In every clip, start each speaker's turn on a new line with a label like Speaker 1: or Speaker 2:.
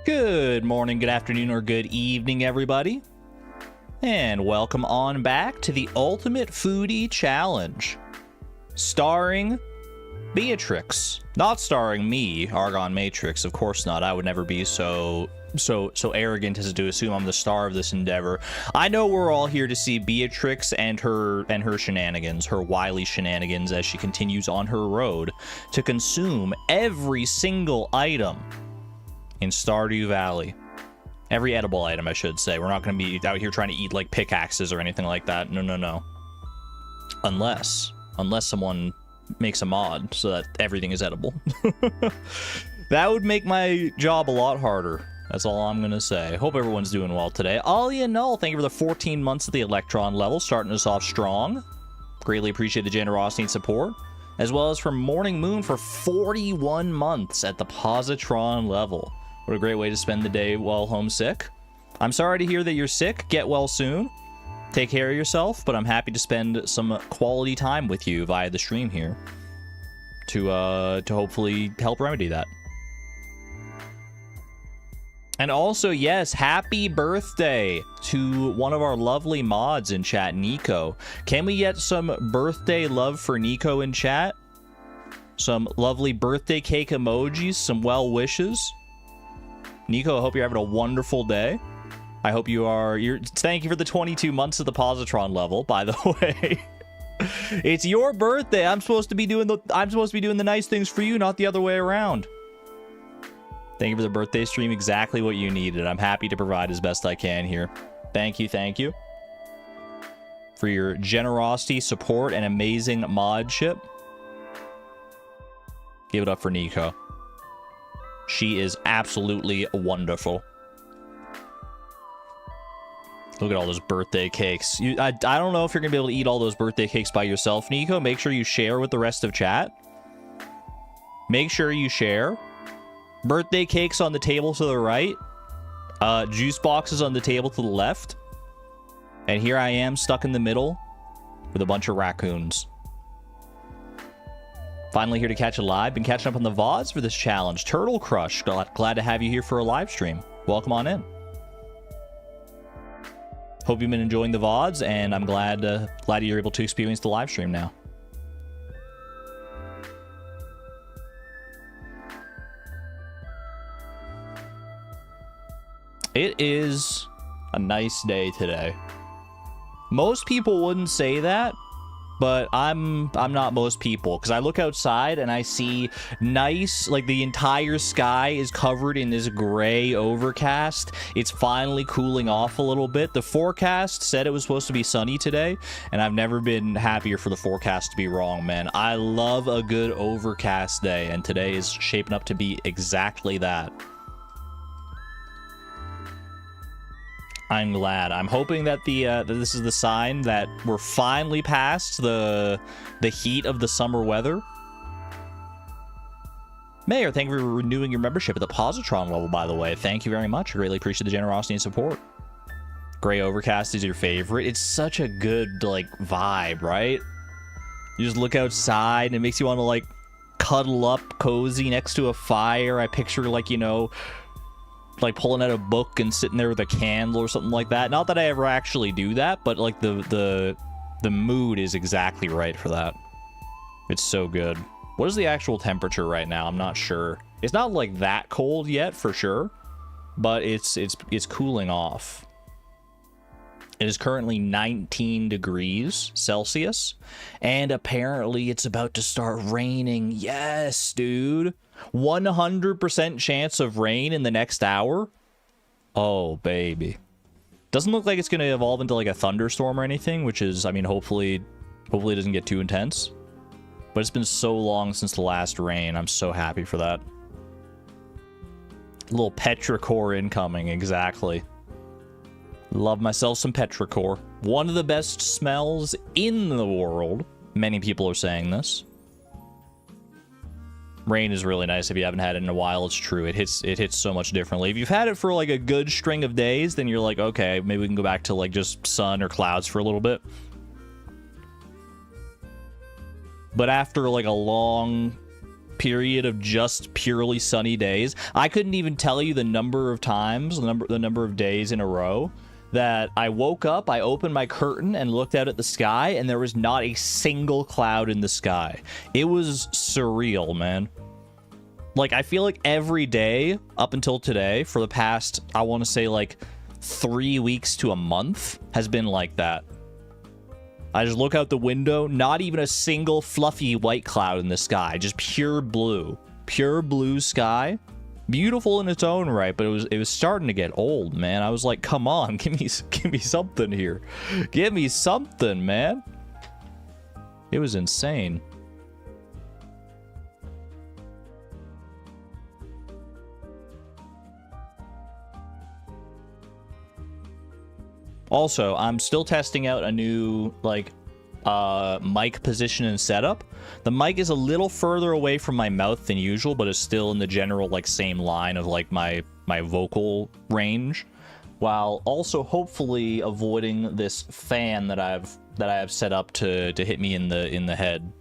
Speaker 1: Good morning, good afternoon, or good evening, everybody. And welcome on back to the Ultimate Foodie Challenge. Starring Beatrix. Not starring me, Argon Matrix, of course not. I would never be so arrogant as to assume I'm the star of this endeavor. I know we're all here to see Beatrix and her shenanigans, her wily shenanigans, as she continues on her road to consume every single item in Stardew Valley. Every edible item, I should say. We're not going to be out here trying to eat like pickaxes or anything like that. No. Unless someone makes a mod so that everything is edible. That would make my job a lot harder. That's all I'm going to say. Hope everyone's doing well today. Ollie and Null, thank you for the 14 months at the Electron level, starting us off strong. Greatly appreciate the generosity and support. As well as from Morning Moon for 41 months at the Positron level. What a great way to spend the day while homesick. I'm sorry to hear that you're sick. Get well soon. Take care of yourself, but I'm happy to spend some quality time with you via the stream here to hopefully help remedy that. And also, yes, happy birthday to one of our lovely mods in chat, Nico. Can we get some birthday love for Nico in chat? Some lovely birthday cake emojis, some well wishes. Nico, I hope you're having a wonderful day. I hope you are. Thank you for the 22 months of the Positron level, by the way. It's your birthday. I'm supposed to be doing the nice things for you, not the other way around. Thank you for the birthday stream. Exactly what you needed. I'm happy to provide as best I can here. Thank you for your generosity, support, and amazing modship. Give it up for Nico. She is absolutely wonderful. Look at all those birthday cakes. I don't know if you're going to be able to eat all those birthday cakes by yourself, Nico. Make sure you share with the rest of chat. Make sure you share. Birthday cakes on the table to the right. Juice boxes on the table to the left. And here I am stuck in the middle with a bunch of raccoons. Finally here to catch a live. Been catching up on the VODs for this challenge. Turtle Crush. Glad to have you here for a live stream. Welcome on in. Hope you've been enjoying the VODs, and I'm glad you're able to experience the live stream now. It is a nice day today. Most people wouldn't say that, but I'm not most people, because I look outside and I see nice, like the entire sky is covered in this gray overcast. It's finally cooling off a little bit. The forecast said it was supposed to be sunny today, and I've never been happier for the forecast to be wrong, man. I love a good overcast day, and today is shaping up to be exactly that. I'm glad. I'm hoping that that this is the sign that we're finally past the heat of the summer weather. Mayor, thank you for renewing your membership at the Positron level, by the way. Thank you very much. I greatly appreciate the generosity and support. Gray overcast is your favorite. It's such a good, like, vibe, right? You just look outside and it makes you want to, like, cuddle up cozy next to a fire. I picture, like, you know, like pulling out a book and sitting there with a candle or something like that. Not that I ever actually do that, but like the mood is exactly right for that. It's so good. What is the actual temperature right now? I'm not sure. It's not like that cold yet for sure, but it's cooling off. It is currently 19 degrees Celsius, and apparently it's about to start raining. Yes, dude. 100% chance of rain in the next hour. Oh, baby. Doesn't look like it's going to evolve into like a thunderstorm or anything, which is, I mean, hopefully it doesn't get too intense. But it's been so long since the last rain. I'm so happy for that. A little petrichor incoming, exactly. Love myself some petrichor. One of the best smells in the world. Many people are saying this. Rain is really nice if you haven't had it in a while. It's true. It hits so much differently. If you've had it for like a good string of days, then you're like, okay, maybe we can go back to like just sun or clouds for a little bit. But after like a long period of just purely sunny days. I couldn't even tell you the number of times, the number of days in a row that I woke up, I opened my curtain and looked out at the sky, and there was not a single cloud in the sky. It was surreal, man. Like, I feel like every day up until today for the past, I want to say like 3 weeks to a month has been like that. I just look out the window, not even a single fluffy white cloud in the sky, just pure blue sky. Beautiful in its own right, but it was starting to get old, man. I was like, come on, give me something here. Give me something, man. It was insane. Also, I'm still testing out a new, like, mic position and setup. The mic is a little further away from my mouth than usual, but is still in the general, like, same line of, like, my vocal range, while also hopefully avoiding this fan that I have set up to hit me in the head.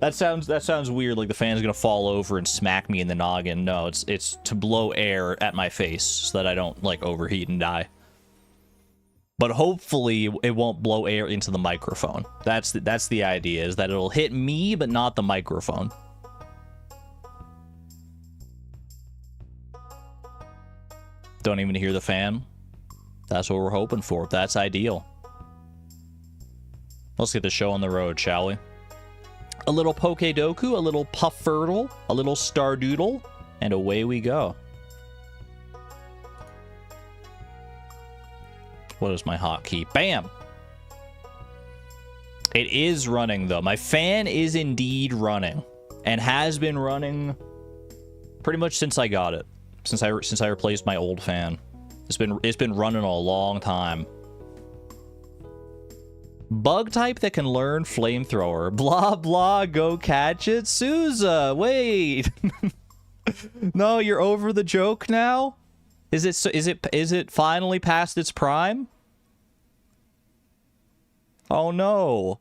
Speaker 1: that sounds weird, like the fan's gonna fall over and smack me in the noggin. No, it's to blow air at my face so that I don't, like, overheat and die. But hopefully it won't blow air into the microphone. That's the idea, is that it'll hit me but not the microphone. Don't even hear the fan. That's what we're hoping for. That's ideal. Let's get the show on the road, shall we? A little Pokedoku, a little Puffurtle, a little Stardoodle, and away we go. What is my hotkey? Bam! It is running, though. My fan is indeed running, and has been running pretty much since I got it. Since I replaced my old fan. It's been running a long time. Bug type that can learn flamethrower. Blah blah, go catch it. Souza, wait. No, you're over the joke now? Is it finally past its prime? Oh no.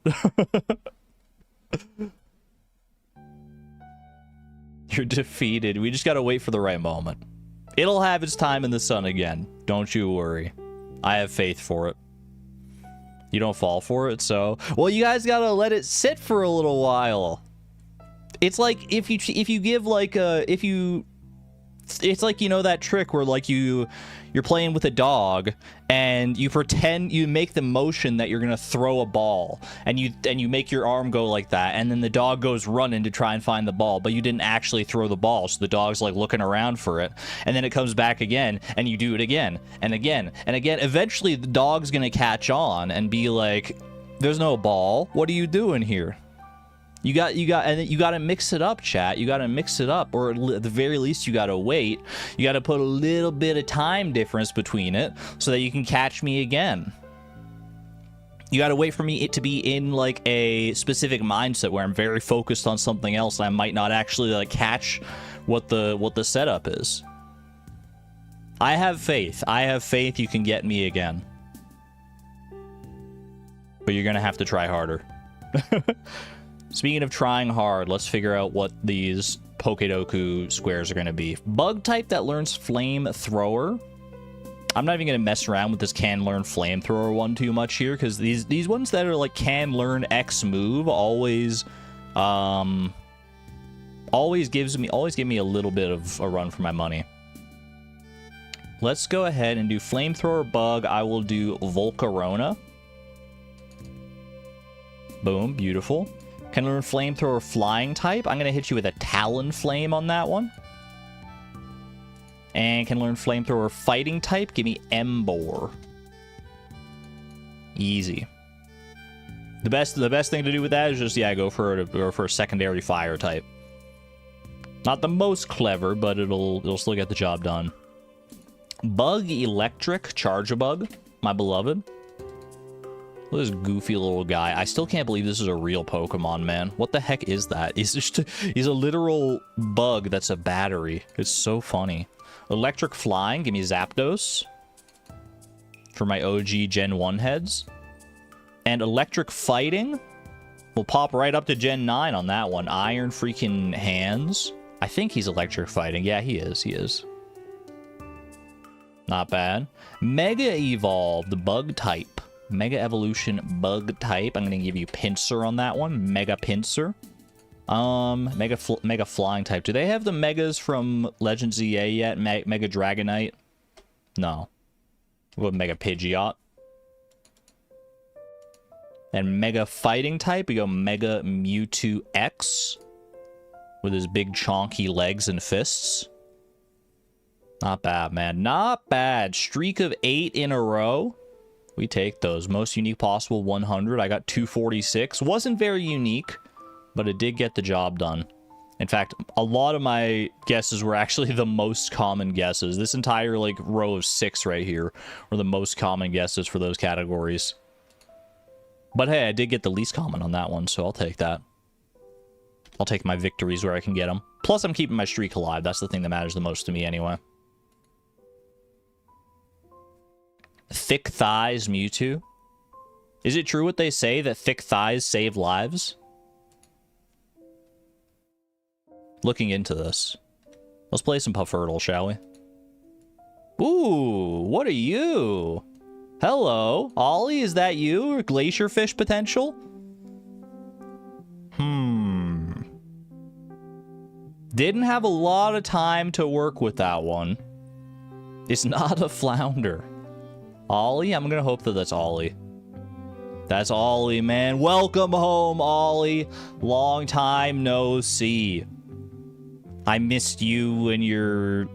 Speaker 1: You're defeated. We just gotta wait for the right moment. It'll have its time in the sun again. Don't you worry. I have faith for it. You don't fall for it, so... Well, you guys gotta let it sit for a little while. It's like if you give like a... It's like, you know, that trick where, like, you're playing with a dog and you pretend you make the motion that you're gonna throw a ball, and you make your arm go like that, and then the dog goes running to try and find the ball, but you didn't actually throw the ball, so the dog's like looking around for it, and then it comes back again, and you do it again and again and again. Eventually the dog's gonna catch on and be like, there's no ball, what are you doing here? You got to mix it up, chat. You got to mix it up, or at the very least, you got to wait. You got to put a little bit of time difference between it so that you can catch me again. You got to wait for me to be in, like, a specific mindset where I'm very focused on something else, and I might not actually, like, catch what the setup is. I have faith. I have faith you can get me again. But you're going to have to try harder. Speaking of trying hard, let's figure out what these Pokedoku squares are going to be. Bug type that learns flamethrower. I'm not even going to mess around with this can learn flamethrower one too much here, because these ones that are like can learn X move always give me a little bit of a run for my money. Let's go ahead and do flamethrower bug. I will do Volcarona. Boom, beautiful. Can learn flamethrower flying type. I'm going to hit you with a Talon Flame on that one. And can learn flamethrower fighting type. Give me Embor. Easy. The best thing to do with that is just, yeah, go for a secondary fire type. Not the most clever, but it'll still get the job done. Bug electric Charge-a-Bug, my beloved. Look at this goofy little guy. I still can't believe this is a real Pokemon, man. What the heck is that? He's a literal bug that's a battery. It's so funny. Electric flying, give me Zapdos. For my OG Gen 1 heads. And electric fighting. We'll pop right up to Gen 9 on that one. Iron freaking hands. I think he's electric fighting. Yeah, he is. He is. Not bad. Mega Evolve, the bug type. Mega Evolution bug type. I'm going to give you Pinsir on that one. Mega Pinsir. Mega Flying type. Do they have the Megas from Legends EA yet? Mega Dragonite? No. We'll go Mega Pidgeot. And Mega Fighting type, we go Mega Mewtwo X. With his big chonky legs and fists. Not bad, man. Not bad. Streak of 8 in a row. We take those. Most unique possible 100. I got 246. Wasn't very unique, but it did get the job done. In fact, a lot of my guesses were actually the most common guesses. This entire, like, row of 6 right here were the most common guesses for those categories. But hey, I did get the least common on that one, so I'll take that. I'll take my victories where I can get them. Plus, I'm keeping my streak alive. That's the thing that matters the most to me anyway. Thick thighs Mewtwo. Is it true what they say that thick thighs save lives? Looking into this. Let's play some Puffurtle, shall we? Ooh, what are you? Hello, Ollie, is that you? Or Glacier Fish potential? Didn't have a lot of time to work with that one. It's not a flounder. Ollie? I'm gonna hope that that's Ollie. That's Ollie, man. Welcome home, Ollie. Long time no see. I missed you and your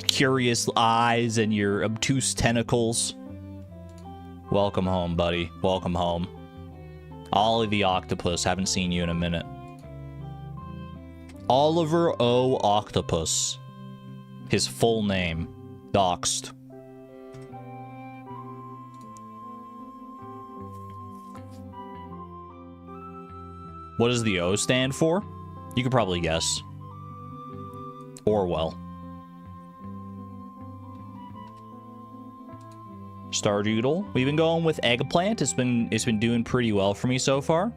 Speaker 1: curious eyes and your obtuse tentacles. Welcome home, buddy. Welcome home. Ollie the Octopus. Haven't seen you in a minute. Oliver O. Octopus. His full name. Doxed. What does the O stand for? You could probably guess. Orwell. Stardoodle. We've been going with eggplant. It's been doing pretty well for me so far.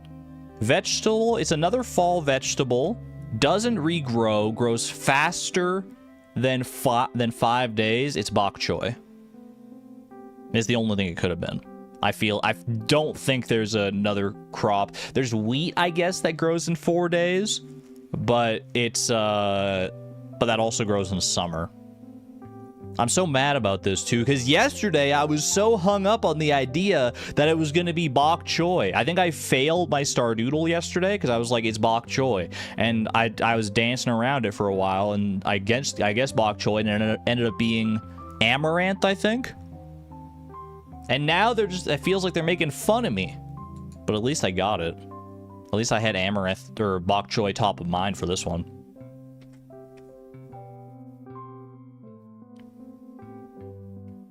Speaker 1: Vegetable. It's another fall vegetable. Doesn't regrow. Grows faster than 5 days. It's bok choy. It's the only thing it could have been. I don't think there's another crop. There's wheat, I guess, that grows in 4 days, but but that also grows in summer. I'm so mad about this too, because yesterday I was so hung up on the idea that it was going to be bok choy. I think I failed my Stardoodle yesterday because I was like, it's bok choy, and I was dancing around it for a while, and I guess bok choy, and it ended up being amaranth, I think. And now it feels like they're making fun of me. But at least I got it. At least I had amaranth or bok choy top of mind for this one.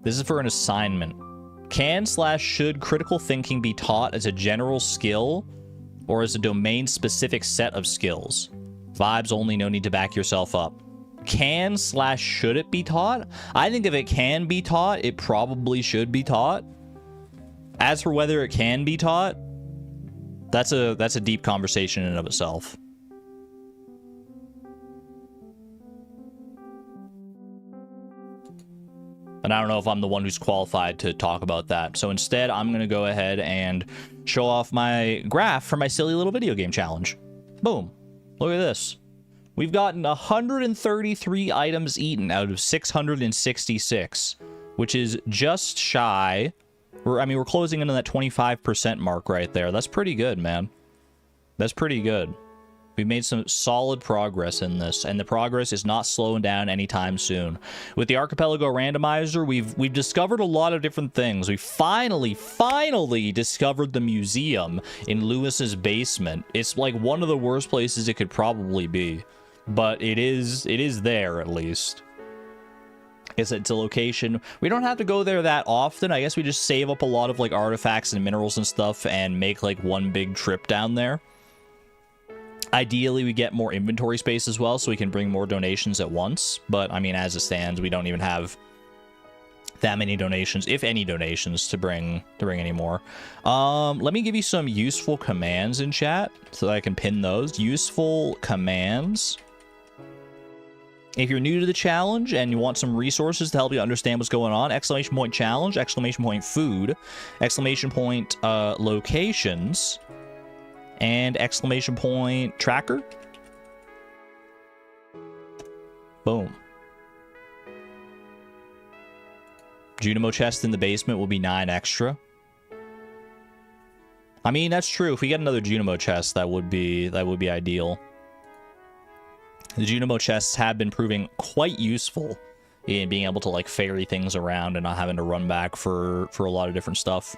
Speaker 1: This is for an assignment. Can/should critical thinking be taught as a general skill or as a domain-specific set of skills? Vibes only, no need to back yourself up. Can/should it be taught? I think if it can be taught, it probably should be taught. As for whether it can be taught, that's a deep conversation in and of itself. And I don't know if I'm the one who's qualified to talk about that. So instead, I'm going to go ahead and show off my graph for my silly little video game challenge. Boom. Look at this. We've gotten 133 items eaten out of 666, which is just shy. We're closing into that 25% mark right there. That's pretty good, man. That's pretty good. We've made some solid progress in this, and the progress is not slowing down anytime soon. With the Archipelago Randomizer, we've discovered a lot of different things. We finally discovered the museum in Lewis's basement. It's like one of the worst places it could probably be, but it is there at least. It's a location. We don't have to go there that often. I guess we just save up a lot of like artifacts and minerals and stuff and make like one big trip down there. Ideally, we get more inventory space as well, so we can bring more donations at once. But, I mean, as it stands, we don't even have that many donations, if any donations, to bring any more. Let me give you some useful commands in chat so that I can pin those. Useful commands. If you're new to the challenge and you want some resources to help you understand what's going on, exclamation point challenge, exclamation point food, exclamation point locations, and exclamation point tracker. Boom. Junimo chest in the basement will be 9 extra. I mean, that's true. If we get another Junimo chest, that would be ideal. The Junimo chests have been proving quite useful in being able to like ferry things around and not having to run back for a lot of different stuff.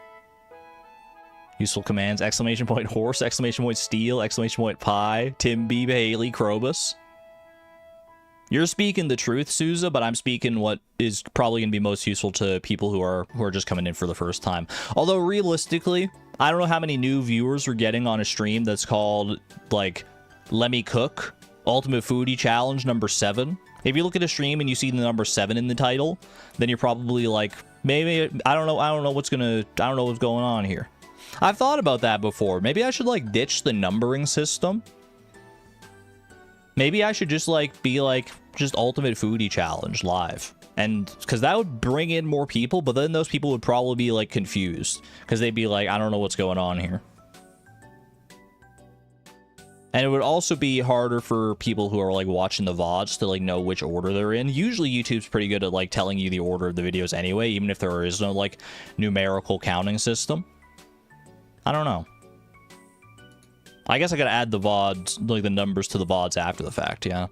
Speaker 1: Useful commands, exclamation point horse, exclamation point steel, exclamation point pie, Tim B, Haley, Krobus. You're speaking the truth, Souza, but I'm speaking what is probably going to be most useful to people who are just coming in for the first time. Although, realistically, I don't know how many new viewers we're getting on a stream that's called, like, Lemme Cook, Ultimate Foodie Challenge number 7. If you look at a stream and you see the number 7 in the title, then you're probably like, maybe, I don't know what's going on here. I've thought about that before. Maybe I should, like, ditch the numbering system. Maybe I should just, like, be, like, just Ultimate Foodie Challenge live. And, because that would bring in more people, but then those people would probably be, like, confused. Because they'd be like, I don't know what's going on here. And it would also be harder for people who are, like, watching the VODs to, like, know which order they're in. Usually, YouTube's pretty good at, like, telling you the order of the videos anyway, even if there is no, like, numerical counting system. I don't know. I guess I gotta add the VODs, like, the numbers to the VODs after the fact, yeah.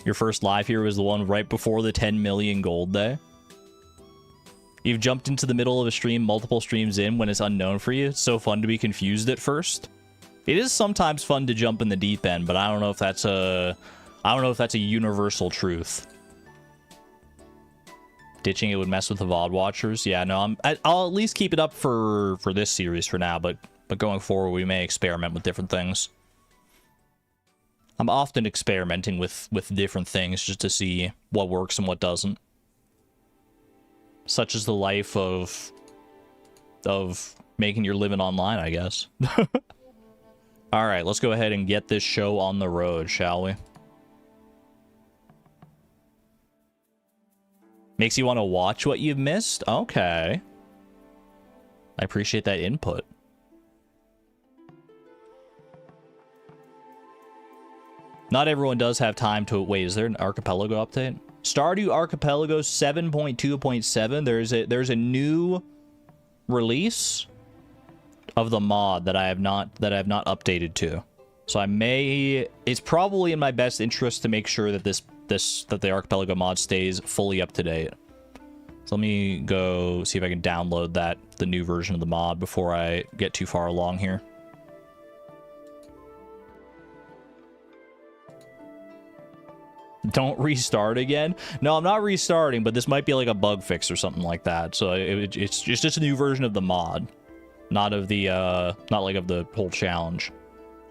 Speaker 1: Your first live here was the one right before the 10 million gold day. You've jumped into the middle of a stream multiple streams in when it's unknown for you. It's so fun to be confused at first. It is sometimes fun to jump in the deep end, but I don't know if that's a universal truth. Ditching it would mess with the VOD watchers. Yeah, no, I'll at least keep it up for this series for now, but going forward we may experiment with different things. I'm often experimenting with different things just to see what works and what doesn't. Such is the life of making your living online, I guess. All right, let's go ahead and get this show on the road, shall we? Makes you want to watch what you've missed? Okay. I appreciate that input. Not everyone does have time to... Wait, is there an Archipelago update? Stardew Archipelago 7.2.7. There's a new release of the mod that I have not updated to. So I may... It's probably in my best interest to make sure that that the Archipelago mod stays fully up to date. So let me go see if I can download the new version of the mod before I get too far along here. Don't restart again? No, I'm not restarting, but this might be like a bug fix or something like that. So it's just a new version of the mod, not of the not like of the whole challenge.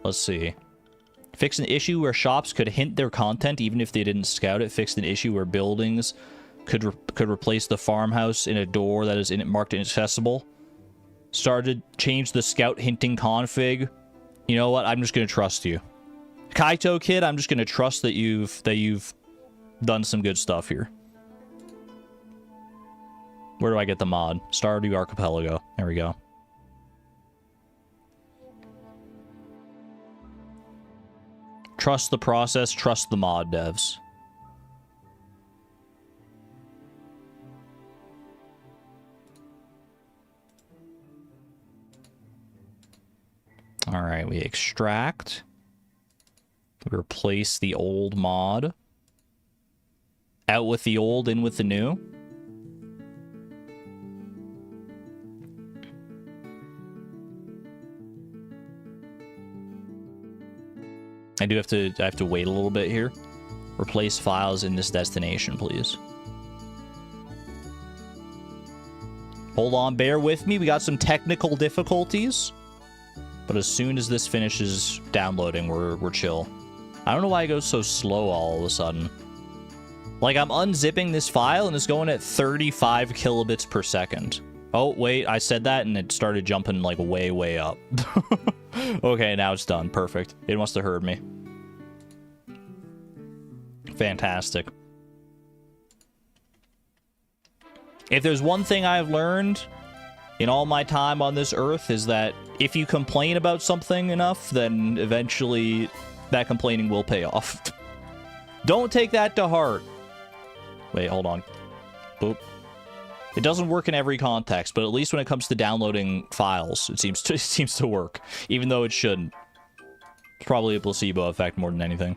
Speaker 1: Let's see. Fixed an issue where shops could hint their content even if they didn't scout it. Fixed an issue where buildings could replace the farmhouse in a door that is marked inaccessible. Change the scout hinting config. You know what? I'm just gonna trust you. Kaito Kid, I'm just gonna trust that you've done some good stuff here. Where do I get the mod? Stardew Archipelago. There we go. Trust the process, trust the mod devs. All right, we extract. We replace the old mod. Out with the old, in with the new. I have to wait a little bit here. Replace files in this destination, please. Hold on, bear with me. We got some technical difficulties. But as soon as this finishes downloading, we're chill. I don't know why it goes so slow all of a sudden. Like, I'm unzipping this file and it's going at 35 kilobits per second. Oh, wait, I said that and it started jumping, like, way, way up. Okay, now it's done. Perfect. It must have heard me. Fantastic. If there's one thing I've learned in all my time on this earth is that if you complain about something enough, then eventually that complaining will pay off. Don't take that to heart. Wait, hold on. Boop. It doesn't work in every context, but at least when it comes to downloading files, it seems to work, even though it shouldn't. It's probably a placebo effect more than anything.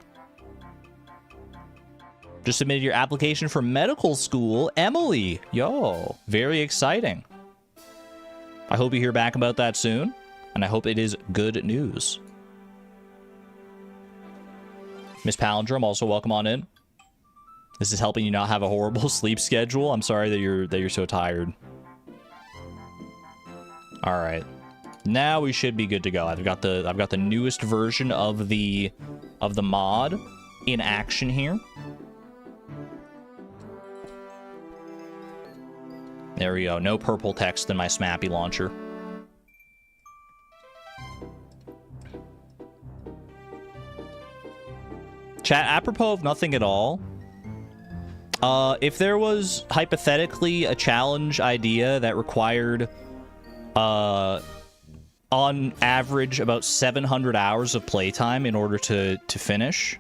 Speaker 1: Just submitted your application for medical school, Emily. Yo, very exciting. I hope you hear back about that soon, and I hope it is good news. Miss Palindrome, also welcome on in. This is helping you not have a horrible sleep schedule. I'm sorry that you're so tired. All right, now we should be good to go. I've got the newest version of the mod in action here. There we go. No purple text in my Smappy launcher. Chat, apropos of nothing at all, if there was hypothetically a challenge idea that required, on average, about 700 hours of playtime in order to finish,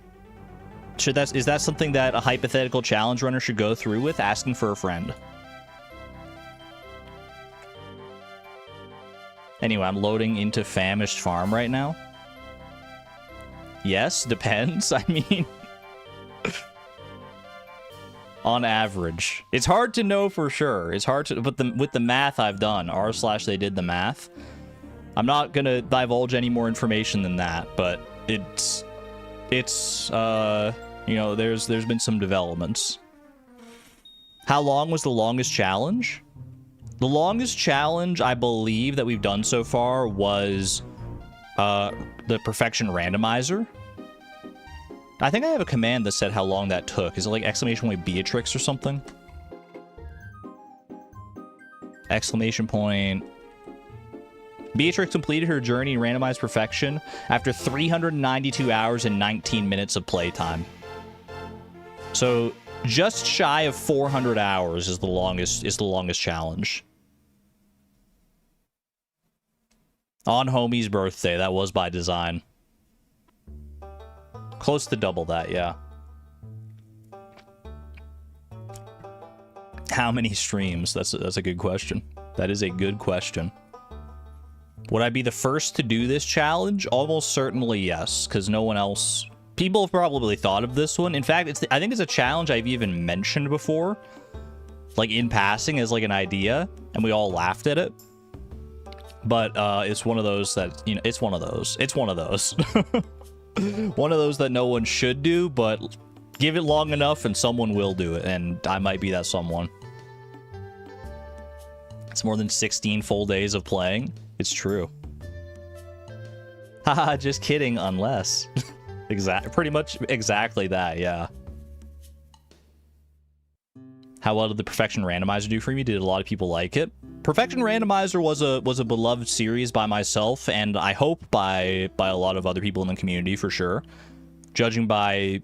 Speaker 1: is that something that a hypothetical challenge runner should go through with, asking for a friend? Anyway, I'm loading into Famished Farm right now. Yes, depends. I mean, on average. It's hard to know for sure. It's hard to, but with the math I've done, r/they did the math. I'm not gonna divulge any more information than that, but it's you know, there's been some developments. How long was the longest challenge? The longest challenge I believe that we've done so far was the Perfection Randomizer. I think I have a command that said how long that took. Is it like exclamation point Beatrix or something? Exclamation point. Beatrix completed her journey in randomized perfection after 392 hours and 19 minutes of playtime. So just shy of 400 hours is the longest challenge. On Homie's birthday, that was by design. Close to double that, yeah. How many streams? That's a good question. That is a good question. Would I be the first to do this challenge? Almost certainly yes, because no one else... People have probably thought of this one. In fact, I think it's a challenge I've even mentioned before. Like, in passing as, like, an idea. And we all laughed at it. But, it's one of those that, you know, it's one of those. It's one of those. One of those that no one should do, but give it long enough and someone will do it. And I might be that someone. It's more than 16 full days of playing. It's true. Haha, just kidding, unless. Pretty much exactly that, yeah. How well did the Perfection Randomizer do for me? Did a lot of people like it? Perfection Randomizer was a beloved series by myself, and I hope by a lot of other people in the community for sure. Judging by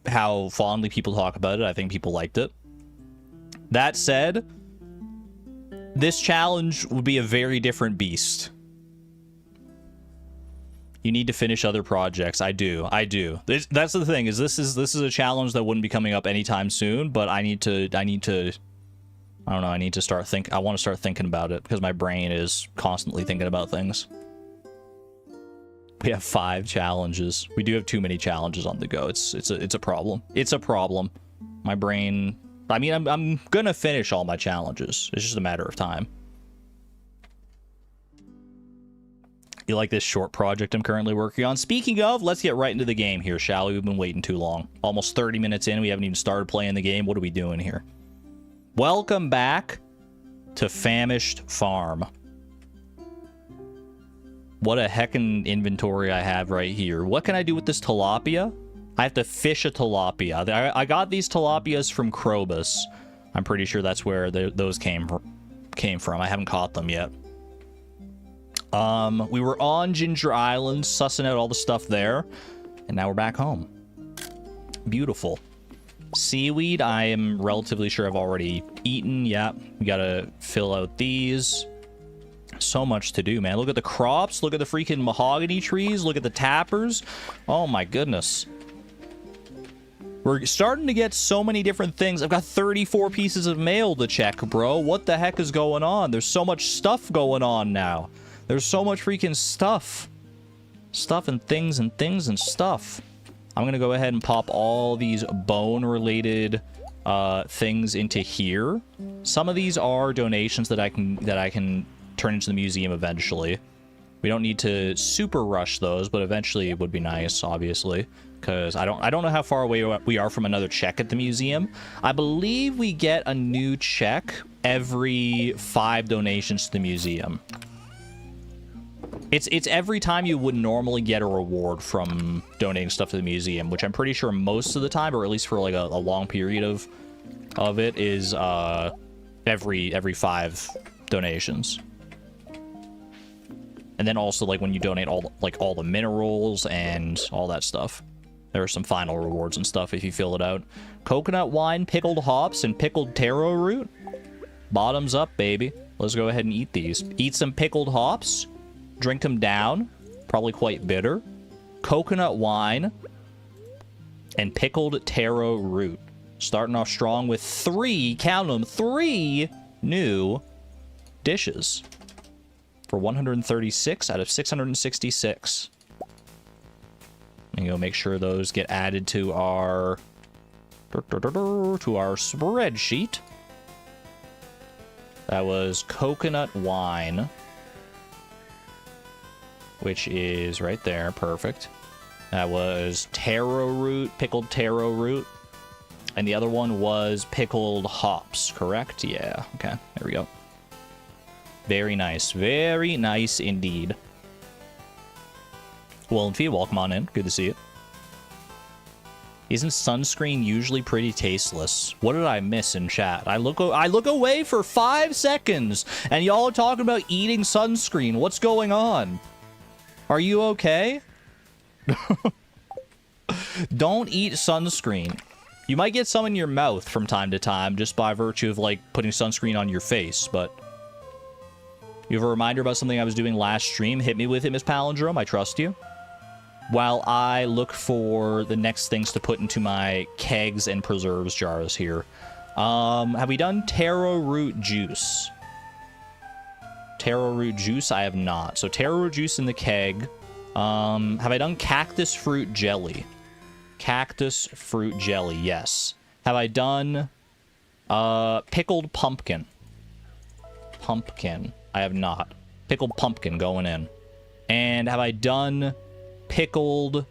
Speaker 1: how fondly people talk about it, I think people liked it. That said, this challenge would be a very different beast. You need to finish other projects. I do. That's the thing, is this is a challenge that wouldn't be coming up anytime soon, but I need to I don't know, I want to start thinking about it because my brain is constantly thinking about things. We have 5 challenges. We do have too many challenges on the go. It's a problem. It's a problem. My brain, I mean, I'm gonna finish all my challenges. It's just a matter of time. You like this short project I'm currently working on? Speaking of, let's get right into the game here, shall we? We've been waiting too long. Almost 30 minutes in, we haven't even started playing the game. What are we doing here? Welcome back to Famished Farm. What a heckin' inventory I have right here. What can I do with this tilapia? I have to fish a tilapia. I got these tilapias from Krobus. I'm pretty sure that's where those came from. I haven't caught them yet. We were on Ginger Island, sussing out all the stuff there, and now we're back home. Beautiful. Seaweed, I am relatively sure I've already eaten. Yeah, we gotta fill out these. So much to do, man. Look at the crops, look at the freaking mahogany trees, look at the tappers. Oh my goodness. We're starting to get so many different things. I've got 34 pieces of mail to check, bro. What the heck is going on? There's so much stuff going on now. There's so much freaking stuff. Stuff and things and things and stuff. I'm going to go ahead and pop all these bone-related things into here. Some of these are donations that I can turn into the museum eventually. We don't need to super rush those, but eventually it would be nice, obviously, because I don't know how far away we are from another check at the museum. I believe we get a new check every 5 donations to the museum. It's every time you would normally get a reward from donating stuff to the museum, which I'm pretty sure most of the time, or at least for like a long period of it, is every 5 donations. And then also like when you donate all the minerals and all that stuff. There are some final rewards and stuff if you fill it out. Coconut wine, pickled hops, and pickled taro root. Bottoms up, baby. Let's go ahead and eat these. Eat some pickled hops. Drink them down. Probably quite bitter. Coconut wine. And pickled taro root. Starting off strong with 3, count them, 3 new dishes. For 136 out of 666. And go make sure those get added to our spreadsheet. That was coconut wine, which is right there. Perfect. That was taro root, pickled taro root. And the other one was pickled hops, correct? Yeah, okay, there we go. Very nice. Very nice indeed. Well, and Fee, welcome on in. Good to see you. Isn't sunscreen usually pretty tasteless? What did I miss in chat? I look away for 5 seconds, and y'all are talking about eating sunscreen. What's going on? Are you okay? Don't eat sunscreen. You might get some in your mouth from time to time, just by virtue of, like, putting sunscreen on your face, but... You have a reminder about something I was doing last stream? Hit me with it, Miss Palindrome. I trust you. While I look for the next things to put into my kegs and preserves jars here. Have we done taro root juice? Taro root juice, I have not. So taro root juice in the keg. Have I done cactus fruit jelly? Cactus fruit jelly, yes. Have I done pickled pumpkin? Pumpkin. I have not. Pickled pumpkin going in. And have I done pickled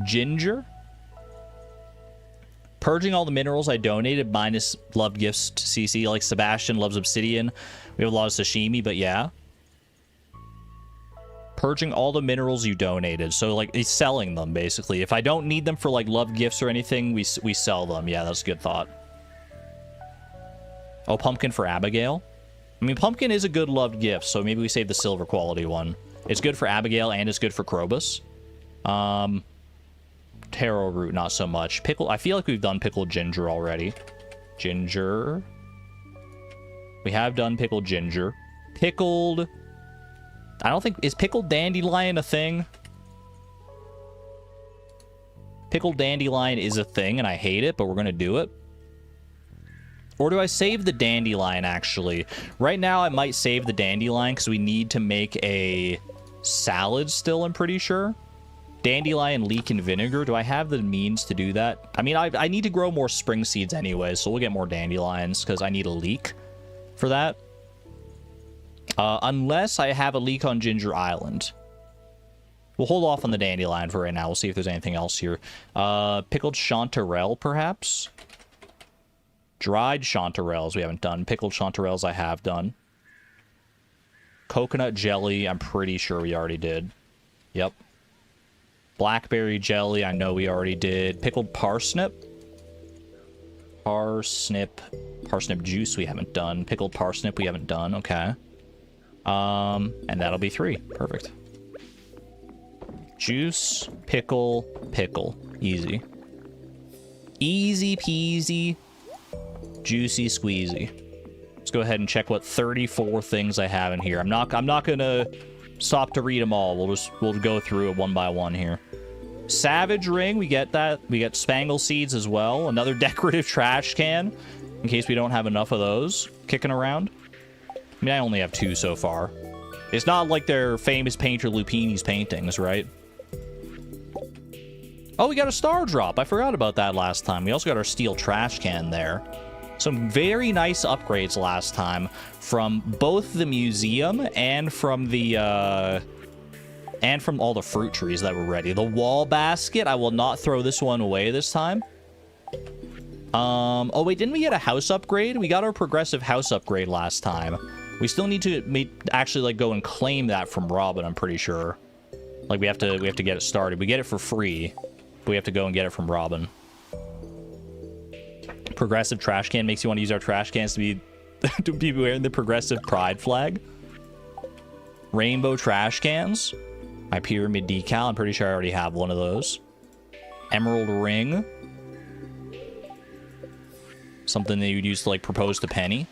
Speaker 1: ginger? Purging all the minerals I donated minus love gifts to CC. Like Sebastian loves obsidian. We have a lot of sashimi, but yeah. Purging all the minerals you donated. So like he's selling them basically. If I don't need them for like love gifts or anything, we sell them. Yeah, that's a good thought. Oh, pumpkin for Abigail. I mean, pumpkin is a good loved gift, so maybe we save the silver quality one. It's good for Abigail, and it's good for Krobus. Taro root, not so much. I feel like we've done pickled ginger already. Ginger. We have done pickled ginger. Pickled... I don't think... Is pickled dandelion a thing? Pickled dandelion is a thing, and I hate it, but we're gonna do it. Or do I save the dandelion, actually? Right now, I might save the dandelion because we need to make a salad still, I'm pretty sure. Dandelion, leek, and vinegar. Do I have the means to do that? I mean, I need to grow more spring seeds anyway, so we'll get more dandelions because I need a leek for that. Unless I have a leek on Ginger Island. We'll hold off on the dandelion for right now. We'll see if there's anything else here. Pickled chanterelle, perhaps? Dried chanterelles we haven't done. Pickled chanterelles I have done. Coconut jelly, I'm pretty sure we already did. Yep. Blackberry jelly, I know we already did. Pickled parsnip. Parsnip juice we haven't done. Pickled parsnip we haven't done. Okay. And that'll be 3. Perfect. Juice, pickle, pickle. Easy. Easy peasy. Juicy squeezy. Let's go ahead and check what 34 things I have in here. I'm not gonna stop to read them all. We'll go through it one by one here. Savage ring, we get that. We get spangle seeds as well. Another decorative trash can, in case we don't have enough of those kicking around. I mean, I only have 2 so far. It's not like they're famous painter Lupini's paintings, right? Oh, we got a star drop. I forgot about that last time. We also got our steel trash can there. Some very nice upgrades last time from both the museum and from the and from all the fruit trees that were ready. The wall basket, I will not throw this one away this time. Oh wait, didn't we get a house upgrade? We got our progressive house upgrade last time. We still need to actually like go and claim that from Robin, I'm pretty sure. Like we have to get it started. We get it for free, but we have to go and get it from Robin. Progressive trash can makes you want to use our trash cans to be to be wearing the progressive pride flag. Rainbow trash cans. My pyramid decal. I'm pretty sure I already have one of those. Emerald ring. Something that you'd use to like propose to Penny.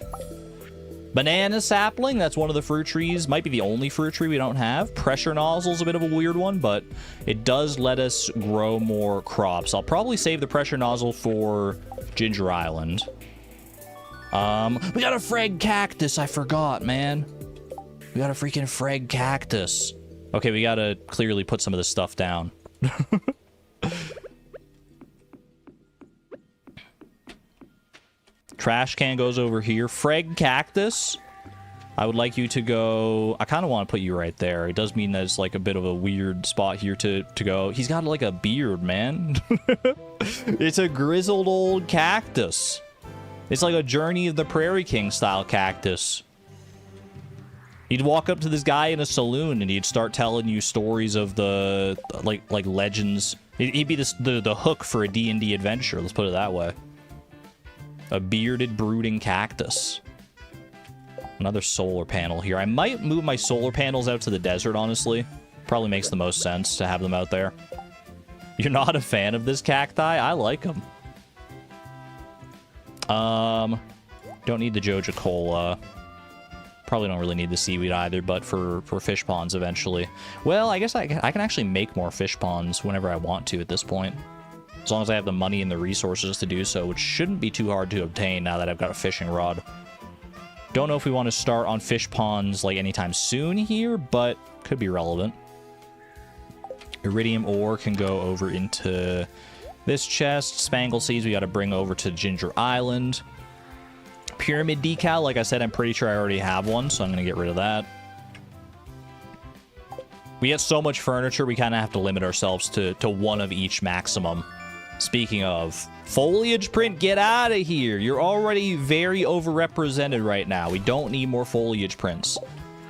Speaker 1: Banana sapling. That's one of the fruit trees. Might be the only fruit tree we don't have. Pressure nozzle's a bit of a weird one, but it does let us grow more crops. I'll probably save the pressure nozzle for Ginger Island. We got a frag cactus. I forgot, man. We got a freaking frag cactus. Okay, we gotta clearly put some of this stuff down. Trash can goes over here. Frag cactus. I would like you to go... I kind of want to put you right there. It does mean that it's like a bit of a weird spot here to go. He's got like a beard, man. It's a grizzled old cactus. It's like a Journey of the Prairie King style cactus. He'd walk up to this guy in a saloon and he'd start telling you stories of the like legends. He'd be the hook for a D&D adventure. Let's put it that way. A bearded brooding cactus. Another solar panel here. I might move my solar panels out to the desert, honestly. Probably makes the most sense to have them out there. You're not a fan of this cacti? I like them. Don't need the Joja Cola. Probably don't really need the seaweed either, but for fish ponds eventually. Well, I guess I can actually make more fish ponds whenever I want to at this point. As long as I have the money and the resources to do so, which shouldn't be too hard to obtain now that I've got a fishing rod. Don't know if we want to start on fish ponds like anytime soon here, but could be relevant. Iridium ore can go over into this chest. Spangle seeds we got to bring over to Ginger Island. Pyramid decal, like I said, I'm pretty sure I already have one, so I'm going to get rid of that. We get so much furniture, we kind of have to limit ourselves to one of each maximum. Speaking of, foliage print, get out of here. You're already very overrepresented right now. We don't need more foliage prints.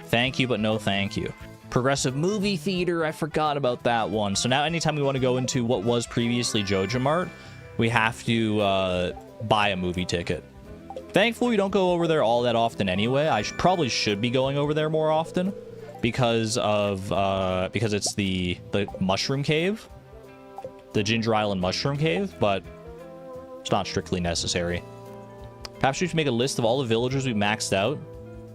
Speaker 1: Thank you, but no thank you. Progressive movie theater, I forgot about that one. So now anytime we want to go into what was previously Joja Mart, we have to buy a movie ticket. Thankfully, we don't go over there all that often anyway. I probably should be going over there more often because it's the mushroom cave. The Ginger Island Mushroom Cave, but it's not strictly necessary. Perhaps we should make a list of all the villagers we've maxed out.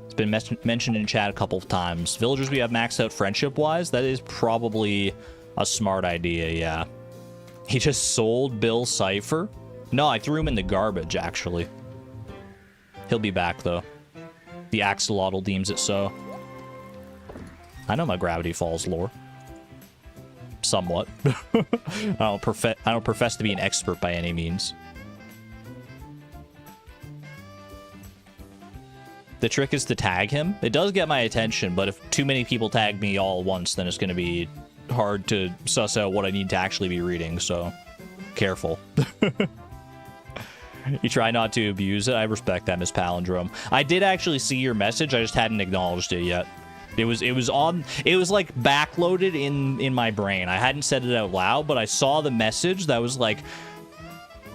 Speaker 1: It's been mentioned in chat a couple of times. Villagers we have maxed out friendship-wise, that is probably a smart idea, yeah. He just sold Bill Cipher? No, I threw him in the garbage, actually. He'll be back, though. The axolotl deems it so. I know my Gravity Falls lore. Somewhat. I don't profess to be an expert by any means. The trick is to tag him. It does get my attention, but if too many people tag me all at once, then it's going to be hard to suss out what I need to actually be reading, so careful. You try not to abuse it. I respect that, Miss Palindrome. I did actually see your message. I just hadn't acknowledged it yet. It was like backloaded in my brain. I hadn't said it out loud, but I saw the message that was like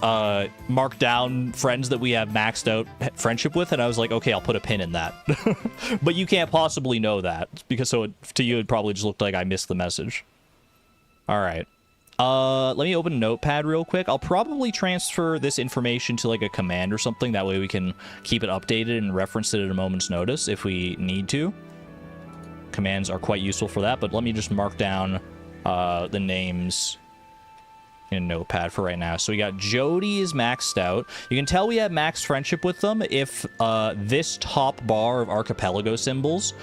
Speaker 1: mark down friends that we have maxed out friendship with, and I was like, okay, I'll put a pin in that. But you can't possibly know that, because to you it probably just looked like I missed the message. All right. Let me open Notepad real quick. I'll probably transfer this information to like a command or something. That way we can keep it updated and reference it at a moment's notice if we need to. Commands are quite useful for that, but let me just mark down the names in Notepad for right now. So we got Jody is maxed out. You can tell we have max friendship with them if this top bar of archipelago symbols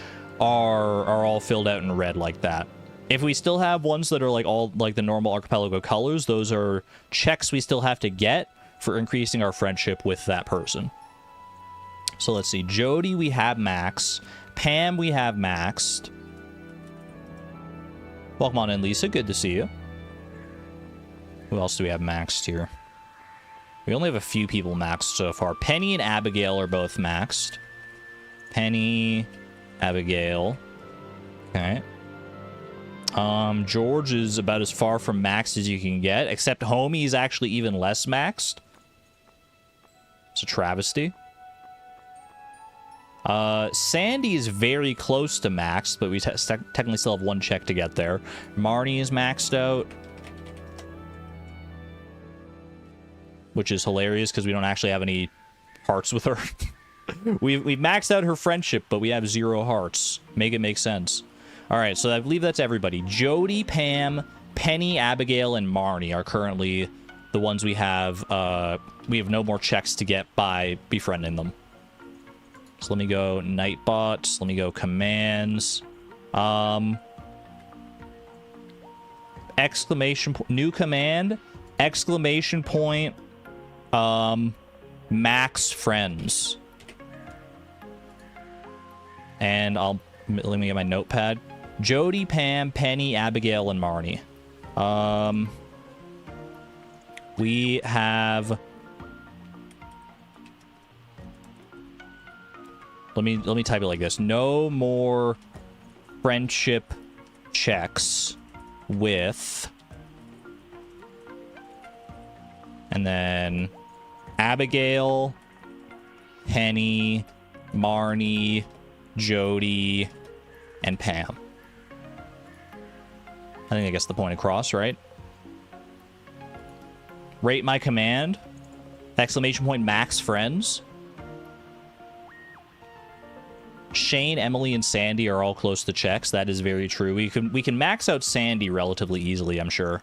Speaker 1: are all filled out in red like that. If we still have ones that are like all like the normal archipelago colors, those are checks we still have to get for increasing our friendship with that person. So let's see. Jody we have max. Pam we have maxed. Welcome on in, Lisa. Good to see you. Who else do we have maxed here? We only have a few people maxed so far. Penny and Abigail are both maxed. Penny, Abigail. Okay. George is about as far from maxed as you can get, except Homie is actually even less maxed. It's a travesty. Sandy is very close to maxed, but we technically still have one check to get there. Marnie is maxed out, which is hilarious because we don't actually have any hearts with her. We've maxed out her friendship, but we have 0 hearts. Make it make sense. All right, so I believe that's everybody. Jody, Pam, Penny, Abigail, and Marnie are currently the ones we have. We have no more checks to get by befriending them. So let me go Nightbot. Let me go commands. Exclamation point, new command, exclamation point, max friends. And let me get my notepad. Jody, Pam, Penny, Abigail, and Marnie. We have... Let me type it like this. No more friendship checks with... And then Abigail, Penny, Marnie, Jody, and Pam. I think I guess the point across, right? Rate my command. Exclamation point max friends. Shane, Emily, and Sandy are all close to checks. That is very true. We can max out Sandy relatively easily, I'm sure.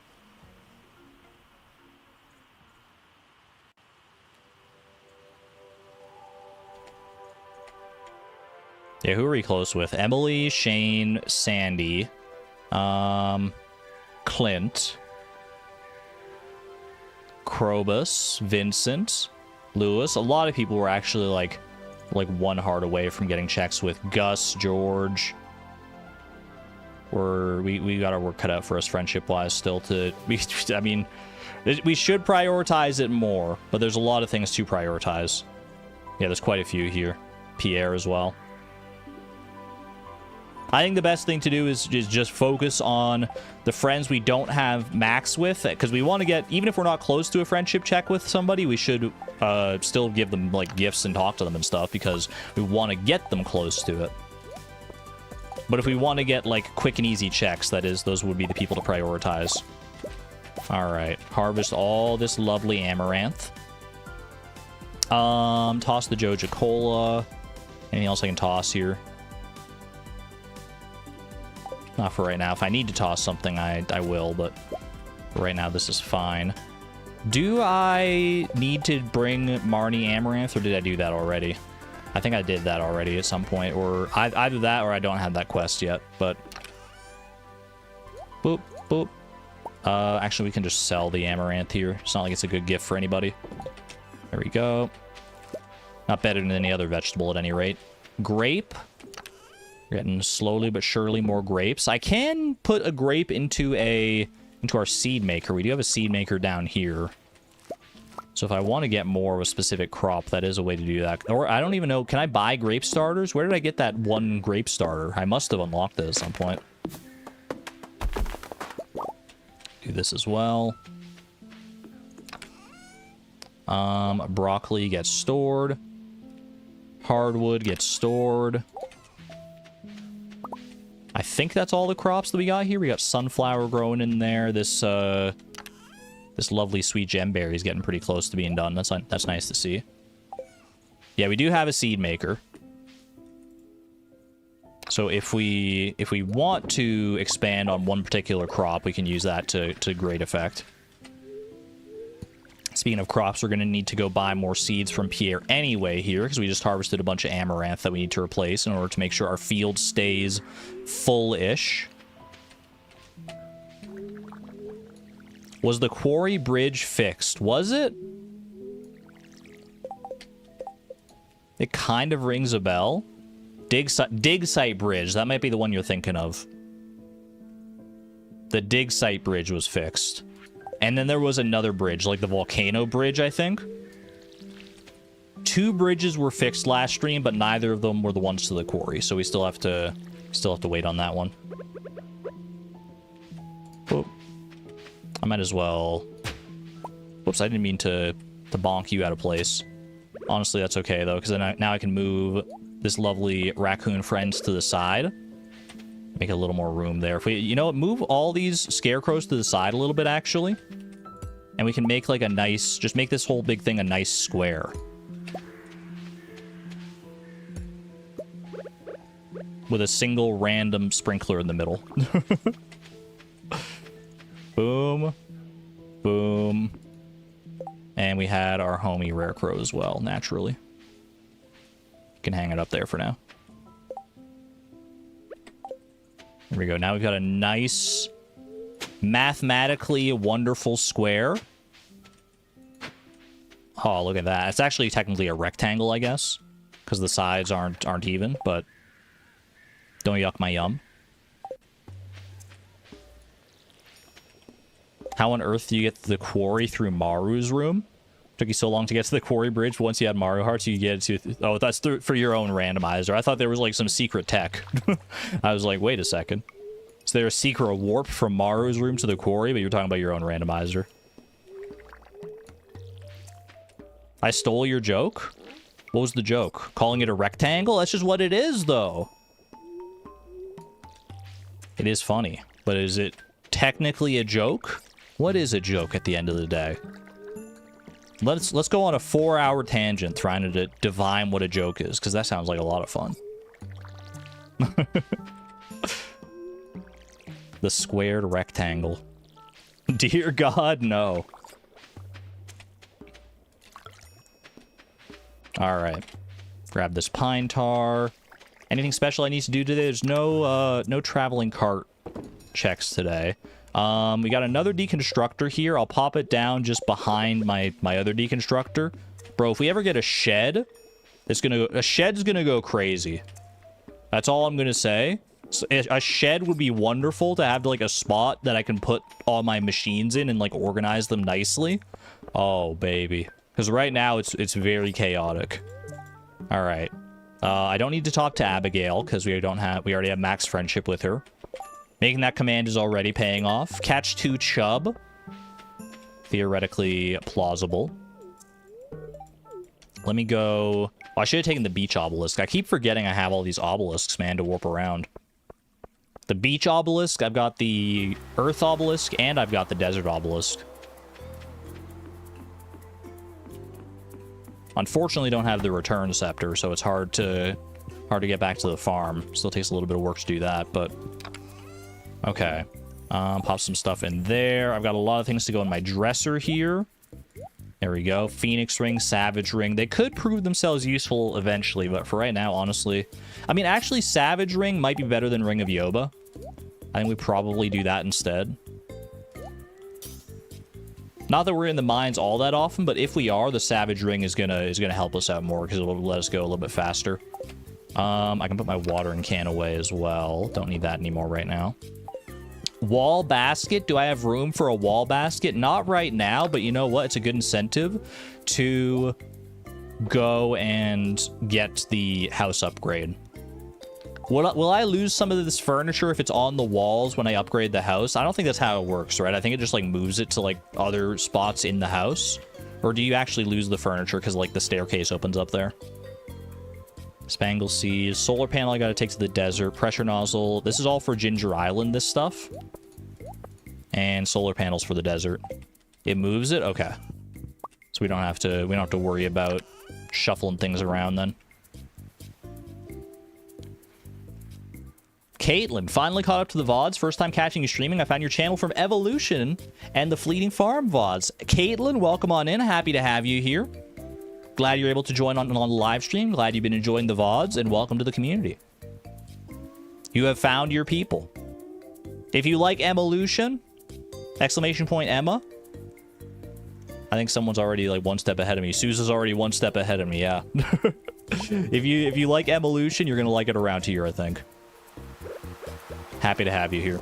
Speaker 1: Yeah, who are we close with? Emily, Shane, Sandy, Clint, Krobus, Vincent, Lewis. A lot of people were actually like 1 heart away from getting checks with Gus, George. We got our work cut out for us friendship-wise still I mean, we should prioritize it more, but there's a lot of things to prioritize. Yeah, there's quite a few here. Pierre as well. I think the best thing to do is just focus on the friends we don't have max with, because we want to get, even if we're not close to a friendship check with somebody, we should still give them like gifts and talk to them and stuff, because we want to get them close to it. But if we want to get like quick and easy checks, that is, those would be the people to prioritize. All right, harvest all this lovely amaranth. Toss the Joja Cola. Anything else I can toss here? Not for right now. If I need to toss something, I will, but for right now, this is fine. Do I need to bring Marnie Amaranth, or did I do that already? I think I did that already at some point, or either that or I don't have that quest yet, but... Boop, boop. Actually, we can just sell the Amaranth here. It's not like it's a good gift for anybody. There we go. Not better than any other vegetable at any rate. Grape. We're getting slowly but surely more grapes. I can put a grape into our seed maker. We do have a seed maker down here. So if I want to get more of a specific crop, that is a way to do that. Or I don't even know, can I buy grape starters? Where did I get that one grape starter? I must have unlocked it at some point. Do this as well. Broccoli gets stored. Hardwood gets stored. I think that's all the crops that we got here. We got sunflower growing in there. This lovely sweet gemberry is getting pretty close to being done. That's nice to see. Yeah, we do have a seed maker. So if we want to expand on one particular crop, we can use that to great effect. Speaking of crops, we're going to need to go buy more seeds from Pierre anyway here, because we just harvested a bunch of amaranth that we need to replace in order to make sure our field stays full-ish. Was the quarry bridge fixed? Was it? It kind of rings a bell. Dig site bridge. That might be the one you're thinking of. The dig site bridge was fixed. And then there was another bridge, like the volcano bridge, I think. 2 bridges were fixed last stream, but neither of them were the ones to the quarry, so we still have to wait on that one. Whoop. I might as well... Whoops, I didn't mean to bonk you out of place. Honestly, that's okay, though, because now I can move this lovely raccoon friend to the side. Make a little more room there. If we, you know what, move all these scarecrows to the side a little bit, actually. And we can make, like, a nice... Just make this whole big thing a nice square. With a single random sprinkler in the middle. Boom. Boom. And we had our homie rare crow as well, naturally. Can hang it up there for now. There we go. Now we've got a nice, mathematically wonderful square. Oh, look at that. It's actually technically a rectangle, I guess, because the sides aren't even, but don't yuck my yum. How on earth do you get to the quarry through Maru's room? Took you so long to get to the quarry bridge, but once you had Mario Hearts, you get to... Oh, that's for your own randomizer. I thought there was, like, some secret tech. I was like, wait a second. Is there a secret warp from Maru's room to the quarry? But you're talking about your own randomizer. I stole your joke? What was the joke? Calling it a rectangle? That's just what it is, though. It is funny. But is it technically a joke? What is a joke at the end of the day? Let's go on a 4-hour tangent trying to divine what a joke is, because that sounds like a lot of fun. The squared rectangle. Dear God, no. Alright. Grab this pine tar. Anything special I need to do today? There's no traveling cart checks today. We got another deconstructor here. I'll pop it down just behind my other deconstructor. Bro, if we ever get a shed, a shed's gonna go crazy. That's all I'm gonna say. So a shed would be wonderful to have, like, a spot that I can put all my machines in and, like, organize them nicely. Oh, baby. Because right now it's very chaotic. All right. I don't need to talk to Abigail because we already have max friendship with her. Making that command is already paying off. Catch 2 chub. Theoretically plausible. Let me go... Oh, I should have taken the beach obelisk. I keep forgetting I have all these obelisks, man, to warp around. The beach obelisk, I've got the earth obelisk, and I've got the desert obelisk. Unfortunately, don't have the return scepter, so it's hard to get back to the farm. Still takes a little bit of work to do that, but... Okay. Pop some stuff in there. I've got a lot of things to go in my dresser here. There we go. Phoenix ring, savage ring. They could prove themselves useful eventually, but for right now, honestly... I mean, actually, savage ring might be better than Ring of Yoba. I think we probably do that instead. Not that we're in the mines all that often, but if we are, the savage ring is gonna help us out more because it'll let us go a little bit faster. I can put my watering can away as well. Don't need that anymore right now. Wall basket. Do I have room for a wall basket? Not right now, but you know what? It's a good incentive to go and get the house upgrade. Will I lose some of this furniture if it's on the walls when I upgrade the house? I don't think that's how it works, right? I think it just, like, moves it to, like, other spots in the house. Or do you actually lose the furniture because, like, the staircase opens up there? Spangle seeds. Solar panel I gotta take to the desert. Pressure nozzle. This is all for Ginger Island, this stuff. And solar panels for the desert. It moves it? Okay. So we don't have to worry about shuffling things around then. Caitlin, finally caught up to the VODs. First time catching you streaming. I found your channel from Evolution and the Fleeting Farm VODs. Caitlin, welcome on in. Happy to have you here. Glad you're able to join on the live stream. Glad you've been enjoying the VODs, and welcome to the community. You have found your people. If you like Evolution, exclamation point Emma. I think someone's already like one step ahead of me. Sousa's already one step ahead of me, yeah. If you like Evolution, you're gonna like it around here, I think. Happy to have you here.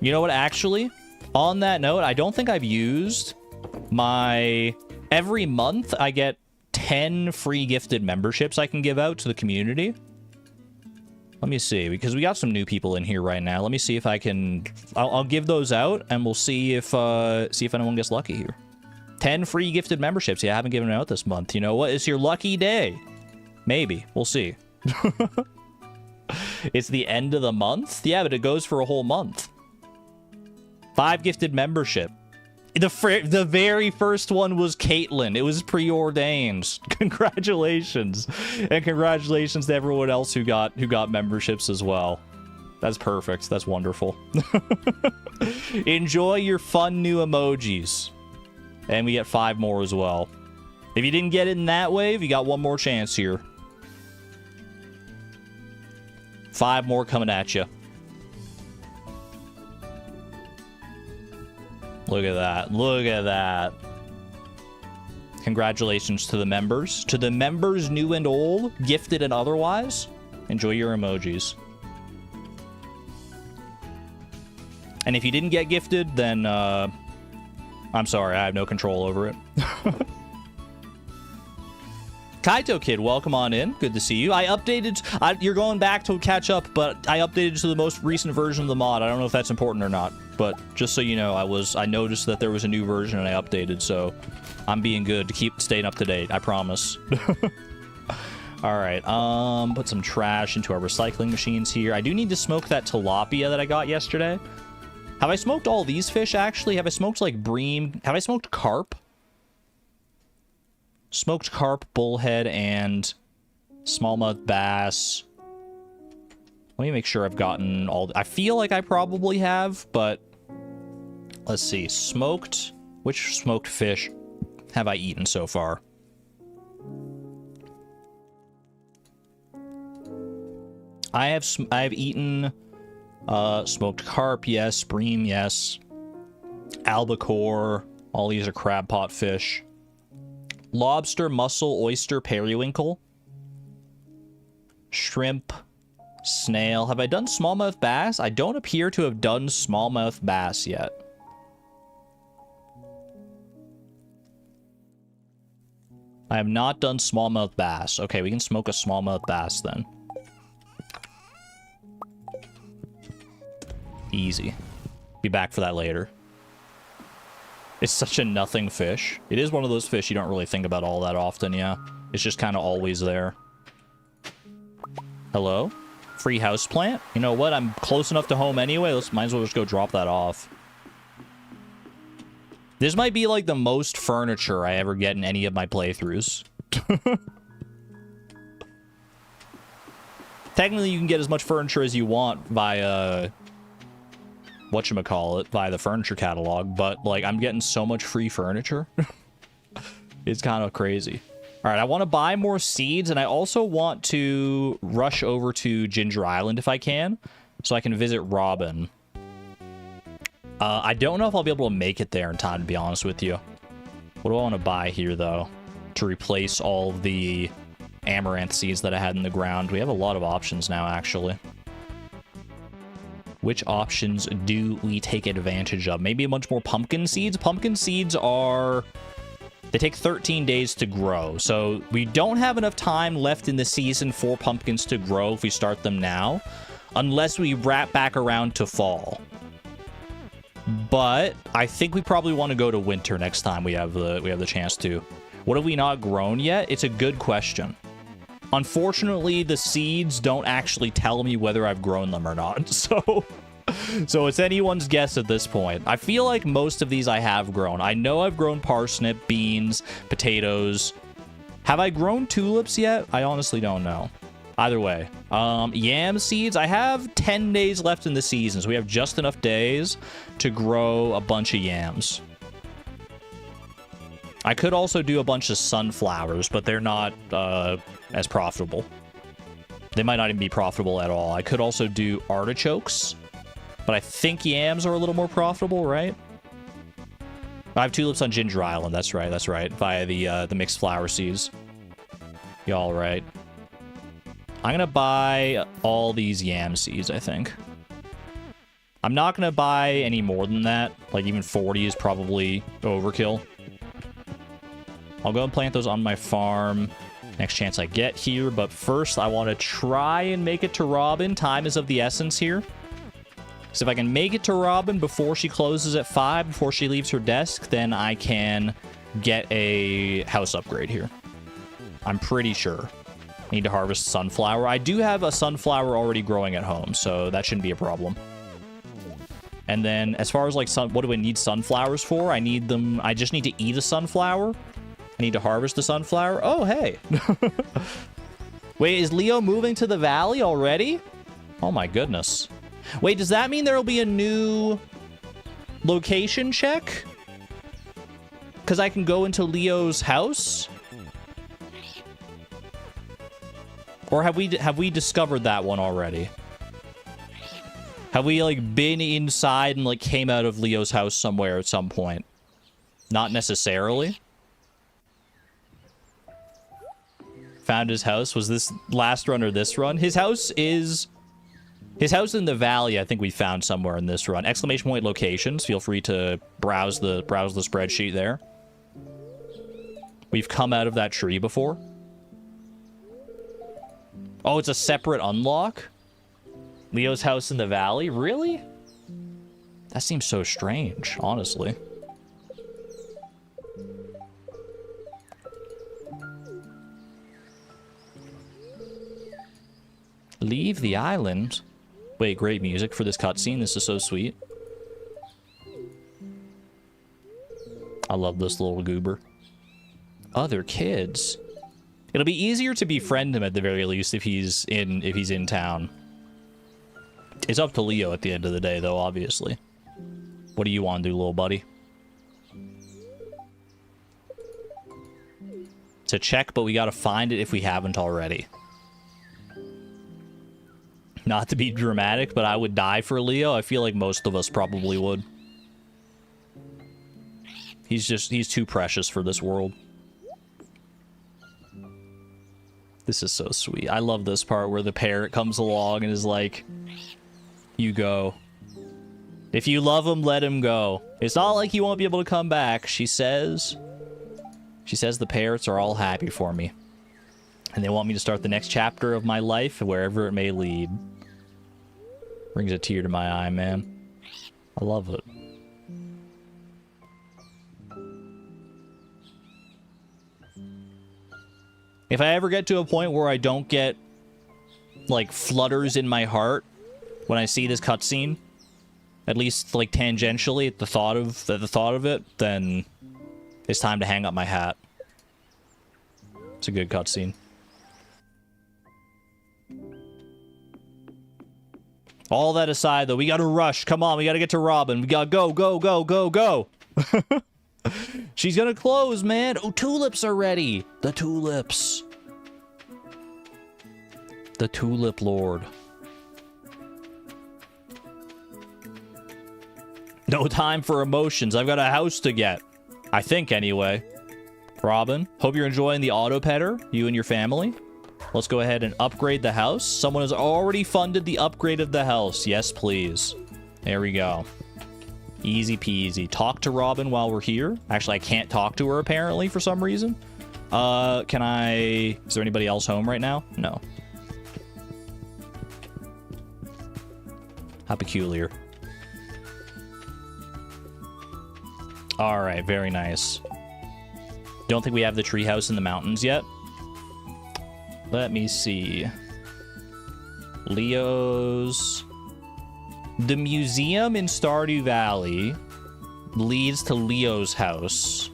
Speaker 1: You know what, actually, on that note, I don't think I've used my... Every month, I get 10 free gifted memberships I can give out to the community. Let me see, because we got some new people in here right now. Let me see if I can... I'll give those out, and we'll see if anyone gets lucky here. 10 free gifted memberships. Yeah, I haven't given it out this month. You know what? It's your lucky day. Maybe. We'll see. It's the end of the month? Yeah, but it goes for a whole month. 5 gifted membership. The very first one was Caitlin. It was preordained. Congratulations. And congratulations to everyone else who got memberships as well. That's perfect. That's wonderful. Enjoy your fun new emojis. And we get 5 more as well. If you didn't get it in that wave, you got one more chance here. 5 more coming at you. Look at that. Look at that. Congratulations to the members. To the members, new and old, gifted and otherwise. Enjoy your emojis. And if you didn't get gifted, then, I'm sorry, I have no control over it. Kaito Kid, welcome on in. Good to see you. I updated... you're going back to catch up, but I updated to the most recent version of the mod. I don't know if that's important or not, but just so you know, I noticed that there was a new version and I updated, so I'm being good to keep staying up to date. I promise. All right, put some trash into our recycling machines here. I do need to smoke that tilapia that I got yesterday. Have I smoked all these fish, actually? Have I smoked, like, bream? Have I smoked carp? Smoked carp, bullhead, and smallmouth bass. Let me make sure I've gotten all... I feel like I probably have, but... Let's see. Smoked... Which smoked fish have I eaten so far? I have eaten... smoked carp, yes. Bream, yes. Albacore. All these are crab pot fish. Lobster, mussel, oyster, periwinkle. Shrimp. Snail. Have I done smallmouth bass? I don't appear to have done smallmouth bass yet. I have not done smallmouth bass. Okay, we can smoke a smallmouth bass then. Easy. Be back for that later. It's such a nothing fish. It is one of those fish you don't really think about all that often, yeah. It's just kind of always there. Hello? Free houseplant? You know what? I'm close enough to home anyway. Might as well just go drop that off. This might be like the most furniture I ever get in any of my playthroughs. Technically, you can get as much furniture as you want via... whatchamacallit, by the furniture catalog, but, like, I'm getting so much free furniture. It's kind of crazy. All right, I want to buy more seeds, and I also want to rush over to Ginger Island if I can, so I can visit Robin. I don't know if I'll be able to make it there in time, to be honest with you. What do I want to buy here, though, to replace all the amaranth seeds that I had in the ground. We have a lot of options now, actually. Which options do we take advantage of? Maybe a bunch more pumpkin seeds? Pumpkin seeds are... They take 13 days to grow, so we don't have enough time left in the season for pumpkins to grow if we start them now, unless we wrap back around to fall. But I think we probably want to go to winter next time we have the chance to. What have we not grown yet? It's a good question. Unfortunately, the seeds don't actually tell me whether I've grown them or not, so it's anyone's guess at this point. I feel like most of these I have grown. I know I've grown parsnip, beans, potatoes. Have I grown tulips yet? I honestly don't know. Either way, yam seeds, I have 10 days left in the season, so we have just enough days to grow a bunch of yams. I could also do a bunch of sunflowers, but they're not as profitable. They might not even be profitable at all. I could also do artichokes, but I think yams are a little more profitable, right? I have tulips on Ginger Island, that's right, via the mixed flower seeds. Y'all right. I'm gonna buy all these yam seeds, I think. I'm not gonna buy any more than that. Like, even 40 is probably overkill. I'll go and plant those on my farm next chance I get here, but first I want to try and make it to Robin. Time is of the essence here. So if I can make it to Robin before she closes at 5, before she leaves her desk, then I can get a house upgrade here. I'm pretty sure. Need to harvest sunflower. I do have a sunflower already growing at home, so that shouldn't be a problem. And then as far as like what do I need sunflowers for? I need them. I just need to eat a sunflower. I need to harvest the sunflower. Oh, hey. Wait, is Leo moving to the valley already? Oh my goodness. Wait, does that mean there will be a new location check? Because I can go into Leo's house? Or have we discovered that one already? Have we, like, been inside and, like, came out of Leo's house somewhere at some point? Not necessarily. Found his house. Was this last run or this run? His house is... His house in the valley, I think we found somewhere in this run. Exclamation point locations. Feel free to browse the spreadsheet there. We've come out of that tree before. Oh, it's a separate unlock? Leo's house in the valley? Really? That seems so strange, honestly. Leave the island? Wait, great music for this cutscene. This is so sweet. I love this little goober. Other kids. It'll be easier to befriend him at the very least if he's in town. It's up to Leo at the end of the day, though, obviously. What do you want to do, little buddy? It's a check, but we gotta find it if we haven't already. Not to be dramatic, but I would die for Leo. I feel like most of us probably would. He's too precious for this world. This is so sweet. I love this part where the parrot comes along and is like, you go. If you love him, let him go. It's not like he won't be able to come back, she says. She says the parrots are all happy for me. And they want me to start the next chapter of my life, wherever it may lead. Brings a tear to my eye, man. I love it. If I ever get to a point where I don't get, like, flutters in my heart when I see this cutscene, at least, like, tangentially at the thought of it, then it's time to hang up my hat. It's a good cutscene. All that aside, though, we gotta rush. Come on, we gotta get to Robin. We gotta go, go, go, go, go. She's gonna close, man. Oh, tulips are ready. The tulips. The tulip lord. No time for emotions. I've got a house to get. I think, anyway. Robin, hope you're enjoying the auto petter, you and your family. Let's go ahead and upgrade the house. Someone has already funded the upgrade of the house. Yes, please. There we go. Easy peasy. Talk to Robin while we're here. Actually, I can't talk to her apparently for some reason. Can I... Is there anybody else home right now? No. How peculiar. All right, very nice. Don't think we have the treehouse in the mountains yet. Let me see. Leo's... The museum in Stardew Valley leads to Leo's house.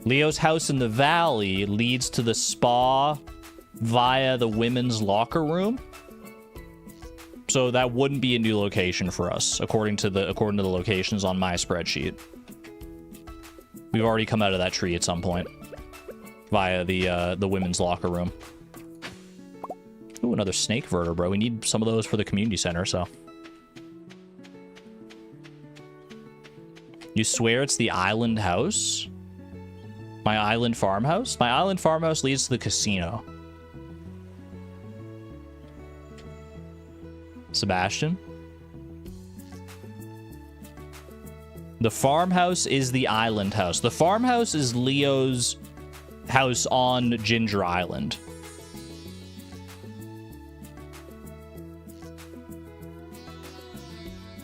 Speaker 1: Leo's house in the valley leads to the spa via the women's locker room. So that wouldn't be a new location for us, according to the locations on my spreadsheet. We've already come out of that tree at some point via the women's locker room. Ooh, another snake vertebra. We need some of those for the community center, so. You swear it's the island house? My island farmhouse? My island farmhouse leads to the casino. Sebastian? The farmhouse is the island house. The farmhouse is Leo's house on Ginger Island.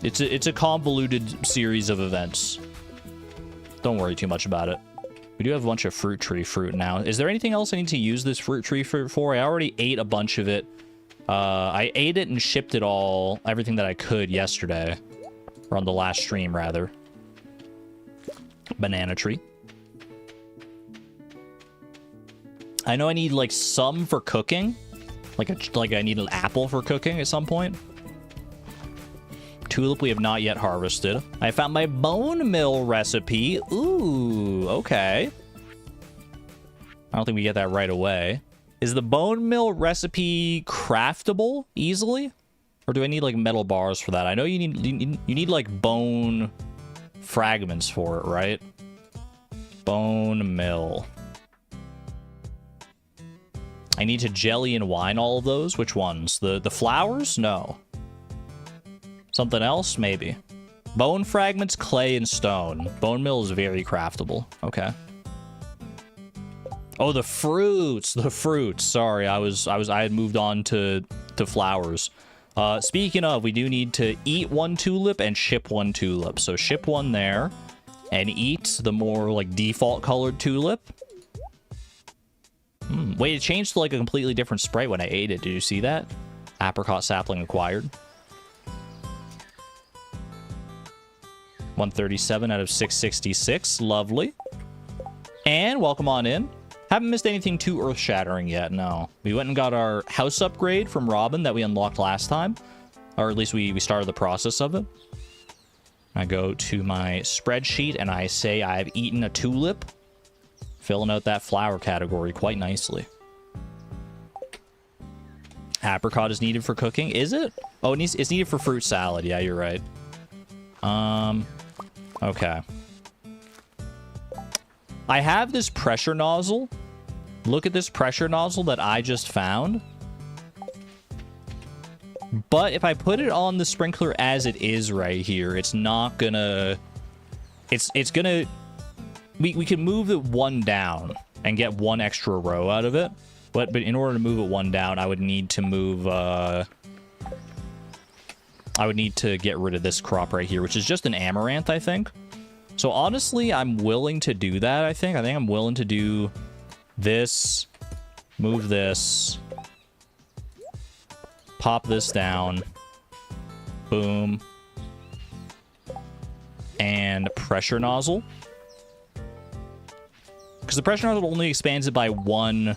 Speaker 1: It's a convoluted series of events. Don't worry too much about it. We do have a bunch of fruit tree fruit now. Is there anything else I need to use this fruit tree fruit for? I already ate a bunch of it. I ate it and shipped it all, everything that I could yesterday. Or on the last stream, rather. Banana tree. I know I need, like, some for cooking. Like I need an apple for cooking at some point. Tulip we have not yet harvested. I found my bone mill recipe. Ooh, okay. I don't think we get that right away. Is the bone mill recipe craftable easily? Or do I need, like, metal bars for that? I know you need like, bone fragments for it, right? Bone mill. I need to jelly and wine all of those. Which ones? The flowers? No. Something else? Maybe. Bone fragments, clay, and stone. Bone mill is very craftable. Okay. Oh, the fruits. The fruits. Sorry, I had moved on to flowers. Speaking of, we do need to eat one tulip and ship one tulip. So ship one there and eat the more like default colored tulip. Wait, it changed to like a completely different sprite when I ate it. Did you see that? Apricot sapling acquired. 137 out of 666. Lovely. And welcome on in. Haven't missed anything too earth-shattering yet, no. We went and got our house upgrade from Robin that we unlocked last time. Or at least we started the process of it. I go to my spreadsheet and I say I've eaten a tulip. Filling out that flower category quite nicely. Apricot is needed for cooking. Is it? Oh, it's needed for fruit salad. Yeah, you're right. Okay. I have this pressure nozzle. Look at this pressure nozzle that I just found. But if I put it on the sprinkler as it is right here, it's not gonna... It's gonna... We can move it one down and get one extra row out of it. But in order to move it one down, I would need to move... I would need to get rid of this crop right here, which is just an amaranth, I think. So honestly, I'm willing to do that, I think. I think I'm willing to do this, move this, pop this down, boom, and pressure nozzle. Because the pressure nozzle only expands it by one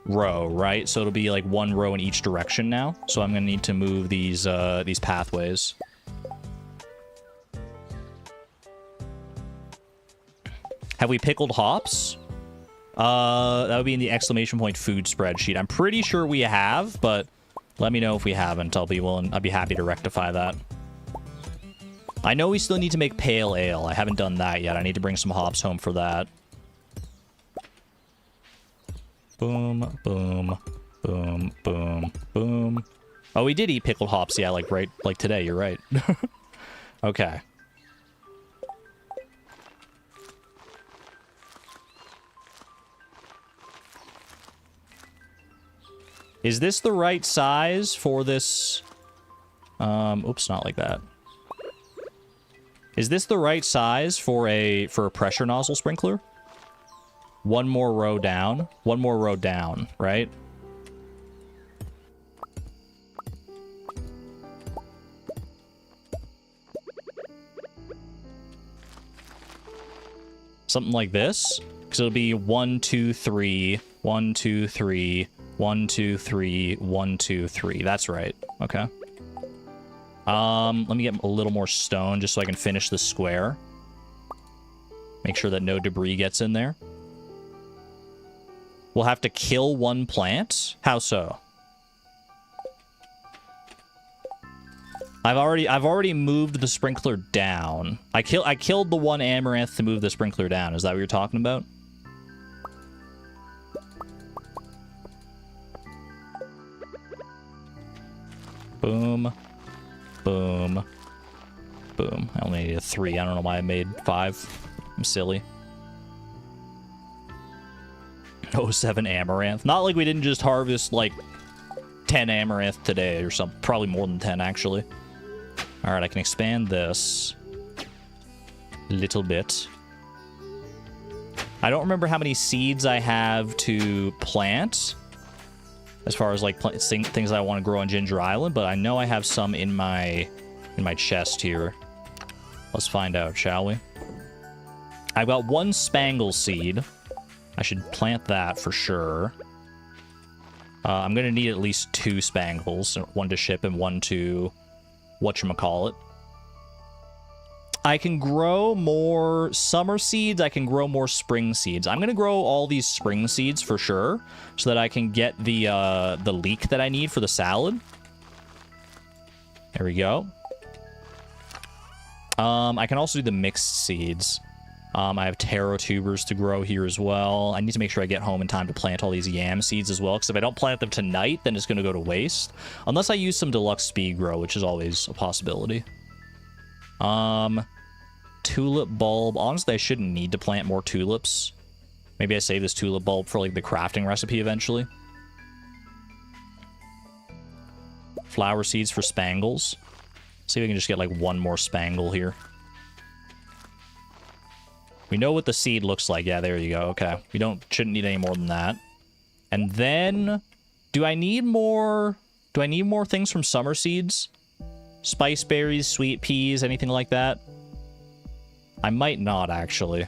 Speaker 1: row, right? So it'll be like one row in each direction now. So I'm going to need to move these pathways. Have we pickled hops? That would be in the exclamation point food spreadsheet. I'm pretty sure we have, but let me know if we haven't. I'd be happy to rectify that. I know we still need to make pale ale. I haven't done that yet. I need to bring some hops home for that. Boom, boom, boom, boom, boom. Oh, we did eat pickled hops. Yeah, like today. You're right. Okay. Is this the right size for this? Oops, not like that. Is this the right size for a pressure nozzle sprinkler? One more row down. One more row down, right? Something like this. Because it'll be 1, 2, 3, 1, 2, 3, 1, 2, 3, 1, 2, 3. That's right. Okay. Let me get a little more stone just so I can finish the square. Make sure that no debris gets in there. We'll have to kill one plant. How so? I've already moved the sprinkler down. I killed the one amaranth to move the sprinkler down. Is that what you're talking about? Boom. Boom. Boom. I only needed 3. I don't know why I made 5. I'm silly. Oh, 7 amaranth. Not like we didn't just harvest, like, 10 amaranth today or something. Probably more than 10, actually. Alright, I can expand this a little bit. I don't remember how many seeds I have to plant as far as, like, things I want to grow on Ginger Island, but I know I have some in my chest here. Let's find out, shall we? I've got 1 spangle seed. I should plant that for sure. I'm going to need at least 2 spangles. 1 to ship and 1 to whatchamacallit. I can grow more summer seeds. I can grow more spring seeds. I'm going to grow all these spring seeds for sure so that I can get the leek that I need for the salad. There we go. I can also do the mixed seeds. I have taro tubers to grow here as well. I need to make sure I get home in time to plant all these yam seeds as well, because if I don't plant them tonight, then it's going to go to waste. Unless I use some deluxe speed grow, which is always a possibility. Tulip bulb. Honestly, I shouldn't need to plant more tulips. Maybe I save this tulip bulb for, like, the crafting recipe eventually. Flower seeds for spangles. See if we can just get, like, 1 more spangle here. We know what the seed looks like. Yeah, there you go. Okay. We shouldn't need any more than that. And then, do I need more things from summer seeds? Spice berries, sweet peas, anything like that? I might not, actually.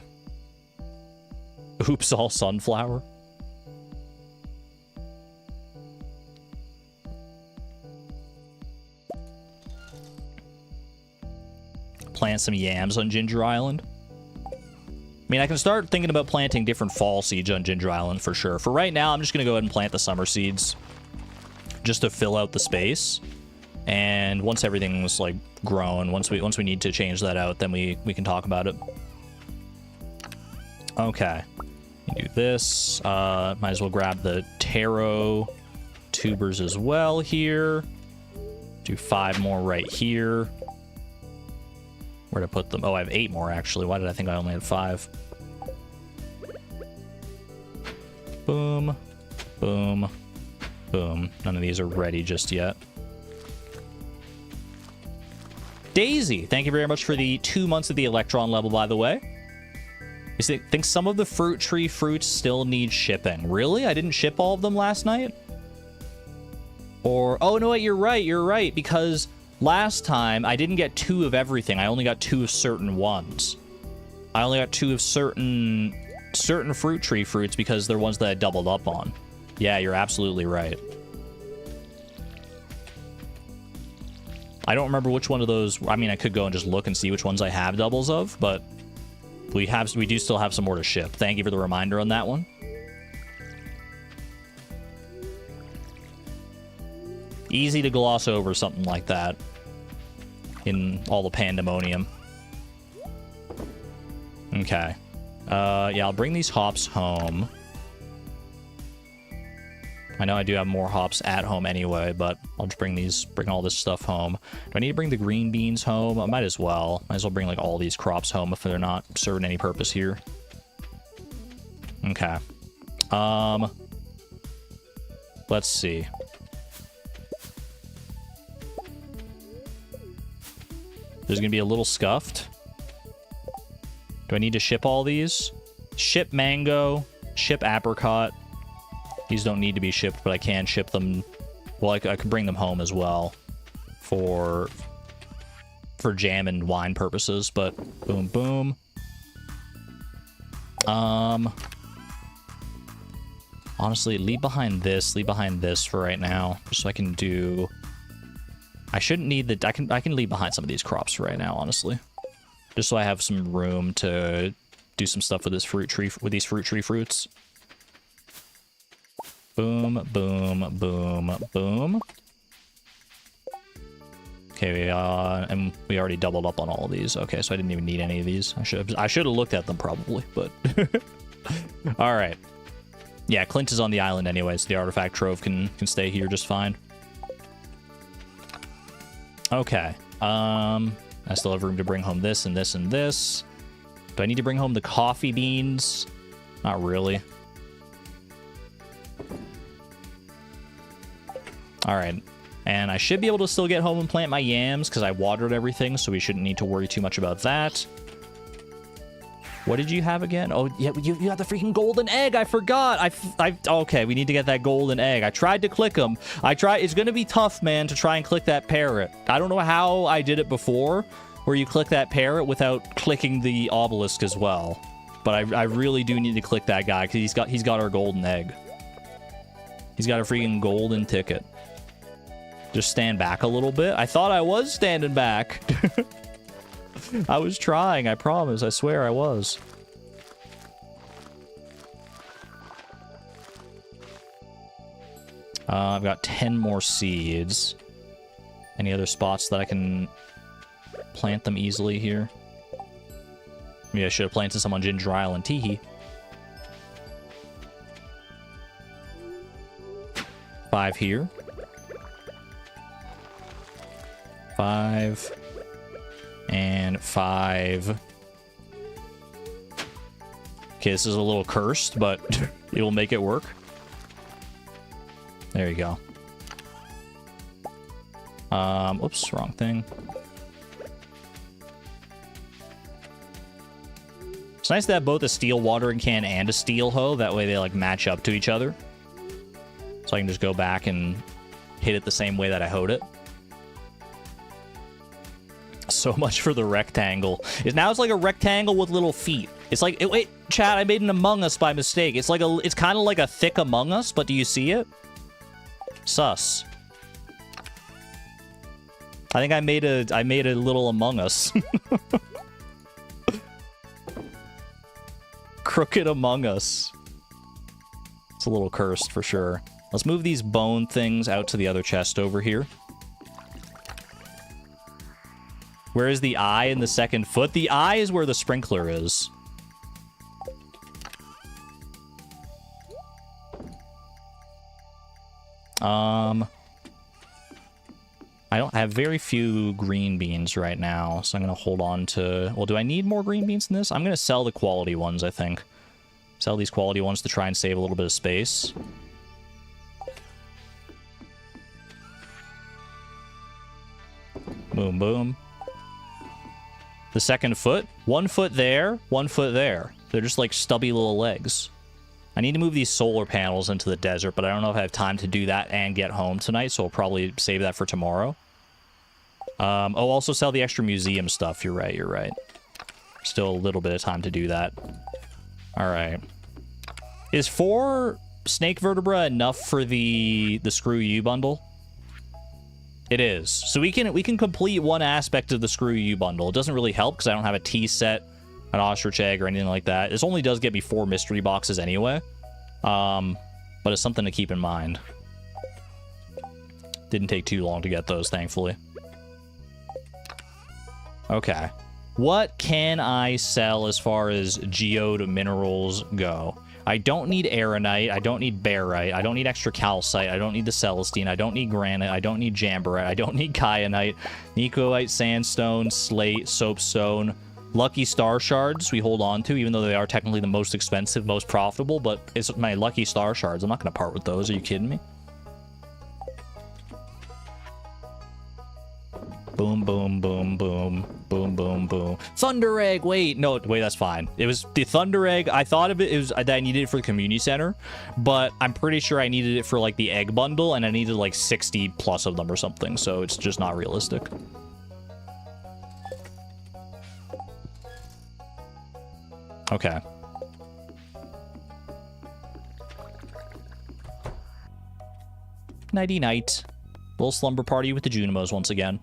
Speaker 1: Oops, all sunflower. Plant some yams on Ginger Island. I mean, I can start thinking about planting different fall seeds on Ginger Island for sure. For right now, I'm just going to go ahead and plant the summer seeds just to fill out the space. And once everything's, like, grown, once we need to change that out, then we can talk about it. Okay. Do this. Might as well grab the taro tubers as well here. Do 5 more right here. Where to put them? Oh, I have 8 more, actually. Why did I think I only had 5? Boom. Boom. Boom. None of these are ready just yet. Daisy, thank you very much for the 2 months of the Electron level, by the way. You think some of the fruit tree fruits still need shipping. Really? I didn't ship all of them last night? Or, oh, no, wait, you're right, because last time I didn't get 2 of everything. I only got 2 of certain ones. I only got 2 of certain fruit tree fruits because they're ones that I doubled up on. Yeah, you're absolutely right. I don't remember which one of those. I mean, I could go and just look and see which ones I have doubles of, but we do still have some more to ship. Thank you for the reminder on that one. Easy to gloss over something like that in all the pandemonium. Okay. Yeah, I'll bring these hops home. I know I do have more hops at home anyway, but I'll just bring all this stuff home. Do I need to bring the green beans home? I might as well. Might as well bring like all these crops home if they're not serving any purpose here. Okay. Let's see. There's gonna be a little scuffed. Do I need to ship all these? Ship mango, ship apricot. These don't need to be shipped, but I can ship them. Well, I could bring them home as well for jam and wine purposes, but boom, boom. Honestly, leave behind this for right now, just so I can do... I shouldn't need the... I can leave behind some of these crops for right now, honestly. Just so I have some room to do some stuff with this fruit tree, with these fruit tree fruits. Boom, boom, boom, boom. Okay, and we already doubled up on all of these. Okay, so I didn't even need any of these. I should have looked at them probably, but... All right. Yeah, Clint is on the island anyway, so the artifact trove can stay here just fine. Okay. I still have room to bring home this and this and this. Do I need to bring home the coffee beans? Not really. All right. And I should be able to still get home and plant my yams because I watered everything, so we shouldn't need to worry too much about that. What did you have again? Oh, yeah, you got the freaking golden egg. I forgot. Okay, we need to get that golden egg. I tried to click them. It's going to be tough, man, to try and click that parrot. I don't know how I did it before, where you click that parrot without clicking the obelisk as well. But I really do need to click that guy because he's got our golden egg. He's got a freaking golden ticket. Just stand back a little bit. I thought I was standing back. I was trying, I promise. I swear I was. I've got 10 more seeds. Any other spots that I can plant them easily here? Maybe I should have planted some on Ginger Island Teehee. 5 here. 5. And 5. Okay, this is a little cursed, but it'll make it work. There you go. Oops, wrong thing. It's nice to have both a steel watering can and a steel hoe. That way they, like, match up to each other. So I can just go back and hit it the same way that I hoed it. So much for the rectangle. Now it's like a rectangle with little feet. It's like, wait, chat, I made an Among Us by mistake. It's kind of like a thick Among Us, but do you see it? Sus. I think I made a little Among Us. Crooked Among Us. It's a little cursed for sure. Let's move these bone things out to the other chest over here. Where is the eye in the second foot? The eye is where the sprinkler is. I don't have very few green beans right now, so I'm going to hold on to... Well, do I need more green beans than this? I'm going to sell the quality ones, I think. Sell these quality ones to try and save a little bit of space. Boom, boom. The second foot, 1 foot there, 1 foot there. They're just like stubby little legs. I need to move these solar panels into the desert, but I don't know if I have time to do that and get home tonight, so I'll probably save that for tomorrow. Oh, also sell the extra museum stuff. You're right, you're right. Still a little bit of time to do that. All right. Is 4 snake vertebra enough for the Screw You bundle? It is. So we can complete one aspect of the Screw You bundle. It doesn't really help because I don't have a tea set, an ostrich egg, or anything like that. This only does get me 4 mystery boxes anyway. But it's something to keep in mind. Didn't take too long to get those, thankfully. Okay. What can I sell as far as geode minerals go? I don't need aeronite. I don't need barite. I don't need extra calcite. I don't need the celestine. I don't need granite. I don't need jamborite. I don't need kyanite. Nicoite, sandstone, slate, soapstone. Lucky star shards we hold on to, even though they are technically the most expensive, most profitable, but it's my lucky star shards. I'm not going to part with those. Are you kidding me? Boom, boom, boom, boom, boom, boom, boom. Thunder egg. Wait, no, wait, that's fine. It was the thunder egg. I thought of it, that I needed it for the community center, but I'm pretty sure I needed it for like the egg bundle, and I needed like 60 plus of them or something, so it's just not realistic. Okay. Nighty night. Little slumber party with the Junimos once again.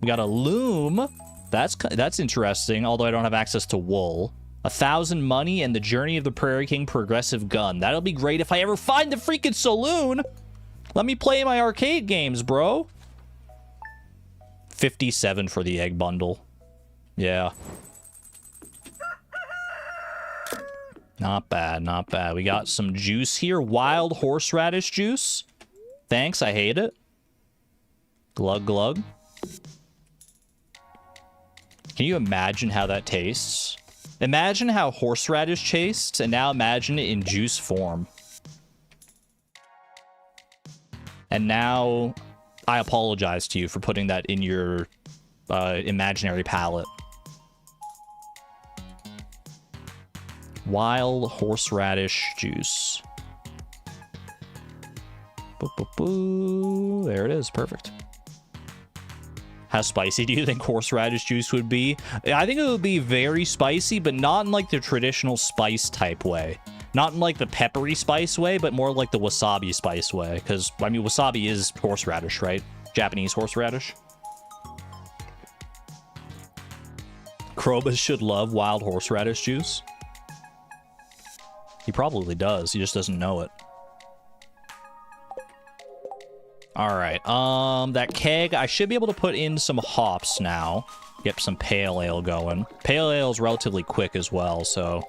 Speaker 1: We got a loom. That's interesting, although I don't have access to wool. 1,000 money and the Journey of the Prairie King progressive gun. That'll be great if I ever find the freaking saloon. Let me play my arcade games, bro. 57 for the egg bundle. Yeah. Not bad, not bad. We got some juice here. Wild horseradish juice. Thanks, I hate it. Glug, glug. Can you imagine how that tastes? Imagine how horseradish tastes, and now imagine it in juice form. And now, I apologize to you for putting that in your imaginary palate. Wild horseradish juice. Boo, boo, boo. There it is. Perfect. How spicy do you think horseradish juice would be? I think it would be very spicy, but not in like the traditional spice type way. Not in like the peppery spice way, but more like the wasabi spice way. Because, I mean, wasabi is horseradish, right? Japanese horseradish. Krobus should love wild horseradish juice. He probably does. He just doesn't know it. Alright, that keg, I should be able to put in some hops now. Get some pale ale going. Pale ale is relatively quick as well, so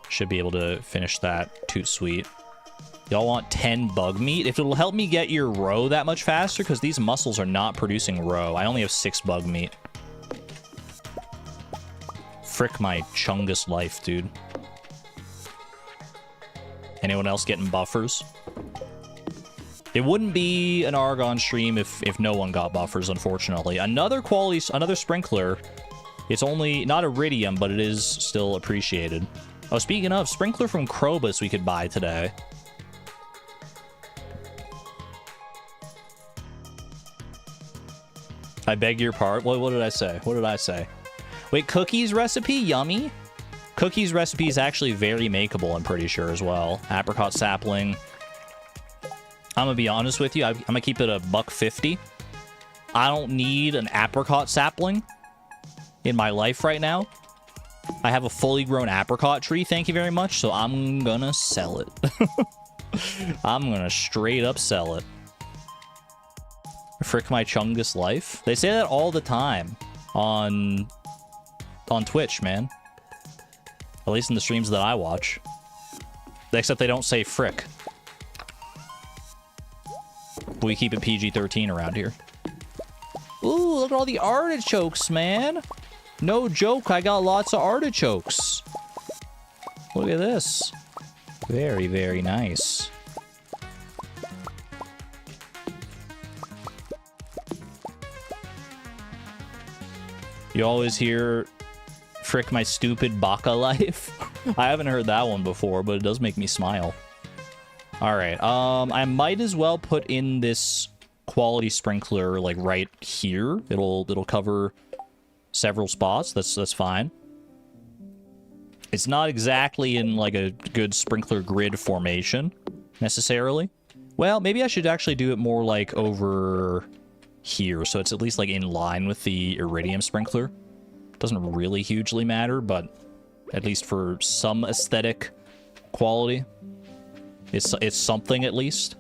Speaker 1: should be able to finish that. Too sweet. Y'all want 10 bug meat? If it'll help me get your roe that much faster, because these mussels are not producing roe. I only have 6 bug meat. Frick my chungus life, dude. Anyone else getting buffers? It wouldn't be an Argon stream if no one got buffers, unfortunately. Another sprinkler. It's only not iridium, but it is still appreciated. Oh, speaking of, sprinkler from Krobus we could buy today. I beg your pardon. What did I say? What did I say? Wait, cookies recipe? Yummy? Cookies recipe is actually very makeable, I'm pretty sure, as well. Apricot sapling. I'm gonna be honest with you. I'm gonna keep it a $1.50. I don't need an apricot sapling in my life right now. I have a fully grown apricot tree, thank you very much, so I'm gonna sell it. I'm gonna straight up sell it. Frick my chungus life. They say that all the time on Twitch, man. At least in the streams that I watch. Except they don't say frick. We keep it PG-13 around here. Ooh, look at all the artichokes, man. No joke, I got lots of artichokes. Look at this. Very, very nice. You always hear, frick my stupid baka life. I haven't heard that one before, but it does make me smile. All right, I might as well put in this quality sprinkler like right here. It'll cover several spots. That's fine. It's not exactly in like a good sprinkler grid formation necessarily. Well, maybe I should actually do it more like over here, so it's at least like in line with the iridium sprinkler. Doesn't really hugely matter, but at least for some aesthetic quality. It's something at least.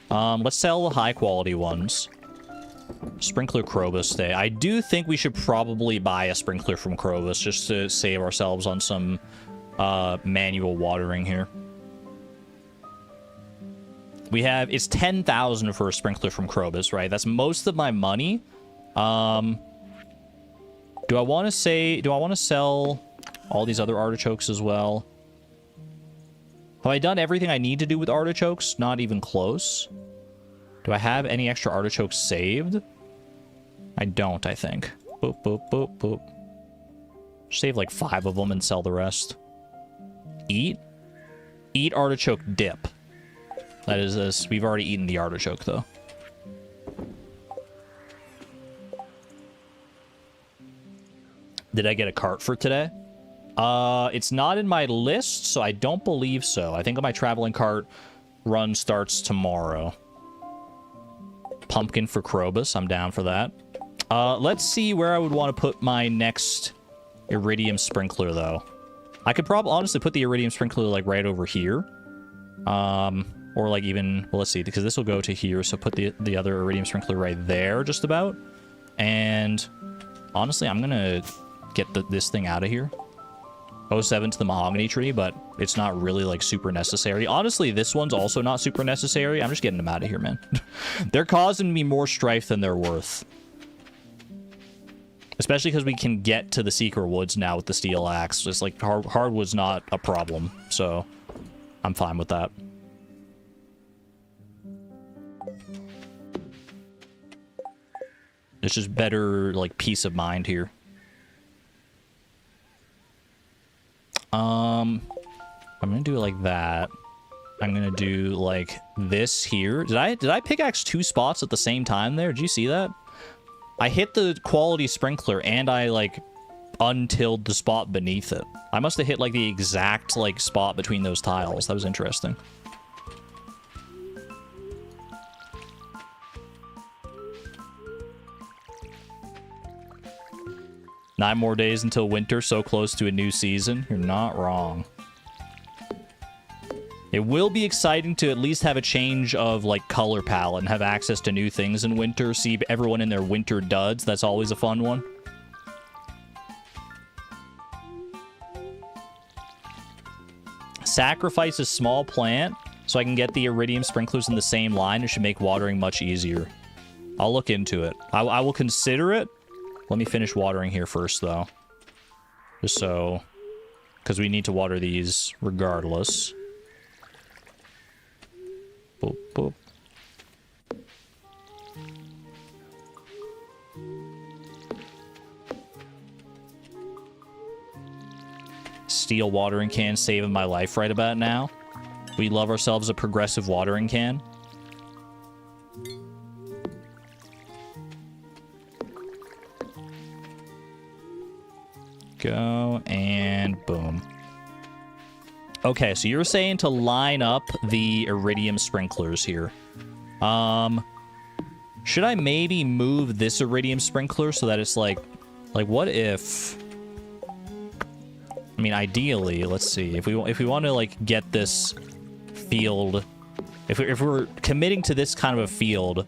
Speaker 1: Let's sell the high quality ones. Sprinkler Krobus Day. I do think we should probably buy a sprinkler from Krobus just to save ourselves on some manual watering here. We have, it's 10,000 for a sprinkler from Krobus, right? That's most of my money. Do I want to sell all these other artichokes as well? Have I done everything I need to do with artichokes? Not even close. Do I have any extra artichokes saved? I don't, I think. Boop, boop, boop, boop. Save like 5 of them and sell the rest. Eat? Eat artichoke dip. That is this. We've already eaten the artichoke, though. Did I get a cart for today? It's not in my list, so I don't believe so. I think my traveling cart run starts tomorrow. Pumpkin for Krobus. I'm down for that. Let's see where I would want to put my next iridium sprinkler, though. I could probably honestly put the iridium sprinkler, like, right over here. Or, like, even... Well, let's see, because this will go to here, so put the other iridium sprinkler right there, just about. And, honestly, I'm gonna get this thing out of here. 07 to the mahogany tree, but it's not really, like, super necessary. Honestly, this one's also not super necessary. I'm just getting them out of here, man. They're causing me more strife than they're worth. Especially because we can get to the secret woods now with the steel axe. Just, like, hardwood's not a problem, so I'm fine with that. It's just better, like, peace of mind here. I'm gonna do it like that. I'm gonna do, like, this here. Did I pickaxe 2 spots at the same time there? Did you see that? I hit the quality sprinkler and I, like, untilled the spot beneath it. I must have hit, like, the exact, like, spot between those tiles. That was interesting. Nine more days until winter, so close to a new season. You're not wrong. It will be exciting to at least have a change of, like, color palette and have access to new things in winter. See everyone in their winter duds. That's always a fun one. Sacrifice a small plant so I can get the iridium sprinklers in the same line. It should make watering much easier. I'll look into it. I will consider it. Let me finish watering here first, though. Just so... Because we need to water these regardless. Boop, boop. Steel watering can saving my life right about now. We love ourselves a progressive watering can. Go, and boom. Okay, so you're saying to line up the iridium sprinklers here. Should I maybe move this iridium sprinkler so that it's like what if... I mean, ideally, let's see. If we want to, like, get this field... If we're committing to this kind of a field...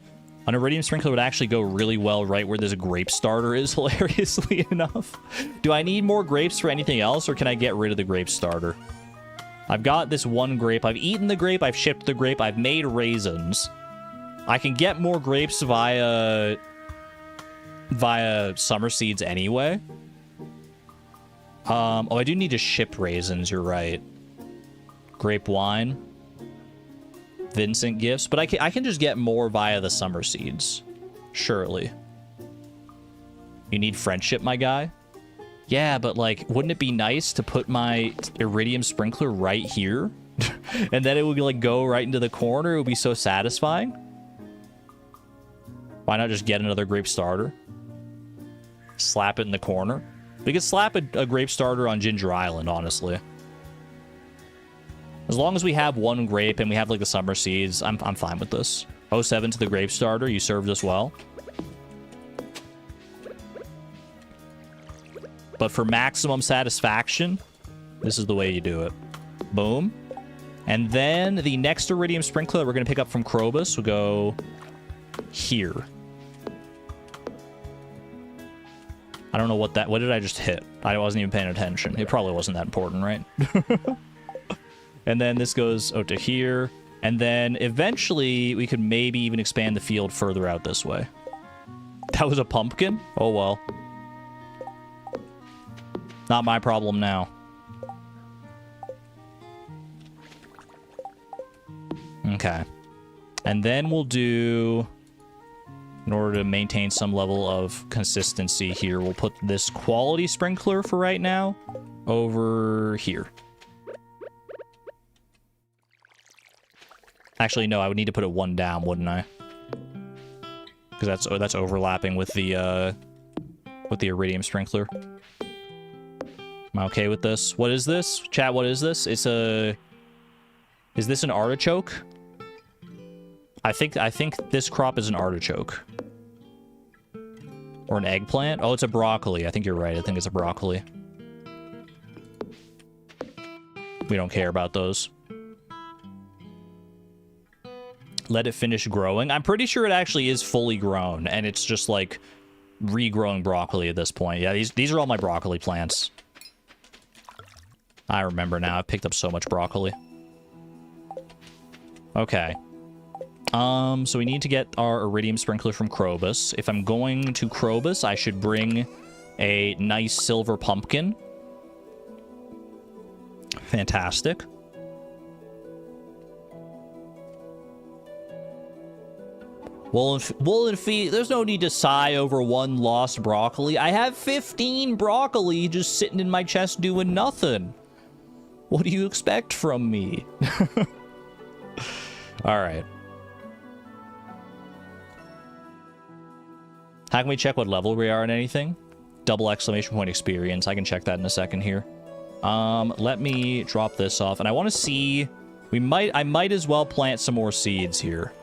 Speaker 1: An iridium sprinkler would actually go really well right where there's a grape starter is, hilariously enough. Do I need more grapes for anything else, or can I get rid of the grape starter? I've got this one grape. I've eaten the grape. I've shipped the grape. I've made raisins. I can get more grapes via summer seeds anyway. Oh, I do need to ship raisins. You're right. Grape wine. Vincent gifts, but I can just get more via the summer seeds. Surely. You need friendship, my guy? Yeah, but, like, wouldn't it be nice to put my iridium sprinkler right here? And then it would, like, go right into the corner? It would be so satisfying. Why not just get another grape starter? Slap it in the corner? We could slap a grape starter on Ginger Island, honestly. As long as we have one grape and we have, like, the summer seeds, I'm fine with this. 07 to the grape starter. You served us well. But for maximum satisfaction, this is the way you do it. Boom. And then the next iridium sprinkler that we're going to pick up from Krobus will go here. I don't know what did I just hit? I wasn't even paying attention. It probably wasn't that important, right? And then this goes out to here. And then eventually we could maybe even expand the field further out this way. That was a pumpkin? Oh, well. Not my problem now. Okay. And then we'll do, in order to maintain some level of consistency here, we'll put this quality sprinkler for right now over here. Actually, no, I would need to put it one down, wouldn't I? Because that's overlapping with the iridium sprinkler. Am I okay with this? What is this? Chat, what is this? It's a... Is this an artichoke? I think this crop is an artichoke. Or an eggplant? Oh, it's a broccoli. I think you're right. I think it's a broccoli. We don't care about those. Let it finish growing. I'm pretty sure it actually is fully grown, and it's just like regrowing broccoli at this point. Yeah, these are all my broccoli plants. I remember now. I've picked up so much broccoli. Okay. So we need to get our iridium sprinkler from Krobus. If I'm going to Krobus, I should bring a nice silver pumpkin. Fantastic. Woolen feet, there's no need to sigh over one lost broccoli. I have 15 broccoli just sitting in my chest doing nothing. What do you expect from me? All right. How can we check what level we are in anything? Double exclamation point experience. I can check that in a second here. Let me drop this off. And I want to see... I might as well plant some more seeds here.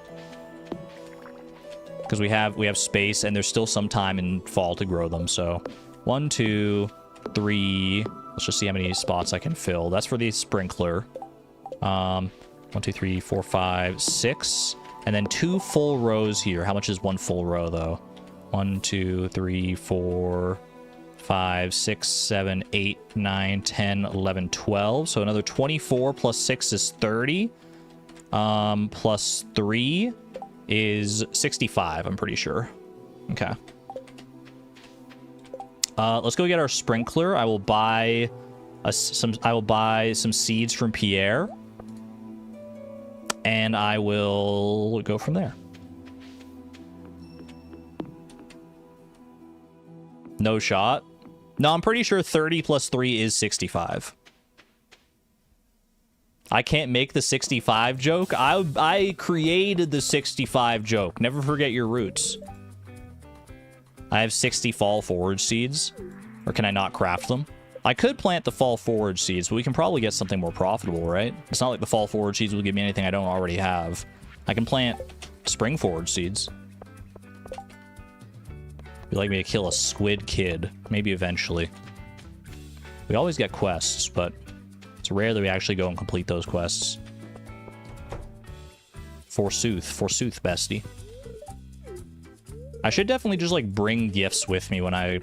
Speaker 1: Because we have space, and there's still some time in fall to grow them. So 1, 2, 3. Let's just see how many spots I can fill. That's for the sprinkler. 1, 2, 3, 4, 5, 6. And then 2 full rows here. How much is 1 full row, though? 1, 2, 3, 4, 5, 6, 7, 8, 9, 10, 11, 12. So another 24 plus 6 is 30. Plus 3 is 65, I'm pretty sure. Okay. Let's go get our sprinkler. I will buy some seeds from Pierre. And I will go from there. No shot. No, I'm pretty sure 30 plus 3 is 65. I can't make the 65 joke. I created the 65 joke. Never forget your roots. I have 60 fall forage seeds. Or can I not craft them? I could plant the fall forage seeds, but we can probably get something more profitable, right? It's not like the fall forage seeds will give me anything I don't already have. I can plant spring forage seeds. You'd like me to kill a squid kid. Maybe eventually. We always get quests, but it's rare that we actually go and complete those quests. Forsooth, bestie. I should definitely just, like, bring gifts with me when I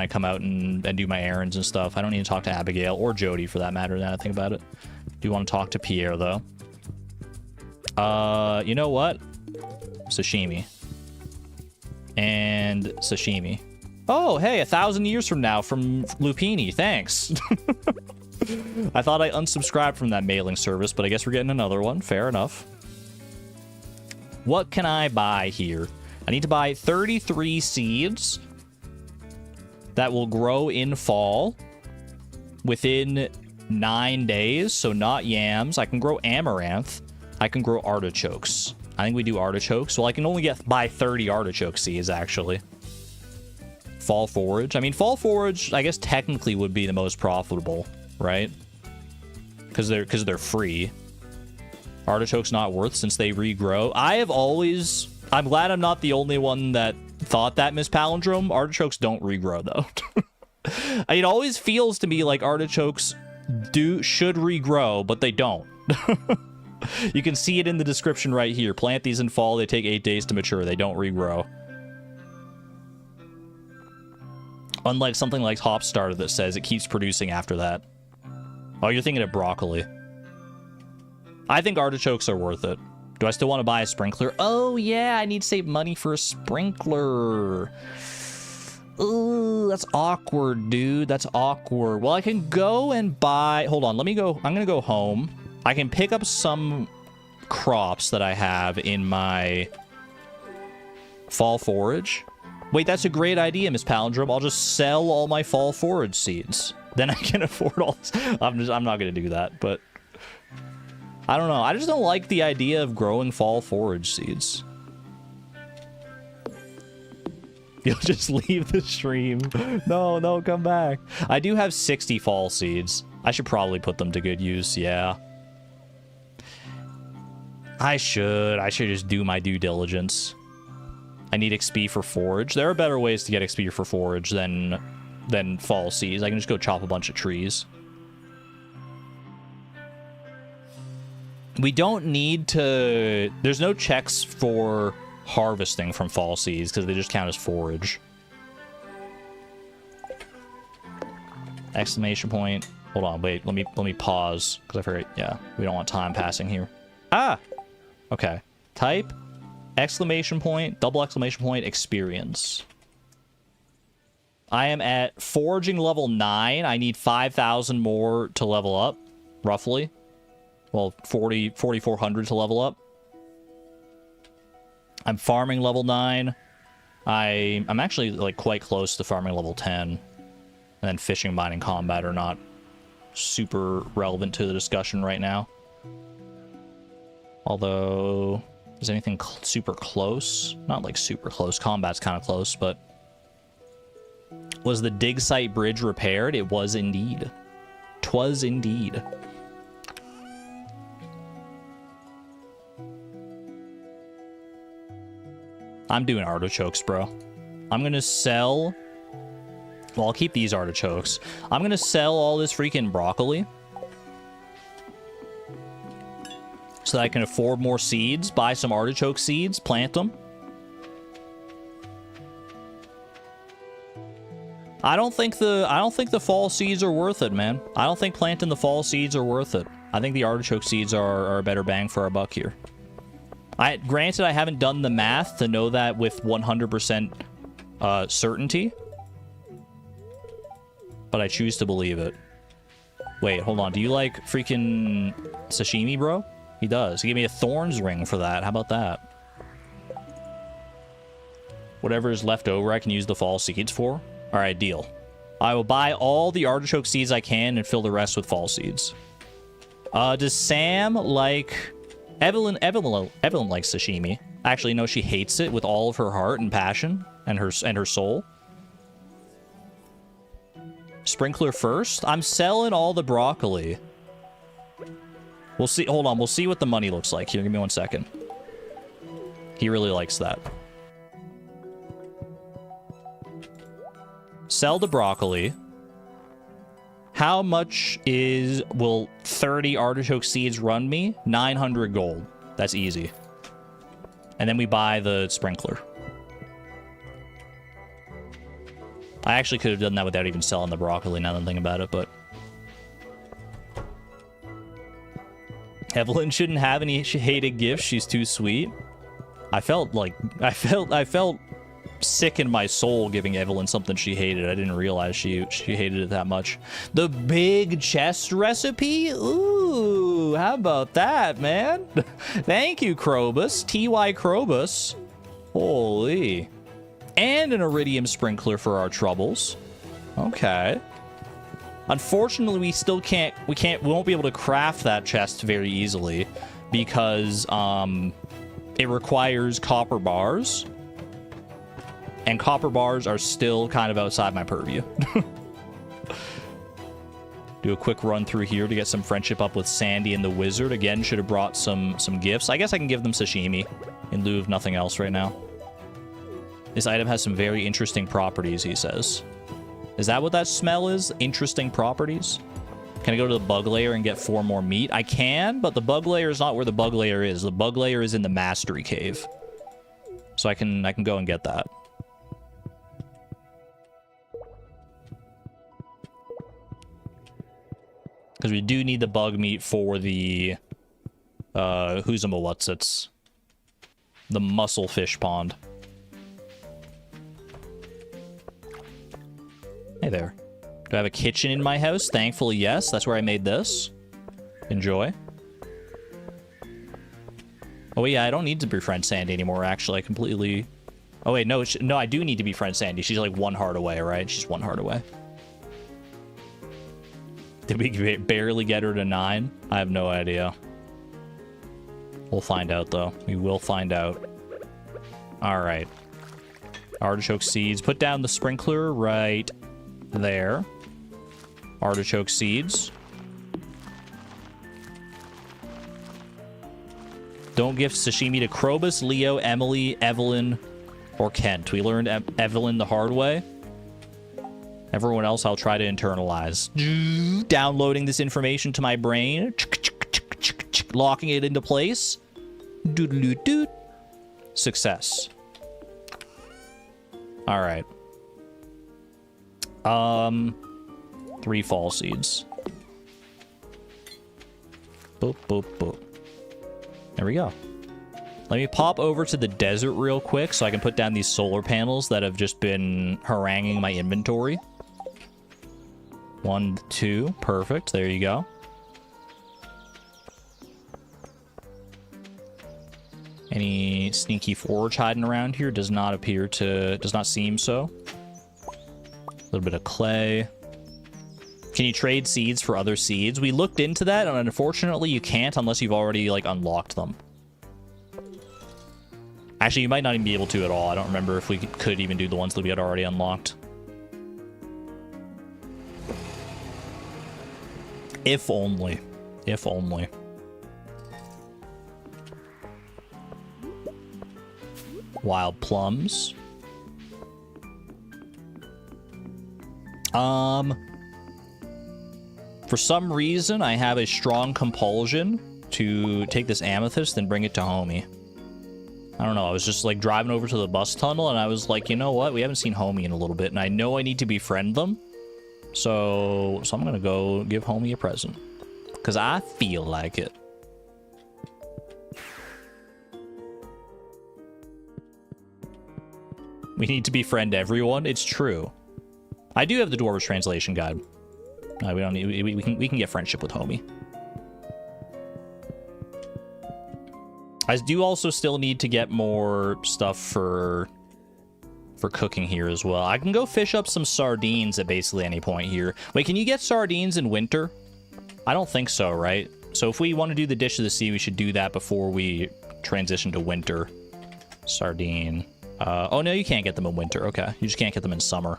Speaker 1: come out and do my errands and stuff. I don't need to talk to Abigail, or Jody, for that matter, now that I think about it. Do want to talk to Pierre, though. You know what? Sashimi. And sashimi. Oh, hey, 1,000 years from now from Lupini. Thanks. I thought I unsubscribed from that mailing service, but I guess we're getting another one. Fair enough. What can I buy here? I need to buy 33 seeds that will grow in fall within 9 days, so not yams. I can grow amaranth. I can grow artichokes. I think we do artichokes. Well, I can only buy 30 artichoke seeds, actually. Fall forage. I mean, fall forage, I guess, technically would be the most profitable, right? Because they're free. Artichokes not worth since they regrow. I'm glad I'm not the only one that thought that, Miss Palindrome. Artichokes don't regrow, though. It always feels to me like artichokes should regrow, but they don't. You can see it in the description right here. Plant these in fall. They take 8 days to mature. They don't regrow. Unlike something like Hop Starter that says it keeps producing after that. Oh, you're thinking of broccoli. I think artichokes are worth it. Do I still want to buy a sprinkler? Oh, yeah, I need to save money for a sprinkler. Ooh, that's awkward, dude. That's awkward. Well, I can go and buy... Hold on, let me go. I'm going to go home. I can pick up some crops that I have in my fall forage. Wait, that's a great idea, Miss Palindrome. I'll just sell all my fall forage seeds. Then I can afford all this. I'm not going to do that, but... I don't know. I just don't like the idea of growing fall forage seeds. You'll just leave the stream. No, no, come back. I do have 60 fall seeds. I should probably put them to good use, yeah. I should just do my due diligence. I need XP for forage. There are better ways to get XP for forage than fall seeds. I can just go chop a bunch of trees. We don't need to... There's no checks for harvesting from fall seeds because they just count as forage. Exclamation point. Hold on, wait. Let me pause because I forget. Yeah, we don't want time passing here. Ah! Okay. Type, exclamation point, double exclamation point, experience. I am at foraging level 9. I need 5,000 more to level up, roughly. Well, 4,400 to level up. I'm farming level 9. I'm actually like quite close to farming level 10. And then fishing, mining, combat are not super relevant to the discussion right now. Although, is anything super close? Not like super close. Combat's kind of close, but... Was the dig site bridge repaired? It was indeed. 'Twas indeed. I'm doing artichokes, bro. I'm gonna sell... Well, I'll keep these artichokes. I'm gonna sell all this freaking broccoli. So that I can afford more seeds. Buy some artichoke seeds. Plant them. I don't think the fall seeds are worth it, man. I don't think planting the fall seeds are worth it. I think the artichoke seeds are a better bang for our buck here. Granted, I haven't done the math to know that with 100% certainty. But I choose to believe it. Wait, hold on. Do you like freaking sashimi, bro? He does. He gave me a thorns ring for that. How about that? Whatever is left over, I can use the fall seeds for. All right, deal. I will buy all the artichoke seeds I can and fill the rest with fall seeds. Does Sam like... Evelyn likes sashimi. Actually, no, she hates it with all of her heart and passion and her soul. Sprinkler first. I'm selling all the broccoli. We'll see. Hold on. We'll see what the money looks like. Here, give me 1 second. He really likes that. Sell the broccoli. How much will 30 artichoke seeds run me? 900 gold. That's easy. And then we buy the sprinkler. I actually could have done that without even selling the broccoli now that I'm thinking about it, but... Evelyn shouldn't have any hated gifts. She's too sweet. I felt sick in my soul giving Evelyn something she hated. I didn't realize she hated it that much. The big chest recipe? Ooh, how about that, man? Thank you, Krobus. T.Y. Krobus. Holy. And an iridium sprinkler for our troubles. Okay. Unfortunately, we won't be able to craft that chest very easily because it requires copper bars. And copper bars are still kind of outside my purview. Do a quick run through here to get some friendship up with Sandy and the Wizard. Again, should have brought some gifts. I guess I can give them sashimi in lieu of nothing else right now. This item has some very interesting properties, he says. Is that what that smell is? Interesting properties? Can I go to the bug layer and get 4 more meat? I can, but the bug layer is not where the bug layer is. The bug layer is in the mastery cave. So I can go and get that. Because we do need the bug meat for the... what's-its. The mussel fish pond. Hey there. Do I have a kitchen in my house? Thankfully, yes. That's where I made this. Enjoy. Oh, yeah, I don't need to befriend Sandy anymore, actually. I completely... Oh, wait, no, no, I do need to befriend Sandy. She's like 1 heart away, right? She's 1 heart away. Did we barely get her to 9? I have no idea. We'll find out, though. We will find out. All right. Artichoke seeds. Put down the sprinkler right there. Artichoke seeds. Don't give sashimi to Krobus, Leo, Emily, Evelyn, or Kent. We learned Evelyn the hard way. Everyone else I'll try to internalize. Downloading this information to my brain. Locking it into place. Doodle-doo-doo. Success. All right. 3 fall seeds. Boop, boop, boop. There we go. Let me pop over to the desert real quick so I can put down these solar panels that have just been haranguing my inventory. 1, 2. Perfect. There you go. Any sneaky forage hiding around here? Does not appear to... Does not seem so. A little bit of clay. Can you trade seeds for other seeds? We looked into that, and unfortunately you can't unless you've already, like, unlocked them. Actually, you might not even be able to at all. I don't remember if we could even do the ones that we had already unlocked. If only. If only. Wild plums. For some reason, I have a strong compulsion to take this amethyst and bring it to Homie. I don't know, I was just like driving over to the bus tunnel and I was like, you know what? We haven't seen Homie in a little bit and I know I need to befriend them. So I'm gonna go give Homie a present. Because I feel like it. We need to befriend everyone. It's true. I do have the Dwarves translation guide. No, we don't need. We can get friendship with Homie. I do also still need to get more stuff for cooking here as well. I can go fish up some sardines at basically any point here. Wait, can you get sardines in winter? I don't think so, right? So if we want to do the dish of the sea, we should do that before we transition to winter. Sardine. Oh no, you can't get them in winter. Okay, you just can't get them in summer.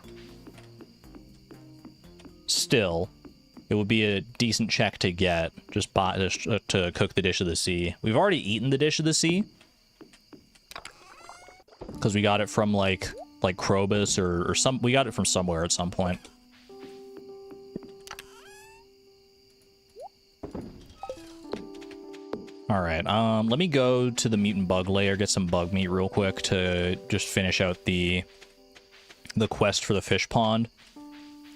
Speaker 1: Still, it would be a decent check to get just to cook the dish of the sea. We've already eaten the dish of the sea because we got it from like Krobus or some. We got it from somewhere at some point. All right, let me go to the mutant bug lair, get some bug meat real quick to just finish out the quest for the fish pond.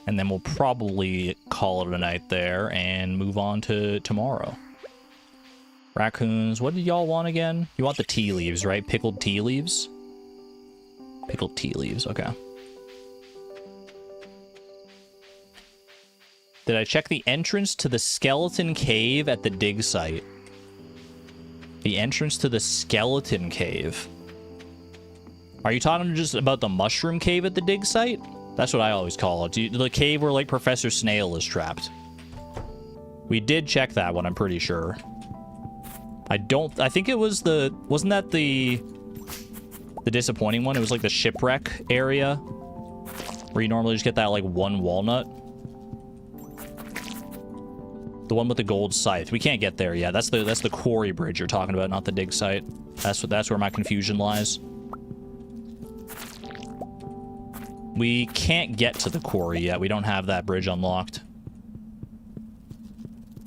Speaker 1: And then we'll probably call it a night there and move on to tomorrow. Raccoons, what did y'all want again? You want the tea leaves, right? Pickled tea leaves? Pickled tea leaves, okay. Did I check the entrance to the skeleton cave at the dig site? The entrance to the skeleton cave. Are you talking just about the mushroom cave at the dig site? That's what I always call it. The cave where, like, Professor Snail is trapped. We did check that one, I'm pretty sure. I think it was wasn't that the disappointing one? It was, like, the shipwreck area. Where you normally just get that, like, 1 walnut. The one with the gold scythe. We can't get there yet. That's the quarry bridge you're talking about, not the dig site. That's where my confusion lies. We can't get to the quarry yet. We don't have that bridge unlocked.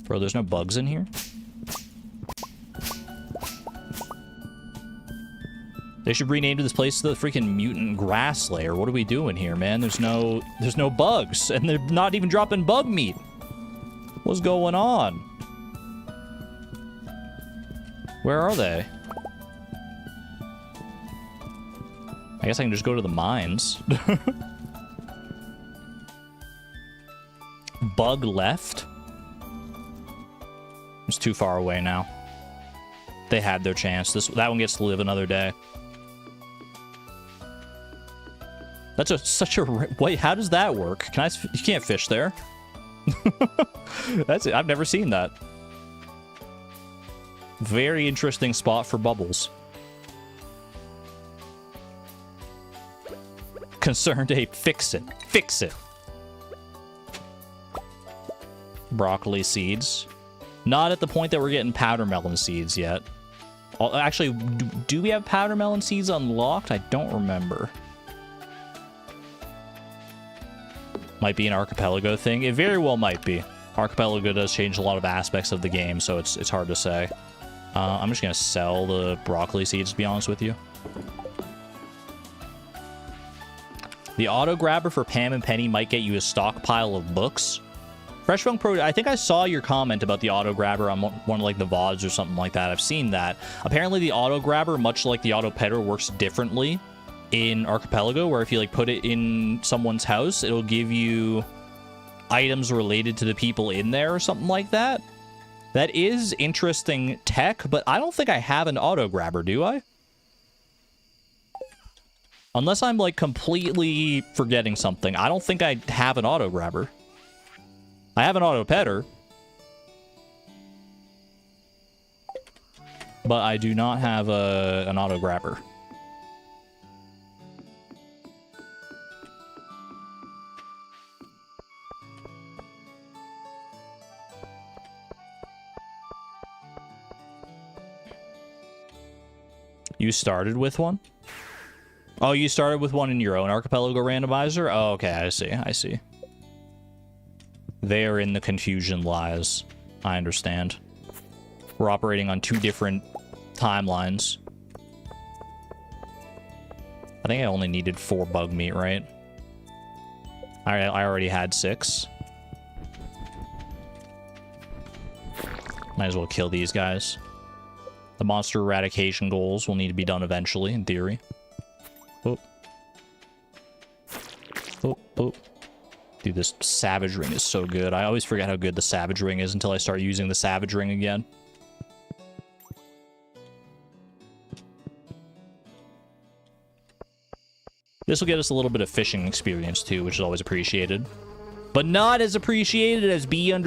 Speaker 1: Bro, there's no bugs in here? They should rename this place the freaking mutant grass lair. What are we doing here, man? There's no bugs, and they're not even dropping bug meat. What's going on? Where are they? I guess I can just go to the mines. Bug left? It's too far away now. They had their chance. That one gets to live another day. That's such a... Wait, how does that work? You can't fish there. That's it. I've never seen that. Very interesting spot for bubbles. Concerned ape, fix it. Fix it. Broccoli seeds. Not at the point that we're getting powder melon seeds yet. Actually, do we have powder melon seeds unlocked? I don't remember. Might be an Archipelago thing. It very well might be. Archipelago does change a lot of aspects of the game, so it's hard to say. I'm just gonna sell the broccoli seeds, to be honest with you. The auto grabber for Pam and Penny might get you a stockpile of books. Fresh Funk Pro, I think I saw your comment about the auto grabber on one of like the VODs or something like that. I've seen that. Apparently the auto grabber, much like the auto petter, works differently in Archipelago, where if you like put it in someone's house, it'll give you items related to the people in there or something like that. That is interesting tech, but I don't think I have an auto grabber, do I? Unless I'm like completely forgetting something. I don't think I have an auto grabber. I have an auto petter, but I do not have an auto grabber. You started with one? Oh, you started with one in your own Archipelago Randomizer? Oh, okay, I see, I see. Therein the confusion lies. I understand. We're operating on two different timelines. I think I only needed 4 bug meat, right? I already had 6. Might as well kill these guys. The monster eradication goals will need to be done eventually, in theory. Oh. Oh, oh. Dude, this Savage Ring is so good. I always forget how good the Savage Ring is until I start using the Savage Ring again. This will get us a little bit of fishing experience too, which is always appreciated. But not as appreciated as b_boss.ogg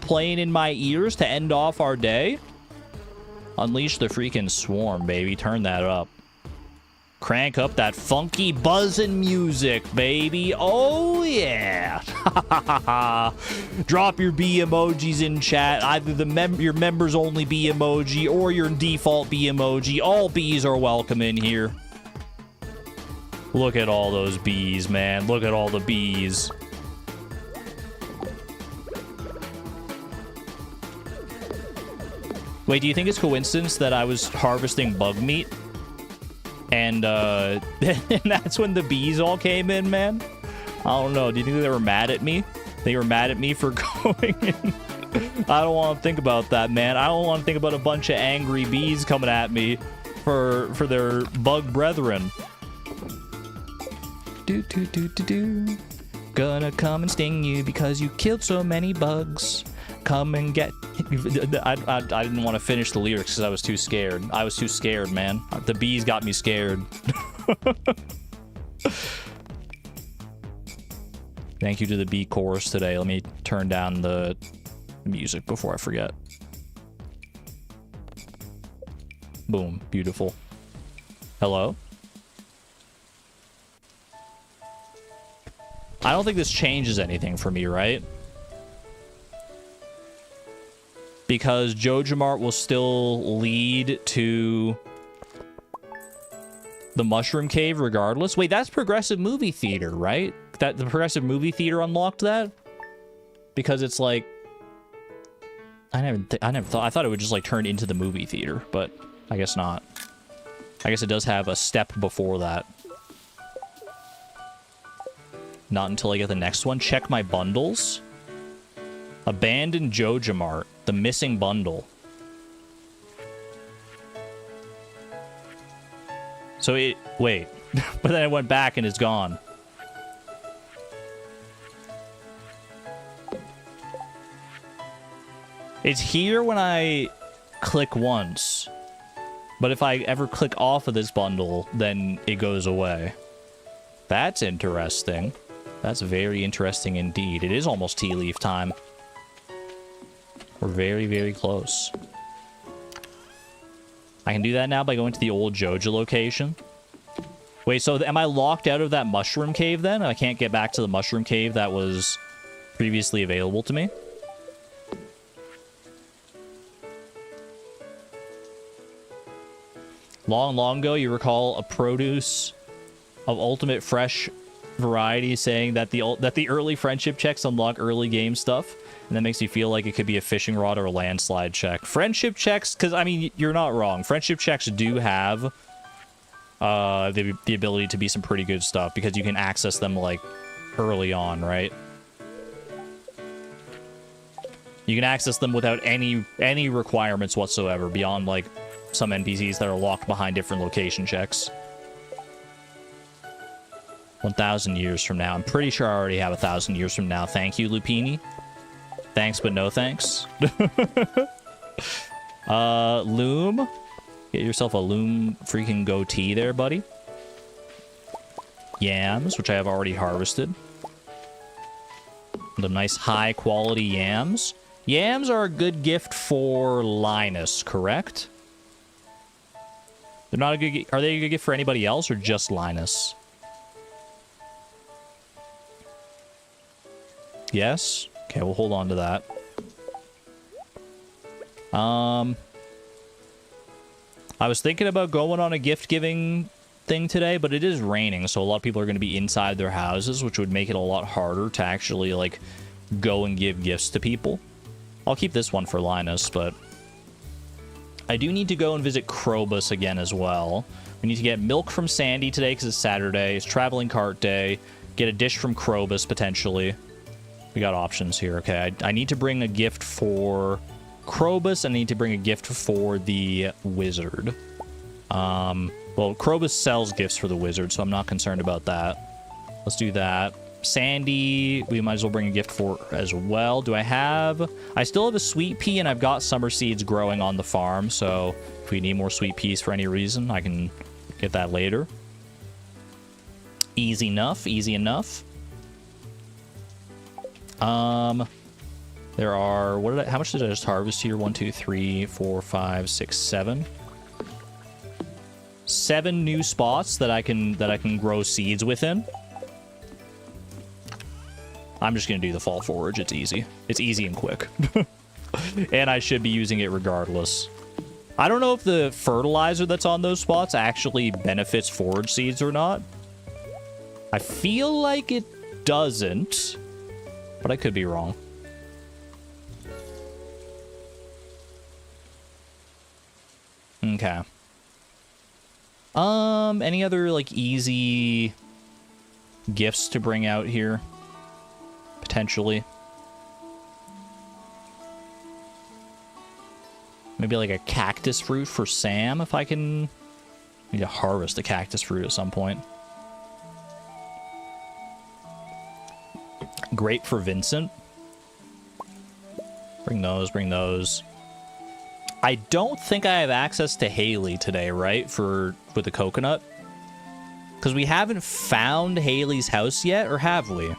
Speaker 1: playing in my ears to end off our day. Unleash the freaking swarm, baby. Turn that up. Crank up that funky buzzing music, baby. Oh, yeah. Drop your B emojis in chat. Either your members only B emoji or your default B emoji. All Bs are welcome in here. Look at all those bees, man. Look at all the bees. Wait, do you think it's coincidence that I was harvesting bug meat? And that's when the bees all came in, man? I don't know. Do you think they were mad at me? They were mad at me for going in? I don't want to think about that, man. I don't want to think about a bunch of angry bees coming at me for their bug brethren. Do. Gonna come and sting you because you killed so many bugs. Come and get... I didn't want to finish the lyrics because I was too scared. I was too scared, man. The bees got me scared. Thank you to the bee chorus today. Let me turn down the music before I forget. Boom. Beautiful. Hello? I don't think this changes anything for me, right? Because JojaMart will still lead to the Mushroom Cave regardless. Wait, that's Progressive Movie Theater, right? That the Progressive Movie Theater unlocked that? Because it's like... I never thought... I thought it would just like turn into the movie theater, but I guess not. I guess it does have a step before that. Not until I get the next one. Check my bundles. Abandoned Jojamart. The missing bundle. So it... Wait. But then I went back and it's gone. It's here when I click once. But if I ever click off of this bundle, then it goes away. That's interesting. That's very interesting indeed. It is almost tea leaf time. We're very, very close. I can do that now by going to the old Joja location. Wait, so am I locked out of that mushroom cave then? I can't get back to the mushroom cave that was previously available to me? Long, long ago, you recall a produce of ultimate fresh variety saying that the early friendship checks unlock early game stuff, and that makes me feel like it could be a fishing rod or a landslide check. Friendship checks, because, I mean, you're not wrong. Friendship checks do have the ability to be some pretty good stuff, because you can access them, like, early on, right? You can access them without any requirements whatsoever, beyond, like, some NPCs that are locked behind different location checks. 1,000 years from now. I'm pretty sure I already have 1,000 years from now. Thank you, Lupini. Thanks, but no thanks. Loom. Get yourself a Loom freaking goatee there, buddy. Yams, which I have already harvested. The nice high-quality yams. Yams are a good gift for Linus, correct? They're not a good. Are they a good gift for anybody else or just Linus? Yes. Okay, we'll hold on to that. I was thinking about going on a gift-giving thing today, but it is raining, so a lot of people are going to be inside their houses, which would make it a lot harder to actually, like, go and give gifts to people. I'll keep this one for Linus, but I do need to go and visit Krobus again as well. We need to get milk from Sandy today because it's Saturday. It's traveling cart day. Get a dish from Krobus, potentially. We got options here. Okay, I need to bring a gift for Krobus. I need to bring a gift for the wizard. Well, Krobus sells gifts for the wizard, so I'm not concerned about that. Let's do that. Sandy, we might as well bring a gift for as well. Do I have... I still have a sweet pea, and I've got summer seeds growing on the farm, so if we need more sweet peas for any reason, I can get that later. Easy enough, easy enough. There are... how much did I just harvest here? 1, 2, 3, 4, 5, 6, 7. 7 new spots that I can grow seeds within. I'm just going to do the fall forage. It's easy. It's easy and quick. And I should be using it regardless. I don't know if the fertilizer that's on those spots actually benefits forage seeds or not. I feel like it doesn't, but I could be wrong. Okay. Any other, like, easy gifts to bring out here? Potentially. Maybe, like, a cactus fruit for Sam, if I can... need to harvest a cactus fruit at some point. Grape for Vincent. Bring those, bring those. I don't think I have access to Haley today, right? With the coconut? Because we haven't found Haley's house yet, or have we?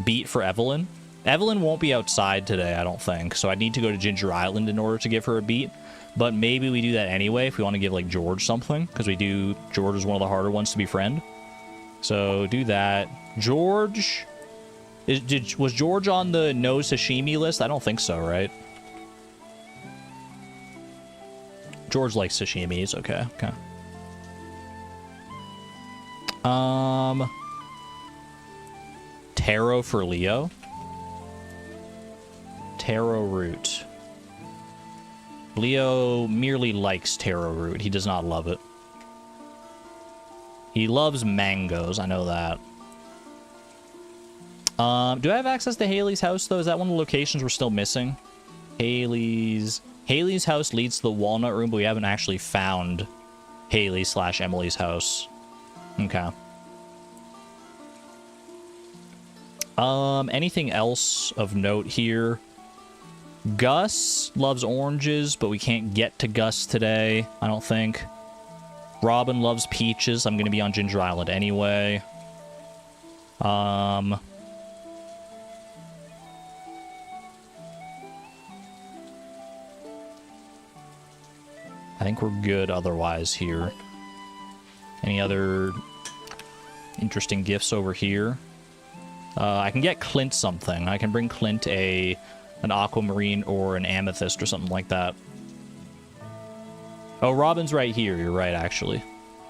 Speaker 1: Beet for Evelyn. Evelyn won't be outside today, I don't think. So I need to go to Ginger Island in order to give her a beet. But maybe we do that anyway if we want to give, like, George something. Because we do... George is one of the harder ones to befriend. So do that. George... was George on the no sashimi list? I don't think so, right? George likes sashimi. It's okay. Okay. Taro for Leo. Taro root. Leo merely likes taro root. He does not love it. He loves mangoes. I know that. Do I have access to Haley's house, though? Is that one of the locations we're still missing? Haley's house leads to the walnut room, but we haven't actually found Haley/Emily's house. Okay. Anything else of note here? Gus loves oranges, but we can't get to Gus today, I don't think. Robin loves peaches. I'm gonna be on Ginger Island anyway. I think we're good otherwise here. Any other interesting gifts over here? I can get Clint something. I can bring Clint an aquamarine or an amethyst or something like that. Oh, Robin's right here. You're right, actually.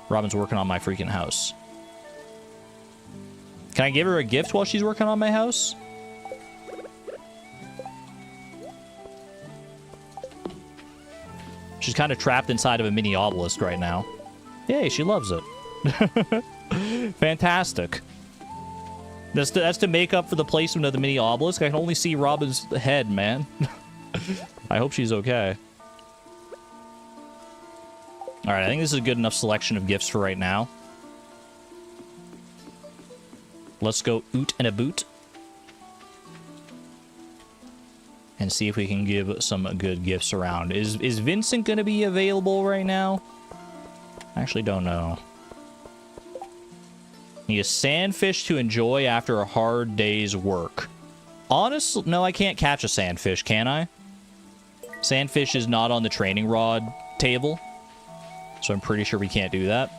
Speaker 1: Robin's working on my freaking house. Can I give her a gift while she's working on my house? She's kind of trapped inside of a mini obelisk right now. Yay, she loves it. Fantastic. That's to make up for the placement of the mini obelisk. I can only see Robin's head, man. I hope she's okay. Alright, I think this is a good enough selection of gifts for right now. Let's go oot and a boot. And see if we can give some good gifts around. Is Vincent going to be available right now? I actually don't know. Need a sandfish to enjoy after a hard day's work. Honestly, no, I can't catch a sandfish, can I? Sandfish is not on the training rod table. So I'm pretty sure we can't do that.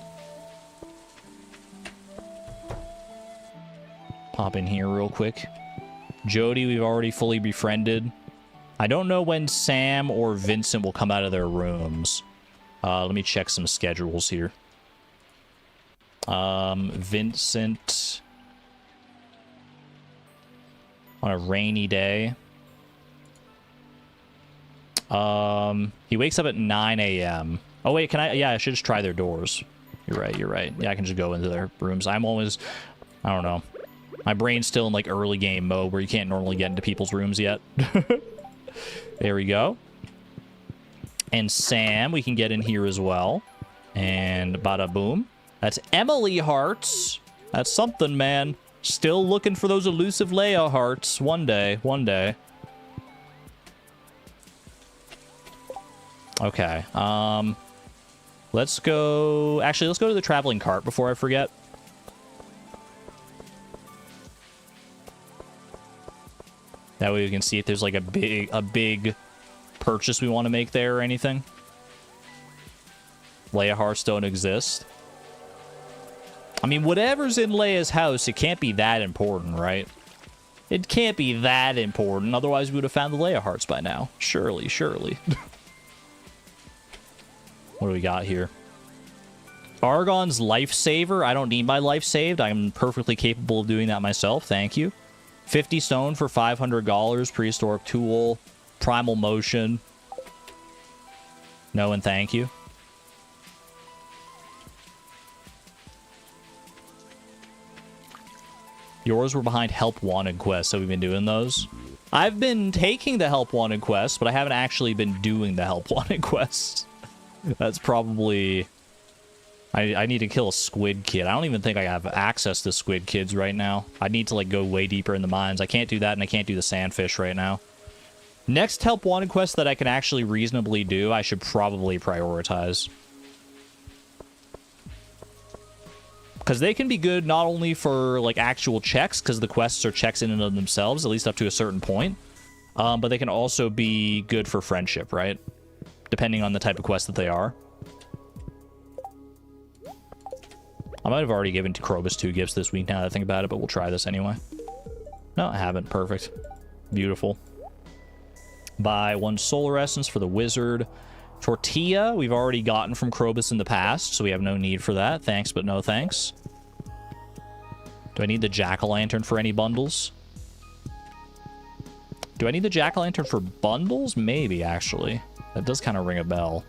Speaker 1: Pop in here real quick. Jody, we've already fully befriended. I don't know when Sam or Vincent will come out of their rooms. Let me check some schedules here. Vincent on a rainy day. He wakes up at 9 a.m. Oh, wait, can I? Yeah, I should just try their doors. You're right, you're right. Yeah, I can just go into their rooms. I'm always, I don't know. My brain's still in, like, early game mode where you can't normally get into people's rooms yet. There we go. And Sam, we can get in here as well. And bada boom. That's Emily hearts. That's something, man. Still looking for those elusive Leia hearts. One day, one day. Okay, let's go... Actually, let's go to the traveling cart before I forget. That way we can see if there's like a big purchase we want to make there or anything. Leia hearts don't exist. I mean, whatever's in Leia's house, it can't be that important, right? It can't be that important, otherwise we would have found the Leia hearts by now. Surely, surely. What do we got here? Argon's lifesaver. I don't need my life saved. I'm perfectly capable of doing that myself. Thank you. 50 stone for $500. Prehistoric tool. Primal motion. No and thank you. Yours were behind help wanted quests, so we've been doing those. I've been taking the help wanted quests, but I haven't actually been doing the help wanted quests. That's probably... I need to kill a squid kid. I don't even think I have access to squid kids right now. I need to, like, go way deeper in the mines. I can't do that, and I can't do the sandfish right now. Next help wanted quest that I can actually reasonably do, I should probably prioritize. Because they can be good not only for, like, actual checks, because the quests are checks in and of themselves, at least up to a certain point. But they can also be good for friendship, right? Depending on the type of quest that they are. I might have already given to Krobus 2 gifts this week now that I think about it, but we'll try this anyway. No, I haven't. Perfect. Beautiful. Buy 1 solar essence for the wizard. Tortilla, we've already gotten from Krobus in the past, so we have no need for that. Thanks, but no thanks. Do I need the jack-o'-lantern for any bundles? Do I need the jack-o'-lantern for bundles? Maybe, actually. That does kind of ring a bell.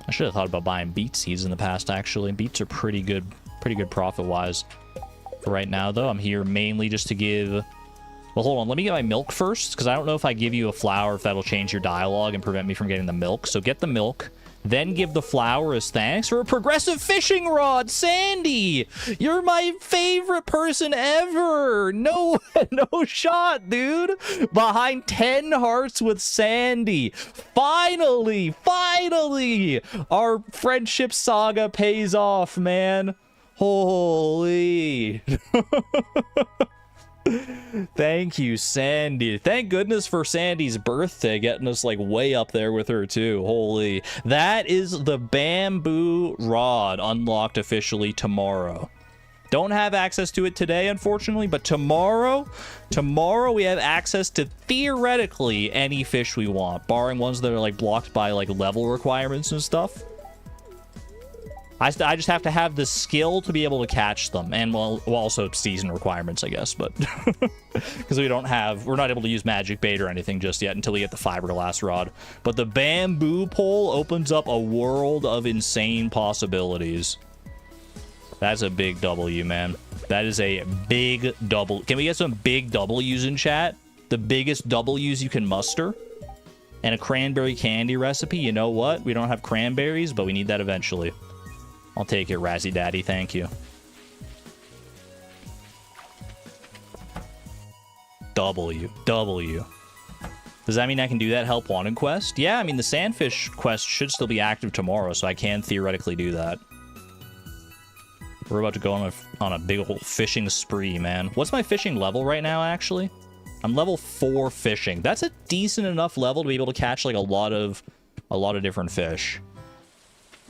Speaker 1: I should have thought about buying beet seeds in the past, actually. Beets are pretty good profit-wise. For right now, though, I'm here mainly just to give... Well, hold on. Let me get my milk first, because I don't know if I give you a flower, if that'll change your dialogue and prevent me from getting the milk. So get the milk, then give the flower as thanks for a progressive fishing rod. Sandy, you're my favorite person ever. No, no shot, dude. Behind 10 hearts with Sandy. Finally, finally, our friendship saga pays off, man. Holy. Thank you, Sandy. Thank goodness for Sandy's birthday, getting us like way up there with her too. Holy. That is the bamboo rod, unlocked officially tomorrow. Don't have access to it today, unfortunately, but tomorrow we have access to theoretically any fish we want, barring ones that are like blocked by like level requirements and stuff. I just have to have the skill to be able to catch them, and well also season requirements, I guess, but because we're not able to use magic bait or anything just yet until we get the fiberglass rod. But the bamboo pole opens up a world of insane possibilities. That's a big W, man. That is a big double. Can we get some big W's in chat? The biggest W's you can muster? And a cranberry candy recipe? You know what? We don't have cranberries, but we need that eventually. I'll take it, Razzie Daddy. Thank you. W. Does that mean I can do that help wanted quest? Yeah, I mean, the sandfish quest should still be active tomorrow, so I can theoretically do that. We're about to go on a big old fishing spree, man. What's my fishing level right now, actually? I'm level 4 fishing. That's a decent enough level to be able to catch, like, a lot of different fish.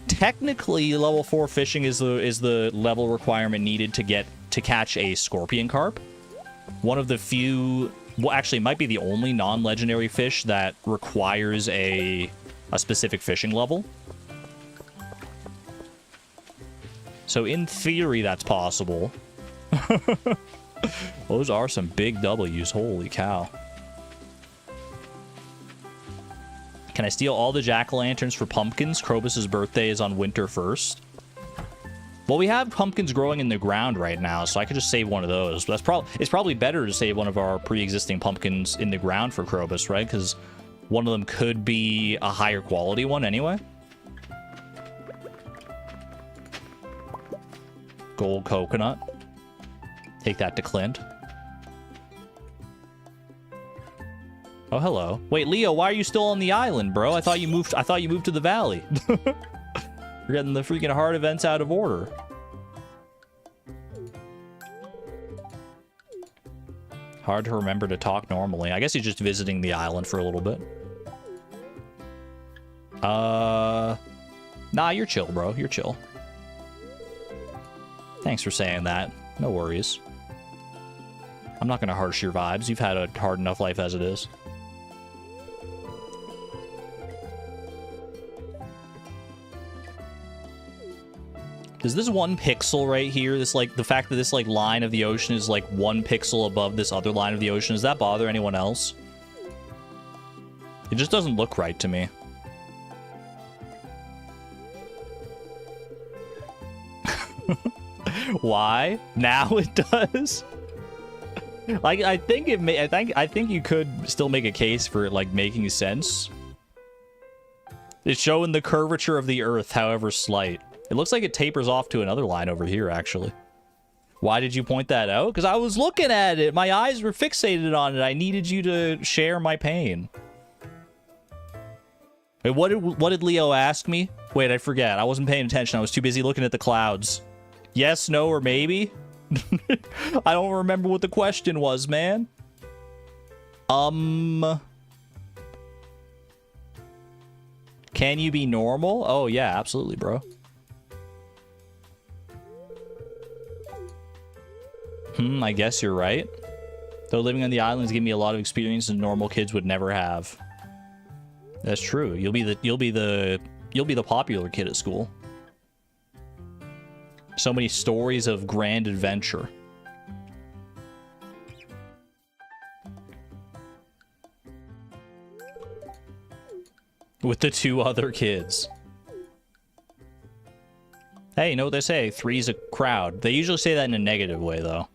Speaker 1: Technically, level 4 fishing is the level requirement needed to catch a scorpion carp. One of the few, well, actually, it might be the only non-legendary fish that requires a specific fishing level. So in theory, that's possible. Those are some big W's. Holy cow. Can I steal all the jack-o'-lanterns for pumpkins? Krobus' birthday is on winter 1st. Well, we have pumpkins growing in the ground right now, so I could just save one of those. But it's probably better to save one of our pre-existing pumpkins in the ground for Krobus, right? Because one of them could be a higher quality one anyway. Gold coconut. Take that to Clint. Oh, hello. Wait, Leo, why are you still on the island, bro? I thought you moved to the valley. You're getting the freaking hard events out of order. Hard to remember to talk normally. I guess he's just visiting the island for a little bit. Nah, you're chill, bro. You're chill. Thanks for saying that. No worries. I'm not gonna harsh your vibes. You've had a hard enough life as it is. Does this 1 pixel right here, this like the fact that this like line of the ocean is like 1 pixel above this other line of the ocean, does that bother anyone else? It just doesn't look right to me. Why? Now it does. Like I think you could still make a case for it like making sense. It's showing the curvature of the Earth, however slight. It looks like it tapers off to another line over here, actually. Why did you point that out? Because I was looking at it. My eyes were fixated on it. I needed you to share my pain. Wait, what did Leo ask me? Wait, I forget. I wasn't paying attention. I was too busy looking at the clouds. Yes, no, or maybe? I don't remember what the question was, man. Can you be normal? Oh, yeah, absolutely, bro. I guess you're right. Though living on the islands gave me a lot of experiences normal kids would never have. That's true. You'll be the popular kid at school. So many stories of grand adventure. With the 2 other kids. Hey, you know what they say? Three's a crowd. They usually say that in a negative way, though.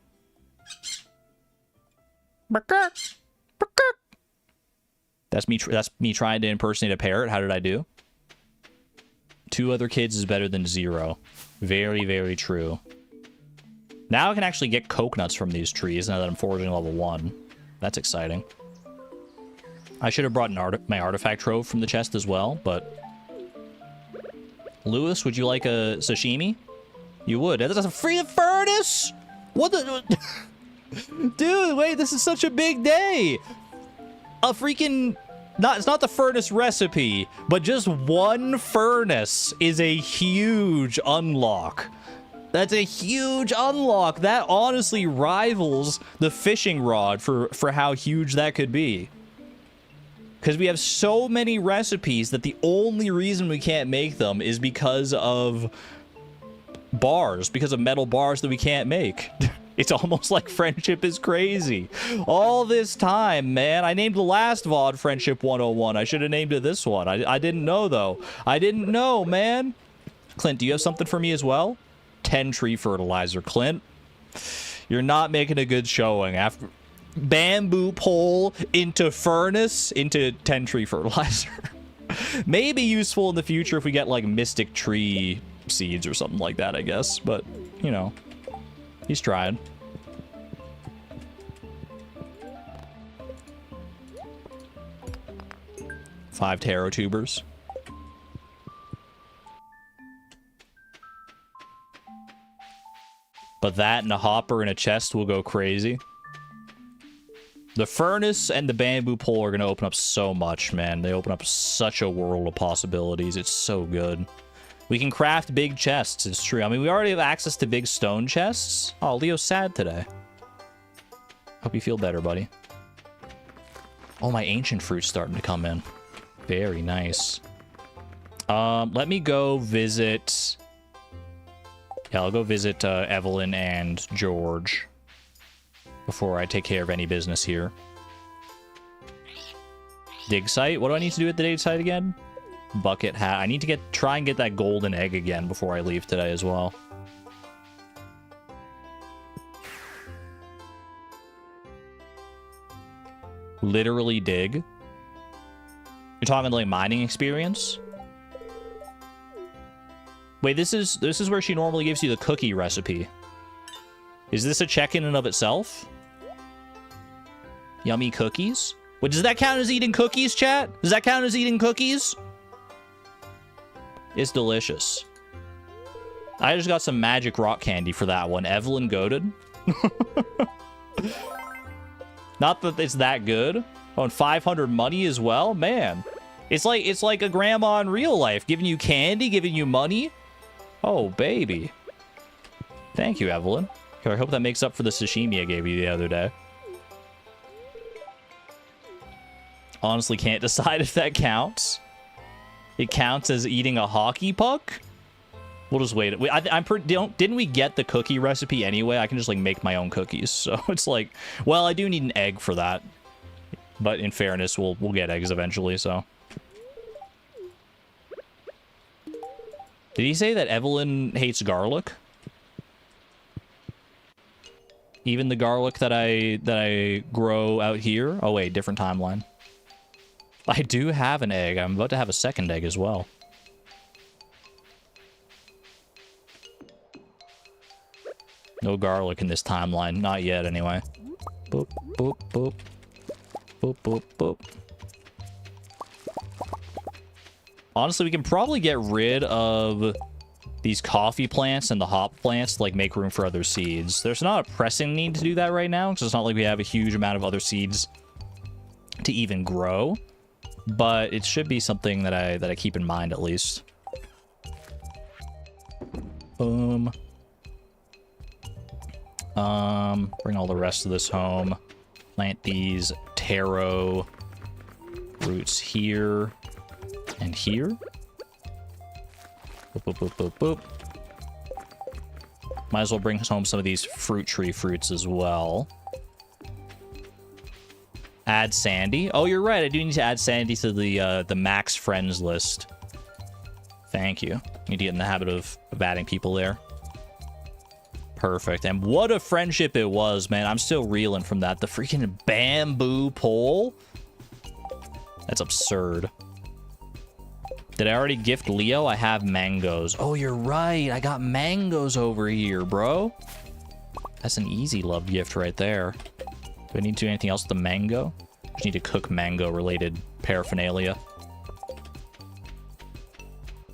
Speaker 1: That's me trying to impersonate a parrot. How did I do? 2 other kids is better than 0. Very, very true. Now I can actually get coconuts from these trees now that I'm foraging level 1. That's exciting. I should have brought my artifact trove from the chest as well, but... Lewis, would you like a sashimi? You would. That's a free furnace? What the... Dude, wait, this is such a big day! A freaking... It's not the furnace recipe, but just 1 furnace is a huge unlock. That's a huge unlock. That honestly rivals the fishing rod for how huge that could be. Because we have so many recipes that the only reason we can't make them is because of bars, because of metal bars that we can't make. It's almost like friendship is crazy. All this time, man. I named the last VOD Friendship 101. I should have named it this one. I didn't know, though. I didn't know, man. Clint, do you have something for me as well? 10 tree fertilizer, Clint. You're not making a good showing. After bamboo pole into furnace into 10 tree fertilizer. Maybe useful in the future if we get, like, mystic tree seeds or something like that, I guess. But, you know. He's tried. Five taro tubers. But that and a hopper and a chest will go crazy. The furnace and the bamboo pole are going to open up so much, man. They open up such a world of possibilities. It's so good. We can craft big chests, it's true. I mean, we already have access to big stone chests. Oh, Leo's sad today. Hope you feel better, buddy. Oh, my ancient fruit's starting to come in. Very nice. Let me go visit... Yeah, I'll go visit Evelyn and George before I take care of any business here. Dig site? What do I need to do at the dig site again? Bucket hat. I need to try and get that golden egg again before I leave today as well. Literally dig? You're talking like mining experience? Wait, this is where she normally gives you the cookie recipe. Is this a check in and of itself? Yummy cookies? Wait, does that count as eating cookies, chat? Does that count as eating cookies? It's delicious. I just got some magic rock candy for that one. Evelyn goated. Not that it's that good. Oh, and 500 money as well? Man. It's like a grandma in real life. Giving you candy, giving you money. Oh, baby. Thank you, Evelyn. Here, I hope that makes up for the sashimi I gave you the other day. Honestly, can't decide if that counts. It counts as eating a hockey puck? We'll just wait. Didn't we get the cookie recipe anyway? I can just, like, make my own cookies. So it's like, well, I do need an egg for that. But in fairness, we'll get eggs eventually, so. Did he say that Evelyn hates garlic? Even the garlic that I grow out here? Oh, wait, different timeline. I do have an egg. I'm about to have a second egg as well. No garlic in this timeline. Not yet, anyway. Boop, boop, boop. Boop, boop, boop. Honestly, we can probably get rid of these coffee plants and the hop plants to, like, make room for other seeds. There's not a pressing need to do that right now, because it's not like we have a huge amount of other seeds to even grow. But it should be something that I keep in mind, at least. Boom. Bring all the rest of this home. Plant these taro roots here and here. Boop, boop, boop, boop, boop. Might as well bring home some of these fruit tree fruits as well. Add Sandy. Oh, you're right. I do need to add Sandy to the max friends list. Thank you. Need to get in the habit of batting people there. Perfect. And what a friendship it was, man. I'm still reeling from that. The freaking bamboo pole. That's absurd. Did I already gift Leo? I have mangoes. Oh, you're right. I got mangoes over here, bro. That's an easy love gift right there. Do I need to do anything else with the mango? Just need to cook mango-related paraphernalia.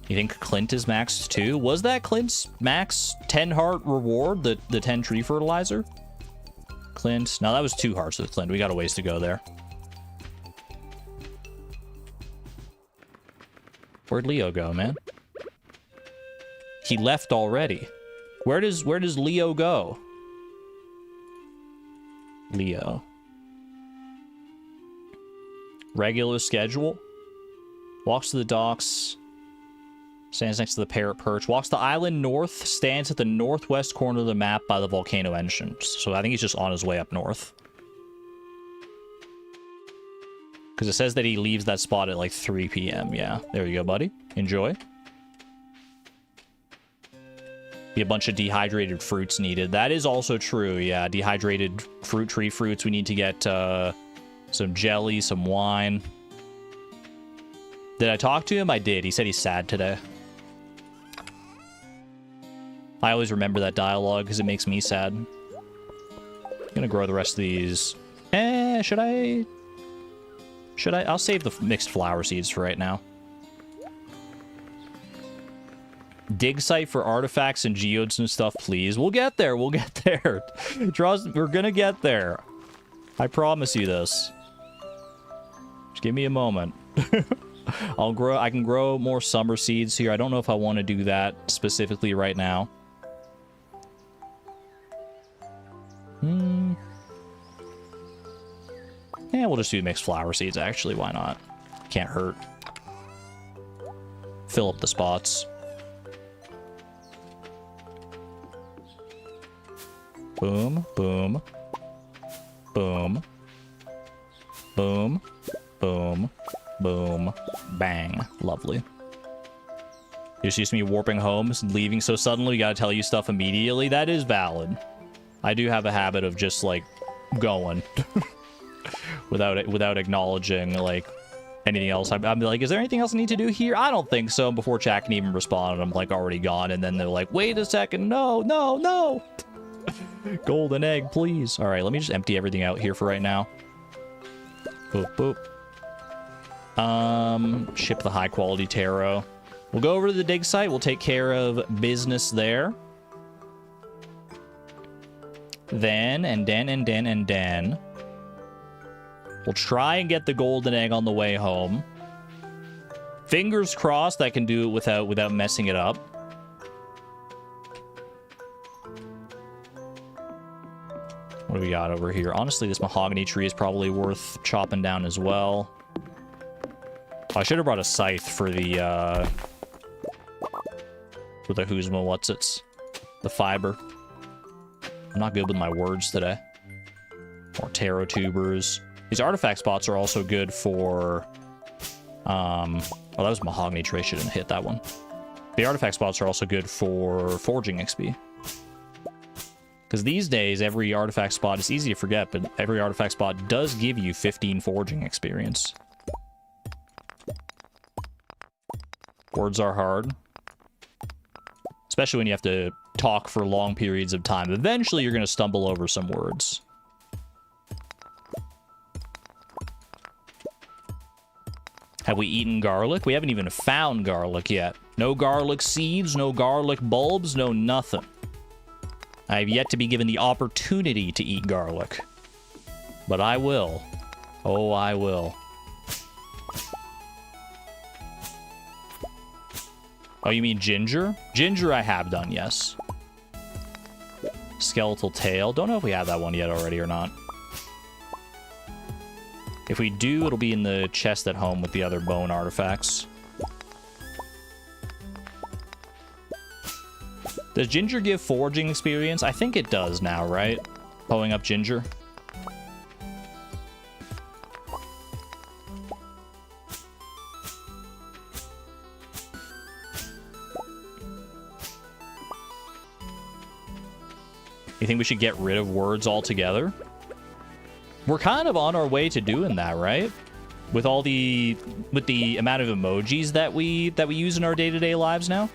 Speaker 1: You think Clint is maxed too? Was that Clint's max 10 heart reward? The 10 tree fertilizer? Clint? No, that was 2 hearts with Clint. We got a ways to go there. Where'd Leo go, man? He left already. Where does Leo go? Leo. Regular schedule. Walks to the docks. Stands next to the parrot perch. Walks the island north. Stands at the northwest corner of the map by the volcano entrance. So I think he's just on his way up north. Because it says that he leaves that spot at like 3 p.m. Yeah, there you go, buddy. Enjoy. Be a bunch of dehydrated fruits needed. That is also true, yeah. Dehydrated tree fruits. We need to get some jelly, some wine. Did I talk to him? I did. He said he's sad today. I always remember that dialogue because it makes me sad. I'm gonna grow the rest of these. Should I? I'll save the mixed flower seeds for right now. Dig site for artifacts and geodes and stuff, please. We'll get there. We'll get there. Trust, we're gonna get there. I promise you this. Just give me a moment. I can grow more summer seeds here. I don't know if I want to do that specifically right now. Yeah, we'll just do mixed flower seeds, actually. Why not? Can't hurt. Fill up the spots. Boom, boom. Boom. Boom. Boom. Boom. Bang. Lovely. You're just used to me warping home, leaving so suddenly, we gotta tell you stuff immediately. That is valid. I do have a habit of just, like, going. without acknowledging, like, anything else. I'm like, is there anything else I need to do here? I don't think so. Before chat can even respond, I'm, like, already gone. And then they're like, wait a second. No, no, no. Golden egg, please. All right, let me just empty everything out here for right now. Boop, boop. Ship the high-quality taro. We'll go over to the dig site. We'll take care of business there. Then, we'll try and get the golden egg on the way home. Fingers crossed I can do it without messing it up. What do we got over here? Honestly, this mahogany tree is probably worth chopping down as well. Oh, I should have brought a scythe for the Huzma what's-its. The fiber. I'm not good with my words today. More taro tubers. These artifact spots are also good for... Oh, that was mahogany tree. I shouldn't hit that one. The artifact spots are also good for forging XP. Because these days, every artifact spot, it's easy to forget, but every artifact spot does give you 15 forging experience. Words are hard. Especially when you have to talk for long periods of time. Eventually, you're going to stumble over some words. Have we eaten garlic? We haven't even found garlic yet. No garlic seeds, no garlic bulbs, no nothing. I have yet to be given the opportunity to eat garlic. But I will. Oh, I will. Oh, you mean ginger? Ginger I have done, yes. Skeletal tail. Don't know if we have that one yet already or not. If we do, it'll be in the chest at home with the other bone artifacts. Does ginger give foraging experience? I think it does now, right? Pulling up ginger. You think we should get rid of words altogether? We're kind of on our way to doing that, right? With the amount of emojis that we use in our day-to-day lives now.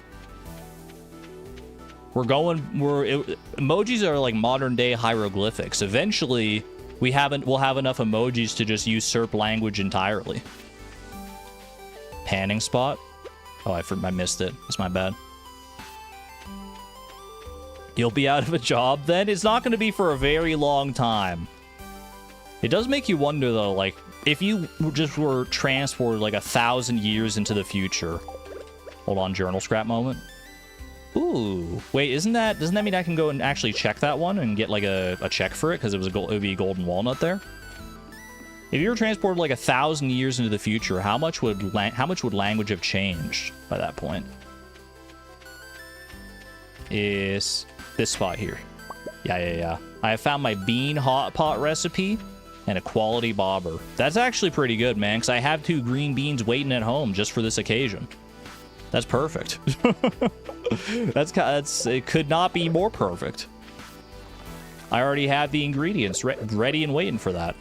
Speaker 1: Emojis are like modern day hieroglyphics. Eventually, we'll have enough emojis to just usurp language entirely. Panning spot. Oh, I missed it. That's my bad. You'll be out of a job then? It's not going to be for a very long time. It does make you wonder, though, like, if you just were transported, like, 1,000 years into the future. Hold on, journal scrap moment. Ooh. Wait, doesn't that mean I can go and actually check that one and get, like, a check for it? Because it would be a golden walnut there? If you were transported, like, 1,000 years into the future, how much would language have changed by that point? Is this spot here. Yeah. I have found my bean hot pot recipe and a quality bobber. That's actually pretty good, man, because I have 2 green beans waiting at home just for this occasion. That's perfect. It could not be more perfect. I already have the ingredients ready and waiting for that.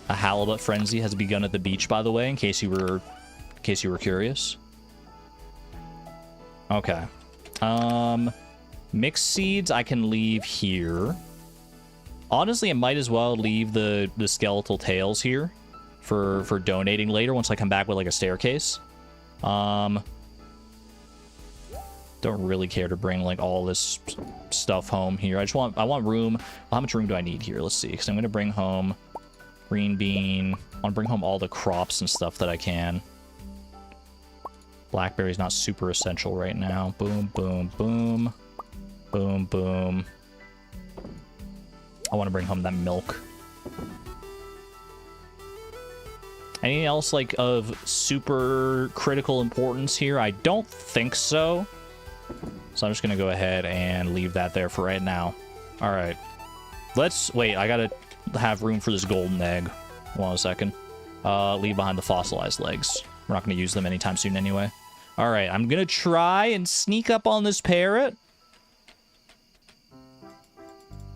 Speaker 1: A halibut frenzy has begun at the beach, by the way, in case you were curious. Okay. Mixed seeds I can leave here. Honestly, I might as well leave the skeletal tails here for donating later once I come back with like a staircase. Don't really care to bring like all this stuff home here. I want room. How much room do I need here? Let's see. Because I'm gonna bring home green bean. I want to bring home all the crops and stuff that I can. Blackberry's not super essential right now. Boom, boom, boom. Boom, boom. I want to bring home that milk. Anything else, like, of super critical importance here? I don't think so. So I'm just going to go ahead and leave that there for right now. All right. Wait, I got to have room for this golden egg. Hold on a second. Leave behind the fossilized legs. We're not going to use them anytime soon anyway. All right, I'm going to try and sneak up on this parrot.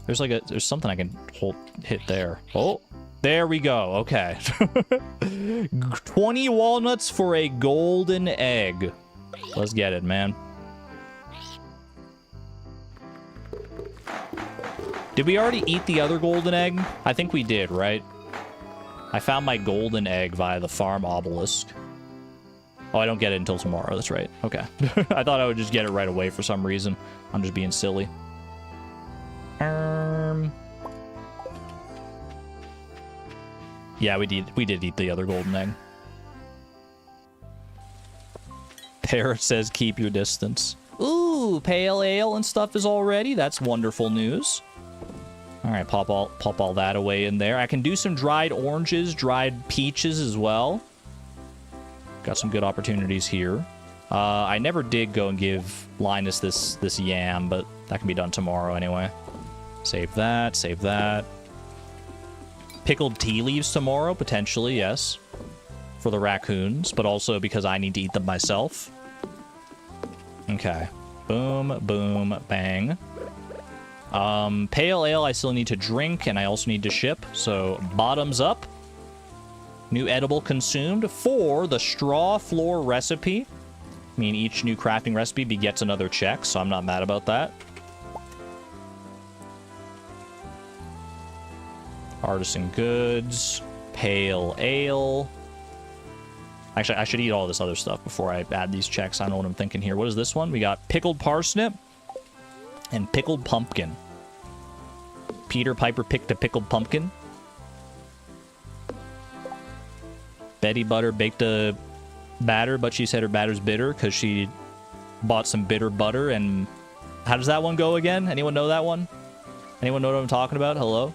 Speaker 1: There's something I can hit there. Oh, there we go. Okay. 20 walnuts for a golden egg. Let's get it, man. Did we already eat the other golden egg? I think we did, right? I found my golden egg via the farm obelisk. Oh, I don't get it until tomorrow. That's right. Okay. I thought I would just get it right away for some reason. I'm just being silly. Yeah, we did eat the other golden egg. Parrot says keep your distance. Ooh, pale ale and stuff is all ready. That's wonderful news. All right, pop all that away in there. I can do some dried oranges, dried peaches as well. Got some good opportunities here. I never did go and give Linus this yam, but that can be done tomorrow anyway. Save that, save that. Pickled tea leaves tomorrow, potentially, yes. For the raccoons, but also because I need to eat them myself. Okay. Boom, boom, bang. Pale ale I still need to drink, and I also need to ship, so bottoms up. New edible consumed for the straw floor recipe. I mean, each new crafting recipe begets another check, so I'm not mad about that. Artisan goods. Pale ale. Actually, I should eat all this other stuff before I add these checks. I don't know what I'm thinking here. What is this one? We got pickled parsnip and pickled pumpkin. Peter Piper picked a pickled pumpkin. Betty Butter baked a batter, but she said her batter's bitter because she bought some bitter butter. And how does that one go again? Anyone know that one? Anyone know what I'm talking about? Hello?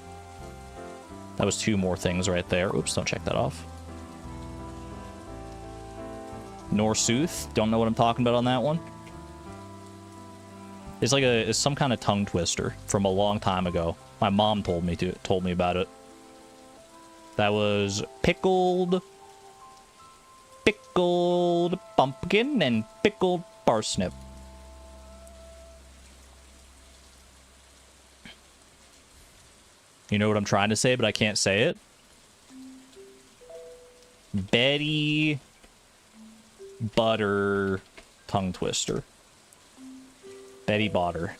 Speaker 1: That was 2 more things right there. Oops, don't check that off. Norsooth. Don't know what I'm talking about on that one. It's like it's some kind of tongue twister from a long time ago. My mom told me about it. That was pickled pickled pumpkin and pickled parsnip. You know what I'm trying to say, but I can't say it. Betty butter tongue twister. Betty Botter.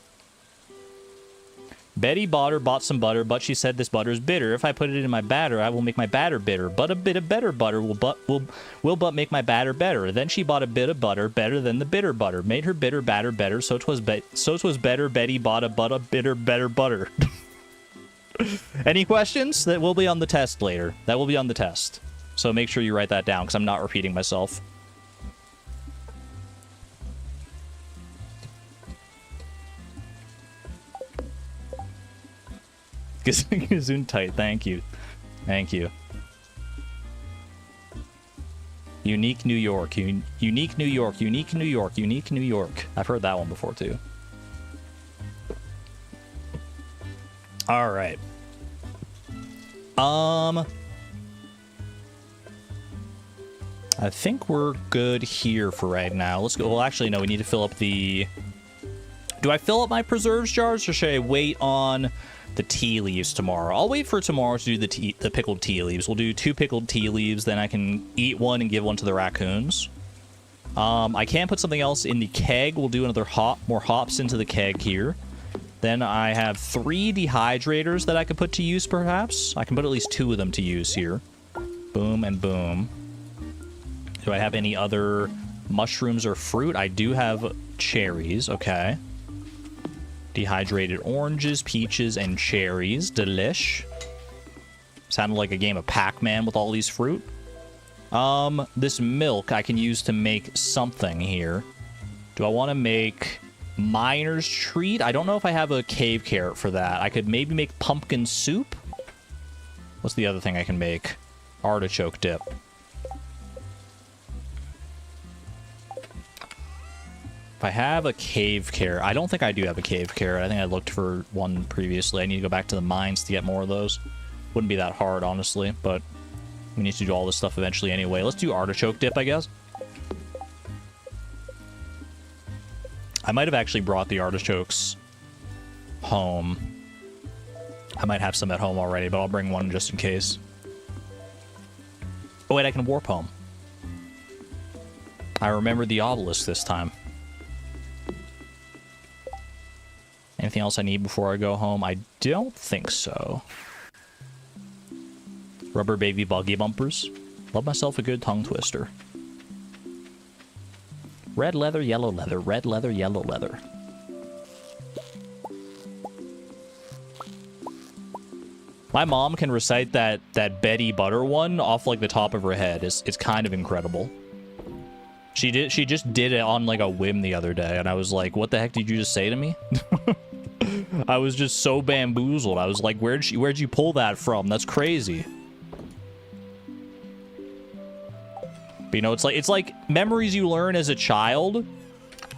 Speaker 1: Betty Botter bought some butter, but she said this butter is bitter. If I put it in my batter, I will make my batter bitter. But a bit of better butter will make my batter better. Then she bought a bit of butter better than the bitter butter. Made her bitter batter better. So 'twas better. Betty bought a bitter better butter. Any questions? That will be on the test later. That will be on the test. So make sure you write that down because I'm not repeating myself. Gesundheit, thank you. Thank you. Unique New York. Unique New York. Unique New York. Unique New York. I've heard that one before too. All right. I think we're good here for right now. Let's go. Well, actually, no, we need to fill up the... Do I fill up my preserves jars or should I wait on the tea leaves tomorrow? I'll wait for tomorrow to do the pickled tea leaves. We'll do 2 pickled tea leaves, then I can eat one and give one to the raccoons. I can put something else in the keg. We'll do another more hops into the keg here. Then I have 3 dehydrators that I could put to use, perhaps. I can put at least 2 of them to use here. Boom and boom. Do I have any other mushrooms or fruit? I do have cherries, okay. Dehydrated oranges, peaches, and cherries. Delish. Sounded like a game of Pac-Man with all these fruit. This milk I can use to make something here. Do I want to make miner's treat? I don't know if I have a cave carrot for that. I could maybe make pumpkin soup. What's the other thing I can make? Artichoke dip. If I have a cave carrot, I don't think I do have a cave carrot. I think I looked for one previously. I need to go back to the mines to get more of those. Wouldn't be that hard, honestly, but we need to do all this stuff eventually anyway. Let's do artichoke dip, I guess. I might have actually brought the artichokes home. I might have some at home already, but I'll bring one just in case. Oh, wait, I can warp home. I remember the obelisk this time. Anything else I need before I go home? I don't think so. Rubber baby buggy bumpers. Love myself a good tongue twister. Red leather, yellow leather, red leather, yellow leather. My mom can recite that Betty Butter one off like the top of her head. It's kind of incredible. She just did it on like a whim the other day, and I was like, what the heck did you just say to me? I was just so bamboozled. I was like, where'd you pull that from? That's crazy. But, you know, it's like memories you learn as a child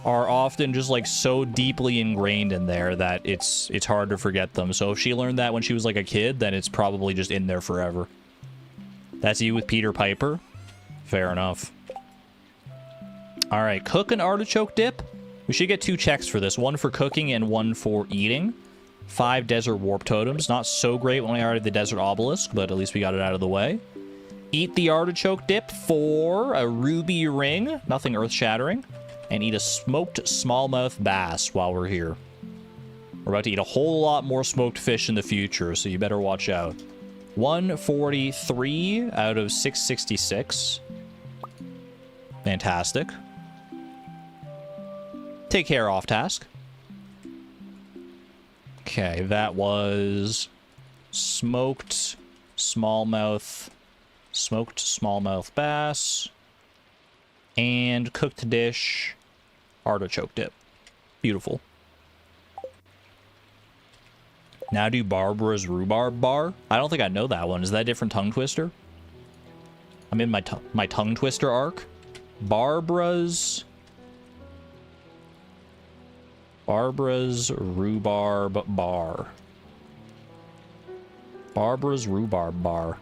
Speaker 1: are often just like so deeply ingrained in there that it's hard to forget them. So if she learned that when she was like a kid, then it's probably just in there forever. That's you with Peter Piper? Fair enough. All right, cook an artichoke dip. We should get 2 checks for this. 1 for cooking and 1 for eating. 5 desert warp totems. Not so great when we already had the desert obelisk, but at least we got it out of the way. Eat the artichoke dip for a ruby ring. Nothing earth-shattering. And eat a smoked smallmouth bass while we're here. We're about to eat a whole lot more smoked fish in the future, so you better watch out. 143 out of 666. Fantastic. Take care, off task. Okay, that was smoked smallmouth bass, and cooked dish artichoke dip. Beautiful. Now do Barbara's rhubarb bar. I don't think I know that one. Is that a different tongue twister? I'm in my tongue twister arc. Barbara's rhubarb bar. Barbara's rhubarb bar.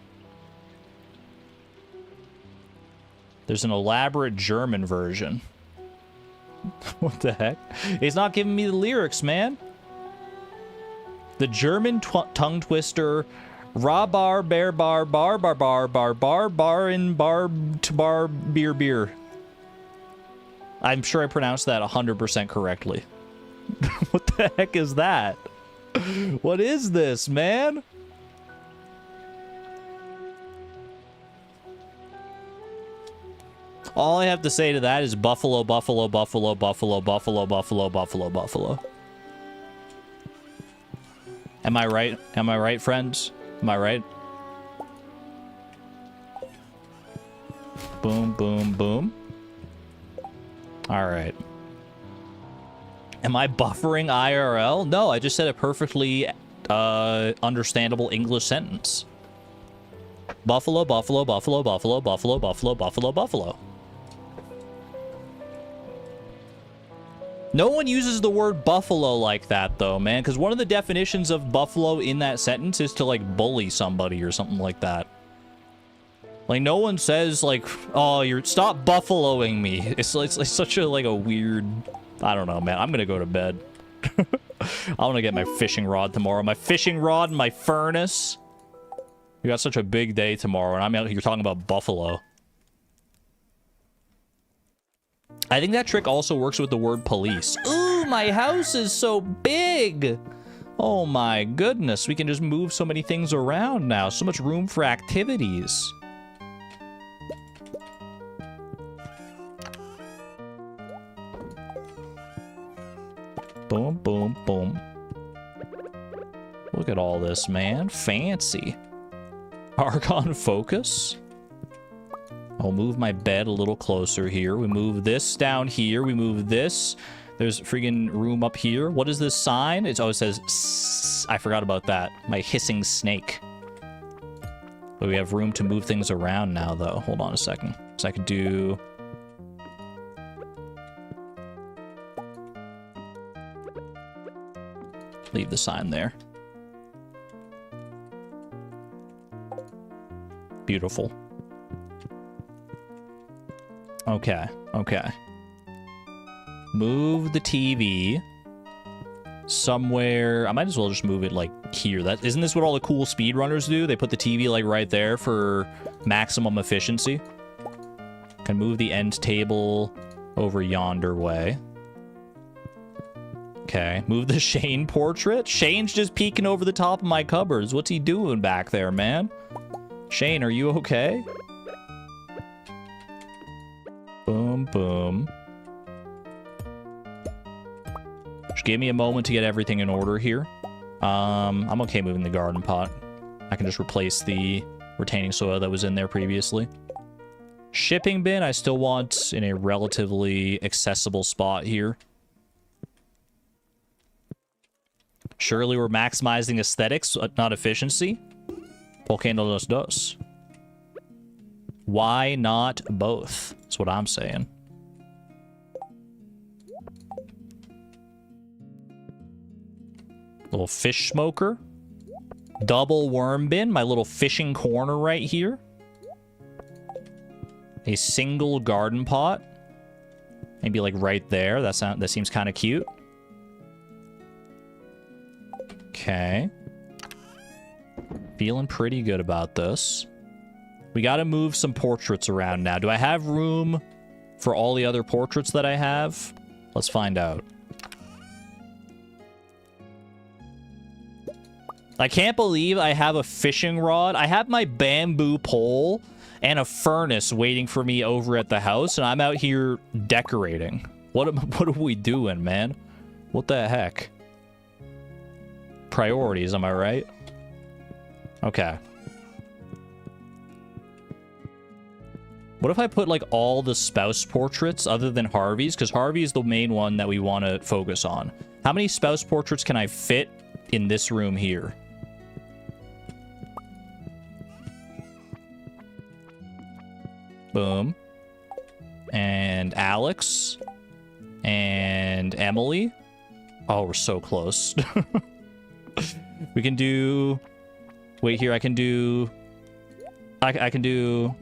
Speaker 1: There's an elaborate German version. What the heck? He's not giving me the lyrics, man. The German tongue twister. Ra bar bear bar bar bar bar bar bar bar in bar to bar beer beer. I'm sure I pronounced that 100% correctly. What the heck is that? What is this, man? All I have to say to that is buffalo, buffalo, buffalo, buffalo, buffalo, buffalo, buffalo, buffalo. Am I right? Am I right, friends? Am I right? Boom, boom, boom. All right. Am I buffering IRL? No, I just said a perfectly understandable English sentence. Buffalo, buffalo, buffalo, buffalo, buffalo, buffalo, buffalo, buffalo. No one uses the word buffalo like that, though, man, because one of the definitions of buffalo in that sentence is to, like, bully somebody or something like that. Like, no one says, like, oh, stop buffaloing me. It's such a, like, a weird... I don't know, man. I'm gonna go to bed. I want to get my fishing rod tomorrow. My fishing rod and my furnace. We got such a big day tomorrow, and I'm out here talking about buffalo. I think that trick also works with the word police. Ooh, my house is so big. Oh my goodness. We can just move so many things around now. So much room for activities. Boom, boom, boom. Look at all this, man. Fancy. Archon focus. I'll move my bed a little closer here. We move this down here. We move this. There's friggin' room up here. What is this sign? It says... Sss. I forgot about that. My hissing snake. But we have room to move things around now, though. Hold on a second. So I could do... Leave the sign there. Beautiful. Okay, okay. Move the TV somewhere. I might as well just move it like here. Isn't this what all the cool speedrunners do? They put the TV like right there for maximum efficiency. Can move the end table over yonder way. Okay, move the Shane portrait. Shane's just peeking over the top of my cupboards. What's he doing back there, man? Shane, are you okay? Boom, boom. Just give me a moment to get everything in order here. I'm okay moving the garden pot. I can just replace the retaining soil that was in there previously. Shipping bin, I still want in a relatively accessible spot here. Surely we're maximizing aesthetics, not efficiency. ¿Por qué no los dos? Why not both? That's what I'm saying. Little fish smoker. Double worm bin. My little fishing corner right here. A single garden pot. Maybe like right there. That seems kind of cute. Okay. Feeling pretty good about this. We got to move some portraits around now. Do I have room for all the other portraits that I have? Let's find out. I can't believe I have a fishing rod. I have my bamboo pole and a furnace waiting for me over at the house, and I'm out here decorating. What are we doing, man? What the heck? Priorities, am I right? Okay. What if I put, like, all the spouse portraits other than Harvey's? Because Harvey is the main one that we want to focus on. How many spouse portraits can I fit in this room here? Boom. And Alex. And Emily. Oh, we're so close. We can do... Wait here, I can do... I can do...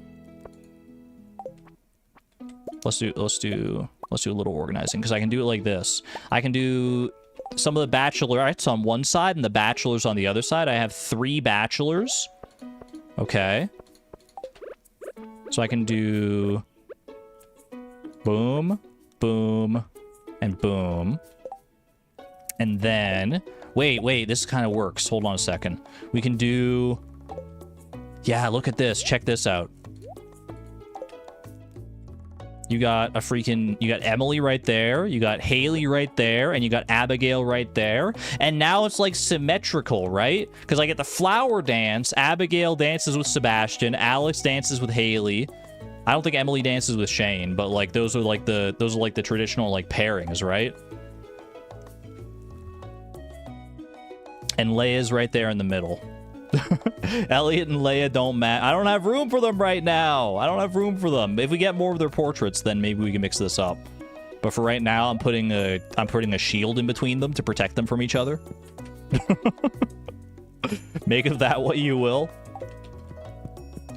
Speaker 1: Let's do a little organizing, because I can do it like this. I can do some of the bachelorettes on one side and the bachelors on the other side. I have 3 bachelors. Okay. So I can do boom, boom, and boom. And then, wait, this kind of works. Hold on a second. We can do, yeah, look at this. Check this out. You got you got Emily right there, you got Haley right there, and you got Abigail right there. And now it's like symmetrical, right? Because I get the flower dance, Abigail dances with Sebastian, Alex dances with Haley. I don't think Emily dances with Shane, but like those are like the traditional like pairings, right? And Leia's right there in the middle. Elliot and Leia don't match. I don't have room for them right now. I don't have room for them. If we get more of their portraits, then maybe we can mix this up. But for right now, I'm putting a shield in between them to protect them from each other. Make of that what you will.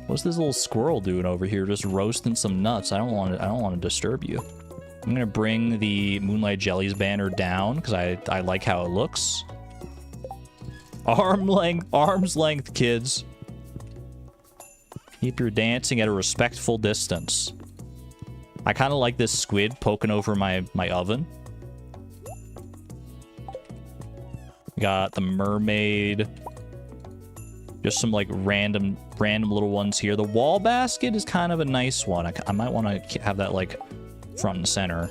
Speaker 1: What's this little squirrel doing over here, just roasting some nuts? I don't want to disturb you. I'm gonna bring the Moonlight Jellies banner down because I like how it looks. Arm's length, kids. Keep your dancing at a respectful distance. I kind of like this squid poking over my oven. Got the mermaid. Just some like random little ones here. The wall basket is kind of a nice one. I might want to have that like front and center.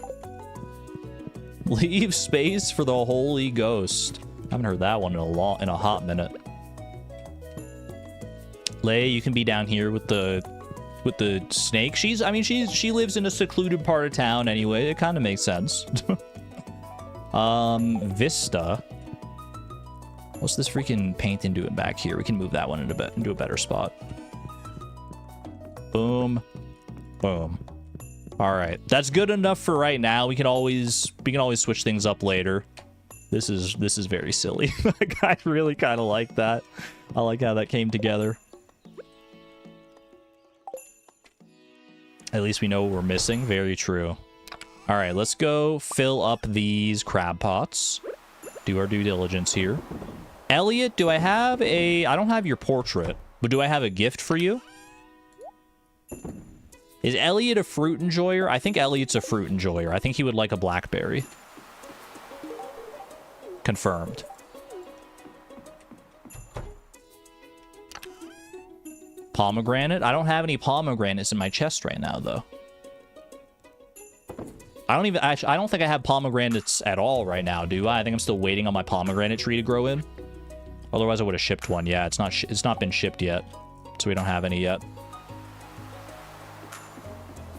Speaker 1: Leave space for the Holy Ghost. I haven't heard that one in a hot minute. Leia, you can be down here with the snake. She lives in a secluded part of town anyway. It kind of makes sense. Vista. What's this freaking painting doing back here? We can move that one into a better spot. Boom. Boom. All right. That's good enough for right now. We can always switch things up later. This is very silly. I really kind of like that. I like how that came together. At least we know what we're missing. Very true. All right, let's go fill up these crab pots. Do our due diligence here. Elliot, do I have I don't have your portrait, but do I have a gift for you? Is Elliot a fruit enjoyer? I think Elliot's a fruit enjoyer. I think he would like a blackberry. Confirmed. Pomegranate? I don't have any pomegranates in my chest right now, though. I don't think I have pomegranates at all right now, do I? I think I'm still waiting on my pomegranate tree to grow in. Otherwise, I would have shipped one. Yeah, it's not been shipped yet, so we don't have any yet.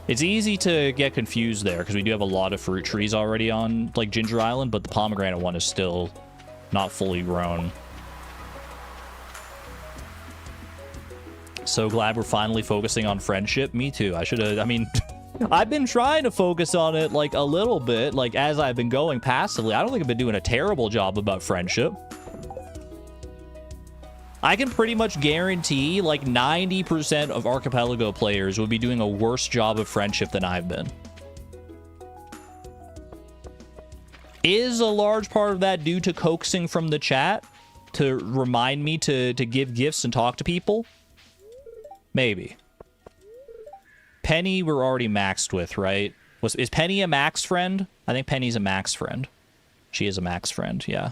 Speaker 1: It's easy to get confused there because we do have a lot of fruit trees already on like Ginger Island, but the pomegranate one is still not fully grown. So glad we're finally focusing on friendship. Me too. I mean, I've been trying to focus on it like a little bit, like as I've been going passively. I don't think I've been doing a terrible job about friendship. I can pretty much guarantee like 90% of Archipelago players would be doing a worse job of friendship than I've been. Is a large part of that due to coaxing from the chat to remind me to give gifts and talk to people? Maybe. Penny we're already maxed with, right? Is Penny a max friend? I think Penny's a max friend. She is a max friend, yeah.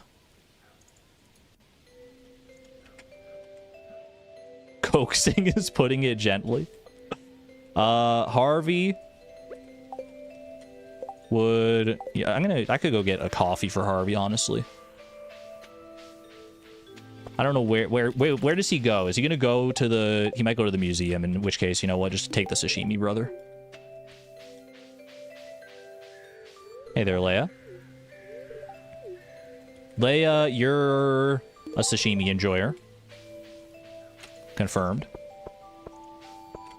Speaker 1: Coaxing is putting it gently. Harvey would... Yeah, I could go get a coffee for Harvey, honestly. I don't know where does he go? Is he gonna go to the... He might go to the museum, in which case, you know what? Just take the sashimi, brother. Hey there, Leia. Leia, you're a sashimi enjoyer. Confirmed.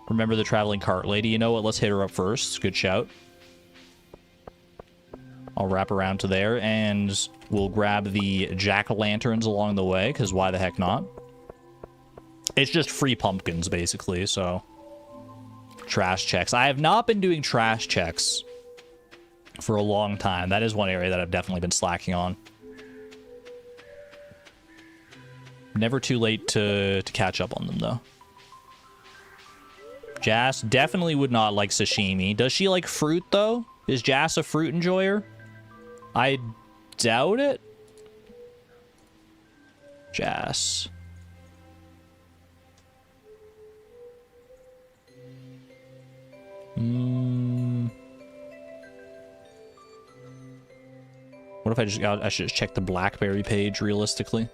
Speaker 1: Remember the traveling cart lady? You know what? Let's hit her up first. Good shout. I'll wrap around to there, and we'll grab the jack-o'-lanterns along the way, because why the heck not? It's just free pumpkins, basically, so... trash checks. I have not been doing trash checks for a long time. That is one area that I've definitely been slacking on. Never too late to catch up on them, though. Jas definitely would not like sashimi. Does she like fruit, though? Is Jas a fruit enjoyer? I doubt it. Jas. What if I should just check the BlackBerry page realistically?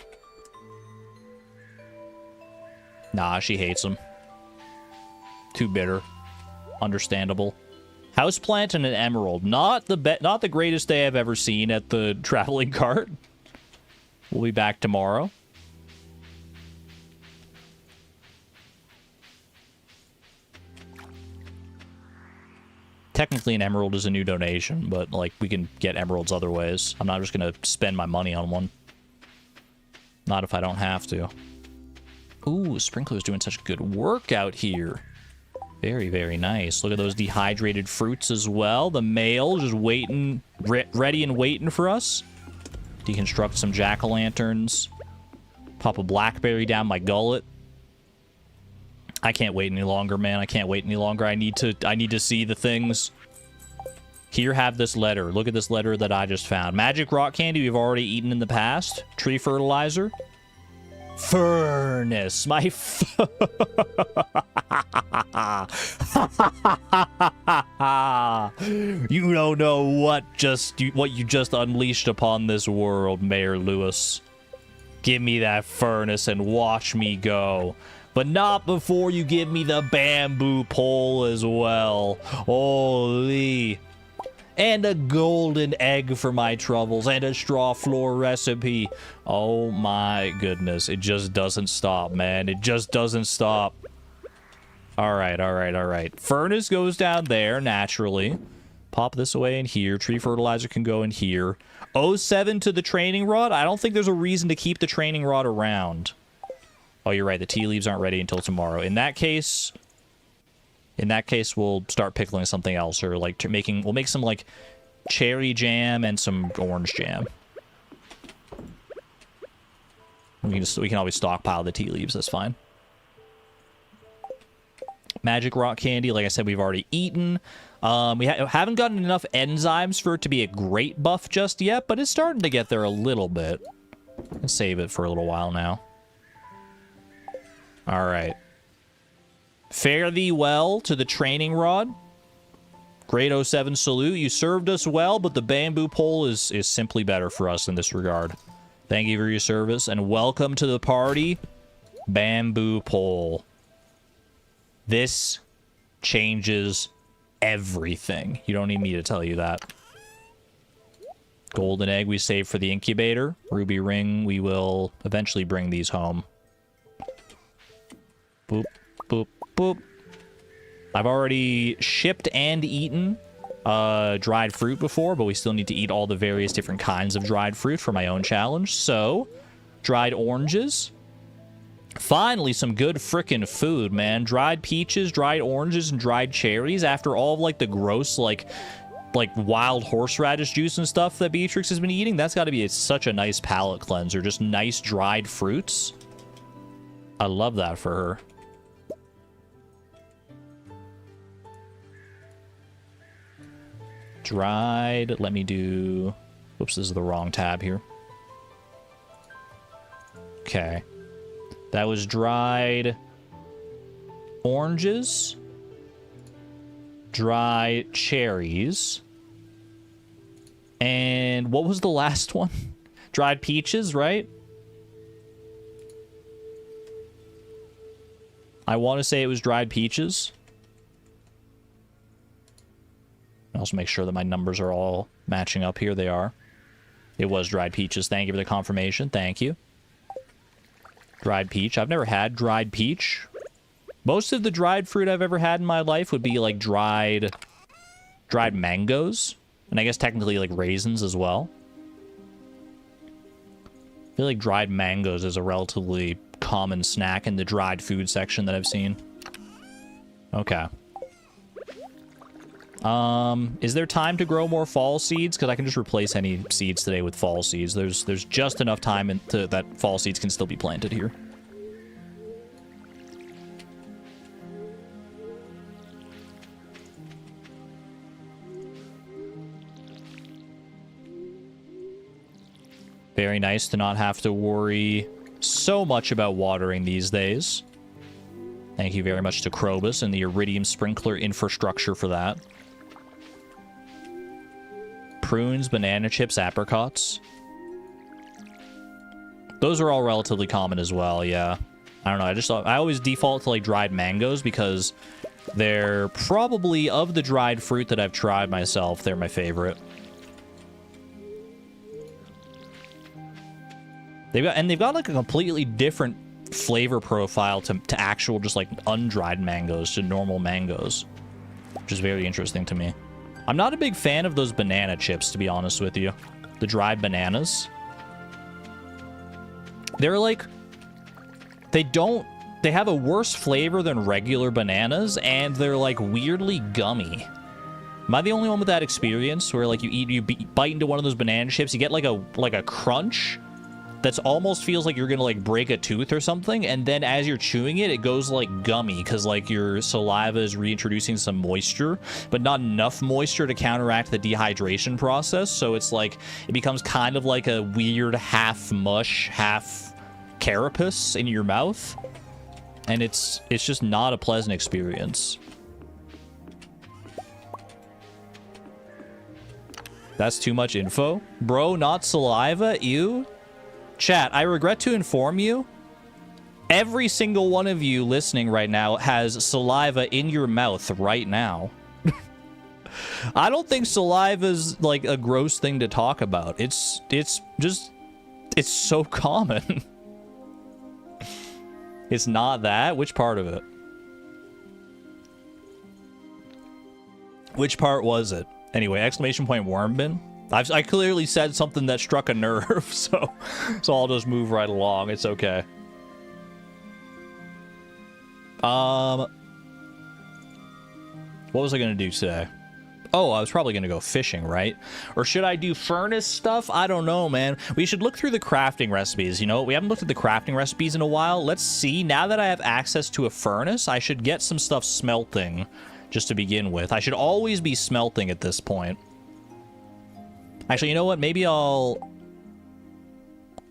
Speaker 1: Nah, she hates them. Too bitter. Understandable. Houseplant and an emerald. Not the greatest day I've ever seen at the traveling cart. We'll be back tomorrow. Technically, an emerald is a new donation, but, like, we can get emeralds other ways. I'm not just gonna spend my money on one. Not if I don't have to. Ooh, Sprinkler's doing such good work out here. Very, very nice. Look at those dehydrated fruits as well. The male just waiting, ready and waiting for us. Deconstruct some jack-o'-lanterns. Pop a blackberry down my gullet. I can't wait any longer, man. I can't wait any longer. I need to see the things. Here, have this letter. Look at this letter that I just found. Magic rock candy we've already eaten in the past. Tree fertilizer. Furnace. My You don't know what you just unleashed upon this world, Mayor Lewis. Give me that furnace and watch me go. But not before you give me the bamboo pole as well. Holy. And a golden egg for my troubles. And a straw floor recipe. Oh my goodness. It just doesn't stop, man. It just doesn't stop. Alright, alright, alright. Furnace goes down there, naturally. Pop this away in here. Tree fertilizer can go in here. 07 to the training rod? I don't think there's a reason to keep the training rod around. Oh, you're right. The tea leaves aren't ready until tomorrow. In that case, we'll start pickling something else, or like we'll make some like cherry jam and some orange jam. We can always stockpile the tea leaves. That's fine. Magic rock candy, like I said, we've already eaten. We haven't gotten enough enzymes for it to be a great buff just yet, but it's starting to get there a little bit. Let's save it for a little while now. All right. Fare thee well to the training rod. Grade 07 salute. You served us well, but the bamboo pole is simply better for us in this regard. Thank you for your service, and welcome to the party, bamboo pole. This changes everything. You don't need me to tell you that. Golden egg we save for the incubator. Ruby ring, we will eventually bring these home. Boop, boop, boop. I've already shipped and eaten dried fruit before, but we still need to eat all the various different kinds of dried fruit for my own challenge. So, dried oranges. Finally, some good frickin' food, man. Dried peaches, dried oranges, and dried cherries after all of, like, the gross, like wild horseradish juice and stuff that Beatrix has been eating. That's got to be such a nice palate cleanser. Just nice dried fruits. I love that for her. Dried. Let me do... Whoops, this is the wrong tab here. Okay. That was dried oranges, dried cherries, and what was the last one? Dried peaches, right? I want to say it was dried peaches. I'll also make sure that my numbers are all matching up here. They are. It was dried peaches. Thank you for the confirmation. Thank you. Dried peach. I've never had dried peach. Most of the dried fruit I've ever had in my life would be like dried mangoes. And I guess technically like raisins as well. I feel like dried mangoes is a relatively common snack in the dried food section that I've seen. Okay. Is there time to grow more fall seeds? Because I can just replace any seeds today with fall seeds. There's just enough time that fall seeds can still be planted here. Very nice to not have to worry so much about watering these days. Thank you very much to Krobus and the Iridium Sprinkler infrastructure for that. Prunes, banana chips, apricots. Those are all relatively common as well, yeah. I don't know, I always default to like dried mangoes because they're probably, of the dried fruit that I've tried myself, they're my favorite. They've got like a completely different flavor profile to actual just like undried mangoes, to normal mangoes, which is very interesting to me. I'm not a big fan of those banana chips, to be honest with you. The dried bananas. They're like, they have a worse flavor than regular bananas, and they're like weirdly gummy. Am I the only one with that experience where like you bite into one of those banana chips, you get like a crunch that's almost feels like you're gonna like break a tooth or something, and then as you're chewing it, it goes like gummy because like your saliva is reintroducing some moisture, but not enough moisture to counteract the dehydration process. So it's like it becomes kind of like a weird half mush, half carapace in your mouth, and it's just not a pleasant experience. That's too much info, bro. Not saliva. Ew. Chat, I regret to inform you, every single one of you listening right now has saliva in your mouth right now. I don't think saliva's like a gross thing to talk about. It's so common. It's not that. Which part of it? Which part was it? Anyway, exclamation point worm bin. I clearly said something that struck a nerve, so I'll just move right along. It's okay. What was I gonna do today? Oh, I was probably gonna go fishing, right? Or should I do furnace stuff? I don't know, man. We should look through the crafting recipes. You know, we haven't looked at the crafting recipes in a while. Let's see. Now that I have access to a furnace, I should get some stuff smelting just to begin with. I should always be smelting at this point. Actually, you know what? Maybe I'll...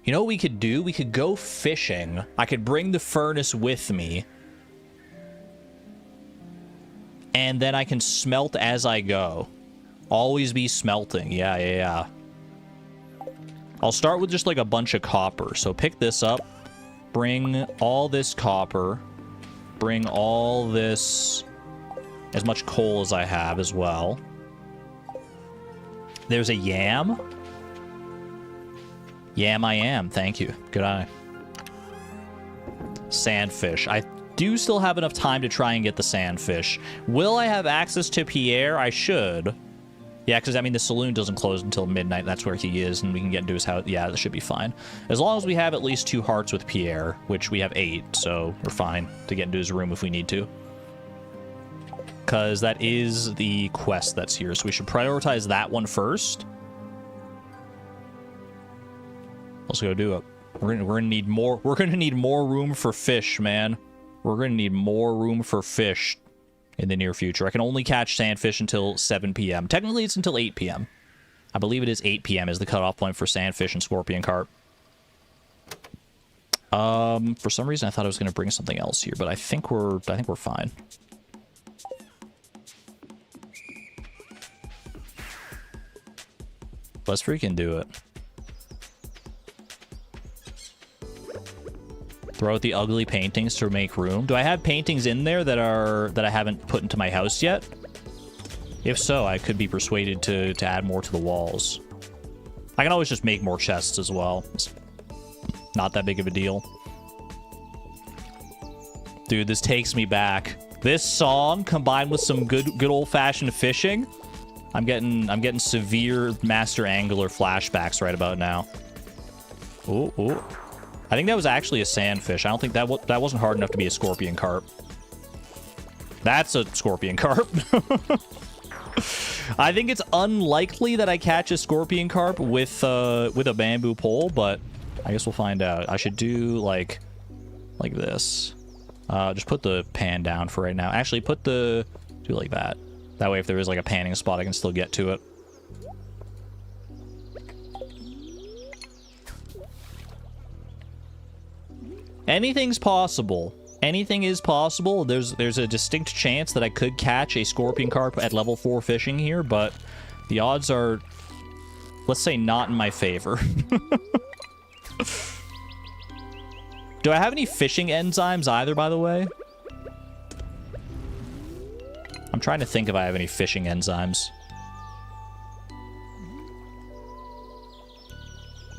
Speaker 1: You know what we could do? We could go fishing. I could bring the furnace with me. And then I can smelt as I go. Always be smelting. Yeah. I'll start with just like a bunch of copper. So pick this up. Bring all this copper. Bring all this... as much coal as I have as well. There's a yam. Yam I am. Thank you. Good eye. Sandfish. I do still have enough time to try and get the sandfish. Will I have access to Pierre? I should. Yeah, because, I mean, the saloon doesn't close until midnight. That's where he is, and we can get into his house. Yeah, that should be fine. As long as we have at least 2 hearts with Pierre, which we have 8, so we're fine to get into his room if we need to. Because that is the quest that's here, so we should prioritize that one first. Let's go do it. We're gonna need more. We're gonna need more room for fish, man. We're gonna need more room for fish in the near future. I can only catch sandfish until 7 p.m. Technically, it's until 8 p.m. I believe it is 8 p.m. is the cutoff point for sandfish and scorpion carp. For some reason, I thought I was gonna bring something else here, but I think we're fine. Let's freaking do it. Throw out the ugly paintings to make room. Do I have paintings in there that I haven't put into my house yet? If so, I could be persuaded to add more to the walls. I can always just make more chests as well. It's not that big of a deal. Dude, this takes me back. This song combined with some good old-fashioned fishing. I'm getting severe Master Angler flashbacks right about now. Ooh. I think that was actually a sandfish. I don't think that wasn't hard enough to be a scorpion carp. That's a scorpion carp. I think it's unlikely that I catch a scorpion carp with a bamboo pole, but I guess we'll find out. I should do like this. Just put the pan down for right now. Actually, do like that. That way, if there is like a panning spot, I can still get to it. Anything's possible. Anything is possible. There's a distinct chance that I could catch a scorpion carp at level 4 fishing here, but the odds are, let's say, not in my favor. Do I have any fishing enzymes either, by the way? I'm trying to think if I have any fishing enzymes.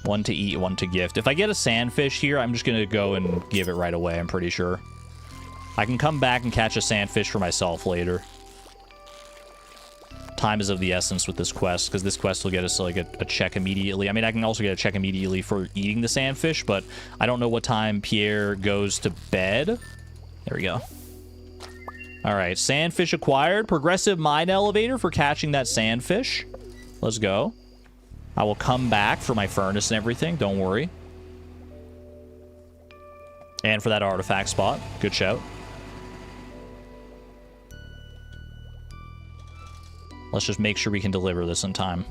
Speaker 1: One to eat, one to gift. If I get a sandfish here, I'm just going to go and give it right away, I'm pretty sure. I can come back and catch a sandfish for myself later. Time is of the essence with this quest, because this quest will get us like a check immediately. I mean, I can also get a check immediately for eating the sandfish, but I don't know what time Pierre goes to bed. There we go. All right, sandfish acquired. Progressive mine elevator for catching that sandfish. Let's go. I will come back for my furnace and everything. Don't worry. And for that artifact spot. Good shout. Let's just make sure we can deliver this in time.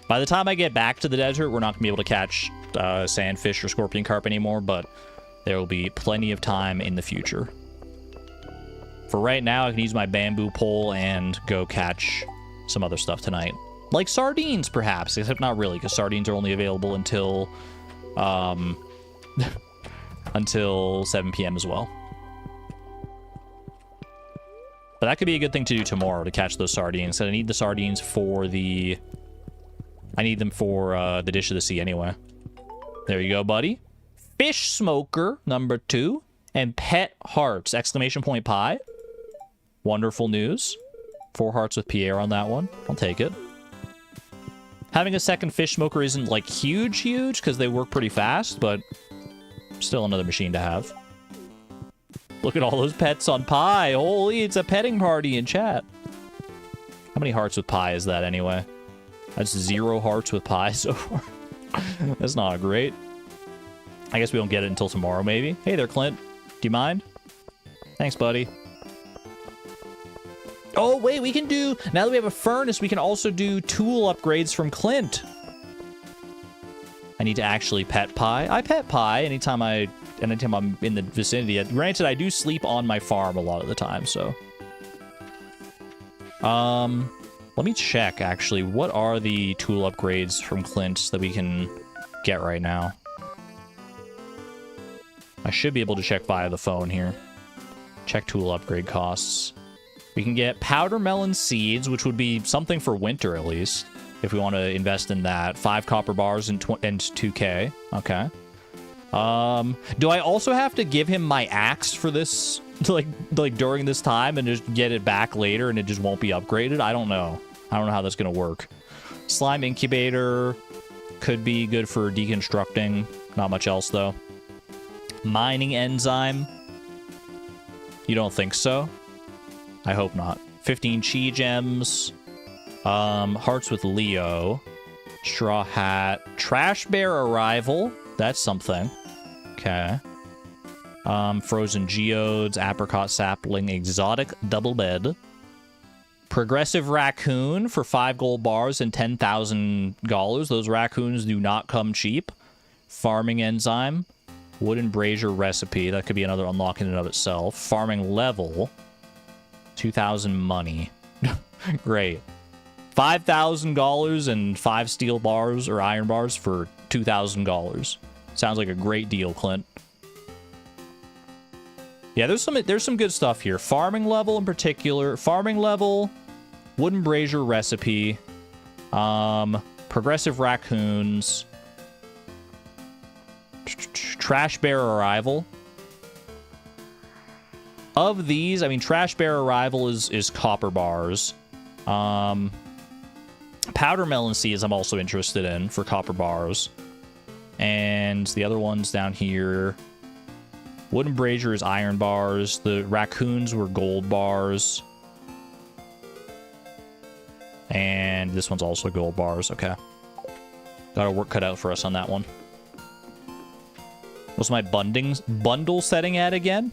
Speaker 1: By the time I get back to the desert, we're not going to be able to catch sandfish or scorpion carp anymore, but there will be plenty of time in the future. For right now, I can use my bamboo pole and go catch some other stuff tonight. Like sardines, perhaps, except not really, because sardines are only available until, until 7 p.m. as well. But that could be a good thing to do tomorrow, to catch those sardines. And I need the sardines for the... I need them for the dish of the sea anyway. There you go, buddy. Fish smoker, number 2. And pet hearts, exclamation point pie. Wonderful news. 4 hearts with Pierre on that one. I'll take it. Having a second fish smoker isn't, like, huge, because they work pretty fast, but still another machine to have. Look at all those pets on pie. Holy, it's a petting party in chat. How many hearts with pie is that anyway? That's 0 hearts with pie so far. That's not great. I guess we don't get it until tomorrow, maybe. Hey there, Clint. Do you mind? Thanks, buddy. Oh, wait, we can do... Now that we have a furnace, we can also do tool upgrades from Clint. I need to actually pet pie. I pet pie anytime I'm in the vicinity. Granted, I do sleep on my farm a lot of the time, so... Let me check, actually. What are the tool upgrades from Clint that we can get right now? I should be able to check via the phone here. Check tool upgrade costs. We can get powder melon seeds, which would be something for winter, at least, if we want to invest in that. 5 copper bars and 2k. Okay. Do I also have to give him my axe for this, like during this time, and just get it back later and it just won't be upgraded? I don't know. I don't know how that's going to work. Slime incubator could be good for deconstructing. Not much else, though. Mining enzyme. You don't think so? I hope not. 15 chi gems. Hearts with Leo. Straw hat. Trash bear arrival. That's something. Okay. Frozen geodes. Apricot sapling. Exotic double bed. Progressive raccoon for 5 gold bars and $10,000. Those raccoons do not come cheap. Farming enzyme. Wooden brazier recipe. That could be another unlock in and of itself. Farming level. 2,000 money. Great. $5,000 and 5 steel bars or iron bars for $2,000. Sounds like a great deal, Clint. Yeah, there's some good stuff here. Farming level in particular. Farming level, wooden brazier recipe, progressive raccoons, trash bear arrival. Of these, I mean, trash bear arrival is copper bars. Powder melon seeds I'm also interested in for copper bars. And the other ones down here, wooden brazier is iron bars. The raccoons were gold bars. And this one's also gold bars. Okay. Got our work cut out for us on that one. What's my bundle setting at again?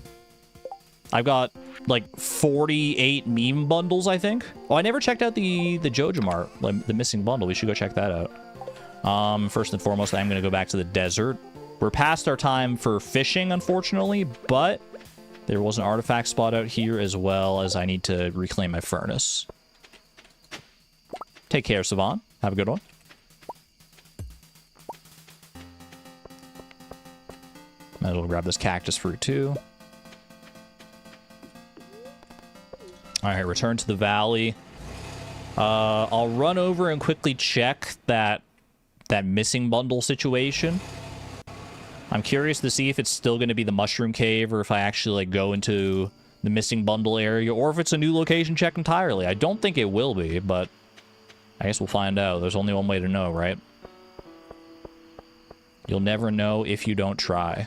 Speaker 1: I've got like 48 meme bundles, I think. Oh, I never checked out the Jojo Mart, like the missing bundle. We should go check that out. First and foremost, I'm going to go back to the desert. We're past our time for fishing, unfortunately, but there was an artifact spot out here as well as I need to reclaim my furnace. Take care, Savon. Have a good one. Might as well grab this cactus fruit too. Alright, return to the valley. I'll run over and quickly check that missing bundle situation. I'm curious to see if it's still going to be the mushroom cave or if I actually like go into the missing bundle area or if it's a new location check entirely. I don't think it will be, but I guess we'll find out. There's only one way to know, right? You'll never know if you don't try.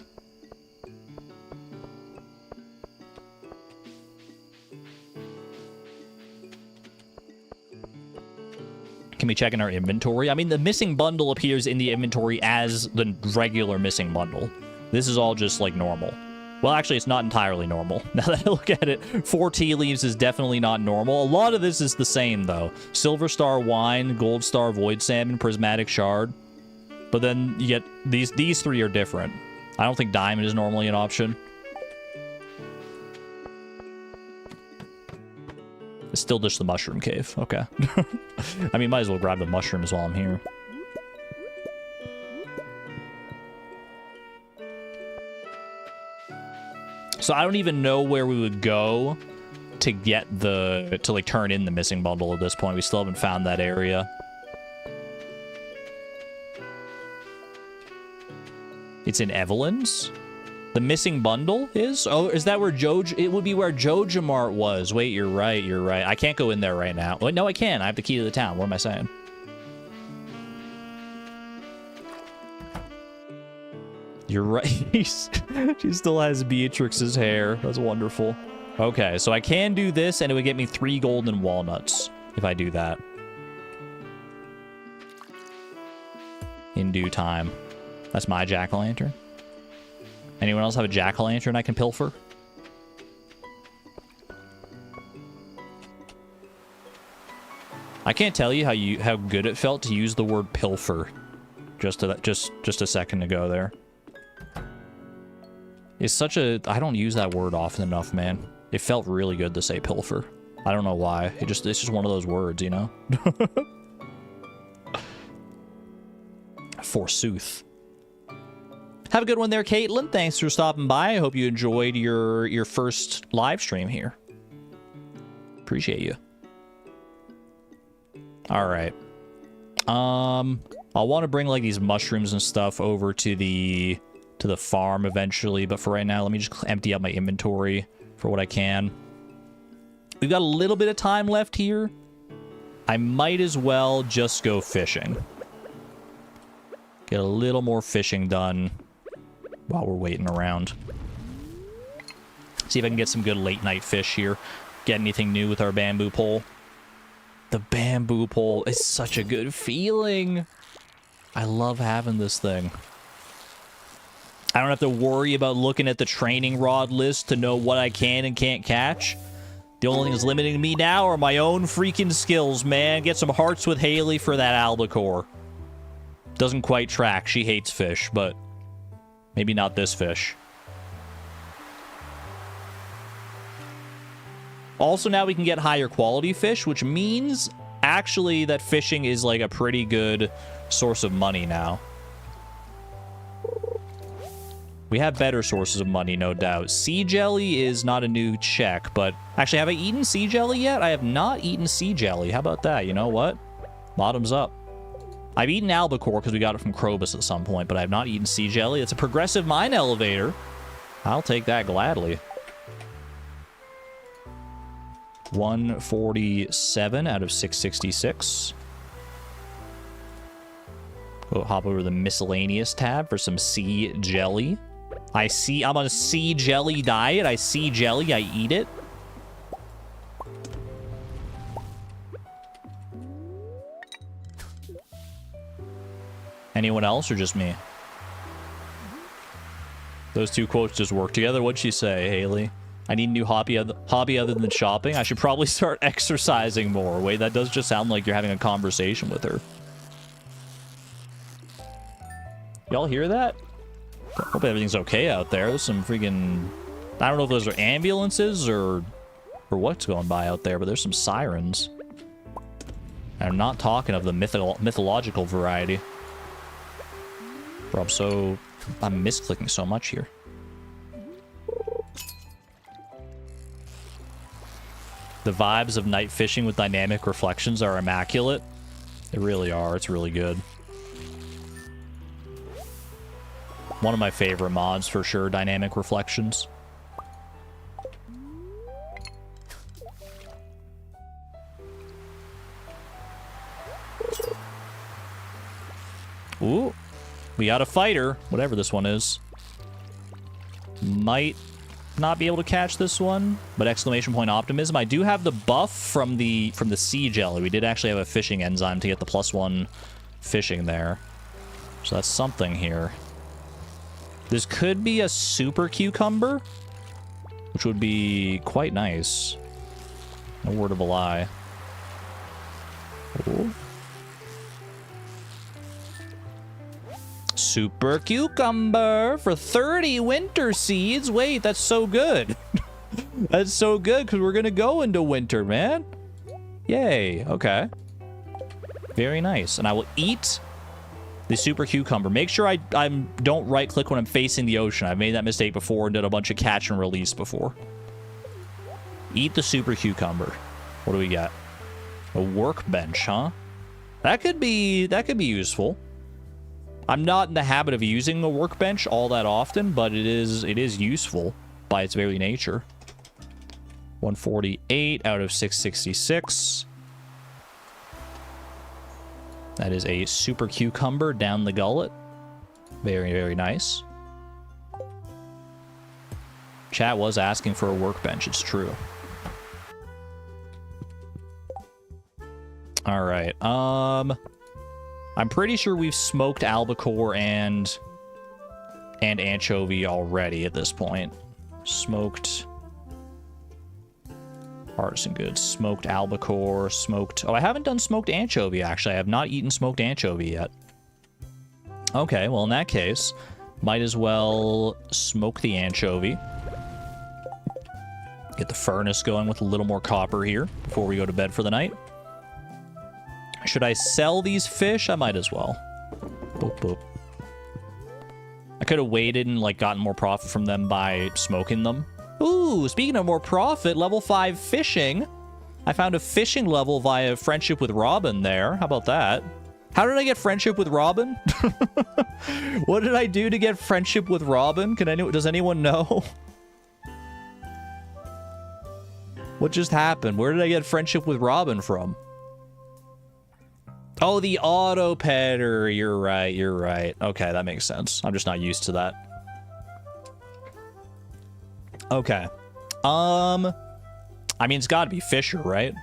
Speaker 1: Can we check in our inventory? I mean, the missing bundle appears in the inventory as the regular missing bundle. This is all just, like, normal. Well, actually, it's not entirely normal. Now that I look at it, 4 tea leaves is definitely not normal. A lot of this is the same, though. Silver Star Wine, Gold Star Void Salmon, Prismatic Shard. But then you get... These 3 are different. I don't think Diamond is normally an option. It's still just the mushroom cave. Okay. I mean, might as well grab the mushrooms while I'm here. So I don't even know where we would go to get to like turn in the missing bundle at this point. We still haven't found that area. It's in Evelyn's? The missing bundle is? Oh, is that where it would be where Jojo Mart was. Wait, you're right, you're right. I can't go in there right now. Wait, no, I can. I have the key to the town. What am I saying? You're right. She still has Beatrix's hair. That's wonderful. Okay, so I can do this, and it would get me 3 golden walnuts if I do that. In due time. That's my jack-o'-lantern. Anyone else have a jack-o'-lantern I can pilfer? I can't tell you how good it felt to use the word pilfer just a second ago there. It's such a... I don't use that word often enough, man. It felt really good to say pilfer. I don't know why. It's just one of those words, you know? Forsooth. Have a good one there, Caitlin. Thanks for stopping by. I hope you enjoyed your first live stream here. Appreciate you. All right. I'll want to bring like these mushrooms and stuff over to the farm eventually, but for right now, let me just empty out my inventory for what I can. We've got a little bit of time left here. I might as well just go fishing. Get a little more fishing done while we're waiting around. See if I can get some good late night fish here. Get anything new with our bamboo pole. The bamboo pole is such a good feeling. I love having this thing. I don't have to worry about looking at the training rod list to know what I can and can't catch. The only thing that's limiting me now are my own freaking skills, man. Get some hearts with Haley for that albacore. Doesn't quite track. She hates fish, but maybe not this fish. Also, now we can get higher quality fish, which means actually that fishing is like a pretty good source of money now. We have better sources of money, no doubt. Sea jelly is not a new check, but actually, have I eaten sea jelly yet? I have not eaten sea jelly. How about that? You know what? Bottoms up. I've eaten albacore because we got it from Krobus at some point, but I have not eaten sea jelly. It's a progressive mine elevator. I'll take that gladly. 147 out of 666. Go hop over to the miscellaneous tab for some sea jelly. I'm on a sea jelly diet. I see jelly, I eat it. Anyone else or just me? Those two quotes just work together. What'd she say, Haley? I need a new hobby other than shopping. I should probably start exercising more. Wait, that does just sound like you're having a conversation with her. Y'all hear that? Hope everything's okay out there. There's some freaking... I don't know if those are ambulances or what's going by out there, but there's some sirens. And I'm not talking of the mythological variety. Bro, I'm misclicking so much here. The vibes of night fishing with dynamic reflections are immaculate. They really are. It's really good. One of my favorite mods for sure, dynamic reflections. Ooh, we got a fighter, whatever this one is. Might not be able to catch this one, but exclamation point optimism. I do have the buff from the sea jelly. We did actually have a fishing enzyme to get the +1 fishing there. So that's something here. This could be a super cucumber, which would be quite nice. No word of a lie. Ooh. Super cucumber for 30 winter seeds. Wait, that's so good. That's so good because we're going to go into winter, man. Yay. Okay. Very nice. And I will eat the super cucumber. Make sure I don't right click when I'm facing the ocean. I've made that mistake before and did a bunch of catch and release before. Eat the super cucumber. What do we got? A workbench, huh? That could be useful. I'm not in the habit of using the workbench all that often, but it is useful by its very nature. 148 out of 666. That is a super cucumber down the gullet. Very, very nice. Chat was asking for a workbench. It's true. All right. I'm pretty sure we've smoked albacore and anchovy already at this point. Smoked artisan goods, smoked albacore, smoked... Oh, I haven't done smoked anchovy, actually. I have not eaten smoked anchovy yet. Okay, well, in that case, might as well smoke the anchovy. Get the furnace going with a little more copper here before we go to bed for the night. Should I sell these fish? I might as well. Boop, boop. I could have waited and, like, gotten more profit from them by smoking them. Ooh, speaking of more profit, level 5 fishing. I found a fishing level via friendship with Robin there. How about that? How did I get friendship with Robin? What did I do to get friendship with Robin? Does anyone know? What just happened? Where did I get friendship with Robin from? Oh, the auto petter. You're right. You're right. Okay, that makes sense. I'm just not used to that. Okay. I mean, it's got to be Fisher, right?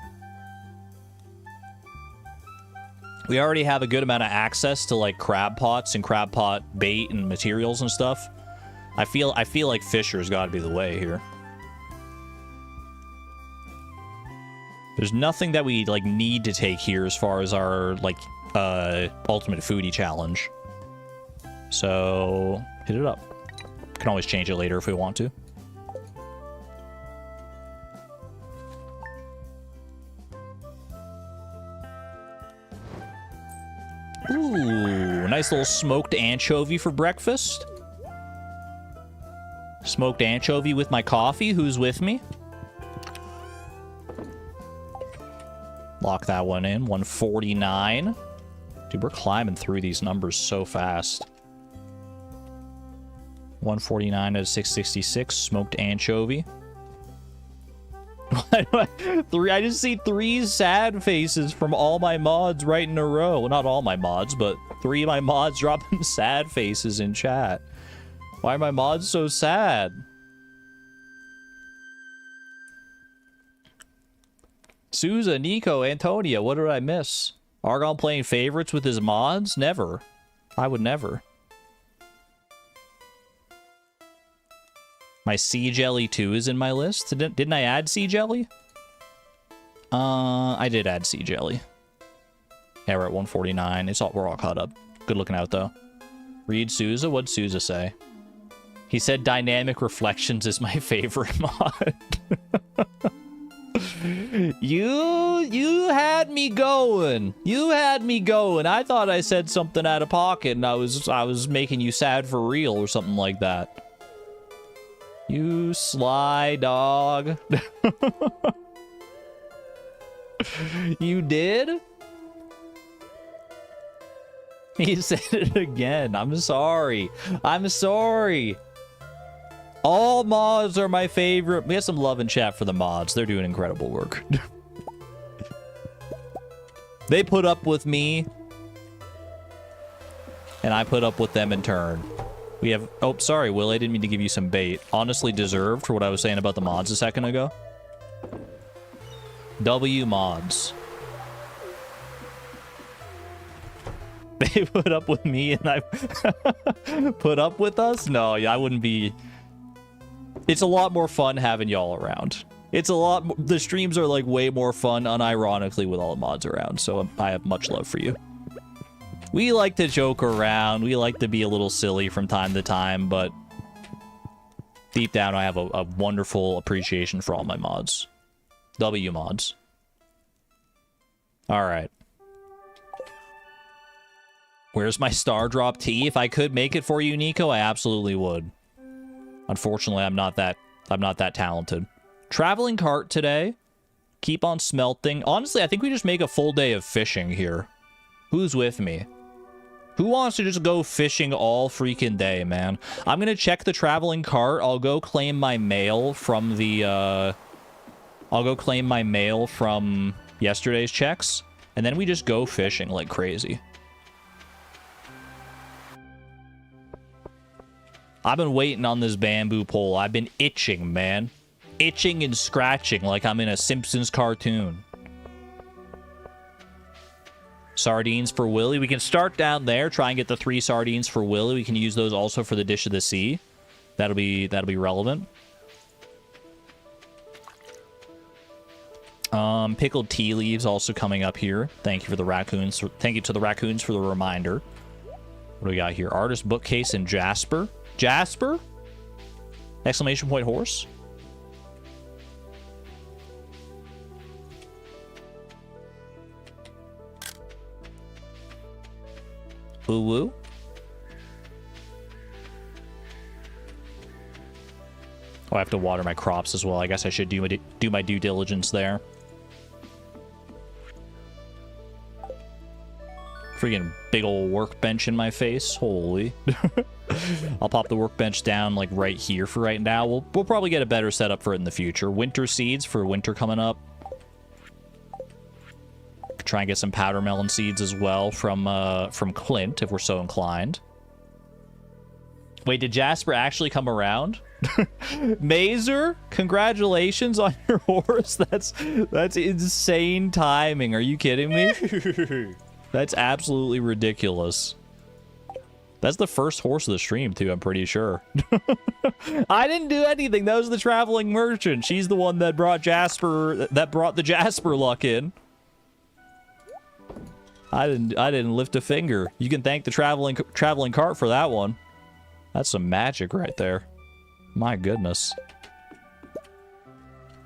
Speaker 1: We already have a good amount of access to, like, crab pots and crab pot bait and materials and stuff. I feel like Fisher's got to be the way here. There's nothing that we, like, need to take here as far as our, like, ultimate foodie challenge. So, hit it up. Can always change it later if we want to. Ooh, nice little smoked anchovy for breakfast. Smoked anchovy with my coffee. Who's with me? Lock that one in. 149. Dude, we're climbing through these numbers so fast. 149 out of 666. Smoked anchovy. I just see 3 sad faces from all my mods right in a row. Well, not all my mods, but 3 of my mods dropping sad faces in chat. Why are my mods so sad? Souza, Nico, Antonia, what did I miss? Argon playing favorites with his mods? Never. I would never. My sea jelly too is in my list. Didn't I add sea jelly? I did add sea jelly. Yeah, we're at 149. We're all caught up. Good looking out though. Read Souza. What'd Souza say? He said Dynamic Reflections is my favorite mod. You had me going. You had me going. I thought I said something out of pocket and I was making you sad for real or something like that. You sly dog. You did? He said it again. I'm sorry. I'm sorry. All mods are my favorite. We have some love in chat for the mods. They're doing incredible work. They put up with me. And I put up with them in turn. We have... Oh, sorry, Will. I didn't mean to give you some bait. Honestly deserved for what I was saying about the mods a second ago. W mods. They put up with me and I put up with us? No, I wouldn't be... It's a lot more fun having y'all around. It's a lot... The streams are like way more fun unironically with all the mods around, so I have much love for you. We like to joke around. We like to be a little silly from time to time, but deep down I have a wonderful appreciation for all my mods. W mods. Alright. Where's my star drop tea? If I could make it for you, Nico, I absolutely would. Unfortunately, I'm not that talented. Traveling cart today. Keep on smelting. Honestly, I think we just make a full day of fishing here. Who's with me? Who wants to just go fishing all freaking day, man? I'm gonna check the traveling cart. I'll go claim my mail from the, I'll go claim my mail from yesterday's checks. And then we just go fishing like crazy. I've been waiting on this bamboo pole. I've been itching, man. Itching and scratching like I'm in a Simpsons cartoon. Sardines for Willy. We can start down there, try and get the 3 sardines for Willy. We can use those also for the dish of the sea. That'll be relevant. Pickled tea leaves also coming up here. Thank you for the raccoons. Thank you to the raccoons for the reminder. What do we got here? Artist bookcase and Jasper. Jasper? Exclamation point horse. Woo woo. Oh, I have to water my crops as well. I guess I should do my due diligence there. Freaking big old workbench in my face. Holy. I'll pop the workbench down like right here for right now. We'll probably get a better setup for it in the future. Winter seeds for winter coming up. Try and get some powder melon seeds as well from Clint if we're so inclined. Wait, did Jasper actually come around? Mazer, congratulations on your horse. That's insane timing. Are you kidding me? That's absolutely ridiculous. That's the first horse of the stream, too, I'm pretty sure. I didn't do anything. That was the traveling merchant. She's the one that brought the Jasper luck in. I didn't lift a finger. You can thank the traveling cart for that one. That's some magic right there. My goodness.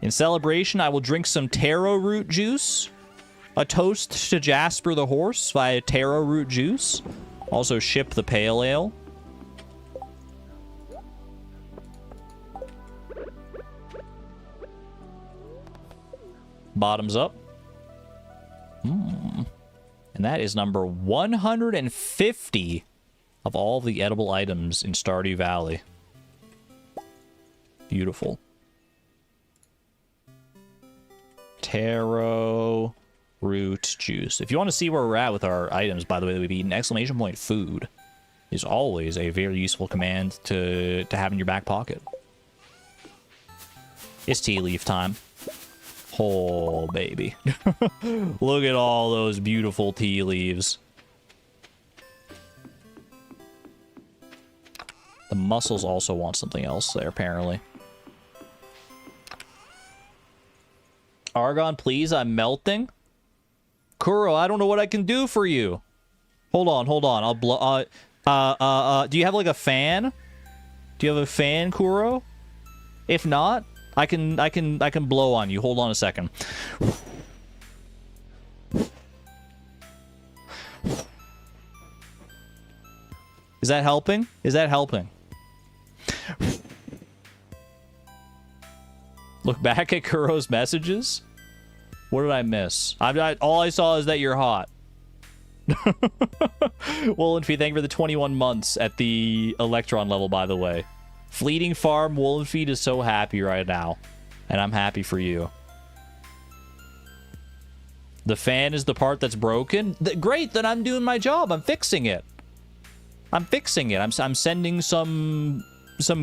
Speaker 1: In celebration, I will drink some taro root juice. A toast to Jasper the horse via taro root juice. Also ship the pale ale. Bottoms up. And that is number 150 of all the edible items in Stardew Valley. Beautiful. Taro root juice. If you want to see where we're at with our items, by the way, that we've eaten, exclamation point food is always a very useful command to have in your back pocket. It's tea leaf time. Oh, baby. Look at all those beautiful tea leaves. The mussels also want something else there, apparently. Argon, please, I'm melting. Kuro, I don't know what I can do for you. Hold on. I'll blow. Do you have like a fan? Do you have a fan, Kuro? If not, I can blow on you. Hold on a second. Is that helping? Is that helping? Look back at Kuro's messages. What did I miss? All I saw is that you're hot. Woolenfeed, thank you for the 21 months at the Electron level, by the way. Fleeting Farm, Woolenfeed is so happy right now. And I'm happy for you. The fan is the part that's broken? Great, then I'm doing my job. I'm fixing it. I'm fixing it. I'm sending some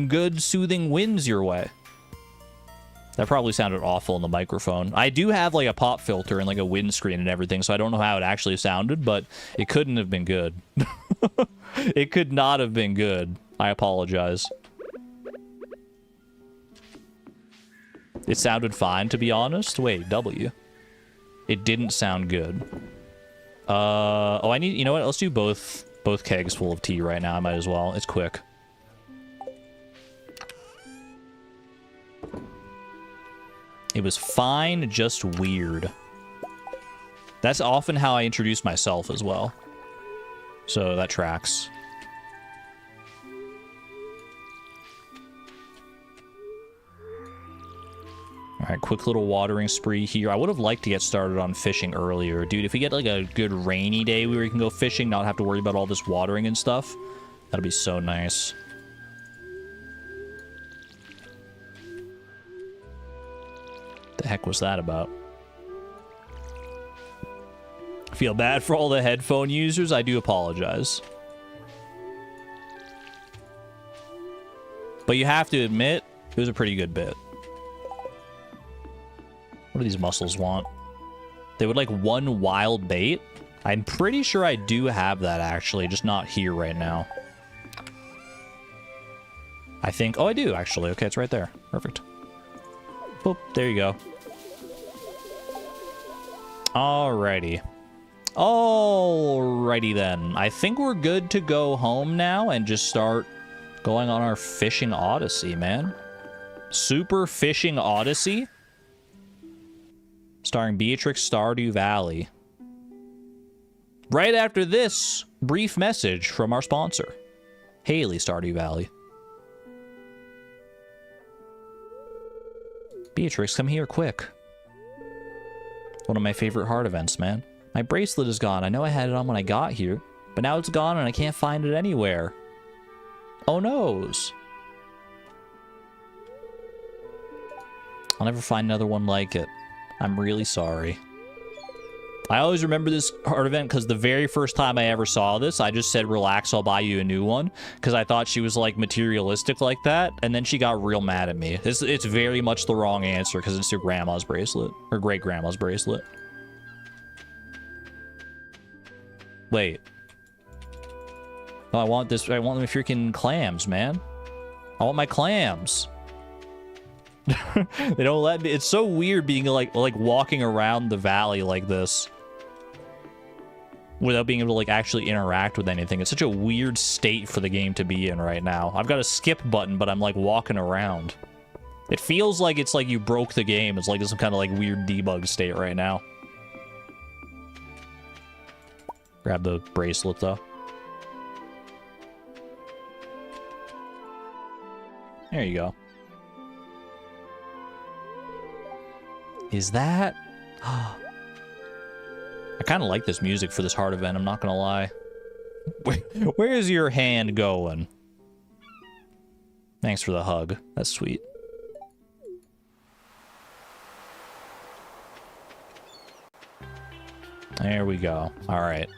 Speaker 1: good, soothing winds your way. That probably sounded awful in the microphone. I do have like a pop filter and like a windscreen and everything, so I don't know how it actually sounded, but it couldn't have been good. It could not have been good. I apologize. It sounded fine, to be honest. Wait, W. It didn't sound good. Oh, I need... You know what? Let's do both kegs full of tea right now. I might as well. It's quick. It was fine, just weird. That's often how I introduce myself as well. So that tracks. Alright, quick little watering spree here. I would have liked to get started on fishing earlier. Dude, if we get like a good rainy day where we can go fishing, not have to worry about all this watering and stuff, that'd be so nice. The heck was that about? I feel bad for all the headphone users. I do apologize. But you have to admit, it was a pretty good bit. What do these mussels want? They would like one wild bait? I'm pretty sure I do have that, actually, just not here right now. I think... Oh, I do, actually. Okay, it's right there. Perfect. Boop, there you go. Alrighty. Alrighty then. I think we're good to go home now and just start going on our fishing odyssey, man. Super Fishing Odyssey. Starring Beatrix, Stardew Valley. Right after this brief message from our sponsor, Haley, Stardew Valley. Beatrix, come here quick. One of my favorite heart events, man. My bracelet is gone. I know I had it on when I got here, but now it's gone and I can't find it anywhere. Oh noes. I'll never find another one like it. I'm really sorry. I always remember this heart event because the very first time I ever saw this, I just said, relax, I'll buy you a new one. Because I thought she was, like, materialistic like that. And then she got real mad at me. It's very much the wrong answer because it's your grandma's bracelet. Her great-grandma's bracelet. Wait. Oh, I want this. I want my freaking clams, man. I want my clams. They don't let me. It's so weird being like walking around the valley like this without being able to like actually interact with anything. It's such a weird state for the game to be in right now. I've got a skip button, but I'm like walking around. It feels like it's like you broke the game. It's like some kind of like weird debug state right now. Grab the bracelet though. There you go. Is that... I kind of like this music for this heart event, I'm not gonna lie. Where is your hand going? Thanks for the hug. That's sweet. There we go. Alright.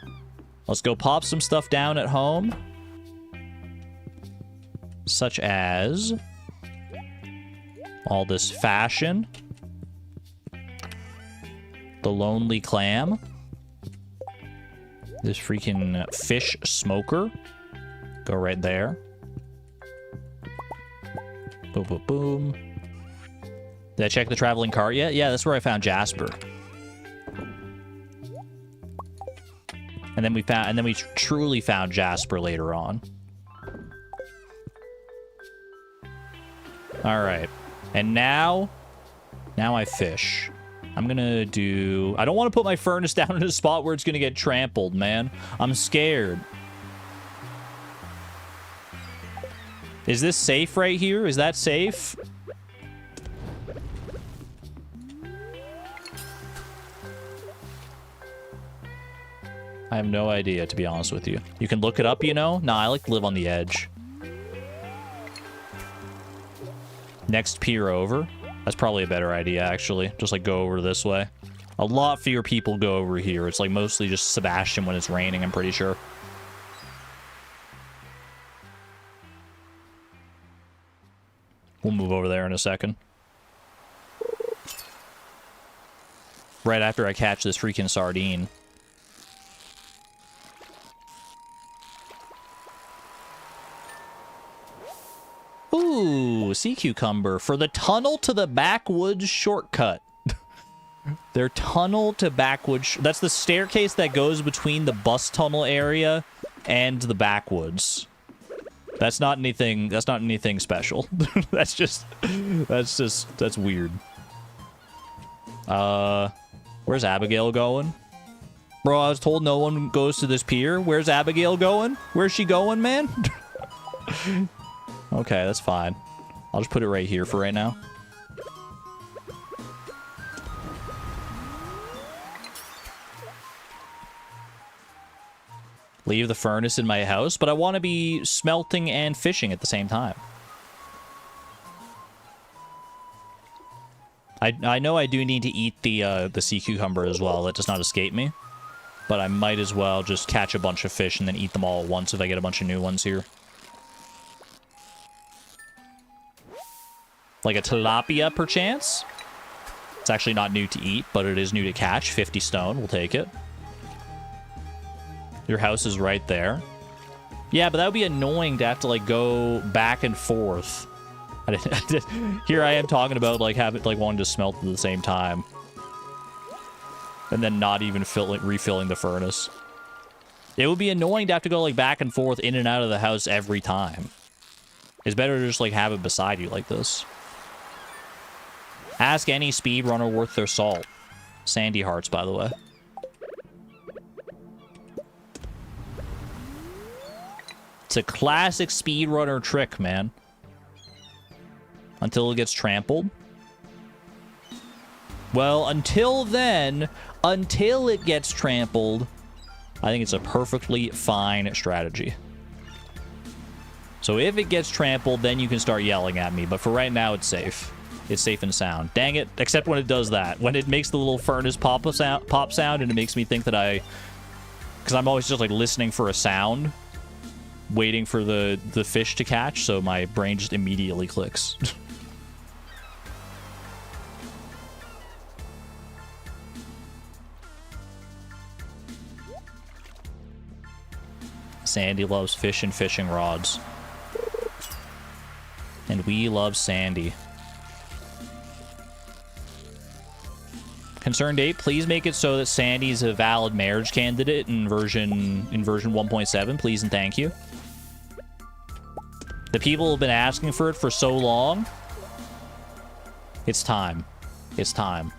Speaker 1: Let's go pop some stuff down at home. Such as... all this fashion. The lonely clam. This freaking fish smoker. Go right there. Boom, boom, boom. Did I check the traveling cart yet? Yeah, that's where I found Jasper. And then we truly found Jasper later on. All right. And now I fish. I'm gonna do... I don't want to put my furnace down in a spot where it's gonna get trampled, man. I'm scared. Is this safe right here? Is that safe? I have no idea, to be honest with you. You can look it up, you know? Nah, I like to live on the edge. Next pier over. That's probably a better idea, actually. Just, like, go over this way. A lot fewer people go over here. It's, like, mostly just Sebastian when it's raining, I'm pretty sure. We'll move over there in a second. Right after I catch this freaking sardine. Ooh, sea cucumber for the tunnel to the backwoods shortcut. Their tunnel to backwoods. That's the staircase that goes between the bus tunnel area and the backwoods. That's not anything. That's not anything special. That's weird. Where's Abigail going? Bro, I was told no one goes to this pier. Where's Abigail going? Where's she going, man? Okay, that's fine. I'll just put it right here for right now. Leave the furnace in my house, but I want to be smelting and fishing at the same time. I know I do need to eat the sea cucumber as well. That does not escape me. But I might as well just catch a bunch of fish and then eat them all at once if I get a bunch of new ones here. Like a tilapia, perchance? It's actually not new to eat, but it is new to catch. 50 stone, we'll take it. Your house is right there. Yeah, but that would be annoying to have to, like, go back and forth. Here I am talking about, like, wanting to smelt at the same time. And then not even refilling the furnace. It would be annoying to have to go, like, back and forth in and out of the house every time. It's better to just, like, have it beside you like this. Ask any speedrunner worth their salt. Sandy hearts, by the way. It's a classic speedrunner trick, man. Until it gets trampled. Well, until then, until it gets trampled, I think it's a perfectly fine strategy. So if it gets trampled, then you can start yelling at me. But for right now, it's safe. It's safe and sound. Dang it. Except when it does that. When it makes the little furnace pop sound, and it makes me think that because I'm always just, like, listening for a sound. Waiting for the fish to catch, so my brain just immediately clicks. Sandy loves fish and fishing rods. And we love Sandy. Concerned Ape, please make it so that Sandy's a valid marriage candidate in version 1.7, please and thank you. The people have been asking for it for so long. It's time. It's time.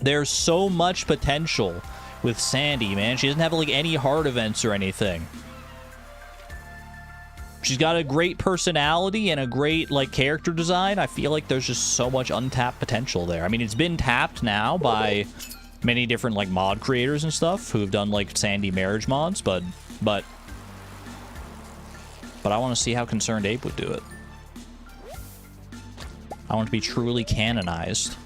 Speaker 1: There's so much potential with Sandy, man. She doesn't have, like, any hard events or anything. She's got a great personality and a great, like, character design. I feel like there's just so much untapped potential there. I mean, it's been tapped now by many different, like, mod creators and stuff who have done, like, Sandy marriage mods, but I want to see how Concerned Ape would do it. I want to be truly canonized.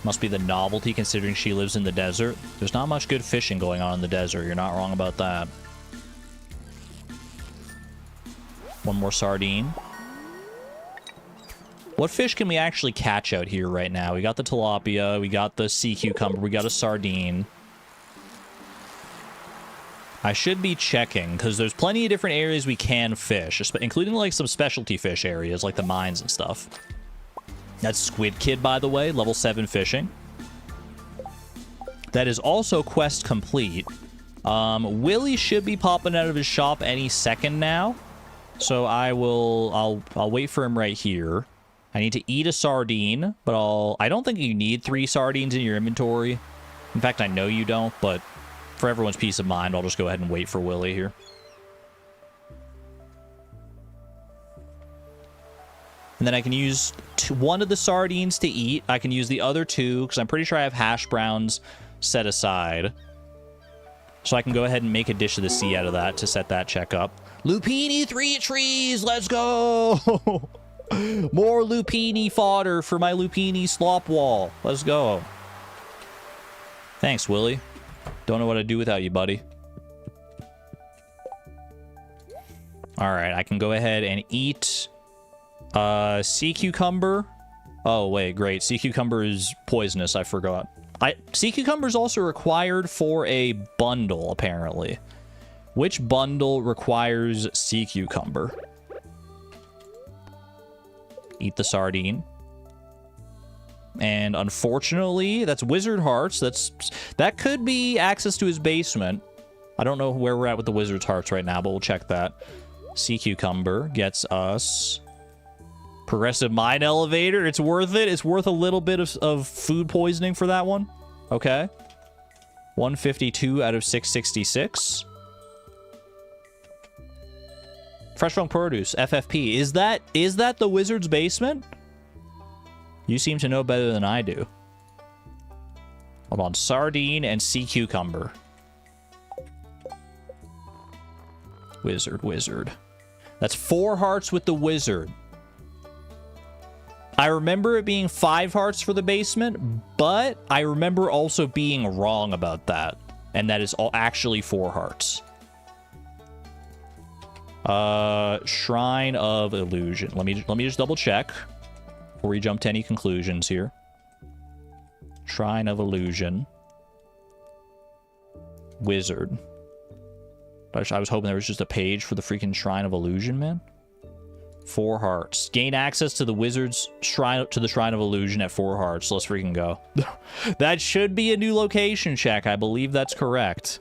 Speaker 1: Must be the novelty, considering she lives in the desert. There's not much good fishing going on in the desert. You're not wrong about that. One more sardine. What fish can we actually catch out here right now? We got the tilapia, we got the sea cucumber, we got a sardine. I should be checking, because there's plenty of different areas we can fish, including like some specialty fish areas, like the mines and stuff. That's Squid Kid, by the way, level 7 fishing. That is also quest complete. Willy should be popping out of his shop any second now. So I'll wait for him right here. I need to eat a sardine, but I don't think you need 3 sardines in your inventory. In fact, I know you don't, but for everyone's peace of mind, I'll just go ahead and wait for Willy here. And then I can use one of the sardines to eat. I can use the other 2, because I'm pretty sure I have hash browns set aside. So I can go ahead and make a dish of the sea out of that to set that check up. Lupini 3 trees, let's go! More lupini fodder for my lupini slop wall. Let's go. Thanks, Willy. Don't know what I'd do without you, buddy. Alright, I can go ahead and eat sea cucumber. Oh, wait, great. Sea cucumber is poisonous, I forgot. Sea cucumber is also required for a bundle, apparently. Which bundle requires sea cucumber? Eat the sardine. And unfortunately, that's wizard hearts. That could be access to his basement. I don't know where we're at with the wizard's hearts right now, but we'll check that. Sea cucumber gets us progressive mine elevator. It's worth it. It's worth a little bit of food poisoning for that one. Okay. 152 out of 666. Fresh from produce, FFP. Is that the wizard's basement? You seem to know better than I do. Hold on. Sardine and sea cucumber. Wizard. That's 4 hearts with the wizard. I remember it being 5 hearts for the basement, but I remember also being wrong about that. And that is all actually 4 hearts. Shrine of Illusion. Let me just double check before we jump to any conclusions here. Shrine of Illusion. Wizard. I was hoping there was just a page for the freaking Shrine of Illusion, man. 4 hearts. Gain access to the wizard's shrine, to the Shrine of Illusion at 4 hearts. Let's freaking go. That should be a new location check. I believe that's correct.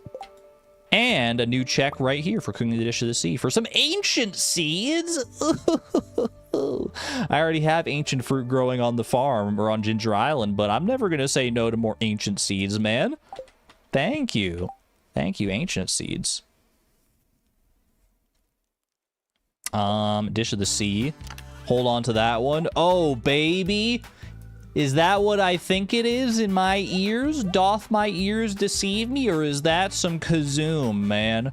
Speaker 1: And a new check right here for cooking the dish of the sea for some ancient seeds. I already have ancient fruit growing on the farm or on Ginger Island, but I'm never going to say no to more ancient seeds, man. Thank you. Thank you, ancient seeds. Dish of the sea. Hold on to that one. Oh, baby. Is that what I think it is in my ears? Doth my ears deceive me, or is that some kazoom, man?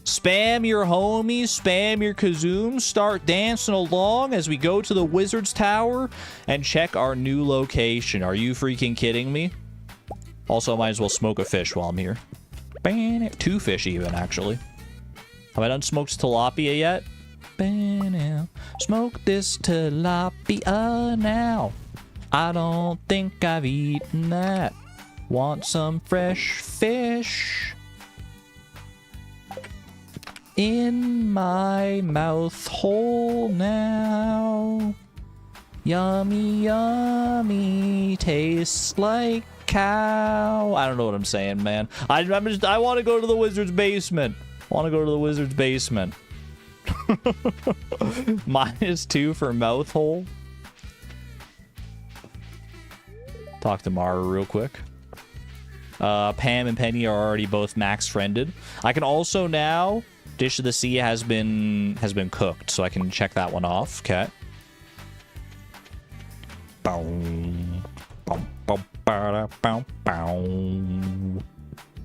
Speaker 1: Spam your homies, spam your kazooms, start dancing along as we go to the wizard's tower and check our new location. Are you freaking kidding me? Also, I might as well smoke a fish while I'm here. 2 fish even, actually. Have I done smoked tilapia yet? Smoke this tilapia now. I don't think I've eaten that. Want some fresh fish in my mouth hole now. Yummy, yummy, tastes like cow. I don't know what I'm saying, man. I want to go to the wizard's basement. -2 for mouth hole. Talk to Mara real quick. Pam and Penny are already both max friended. I can also now, Dish of the Sea has been cooked, so I can check that one off. Okay.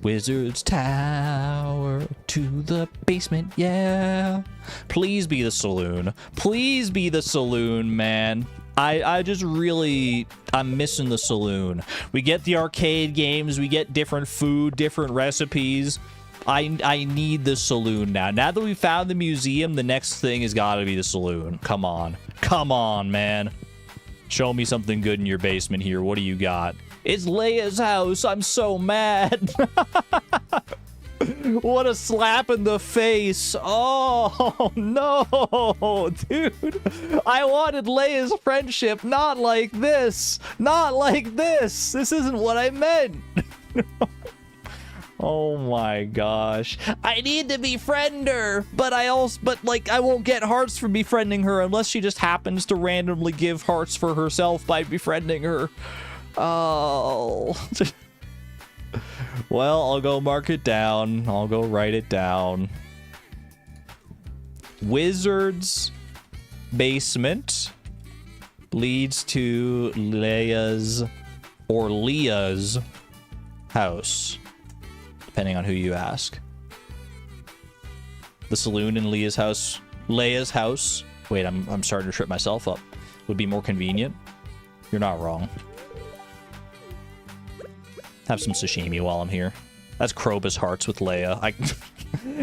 Speaker 1: Wizard's Tower to the basement, yeah. Please be the saloon. Please be the saloon, man. I just really, I'm missing the saloon. We get the arcade games, we get different food, different recipes. I need the saloon now. Now that we found the museum, the next thing has got to be the saloon. Come on. Come on, man. Show me something good in your basement here. What do you got? It's Leia's house. I'm so mad. What a slap in the face. Oh, no, dude. I wanted Leia's friendship, not like this. Not like this. This isn't what I meant. Oh my gosh. I need to befriend her, but I won't get hearts for befriending her unless she just happens to randomly give hearts for herself by befriending her. Oh. Well, I'll go mark it down. I'll go write it down. Wizard's basement leads to Leah's house, depending on who you ask. The saloon in Leia's house. Wait, I'm starting to trip myself up. Would be more convenient. You're not wrong. Have some sashimi while I'm here. That's Krobus hearts with Leia.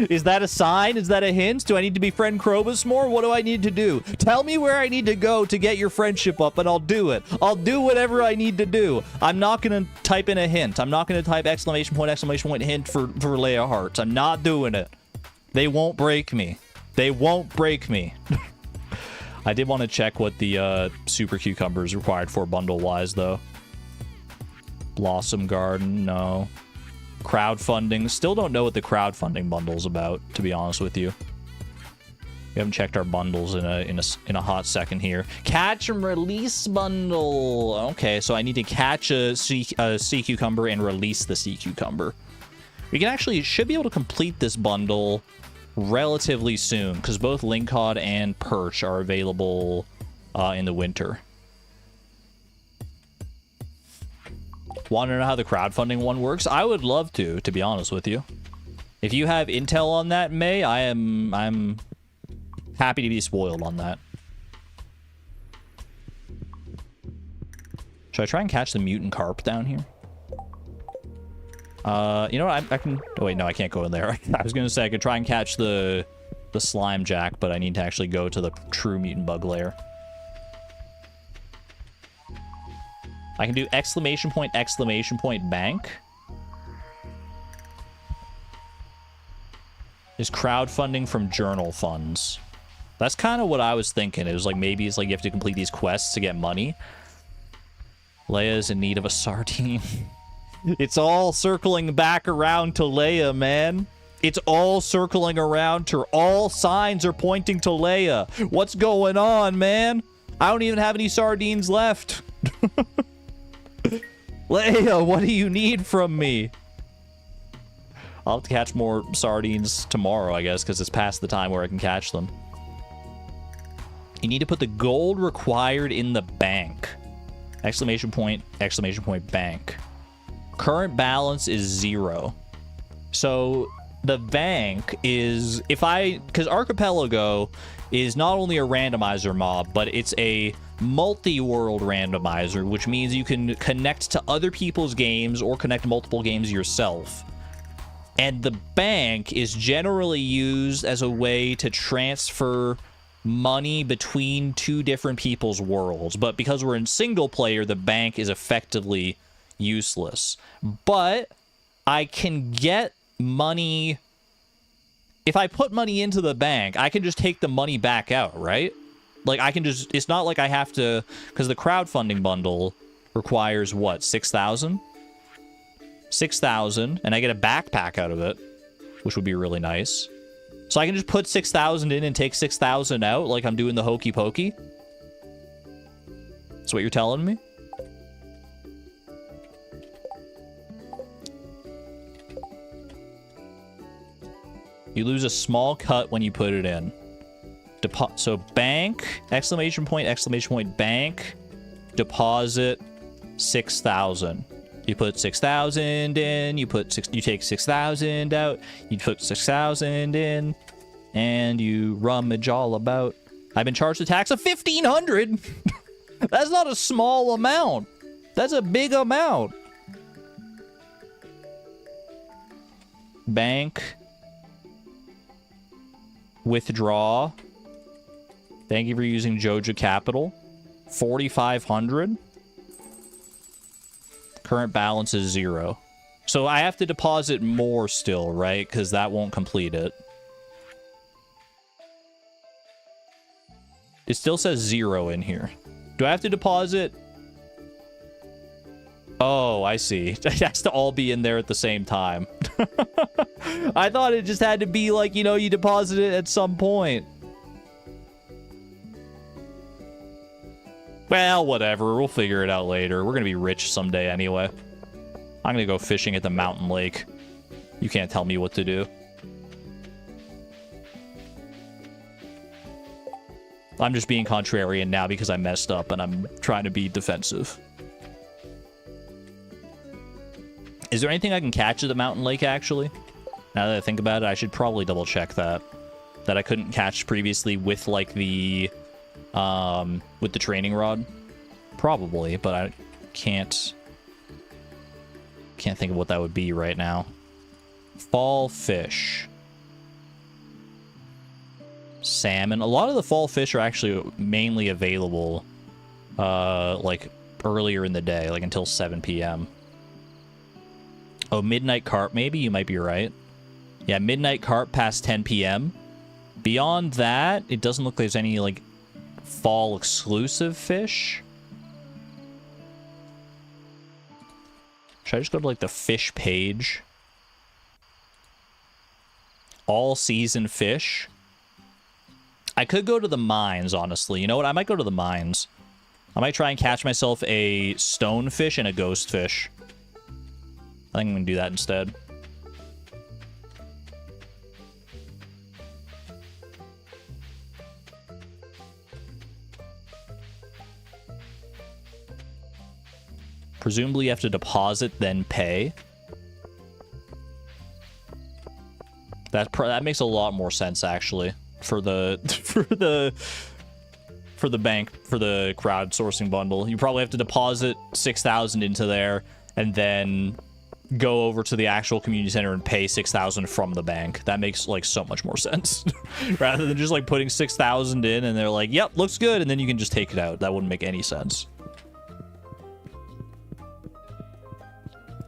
Speaker 1: Is that a sign? Is that a hint? Do I need to befriend Krobus more? What do I need to do? Tell me where I need to go to get your friendship up, and I'll do it. I'll do whatever I need to do. I'm not going to type in a hint. I'm not going to type exclamation point hint for Leia hearts. I'm not doing it. They won't break me. They won't break me. I did want to check what the super cucumber is required for bundle-wise, though. Blossom Garden, no. Crowdfunding. Still don't know what the crowdfunding bundle's about, to be honest with you. We haven't checked our bundles in a hot second here. Catch and release bundle. Okay, so I need to catch a sea cucumber and release the sea cucumber. We can actually should be able to complete this bundle relatively soon because both lingcod and perch are available in the winter. Want to know how the crowdfunding one works? I would love to be honest with you. If you have intel on that, May, I'm happy to be spoiled on that. Should I try and catch the mutant carp down here? You know what? I can... Oh, wait, no, I can't go in there. I was going to say I could try and catch the slime jack, but I need to actually go to the true mutant bug lair. I can do exclamation point, bank. Is crowdfunding from journal funds. That's kind of what I was thinking. It was like, maybe it's like you have to complete these quests to get money. Leia's in need of a sardine. It's all circling back around to Leia, man. It's all circling around to her. All signs are pointing to Leia. What's going on, man? I don't even have any sardines left. Leia, what do you need from me? I'll have to catch more sardines tomorrow, I guess, because it's past the time where I can catch them. You need to put the gold required in the bank. Exclamation point, bank. Current balance is 0. So the bank is, because Archipelago is not only a randomizer mob, but it's a multi-world randomizer, which means you can connect to other people's games or connect multiple games yourself. And the bank is generally used as a way to transfer money between two different people's worlds. But because we're in single player, the bank is effectively useless. But I can get money. If I put money into the bank, I can just take the money back out, right? Like, I can just... It's not like I have to... Because the crowdfunding bundle requires, what, 6,000? 6,000, and I get a backpack out of it, which would be really nice. So I can just put 6,000 in and take 6,000 out, like I'm doing the hokey pokey? That's what you're telling me? You lose a small cut when you put it in. So bank, exclamation point, bank, deposit 6,000. You put 6,000 in, you take 6,000 out, you put 6,000 in, and you rummage all about. I've been charged a tax of 1,500. That's not a small amount. That's a big amount. Bank. Withdraw. Thank you for using Joja Capital. 4,500. Current balance is 0. So I have to deposit more still, right? Because that won't complete it. It still says 0 in here. Do I have to deposit? Oh, I see. It has to all be in there at the same time. I thought it just had to be like, you know, you deposit it at some point. Well, whatever. We'll figure it out later. We're going to be rich someday anyway. I'm going to go fishing at the mountain lake. You can't tell me what to do. I'm just being contrarian now because I messed up and I'm trying to be defensive. Is there anything I can catch at the mountain lake, actually? Now that I think about it, I should probably double check that. That I couldn't catch previously with, like, the... with the training rod. Probably, but I can't think of what that would be right now. Fall fish. Salmon. A lot of the fall fish are actually mainly available, like, earlier in the day, like until 7 p.m. Oh, midnight carp, maybe? You might be right. Yeah, midnight carp past 10 p.m. Beyond that, it doesn't look like there's any, like, fall exclusive fish. Should I just go to, like, the fish page? All season fish. I could go to the mines, honestly. You know what? I might go to the mines. I might try and catch myself a stonefish and a ghost fish. I think I'm gonna do that instead. Presumably you have to deposit, then pay. That makes a lot more sense, actually, for the for the bank, for the crowdsourcing bundle. You probably have to deposit 6,000 into there and then go over to the actual community center and pay 6,000 from the bank. That makes, like, so much more sense. Rather than just, like, putting 6,000 in and they're like, yep, looks good, and then you can just take it out. That wouldn't make any sense.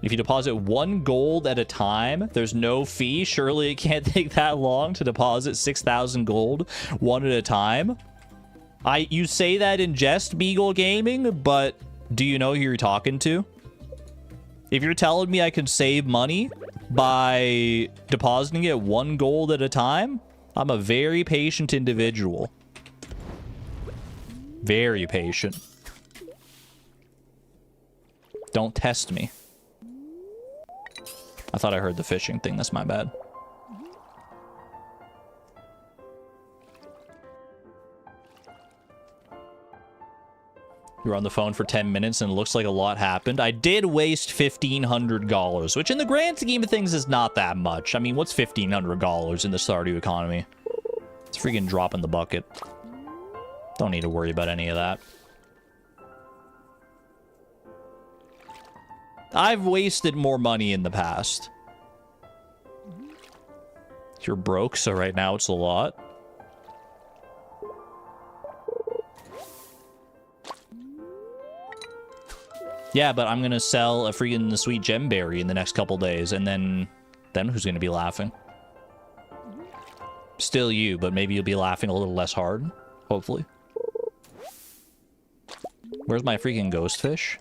Speaker 1: If you deposit 1 gold at a time, there's no fee. Surely it can't take that long to deposit 6,000 gold one at a time. You say that in jest, Beagle Gaming, but do you know who you're talking to? If you're telling me I can save money by depositing it 1 gold at a time, I'm a very patient individual. Very patient. Don't test me. I thought I heard the fishing thing. That's my bad. You were on the phone for 10 minutes and it looks like a lot happened. I did waste $1,500, which in the grand scheme of things is not that much. I mean, what's $1,500 in the Stardew economy? It's a freaking drop in the bucket. Don't need to worry about any of that. I've wasted more money in the past. You're broke, so right now it's a lot. Yeah, but I'm gonna sell a freaking the sweet gemberry in the next couple days, and then who's gonna be laughing? Still you, but maybe you'll be laughing a little less hard, hopefully. Where's my freaking ghost fish?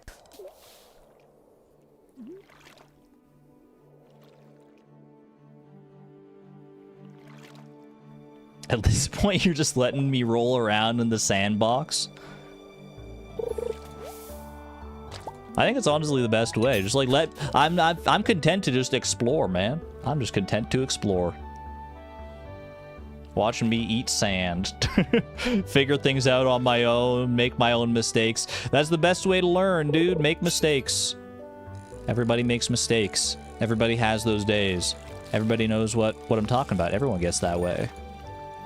Speaker 1: At this point, you're just letting me roll around in the sandbox. I think it's honestly the best way. Just like I'm content to just explore, man. I'm just content to explore. Watching me eat sand. Figure things out on my own, make my own mistakes. That's the best way to learn, dude. Make mistakes. Everybody makes mistakes. Everybody has those days. Everybody knows what I'm talking about. Everyone gets that way.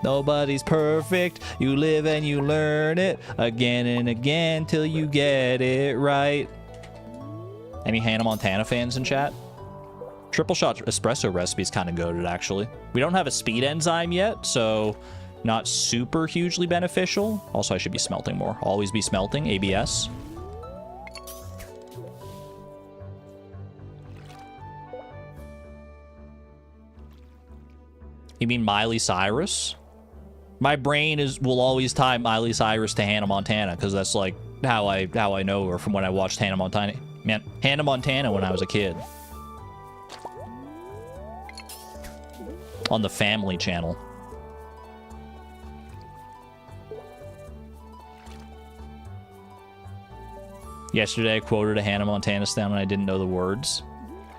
Speaker 1: Nobody's perfect. You live and you learn it again and again till you get it right. Any Hannah Montana fans in chat? Triple shot espresso recipe is kind of goated, actually. We don't have a speed enzyme yet, so Not super hugely beneficial. Also, I should be smelting more. Always be smelting. ABS. You mean Miley Cyrus? My brain will always tie Miley Cyrus to Hannah Montana because that's like how I know her from when I watched Hannah Montana. Man, Hannah Montana when I was a kid. On the Family Channel. Yesterday I quoted a Hannah Montana stem and I didn't know the words.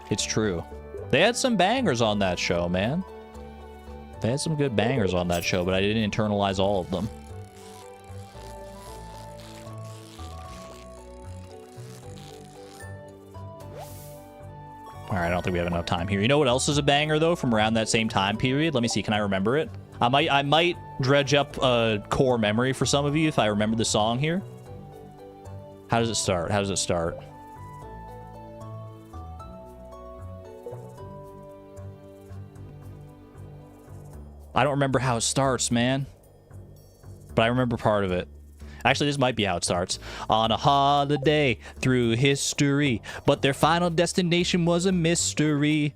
Speaker 1: It's true. They had some bangers on that show, man. They had some good bangers on that show, but I didn't internalize all of them. Alright, I don't think we have enough time here. You know what else is a banger, though, from around that same time period? Let me see, can I remember it? I might dredge up a core memory for some of you if I remember the song here. How does it start? How does it start? I don't remember how it starts, man. But I remember part of it. Actually, this might be how it starts. On a holiday through history, but their final destination was a mystery.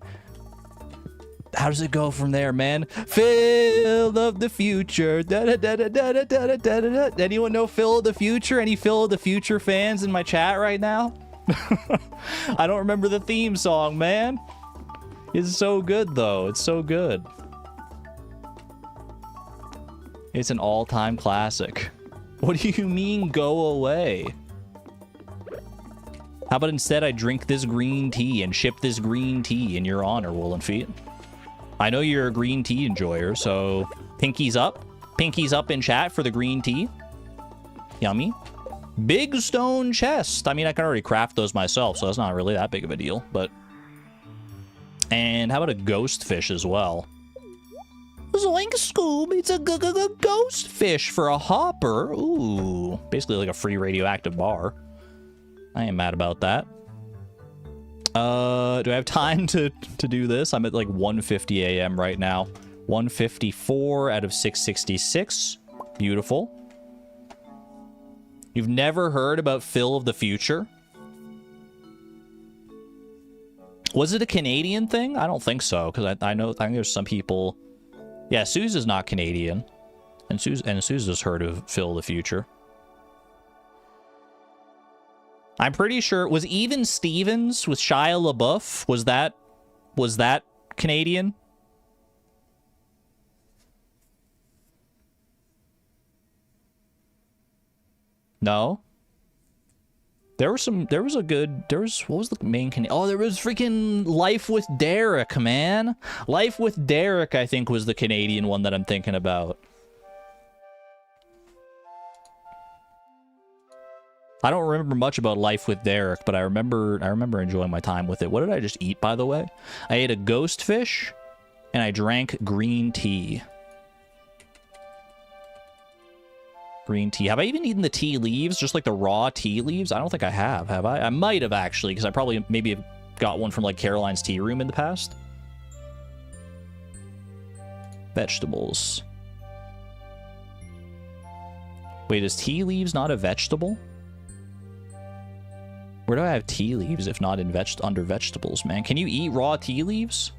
Speaker 1: How does it go from there, man? Phil of the future. Anyone know Phil of the future? Any Phil of the future fans in my chat right now? I don't remember the theme song, man. It's so good, though. It's so good. It's an all-time classic. What do you mean, go away? How about instead I drink this green tea and ship this green tea in your honor, Woolen Feet? I know you're a green tea enjoyer, so pinkies up. Pinkies up in chat for the green tea. Yummy. Big stone chest. I mean, I can already craft those myself, so that's not really that big of a deal, but... And how about a ghost fish as well? Zoink Scoob, it's a ghost fish for a hopper. Ooh, basically like a free radioactive bar. I ain't mad about that. Do I have time to do this? I'm at like 1:50 a.m. right now. 1:54 out of 666. Beautiful. You've never heard about Phil of the future? Was it a Canadian thing? I don't think so, because I think there's some people... Yeah, Sousa's not Canadian. And Sousa's heard of Phil the Future. I'm pretty sure it was Even Stevens with Shia LaBeouf. Was that Canadian? No? What was the main Oh, there was freaking Life with Derek, man. Life with Derek, I think, was the Canadian one that I'm thinking about. I don't remember much about Life with Derek, but I remember enjoying my time with it. What did I just eat, by the way? I ate a ghost fish, and I drank green tea. Green tea. Have I even eaten the tea leaves? Just like the raw tea leaves? I don't think I have I? I might have, actually, because I probably maybe have got one from like Caroline's Tea Room in the past. Vegetables. Wait, is tea leaves not a vegetable? Where do I have tea leaves if not in under vegetables, man? Can you eat raw tea leaves?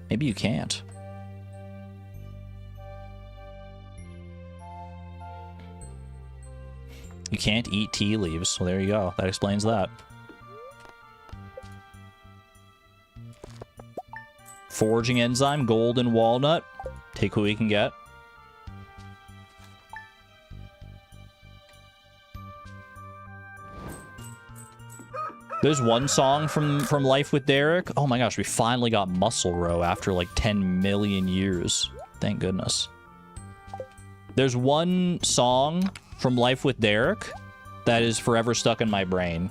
Speaker 1: Maybe you can't. You can't eat tea leaves. Well, there you go. That explains that. Foraging enzyme, golden walnut. Take what we can get. There's one song from Life with Derek. Oh my gosh, we finally got Muscle Row after like 10 million years. Thank goodness. There's one song from Life with Derek that is forever stuck in my brain.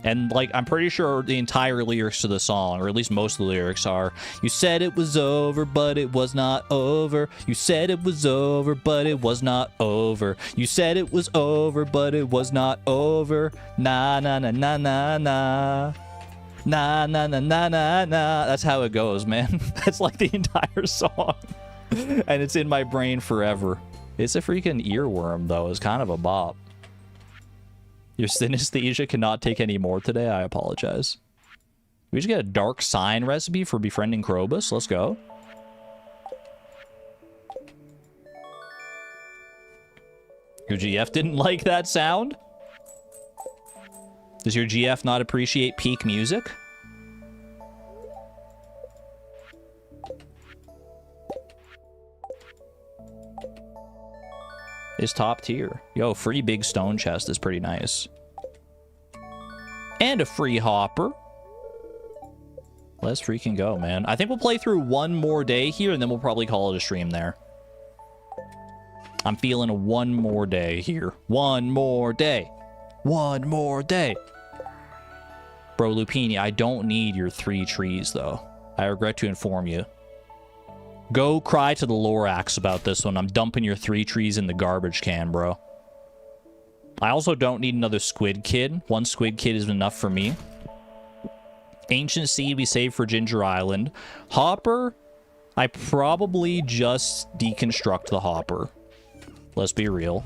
Speaker 1: And, like, I'm pretty sure the entire lyrics to the song, or at least most of the lyrics are, you said it was over, but it was not over. You said it was over, but it was not over. You said it was over, but it was not over. Na na na na na na. Na na na na na na. That's how it goes, man. That's like the entire song. And it's in my brain forever. It's a freaking earworm, though. It's kind of a bop. Your synesthesia cannot take any more today. I apologize. We just get a dark sign recipe for befriending Krobus. Let's go. Your GF didn't like that sound? Does your GF not appreciate peak music? Is top tier. Yo, free big stone chest is pretty nice. And a free hopper. Let's freaking go, man. I think we'll play through one more day here, and then we'll probably call it a stream there. I'm feeling one more day here. One more day. One more day. Bro, Lupini, I don't need your 3 trees, though. I regret to inform you. Go cry to the Lorax about this one. I'm dumping your 3 trees in the garbage can, bro. I also don't need another squid kid. 1 squid kid is enough for me. Ancient seed we save for Ginger Island. Hopper, I probably just deconstruct the hopper. Let's be real.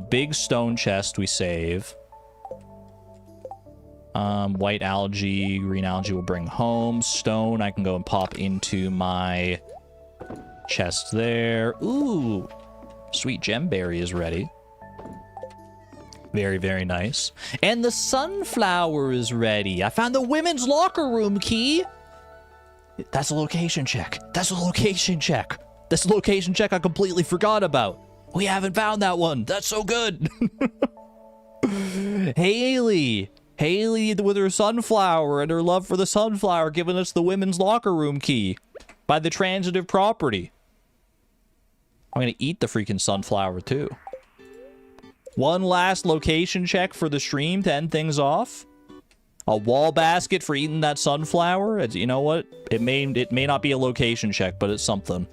Speaker 1: Big stone chest we save. White algae, green algae will bring home. Stone, I can go and pop into my chest there. Ooh, sweet gemberry is ready. Very, very nice. And the sunflower is ready. I found the women's locker room key. That's a location check. That's a location check. That's a location check I completely forgot about. We haven't found that one. That's so good. Haley. Haley with her sunflower and her love for the sunflower giving us the women's locker room key by the transitive property. I'm going to eat the freaking sunflower too. One last location check for the stream to end things off. A wall basket for eating that sunflower. You know what? It may not be a location check, but it's something.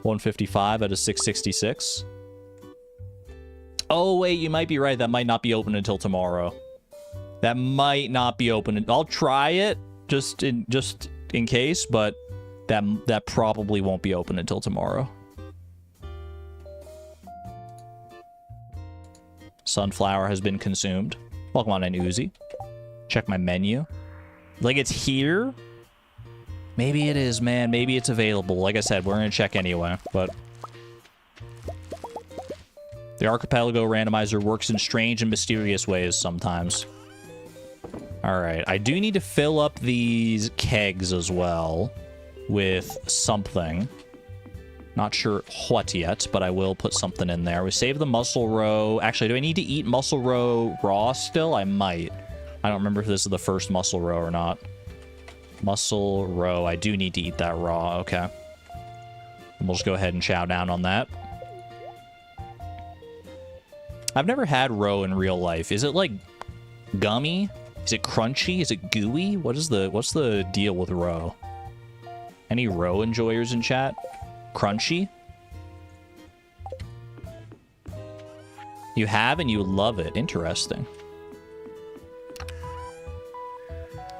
Speaker 1: 155 out of 666. Oh, wait, you might be right. That might not be open until tomorrow. That might not be open. I'll try it just in case, but that probably won't be open until tomorrow. Sunflower has been consumed. Welcome on in, Uzi. Check my menu. Like it's here? Maybe it is, man. Maybe it's available. Like I said, we're gonna check anyway, but the Archipelago Randomizer works in strange and mysterious ways sometimes. Alright, I do need to fill up these kegs as well with something. Not sure what yet, but I will put something in there. We save the mussel roe. Actually, do I need to eat mussel roe raw still? I might. I don't remember if this is the first mussel roe or not. Mussel roe. I do need to eat that raw. Okay. And we'll just go ahead and chow down on that. I've never had roe in real life. Is it like gummy? Is it crunchy? Is it gooey? What's the deal with roe? Any roe enjoyers in chat? Crunchy? You have and you love it. Interesting.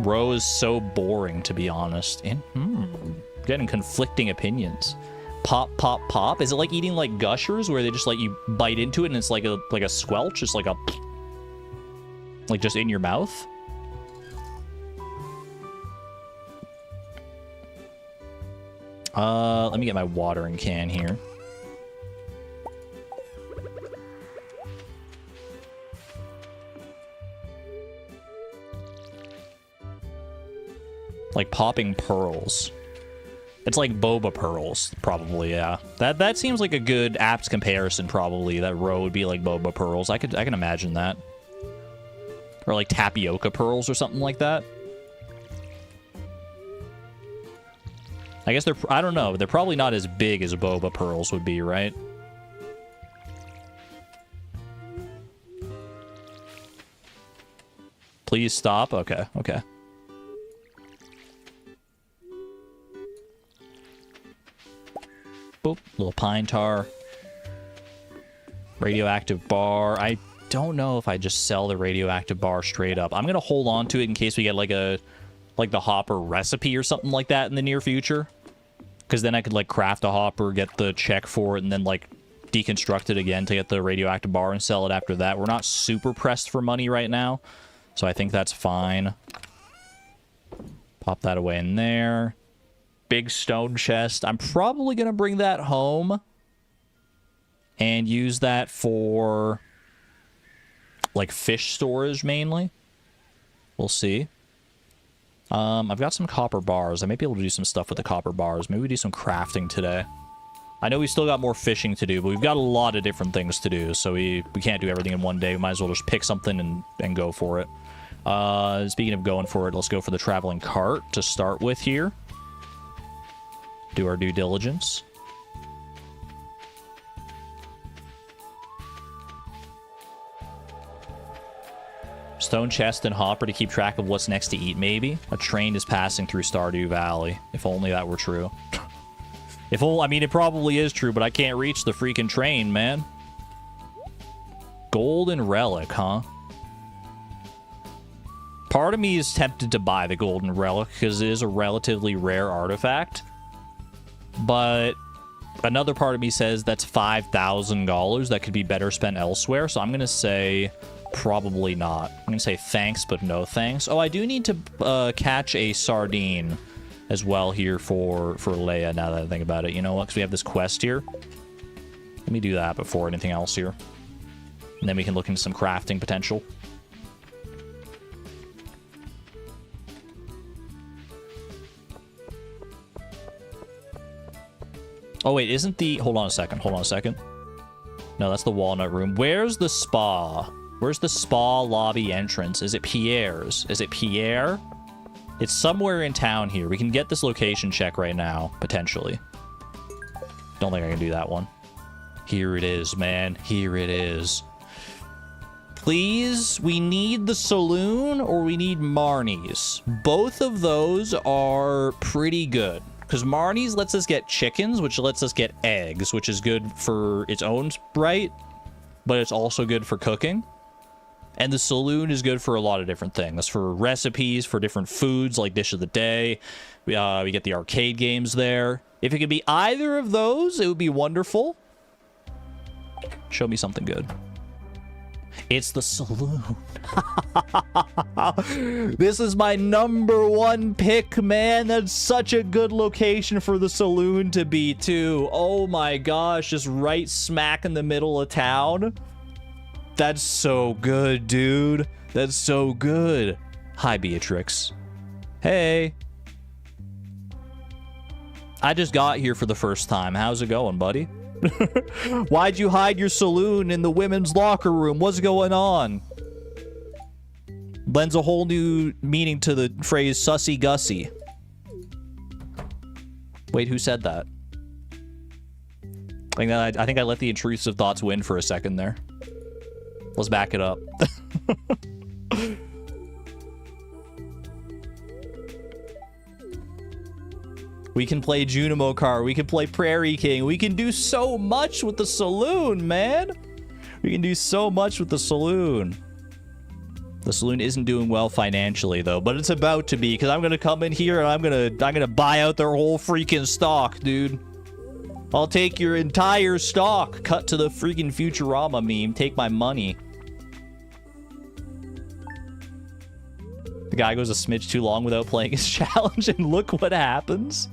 Speaker 1: Roe is so boring, to be honest. Getting conflicting opinions. Pop, pop, pop. Is it like eating like Gushers, where they just like you bite into it and it's like a squelch, just like a just in your mouth? Let me get my watering can here. Like popping pearls. It's like boba pearls, probably, yeah. That seems like a good apt comparison, probably. That roe would be like boba pearls. I can imagine that. Or like tapioca pearls or something like that. I guess I don't know. They're probably not as big as boba pearls would be, right? Please stop. Okay, okay. Boop, little pine tar. Radioactive bar. I don't know if I just sell the radioactive bar straight up. I'm gonna hold on to it in case we get like a like the hopper recipe or something like that in the near future. Because then I could like craft a hopper, get the check for it, and then like deconstruct it again to get the radioactive bar and sell it after that. We're not super pressed for money right now, so I think that's fine. Pop that away in there. Big stone chest. I'm probably going to bring that home and use that for like fish storage mainly. We'll see. I've got some copper bars. I might be able to do some stuff with the copper bars. Maybe we do some crafting today. I know we still got more fishing to do, but we've got a lot of different things to do, so we can't do everything in one day. We might as well just pick something and go for it. Speaking of going for it, let's go for the traveling cart to start with here. Do our due diligence. Stone chest and hopper to keep track of what's next to eat, maybe. A train is passing through Stardew Valley. If only that were true. If only, I mean, it probably is true, but I can't reach the freaking train, man. Golden relic, huh? Part of me is tempted to buy the golden relic because it is a relatively rare artifact. But another part of me says that's $5,000 that could be better spent elsewhere. So I'm going to say probably not. I'm going to say thanks, but no thanks. Oh, I do need to catch a sardine as well here for Leia, now that I think about it. You know what? Because we have this quest here. Let me do that before anything else here. And then we can look into some crafting potential. Oh, wait, isn't the... Hold on a second. No, that's the walnut room. Where's the spa? Where's the spa lobby entrance? Is it Pierre's? Is it Pierre? It's somewhere in town here. We can get this location check right now, potentially. Don't think I can do that one. Here it is, man. Here it is. Please, we need the saloon or we need Marnie's. Both of those are pretty good. Because Marnie's lets us get chickens, which lets us get eggs, which is good for its own right, but it's also good for cooking. And the saloon is good for a lot of different things. For recipes, for different foods, like dish of the day. We get the arcade games there. If it could be either of those, it would be wonderful. Show me something good. It's the saloon. This is my #1 pick, man. That's such a good location for the saloon to be, too. Oh my gosh, just right smack in the middle of town. That's so good, dude. That's so good. Hi, Beatrix. Hey. I just got here for the first time. How's it going, buddy? Why'd you hide your saloon in the women's locker room? What's going on? Lends a whole new meaning to the phrase sussy gussy. Wait, who said that? I think I let the intrusive thoughts win for a second there. Let's back it up. We can play Junimo Car. We can play Prairie King. We can do so much with the saloon, man. We can do so much with the saloon. The saloon isn't doing well financially, though, but it's about to be, because I'm going to come in here and I'm gonna buy out their whole freaking stock, dude. I'll take your entire stock. Cut to the freaking Futurama meme. Take my money. The guy goes a smidge too long without playing his challenge, and look what happens.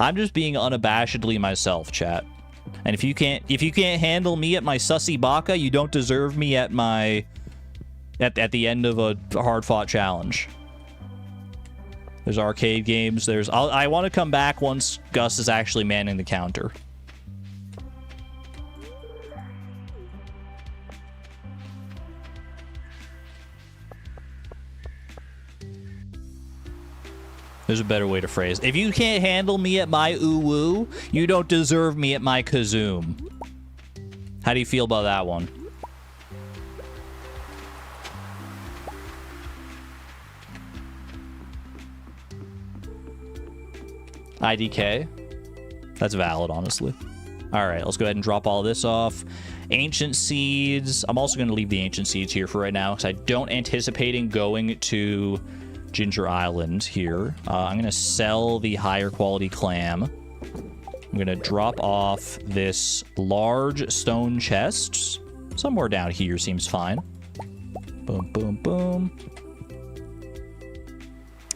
Speaker 1: I'm just being unabashedly myself, chat. And if you can't handle me at my sussy baka, you don't deserve me at my at the end of a hard-fought challenge. There's arcade games. There's I want to come back once Gus is actually manning the counter. There's a better way to phrase. If you can't handle me at my uwu, you don't deserve me at my kazoom. How do you feel about that one? IDK? That's valid, honestly. All right, let's go ahead and drop all this off. Ancient seeds. I'm also going to leave the ancient seeds here for right now because I don't anticipating going to Ginger Island here. I'm going to sell the higher quality clam. I'm going to drop off this large stone chest. Somewhere down here seems fine. Boom, boom, boom.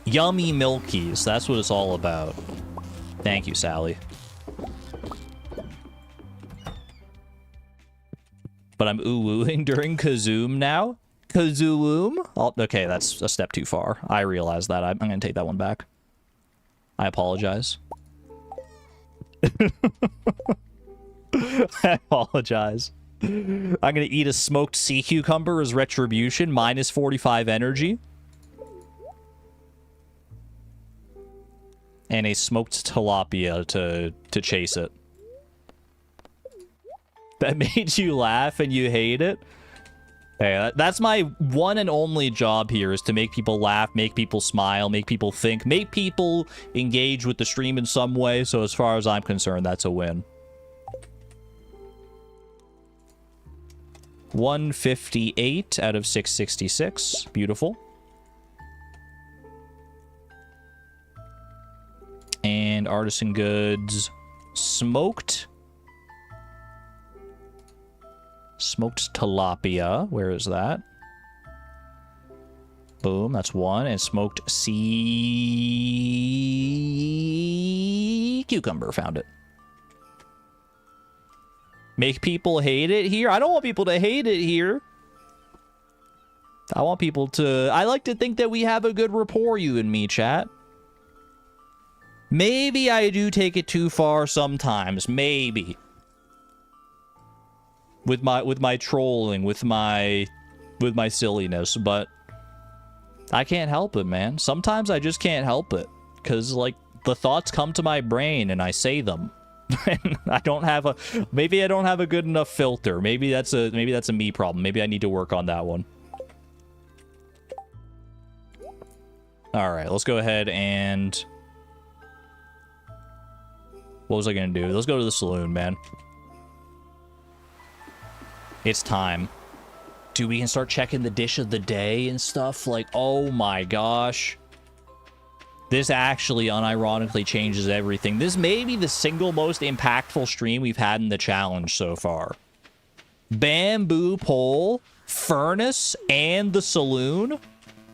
Speaker 1: Yummy milkies. That's what it's all about. Thank you, Sally. But I'm ooh-wooing during Kazoom now? Kazoom? Oh, okay, that's a step too far. I realize that. I'm going to take that one back. I apologize. I apologize. I'm going to eat a smoked sea cucumber as retribution, minus 45 energy. And a smoked tilapia to chase it. That made you laugh and you hate it? Hey, that's my one and only job here, is to make people laugh, make people smile, make people think, make people engage with the stream in some way. So as far as I'm concerned, that's a win. 158 out of 666. Beautiful. And artisan goods. Smoked tilapia. Where is that? Boom, that's one. And smoked sea cucumber. Found it. Make people hate it here? I don't want people to hate it here. I want people to... I like to think that we have a good rapport, you and me, chat. Maybe I do take it too far sometimes. Maybe. With my trolling, with my silliness, but I can't help it, man. Sometimes I just can't help it, because like the thoughts come to my brain and I say them. And I don't have a maybe I don't have a good enough filter. Maybe that's a me problem. Maybe I need to work on that one. All right, let's go ahead and what was I gonna do? Let's go to the saloon, man. It's time. Dude, we can start checking the dish of the day and stuff. Like, oh my gosh. This actually unironically changes everything. This may be the single most impactful stream we've had in the challenge so far. Bamboo pole, furnace, and the saloon.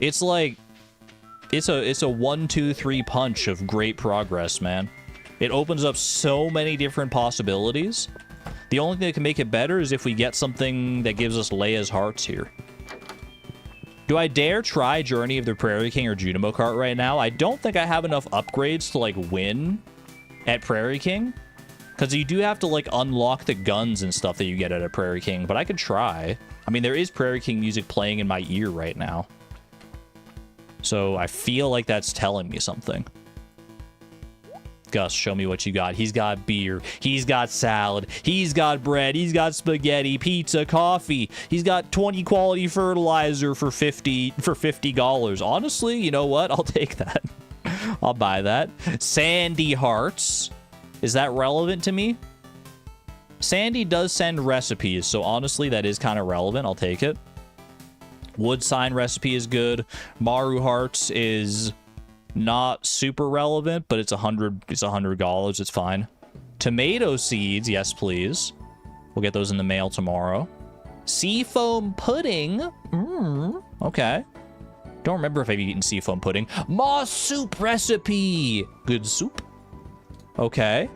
Speaker 1: It's like, it's a 1-2-3 punch of great progress, man. It opens up so many different possibilities. The only thing that can make it better is if we get something that gives us Leia's hearts here. Do I dare try Journey of the Prairie King or Junimo Kart right now? I don't think I have enough upgrades to, like, win at Prairie King. Because you do have to, like, unlock the guns and stuff that you get at a Prairie King. But I could try. I mean, there is Prairie King music playing in my ear right now. So I feel like that's telling me something. Gus, show me what you got. He's got beer. He's got salad. He's got bread. He's got spaghetti, pizza, coffee. He's got 20 quality fertilizer for $50. Honestly, you know what? I'll take that. I'll buy that. Sandy hearts. Is that relevant to me? Sandy does send recipes, so honestly, that is kind of relevant. I'll take it. Wood sign recipe is good. Maru hearts is not super relevant, but it's $100. It's fine. Tomato seeds, yes please. We'll get those in the mail tomorrow. Seafoam pudding. Okay. Don't remember if I've eaten seafoam pudding. Moss soup recipe. Good soup. Okay.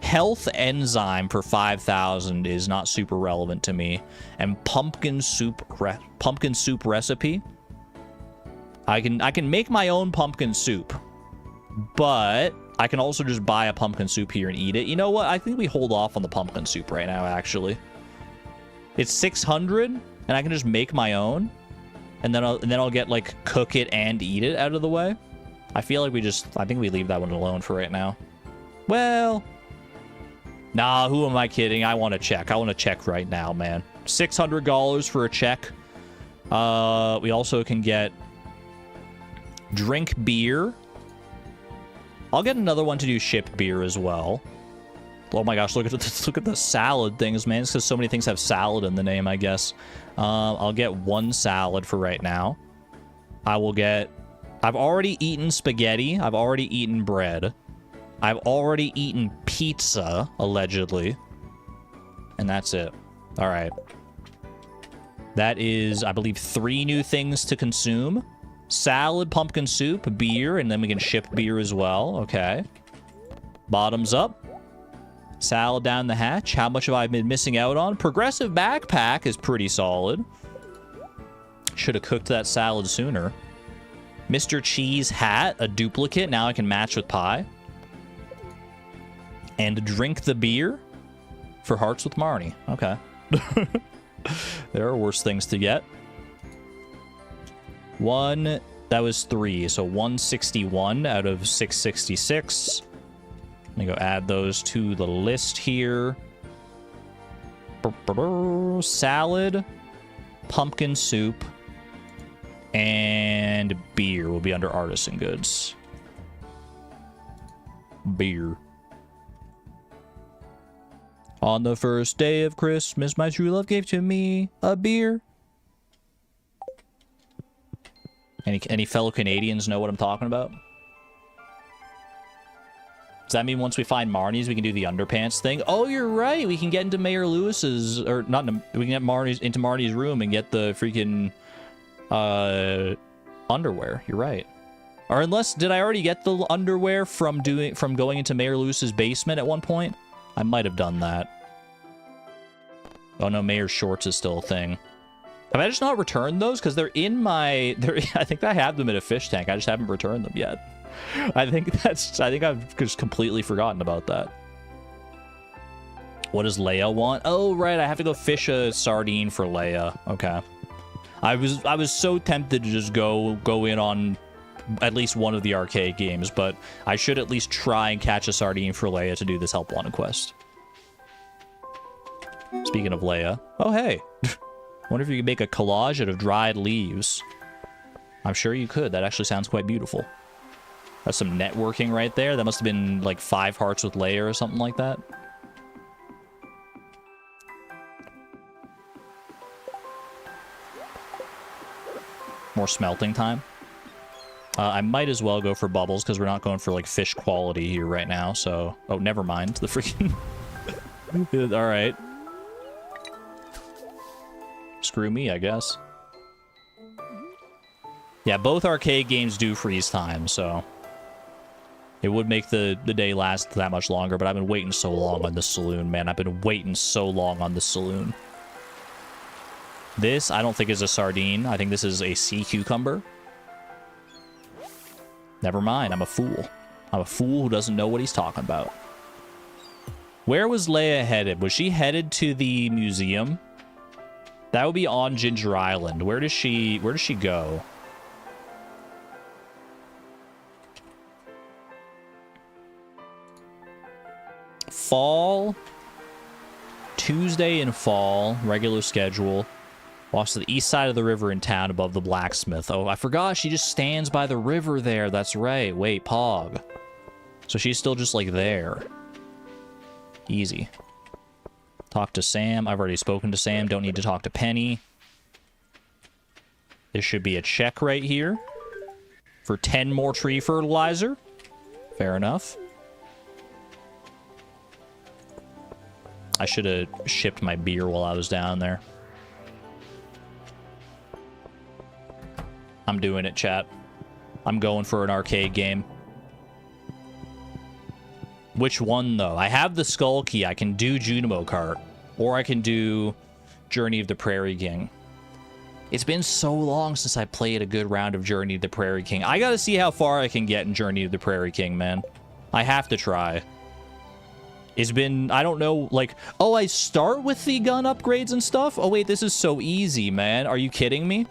Speaker 1: Health enzyme for 5,000 is not super relevant to me. And pumpkin soup recipe. I can make my own pumpkin soup, but I can also just buy a pumpkin soup here and eat it. You know what? I think we hold off on the pumpkin soup right now, actually. It's 600, and I can just make my own, and then I'll get, like, cook it and eat it out of the way. I feel like I think we leave that one alone for right now. Well, nah, who am I kidding? I want to check. I want to check right now, man. $600 for a check. We also can get drink beer. I'll get another one to do ship beer as well. Oh my gosh, look at this, look at the salad things, man. It's because so many things have salad in the name, I guess. I'll get 1 salad for right now. I will get... I've already eaten spaghetti. I've already eaten bread. I've already eaten pizza, allegedly. And that's it. All right. That is, I believe, 3 new things to consume. Salad, pumpkin soup, beer, and then we can ship beer as well. Okay. Bottoms up. Salad down the hatch. How much have I been missing out on? Progressive backpack is pretty solid. Should have cooked that salad sooner. Mr. Cheese hat, a duplicate. Now I can match with pie. And drink the beer for Hearts with Marnie. Okay. There are worse things to get. That was 3. So 161 out of 666. Let me go add those to the list here. Salad, pumpkin soup, and beer will be under artisan goods. Beer. On the first day of Christmas, my true love gave to me a beer. Any fellow Canadians know what I'm talking about? Does that mean once we find Marnie's, we can do the underpants thing? Oh, you're right. We can get into Mayor Lewis's, or not. We can get into Marnie's room and get the freaking underwear. You're right. Or unless, did I already get the underwear from going into Mayor Lewis's basement at one point? I might have done that. Oh no, Mayor's shorts is still a thing. Have I just not returned those? Because they're in my... I think I have them in a fish tank. I just haven't returned them yet. I think I've just completely forgotten about that. What does Leia want? Oh, right. I have to go fish a sardine for Leia. Okay. I was so tempted to just go in on at least one of the arcade games, but I should at least try and catch a sardine for Leia to do this help wanted quest. Speaking of Leia. Oh, hey. Wonder if you could make a collage out of dried leaves. I'm sure you could. That actually sounds quite beautiful. That's some networking right there. That must have been like 5 hearts with Leia or something like that. More smelting time. I might as well go for bubbles because we're not going for like fish quality here right now. So, oh, never mind. The freaking... All right. Screw me, I guess. Yeah, both arcade games do freeze time, so it would make the day last that much longer, but I've been waiting so long on the saloon, man. I've been waiting so long on the saloon. This, I don't think is a sardine. I think this is a sea cucumber. Never mind, I'm a fool. I'm a fool who doesn't know what he's talking about. Where was Leia headed? Was she headed to the museum? That would be on Ginger Island. Where does she go? Fall. Tuesday in fall. Regular schedule. Walks to the east side of the river in town above the blacksmith. Oh, I forgot. She just stands by the river there. That's right. Wait, Pog. So she's still just like there. Easy. Talk to Sam. I've already spoken to Sam. Don't need to talk to Penny. There should be a check right here for 10 more tree fertilizer. Fair enough. I should have shipped my beer while I was down there. I'm doing it, chat. I'm going for an arcade game. Which one, though? I have the Skull Key. I can do Junimo Kart. Or I can do Journey of the Prairie King. It's been so long since I played a good round of Journey of the Prairie King. I gotta see how far I can get in Journey of the Prairie King, man. I have to try. It's been, I don't know, like... Oh, I start with the gun upgrades and stuff? Oh, wait, this is so easy, man. Are you kidding me?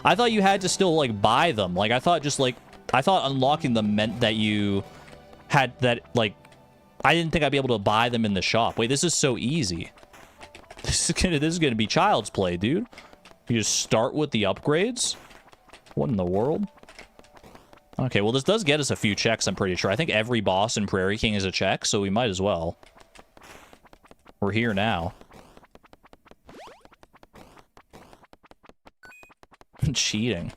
Speaker 1: I thought you had to still, like, buy them. Like, I thought just, like... I thought unlocking them meant that you had that, like... I didn't think I'd be able to buy them in the shop. Wait, this is so easy. This is gonna be child's play, dude. You just start with the upgrades? What in the world? Okay, well, this does get us a few checks, I'm pretty sure. I think every boss in Prairie King is a check, so we might as well. We're here now. Cheating.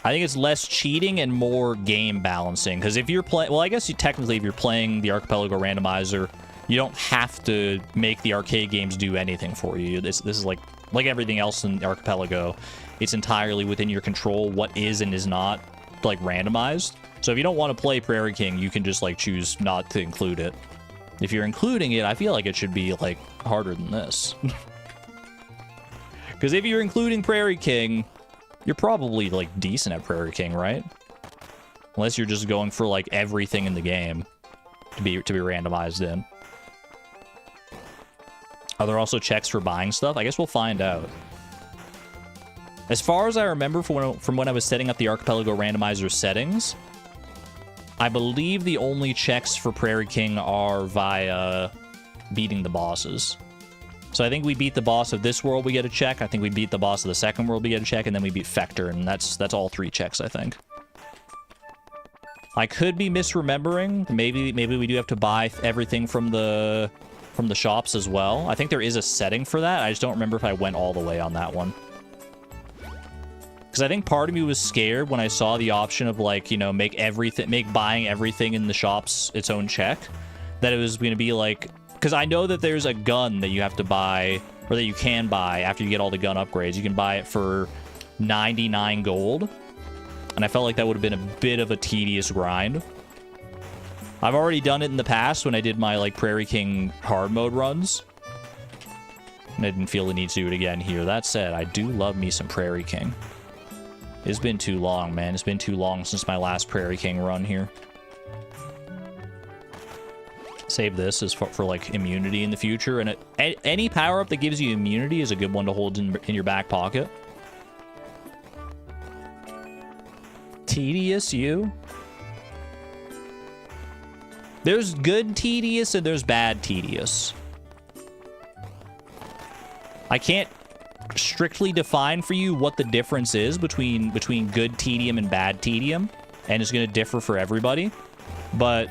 Speaker 1: I think it's less cheating and more game balancing. Because if you're playing... Well, I guess technically if you're playing the Archipelago Randomizer, you don't have to make the arcade games do anything for you. This is like everything else in Archipelago. It's entirely within your control what is and is not, like, randomized. So if you don't want to play Prairie King, you can just, like, choose not to include it. If you're including it, I feel like it should be, like, harder than this. Because if you're including Prairie King... You're probably, like, decent at Prairie King, right? Unless you're just going for, like, everything in the game to be randomized in. Are there also checks for buying stuff? I guess we'll find out. As far as I remember from when I was setting up the Archipelago Randomizer settings, I believe the only checks for Prairie King are via beating the bosses. So I think we beat the boss of this world, we get a check. I think we beat the boss of the second world, we get a check, and then we beat Fector, and that's all 3 checks, I think. I could be misremembering. Maybe we do have to buy everything from the shops as well. I think there is a setting for that. I just don't remember if I went all the way on that one. Because I think part of me was scared when I saw the option of, like, you know, make buying everything in the shops its own check, that it was going to be like... Because I know that there's a gun that you have to buy, or that you can buy after you get all the gun upgrades. You can buy it for 99 gold. And I felt like that would have been a bit of a tedious grind. I've already done it in the past when I did my, like, Prairie King hard mode runs. And I didn't feel the need to do it again here. That said, I do love me some Prairie King. It's been too long, man. It's been too long since my last Prairie King run here. Save this as for like immunity in the future, and any power-up that gives you immunity is a good one to hold in your back pocket. Tedious, you? There's good tedious and there's bad tedious. I can't strictly define for you what the difference is between good tedium and bad tedium, and it's going to differ for everybody, but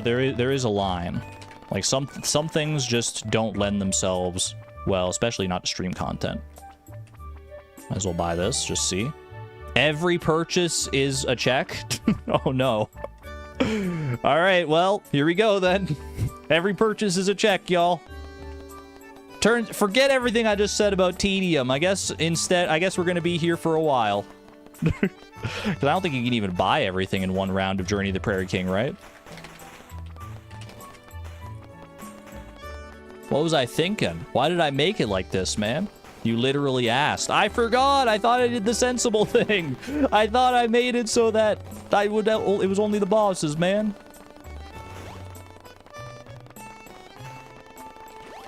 Speaker 1: there is a line. Like, some things just don't lend themselves well, especially not to stream content. Might as well buy this, just see. Every purchase is a check? Oh, no. Alright, well, here we go, then. Every purchase is a check, y'all. Forget everything I just said about tedium. I guess we're gonna be here for a while. Because I don't think you can even buy everything in one round of Journey to the Prairie King, right? What was I thinking? Why did I make it like this, man? You literally asked. I forgot! I thought I did the sensible thing! I thought I made it so that it was only the bosses, man.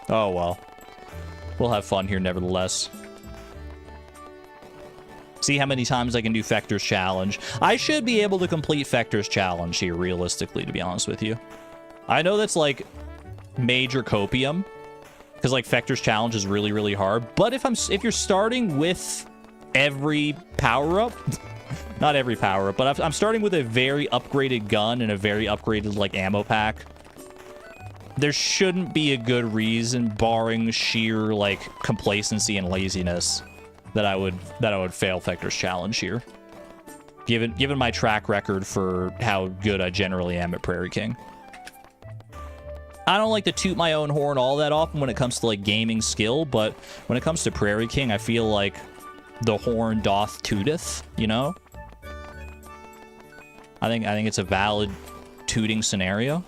Speaker 1: Oh, well. We'll have fun here, nevertheless. See how many times I can do Fector's Challenge. I should be able to complete Fector's Challenge here, realistically, to be honest with you. I know that's, like, major copium, because, like, Fector's Challenge is really, really hard. But if you're starting with every power-up, not every power-up, but I'm starting with a very upgraded gun and a very upgraded, like, ammo pack, there shouldn't be a good reason, barring sheer, like, complacency and laziness, that I would fail Fector's Challenge here. Given my track record for how good I generally am at Prairie King. I don't like to toot my own horn all that often when it comes to, like, gaming skill, but when it comes to Prairie King, I feel like the horn doth tooteth, you know? I think it's a valid tooting scenario.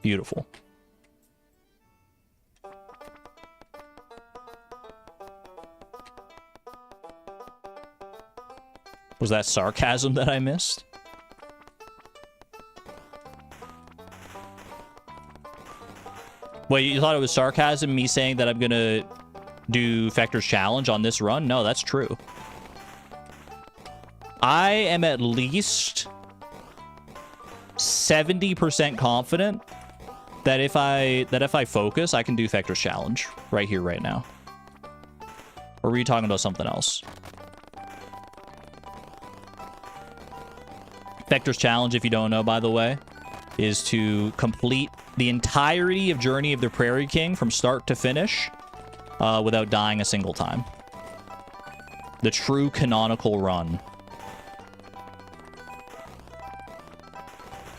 Speaker 1: Beautiful. Was that sarcasm that I missed? Wait, you thought it was sarcasm, me saying that I'm gonna do Fector's Challenge on this run? No, that's true. I am at least 70% confident that if I focus, I can do Fector's Challenge right here, right now. Or were you talking about something else? Vector's challenge, if you don't know, by the way, is to complete the entirety of Journey of the Prairie King from start to finish without dying a single time. The true canonical run.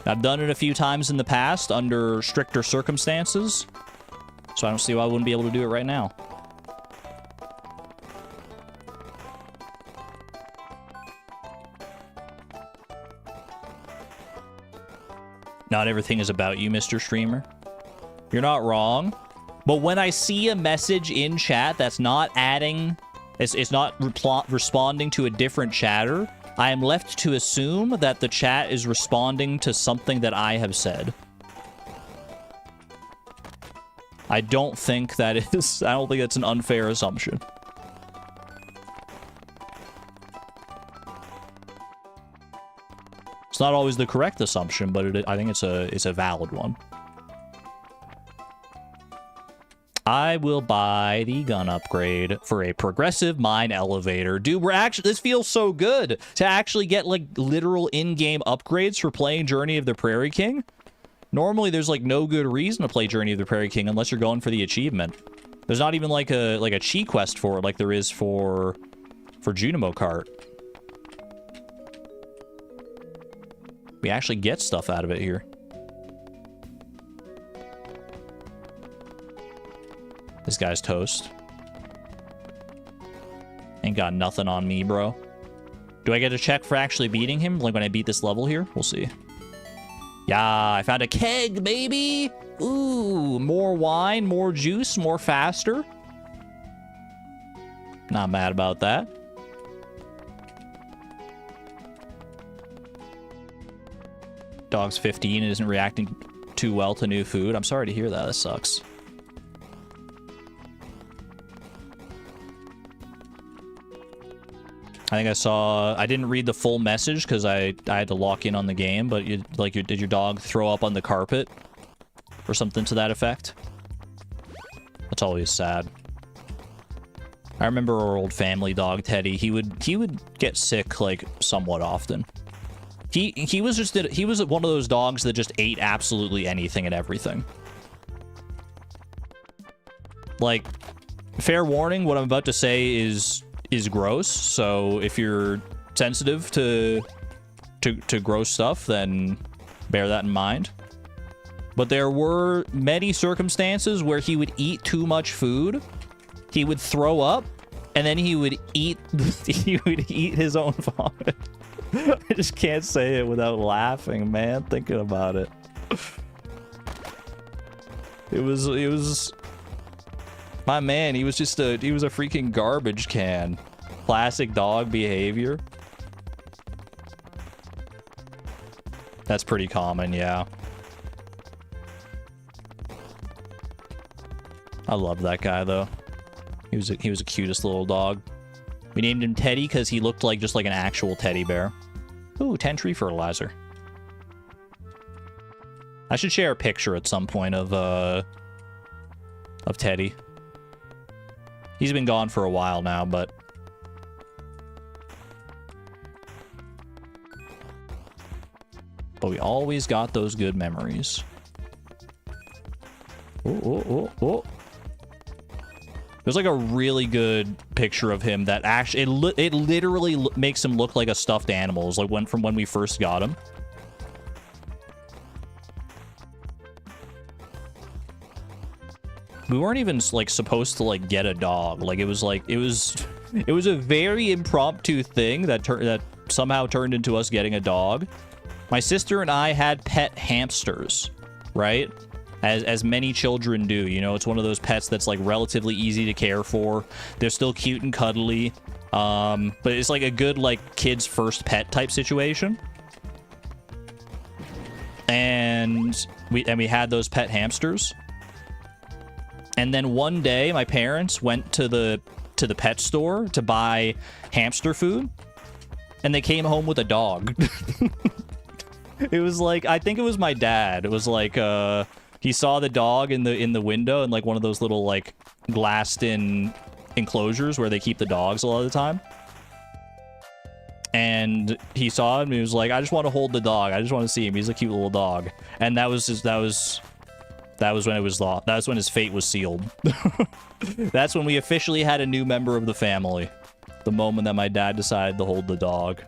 Speaker 1: I've done it a few times in the past under stricter circumstances, so I don't see why I wouldn't be able to do it right now. Not everything is about you, Mr. Streamer. You're not wrong. But when I see a message in chat that's not adding... It's not responding to a different chatter, I am left to assume that the chat is responding to something that I have said. I don't think that is... I don't think that's an unfair assumption. It's not always the correct assumption, but I think it's a valid one. I will buy the gun upgrade for a progressive mine elevator. Dude, we're actually... This feels so good to actually get, like, literal in-game upgrades for playing Journey of the Prairie King. Normally, there's, like, no good reason to play Journey of the Prairie King unless you're going for the achievement. There's not even, like a cheat quest for it like there is for Junimo Kart. We actually get stuff out of it here. This guy's toast. Ain't got nothing on me, bro. Do I get a check for actually beating him? Like when I beat this level here? We'll see. Yeah, I found a keg, baby! Ooh, more wine, more juice, more faster. Not mad about that. Dog's 15 and isn't reacting too well to new food. I'm sorry to hear that. That sucks. I think I saw... I didn't read the full message because I had to lock in on the game, but did your dog throw up on the carpet? Or something to that effect? That's always sad. I remember our old family dog, Teddy. He would get sick, like, somewhat often. He was one of those dogs that just ate absolutely anything and everything. Like, fair warning, what I'm about to say is gross, so if you're sensitive to gross stuff, then bear that in mind. But there were many circumstances where he would eat too much food, he would throw up, and then he would eat his own vomit. I just can't say it without laughing, man, thinking about it. It was my man, he was a freaking garbage can. Classic dog behavior. That's pretty common, yeah. I love that guy though. He was the cutest little dog. We named him Teddy because he looked like just like an actual teddy bear. Ooh, 10 tree fertilizer. I should share a picture at some point of Teddy. He's been gone for a while now, but we always got those good memories. Oh. There's like a really good picture of him that actually it literally makes him look like a stuffed animal. It's like from when we first got him. We weren't even like supposed to like get a dog. Like it was a very impromptu thing that somehow turned into us getting a dog. My sister and I had pet hamsters, right? As many children do, you know, it's one of those pets that's like relatively easy to care for. They're still cute and cuddly, but it's like a good like kid's first pet type situation. And we had those pet hamsters. And then one day my parents went to the pet store to buy hamster food, and they came home with a dog. It was like, I think it was my dad. It was like he saw the dog in the window in like one of those little like glassed in enclosures where they keep the dogs a lot of the time. And he saw him and he was like, I just want to hold the dog. I just want to see him. He's a cute little dog. And that was when it was that was when his fate was sealed. That's when we officially had a new member of the family. The moment that my dad decided to hold the dog.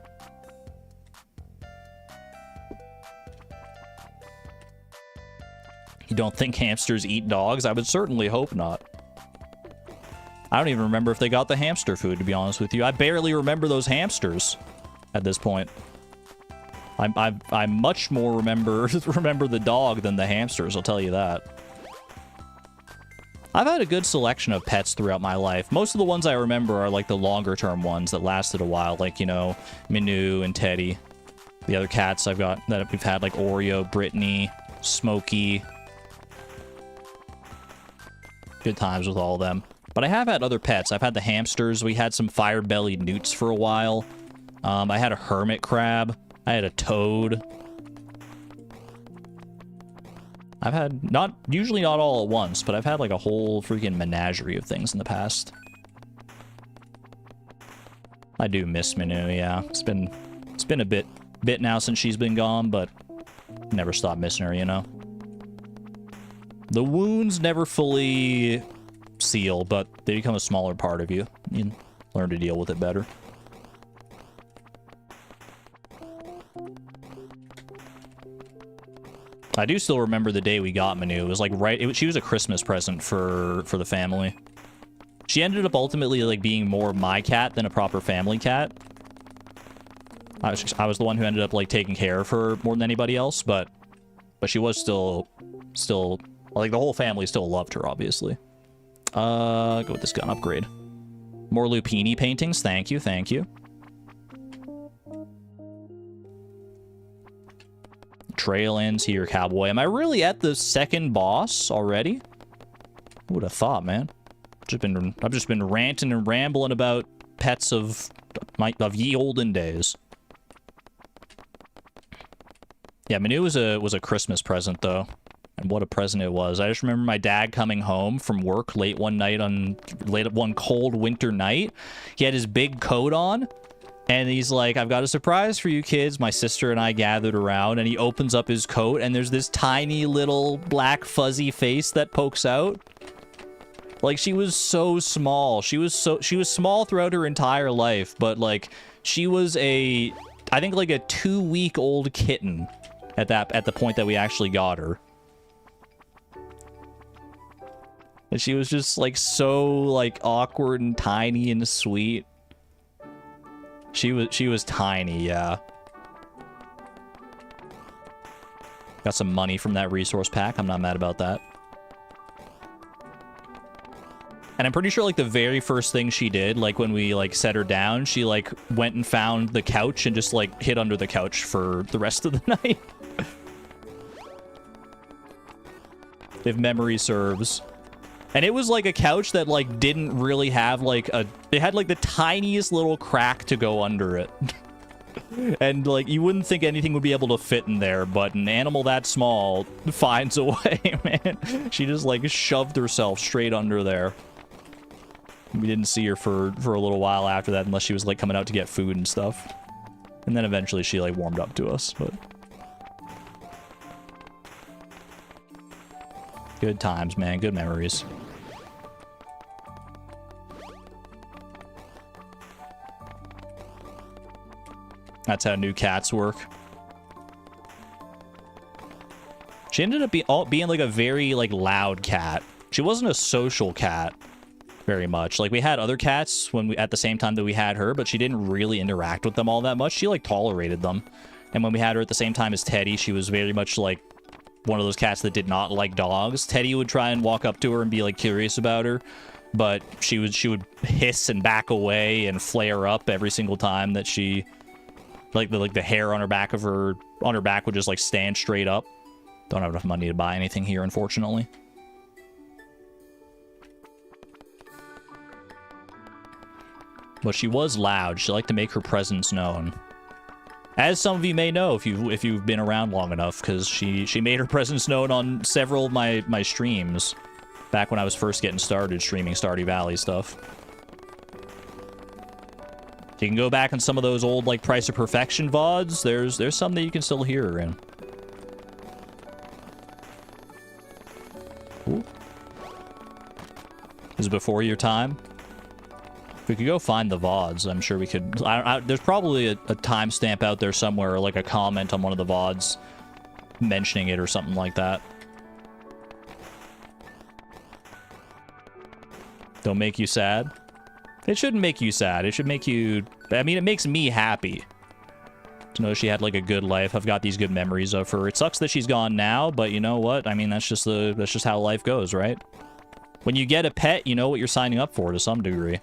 Speaker 1: You don't think hamsters eat dogs? I would certainly hope not. I don't even remember if they got the hamster food, to be honest with you. I barely remember those hamsters at this point. I much more remember the dog than the hamsters, I'll tell you that. I've had a good selection of pets throughout my life. Most of the ones I remember are like the longer term ones that lasted a while, like, you know, Minu and Teddy. The other cats I've got that we've had, like Oreo, Brittany, Smokey. Good times with all of them. But I have had other pets. I've had the hamsters. We had some fire-bellied newts for a while. I had a hermit crab. I had a toad. I've had, usually not all at once, but I've had like a whole freaking menagerie of things in the past. I do miss Minu, yeah. It's been a bit now since she's been gone, but never stopped missing her, you know. The wounds never fully seal, but they become a smaller part of you. You learn to deal with it better. I do still remember the day we got Manu. It was like she was a Christmas present for the family. She ended up ultimately like being more my cat than a proper family cat. I was the one who ended up like taking care of her more than anybody else, but she was still like the whole family still loved her, obviously. Go with this gun upgrade. More Lupini paintings. Thank you, thank you. Trail ends here, cowboy. Am I really at the second boss already? Who would have thought, man? I've just been ranting and rambling about pets of ye olden days. Yeah, Manu was a Christmas present though. And what a present it was. I just remember my dad coming home from work late one cold winter night. He had his big coat on. And he's like, I've got a surprise for you kids. My sister and I gathered around, and he opens up his coat, and there's this tiny little black fuzzy face that pokes out. Like, she was so small. She was small throughout her entire life, but like, she was I think like a 2-week-old kitten at the point that we actually got her. And she was just like so like awkward and tiny and sweet. She was tiny, yeah. Got some money from that resource pack. I'm not mad about that. And I'm pretty sure, like, the very first thing she did, like, when we, like, set her down, she, like, went and found the couch and just, like, hid under the couch for the rest of the night. If memory serves. And it was like a couch that like didn't really have like it had like the tiniest little crack to go under it. And like you wouldn't think anything would be able to fit in there, but an animal that small finds a way, man. She just like shoved herself straight under there. We didn't see her for a little while after that, unless she was like coming out to get food and stuff. And then eventually she like warmed up to us, but good times, man. Good memories. That's how new cats work. She ended up being like a very like loud cat. She wasn't a social cat very much. Like we had other cats at the same time that we had her, but she didn't really interact with them all that much. She like tolerated them. And when we had her at the same time as Teddy, she was very much like one of those cats that did not like dogs. Teddy would try and walk up to her and be like curious about her, but she would hiss and back away and flare up every single time that she like the hair on her back would just like stand straight up. Don't have enough money to buy anything here, unfortunately. But she was loud. She liked to make her presence known. As some of you may know if you've been around long enough, because she made her presence known on several of my streams back when I was first getting started streaming Stardew Valley stuff. If you can go back on some of those old, like, Price of Perfection VODs, there's some that you can still hear her in. Ooh. This is before your time. If we could go find the VODs, I'm sure we could... there's probably a timestamp out there somewhere, or like a comment on one of the VODs mentioning it or something like that. Don't make you sad? It shouldn't make you sad. It should make you... I mean, it makes me happy to know she had, like, a good life. I've got these good memories of her. It sucks that she's gone now, but you know what? I mean, that's just how life goes, right? When you get a pet, you know what you're signing up for to some degree.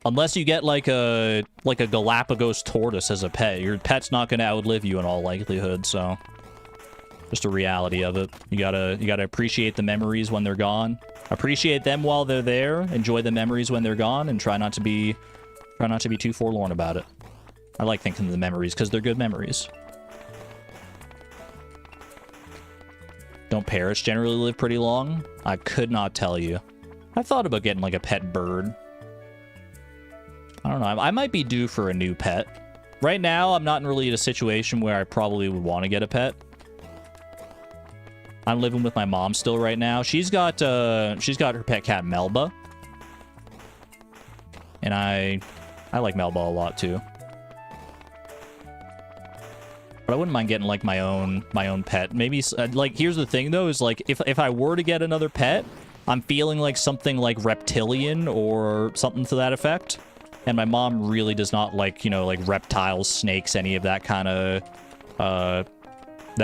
Speaker 1: Unless you get like a Galapagos tortoise as a pet, your pet's not going to outlive you in all likelihood. So, just a reality of it. You gotta appreciate the memories when they're gone. Appreciate them while they're there. Enjoy the memories when they're gone, and try not to be too forlorn about it. I like thinking of the memories because they're good memories. Don't parrots generally live pretty long? I could not tell you. I thought about getting like a pet bird. I don't know. I might be due for a new pet. Right now, I'm not really in a situation where I probably would want to get a pet. I'm living with my mom still right now. She's got her pet cat Melba, and I like Melba a lot too. But I wouldn't mind getting like my own pet. Maybe like here's the thing though is like if I were to get another pet, I'm feeling like something like reptilian or something to that effect. And my mom really does not like, you know, like reptiles, snakes, any of that kind of,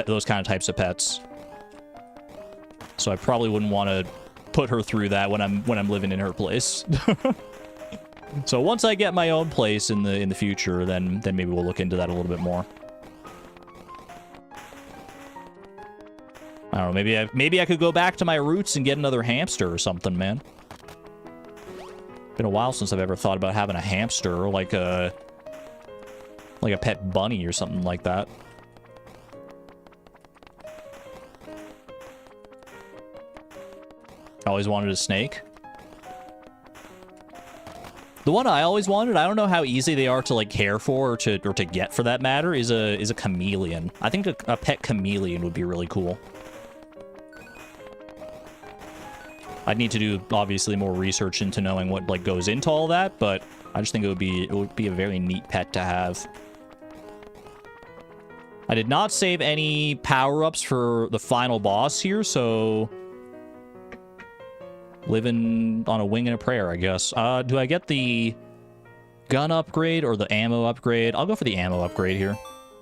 Speaker 1: those kind of types of pets. So I probably wouldn't want to put her through that when I'm living in her place. So once I get my own place in the future, then maybe we'll look into that a little bit more. I don't know, maybe I could go back to my roots and get another hamster or something, man. Been a while since I've ever thought about having a hamster or like a pet bunny or something like that. Always wanted a snake. The one I always wanted, I don't know how easy they are to like care for or to get for that matter, is a chameleon. I think a pet chameleon would be really cool. I'd need to do obviously more research into knowing what like goes into all that, but I just think it would be a very neat pet to have. I did not save any power-ups for the final boss here, so living on a wing and a prayer, I guess. Do I get the gun upgrade or the ammo upgrade? I'll go for the ammo upgrade here.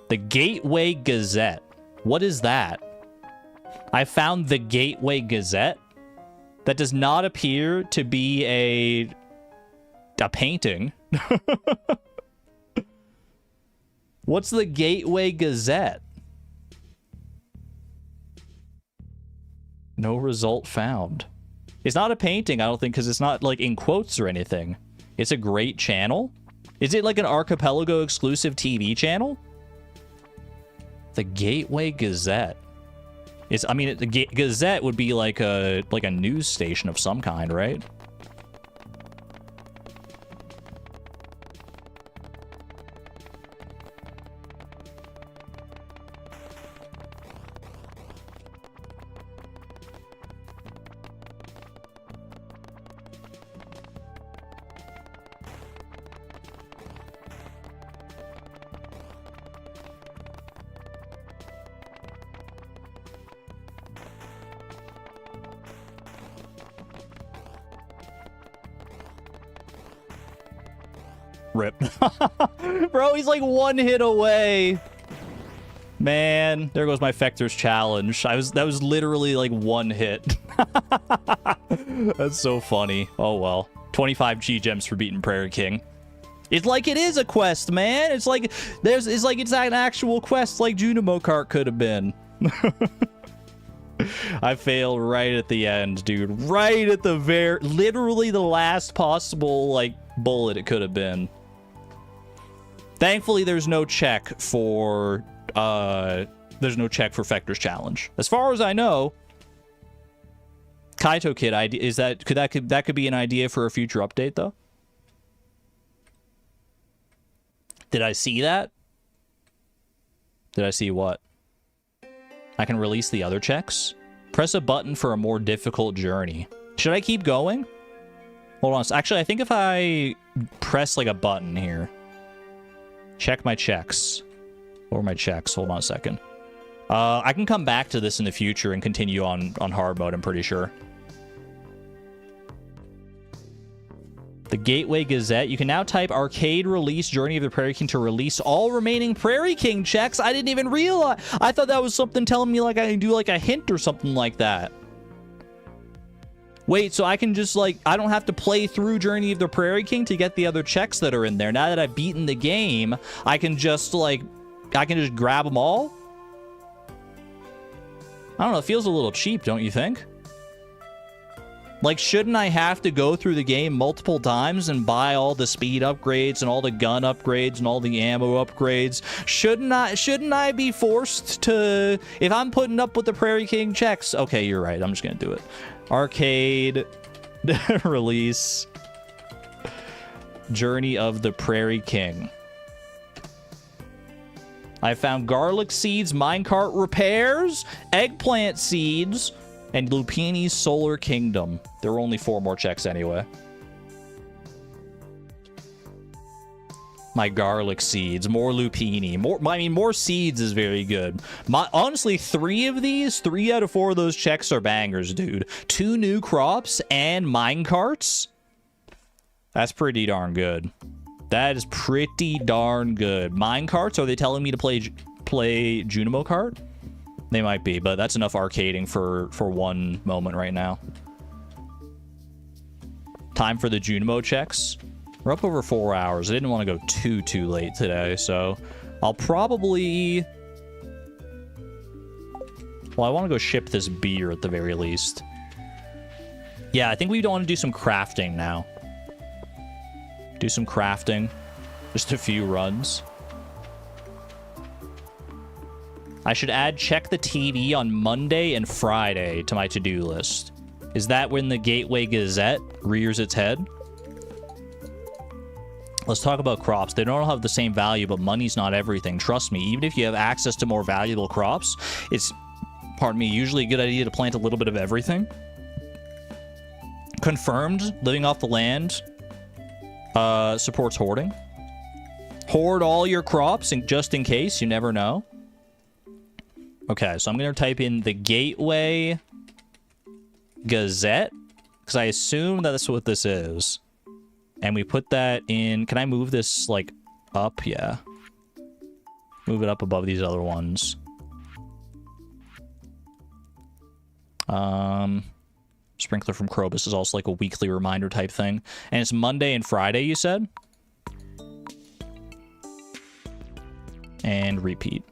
Speaker 1: The Gateway Gazette. What is that? I found the Gateway Gazette. That does not appear to be a painting. What's the Gateway Gazette? No result found. It's not a painting, I don't think, because it's not, like, in quotes or anything. It's a great channel. Is it, like, an Archipelago exclusive TV channel? The Gateway Gazette. I mean, the Gazette would be like a news station of some kind, right? Rip. Bro, he's like one hit away. Man, there goes my Fector's challenge. That was literally like one hit. That's so funny. Oh well. 25 G-gems for beating Prairie King. It's like it is a quest, man. It's like it's an actual quest like Junimo Kart could have been. I failed right at the end, dude. Right at the literally the last possible like bullet it could have been. Thankfully, there's no check for Fector's challenge. As far as I know, Kaito Kid idea is that could be an idea for a future update though? Did I see that? Did I see what? I can release the other checks. Press a button for a more difficult journey. Should I keep going? Hold on. Actually, I think if I press like a button here. Check my checks. Or my checks. Hold on a second. I can come back to this in the future and continue on hard mode, I'm pretty sure. The Gateway Gazette. You can now type arcade release Journey of the Prairie King to release all remaining Prairie King checks. I didn't even realize. I thought that was something telling me like I can do like a hint or something like that. Wait, so I can just like, I don't have to play through Journey of the Prairie King to get the other checks that are in there. Now that I've beaten the game, I can just like, I can just grab them all? I don't know, it feels a little cheap, don't you think? Like, shouldn't I have to go through the game multiple times and buy all the speed upgrades and all the gun upgrades and all the ammo upgrades? Shouldn't I be forced to, if I'm putting up with the Prairie King checks? Okay, you're right. I'm just gonna do it. Arcade release Journey of the Prairie King. I found garlic seeds, minecart repairs, eggplant seeds, and Lupini's Solar Kingdom. There were only 4 more checks anyway. My garlic seeds, more Lupini, more seeds is very good. Honestly, 3 out of 4 of those checks are bangers, dude. 2 new crops and minecarts. That's pretty darn good. That is pretty darn good. Minecarts? Are they telling me to play Junimo Kart? They might be, but that's enough arcading for one moment right now. Time for the Junimo checks. We're up over 4 hours. I didn't want to go too late today, so I'll probably... Well, I want to go ship this beer at the very least. Yeah, I think we want to do some crafting now. Do some crafting. Just a few runs. I should add check the TV on Monday and Friday to my to-do list. Is that when the Gateway Gazette rears its head? Let's talk about crops. They don't all have the same value, but money's not everything. Trust me, even if you have access to more valuable crops, it's, pardon me, usually a good idea to plant a little bit of everything. Confirmed, living off the land supports hoarding. Hoard all your crops and just in case, you never know. Okay, so I'm going to type in the Gateway Gazette, because I assume that's what this is. And we put that in... Can I move this, like, up? Yeah. Move it up above these other ones. Sprinkler from Krobus is also like a weekly reminder type thing. And it's Monday and Friday, you said? And repeat.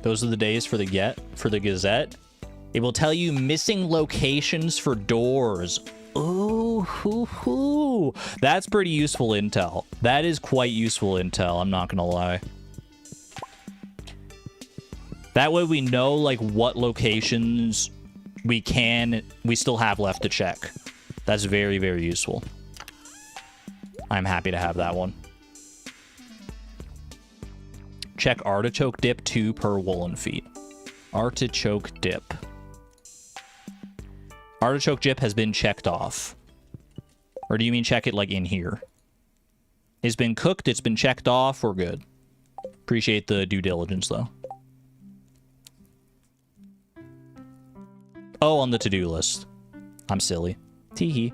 Speaker 1: Those are the days for the Gazette. It will tell you missing locations for doors. Ooh, hoo, hoo. That's pretty useful intel. That is quite useful intel, I'm not gonna lie. That way we know, like, what locations we still have left to check. That's very, very useful. I'm happy to have that one. Check artichoke dip 2 per woolen feet. Artichoke dip. Artichoke dip has been checked off. Or do you mean check it like in here? It's been cooked, it's been checked off, we're good. Appreciate the due diligence though. Oh, on the to-do list. I'm silly. Teehee.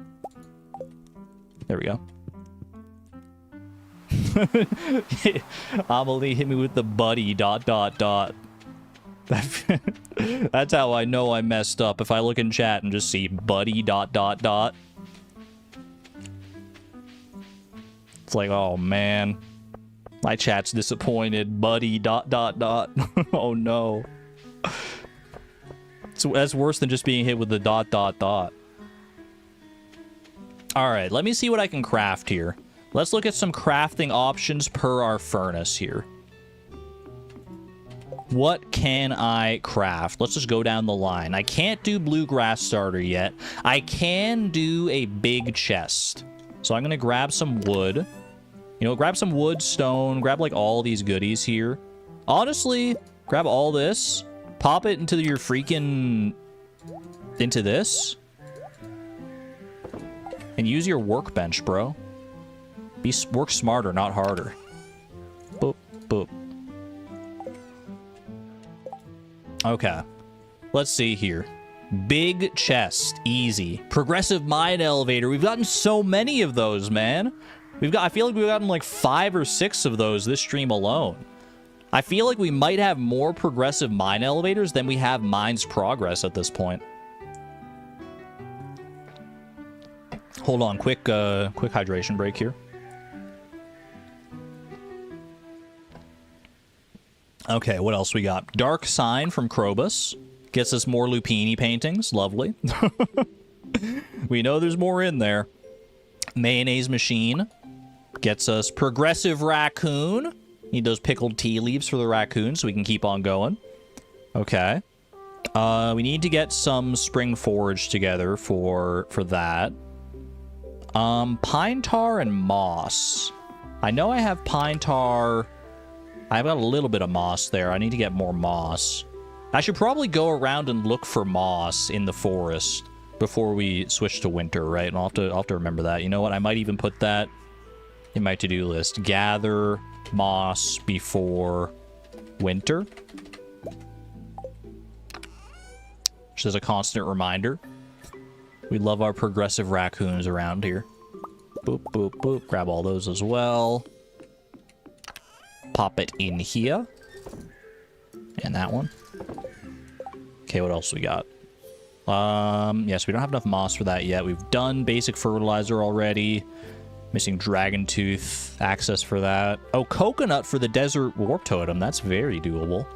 Speaker 1: There we go. Amelie hit me with the buddy ... That's how I know I messed up. If I look in chat and just see buddy ... It's like, oh man. My chat's disappointed. Buddy ... Oh no. That's worse than just being hit with the ... Alright, let me see what I can craft here. Let's look at some crafting options per our furnace here. What can I craft? Let's just go down the line. I can't do bluegrass starter yet. I can do a big chest. So I'm going to grab some wood. You know, grab some wood, stone, grab like all these goodies here. Honestly, grab all this, pop it into your freaking... into this. And use your workbench, bro. Work smarter, not harder. Boop, boop. Okay. Let's see here. Big chest. Easy. Progressive mine elevator. We've gotten so many of those, man. I feel like we've gotten like 5 or 6 of those this stream alone. I feel like we might have more progressive mine elevators than we have mines progress at this point. Hold on, quick hydration break here. Okay, what else we got? Dark Sign from Krobus. Gets us more Lupini paintings. Lovely. We know there's more in there. Mayonnaise Machine. Gets us Progressive Raccoon. Need those pickled tea leaves for the raccoon so we can keep on going. Okay. We need to get some Spring Forage together for that. Pine Tar and Moss. I know I have Pine Tar... I've got a little bit of moss there. I need to get more moss. I should probably go around and look for moss in the forest before we switch to winter, right? And I'll have to remember that. You know what? I might even put that in my to-do list. Gather moss before winter. Just as a constant reminder. We love our progressive raccoons around here. Boop, boop, boop. Grab all those as well. Pop it in here. And that one. Okay, what else we got? Yes, we don't have enough moss for that yet. We've done basic fertilizer already. Missing dragon tooth access for that. Oh, coconut for the desert warp totem. That's very doable.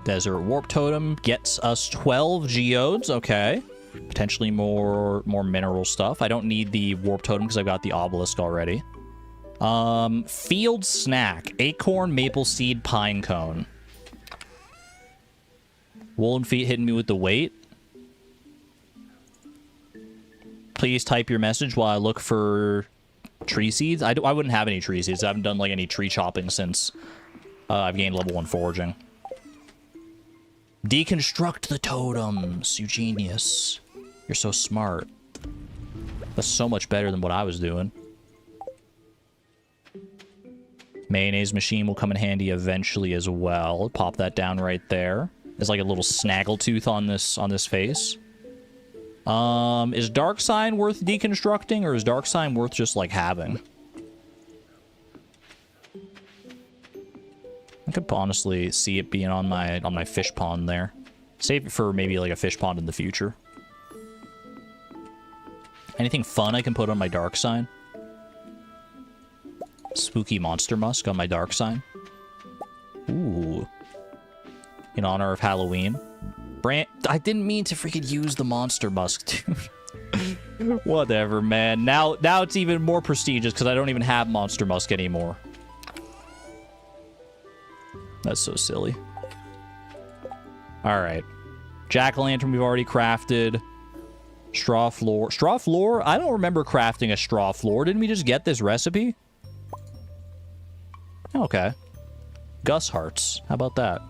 Speaker 1: Desert warp totem gets us 12 geodes. Okay. Potentially more mineral stuff. I don't need the warp totem because I've got the obelisk already. Field snack. Acorn, maple seed, pine cone. Woolen feet hitting me with the weight. Please type your message while I look for tree seeds. I wouldn't have any tree seeds. I haven't done like any tree chopping since I've gained level 1 foraging. Deconstruct the totems, you genius. You're so smart. That's so much better than what I was doing. Mayonnaise machine will come in handy eventually as well. Pop that down right there. There's like a little snaggletooth on this face. Is Dark Sign worth deconstructing, or is Dark Sign worth just like having? I could honestly see it being on my fish pond there. Save it for maybe like a fish pond in the future. Anything fun I can put on my Dark Sign? Spooky Monster Musk on my Dark Sign. Ooh. In honor of Halloween. I didn't mean to freaking use the Monster Musk, dude. Whatever, man. Now it's even more prestigious because I don't even have Monster Musk anymore. That's so silly. Alright. Jack-o'-lantern we've already crafted. Straw floor. Straw floor? I don't remember crafting a straw floor. Didn't we just get this recipe? Okay. Gus hearts. How about that?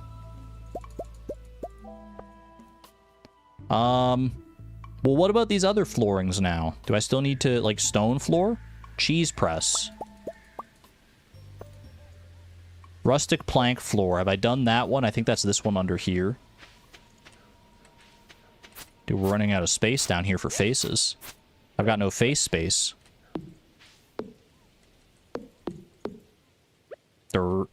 Speaker 1: Well, what about these other floorings now? Do I still need to, like, stone floor? Cheese press. Rustic plank floor. Have I done that one? I think that's this one under here. Dude, we're running out of space down here for faces. I've got no face space. Dirt.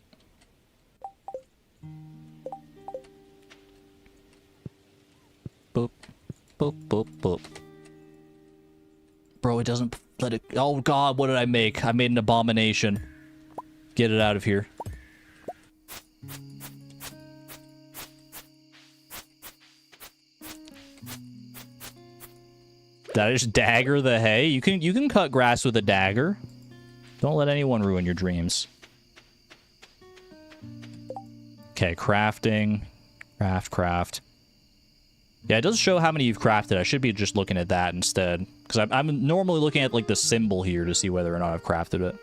Speaker 1: Boop. Boop, boop, boop. Bro, it doesn't let it... Oh, God, what did I make? I made an abomination. Get it out of here. Did I just dagger the hay? You can cut grass with a dagger. Don't let anyone ruin your dreams. Okay, crafting. Craft. Yeah, it doesn't show how many you've crafted. I should be just looking at that instead. Because I'm normally looking at, like, the symbol here to see whether or not I've crafted it.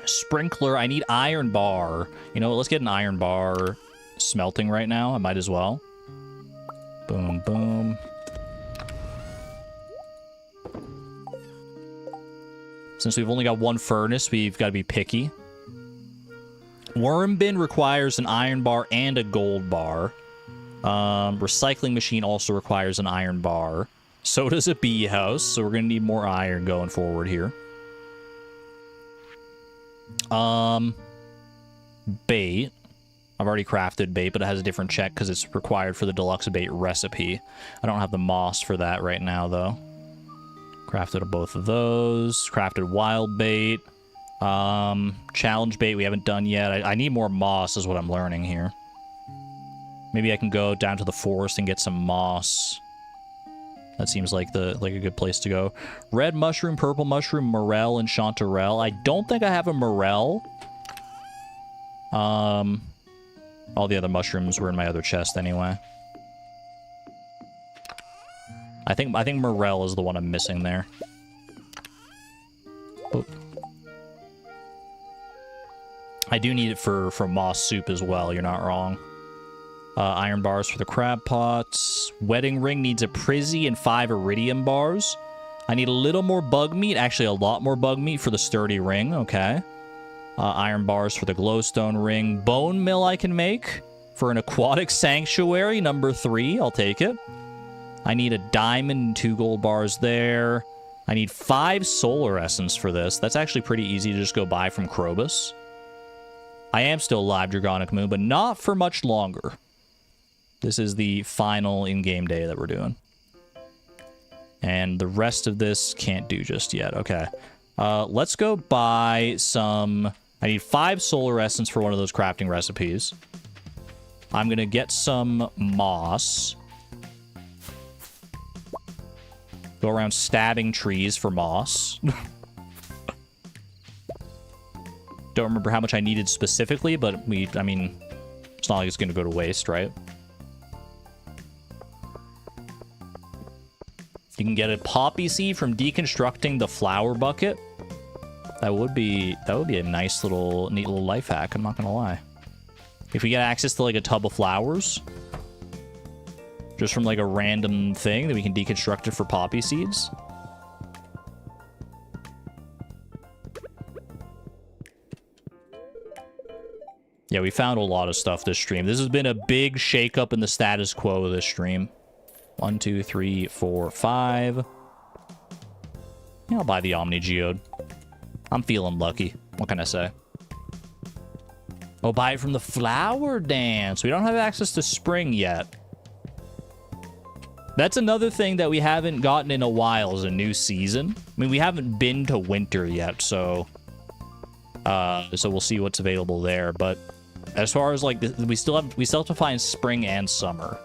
Speaker 1: Sprinkler. I need iron bar. You know what? Let's get an iron bar smelting right now. I might as well. Boom, boom. Since we've only got one furnace, we've got to be picky. Worm bin requires an iron bar and a gold bar. Recycling machine also requires an iron bar. So does a bee house, so we're going to need more iron going forward here. Bait. I've already crafted bait, but it has a different check because it's required for the deluxe bait recipe. I don't have the moss for that right now, though. Crafted both of those. Crafted wild bait. Challenge bait we haven't done yet. I need more moss is what I'm learning here. Maybe I can go down to the forest and get some moss. That seems like a good place to go. Red mushroom, purple mushroom, morel, and chanterelle. I don't think I have a morel. All the other mushrooms were in my other chest anyway. I think morel is the one I'm missing there. Oop. I do need it for moss soup as well. You're not wrong. Iron bars for the crab pots. Wedding ring needs a prizzy and 5 iridium bars. I need a little more bug meat. Actually, a lot more bug meat for the sturdy ring. Okay. Iron bars for the glowstone ring. Bone mill I can make for an aquatic sanctuary. Number 3. I'll take it. I need a diamond and 2 gold bars there. I need 5 solar essence for this. That's actually pretty easy to just go buy from Krobus. I am still live Dragonic Moon, but not for much longer. This is the final in-game day that we're doing. And the rest of this can't do just yet. Okay. Let's go buy some... I need 5 solar essence for one of those crafting recipes. I'm going to get some moss. Go around stabbing trees for moss. Don't remember how much I needed specifically, but I mean, it's not like it's going to go to waste, right? You can get a poppy seed from deconstructing the flower bucket. That would be a nice little, neat little life hack, I'm not going to lie. If we get access to like a tub of flowers, just from like a random thing, that we can deconstruct it for poppy seeds. Yeah, we found a lot of stuff this stream. This has been a big shakeup in the status quo of this stream. 1, 2, 3, 4, 5. Yeah, I'll buy the Omni Geode. I'm feeling lucky. What can I say? Oh, buy it from the flower dance. We don't have access to spring yet. That's another thing that we haven't gotten in a while is a new season. I mean, we haven't been to winter yet, so we'll see what's available there. But as far as like we still have to find spring and summer.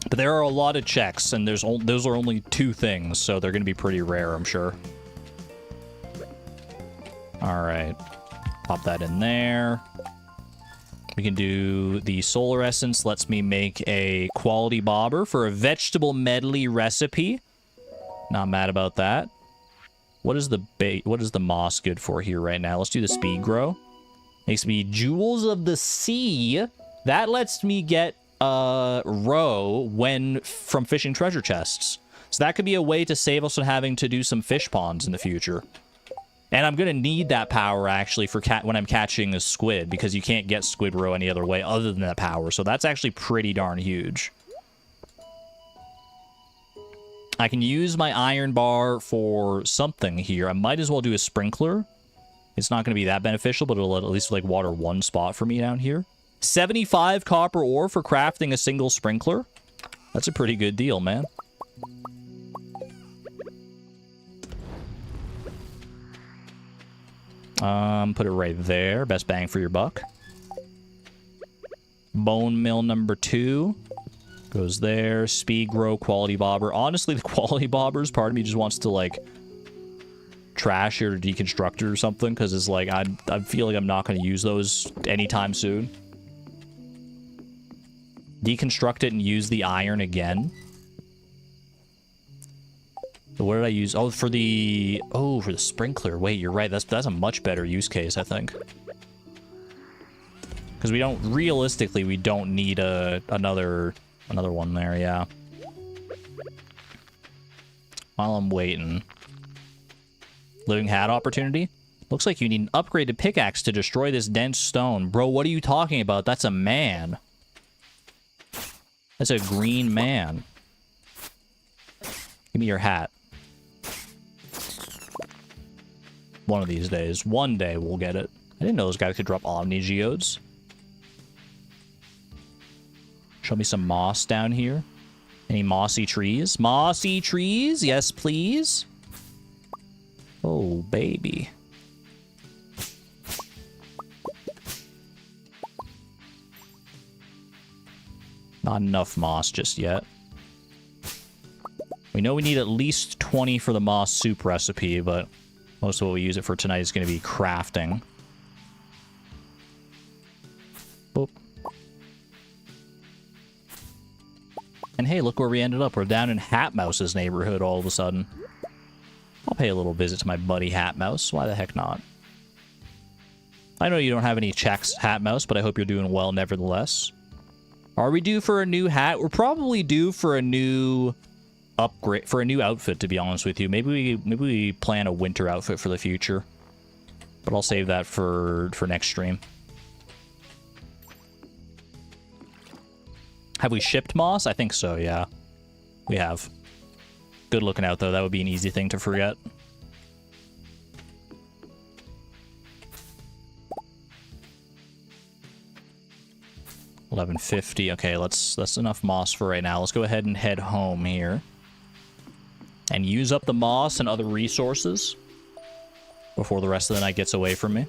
Speaker 1: But there are a lot of checks, and those are only 2 things, so they're going to be pretty rare, I'm sure. All right, pop that in there. We can do the solar essence. Lets me make a quality bobber for a vegetable medley recipe. Not mad about that. What is the bait? What is the moss good for here right now? Let's do the speed grow. Makes me jewels of the sea. That lets me get roe from fishing treasure chests. So that could be a way to save us from having to do some fish ponds in the future. And I'm going to need that power, actually, for when I'm catching a squid, because you can't get squid roe any other way other than that power. So that's actually pretty darn huge. I can use my iron bar for something here. I might as well do a sprinkler. It's not going to be that beneficial, but it'll at least like water 1 spot for me down here. 75 copper ore for crafting a single sprinkler. That's a pretty good deal, man. Put it right there. Best bang for your buck. Bone mill number 2 goes there. Speed grow, quality bobber. Honestly, the quality bobbers, part of me just wants to like trash or deconstruct it or something, because it's like I feel like I'm not going to use those anytime soon. Deconstruct it and use the iron again. So what did I use? Oh, for the sprinkler. Wait, you're right. That's a much better use case, I think. Because we don't need another one there, yeah. While I'm waiting. Living hat opportunity? Looks like you need an upgraded pickaxe to destroy this dense stone. Bro, what are you talking about? That's a man. That's a green man. Give me your hat. One of these days. One day we'll get it. I didn't know those guys could drop Omni Geodes. Show me some moss down here. Any mossy trees? Mossy trees? Yes, please. Oh, baby. Not enough moss just yet. We know we need at least 20 for the moss soup recipe, but most of what we use it for tonight is going to be crafting. Boop. And hey, look where we ended up. We're down in Hat Mouse's neighborhood all of a sudden. I'll pay a little visit to my buddy Hat Mouse. Why the heck not? I know you don't have any checks, Hat Mouse, but I hope you're doing well nevertheless. Are we due for a new hat? We're probably due for a new upgrade, for a new outfit, to be honest with you. Maybe we plan a winter outfit for the future. But I'll save that for next stream. Have we shipped moss? I think so, yeah. We have. Good looking out, though. That would be an easy thing to forget. $11.50. Okay, that's enough moss for right now. Let's go ahead and head home here. And use up the moss and other resources before the rest of the night gets away from me.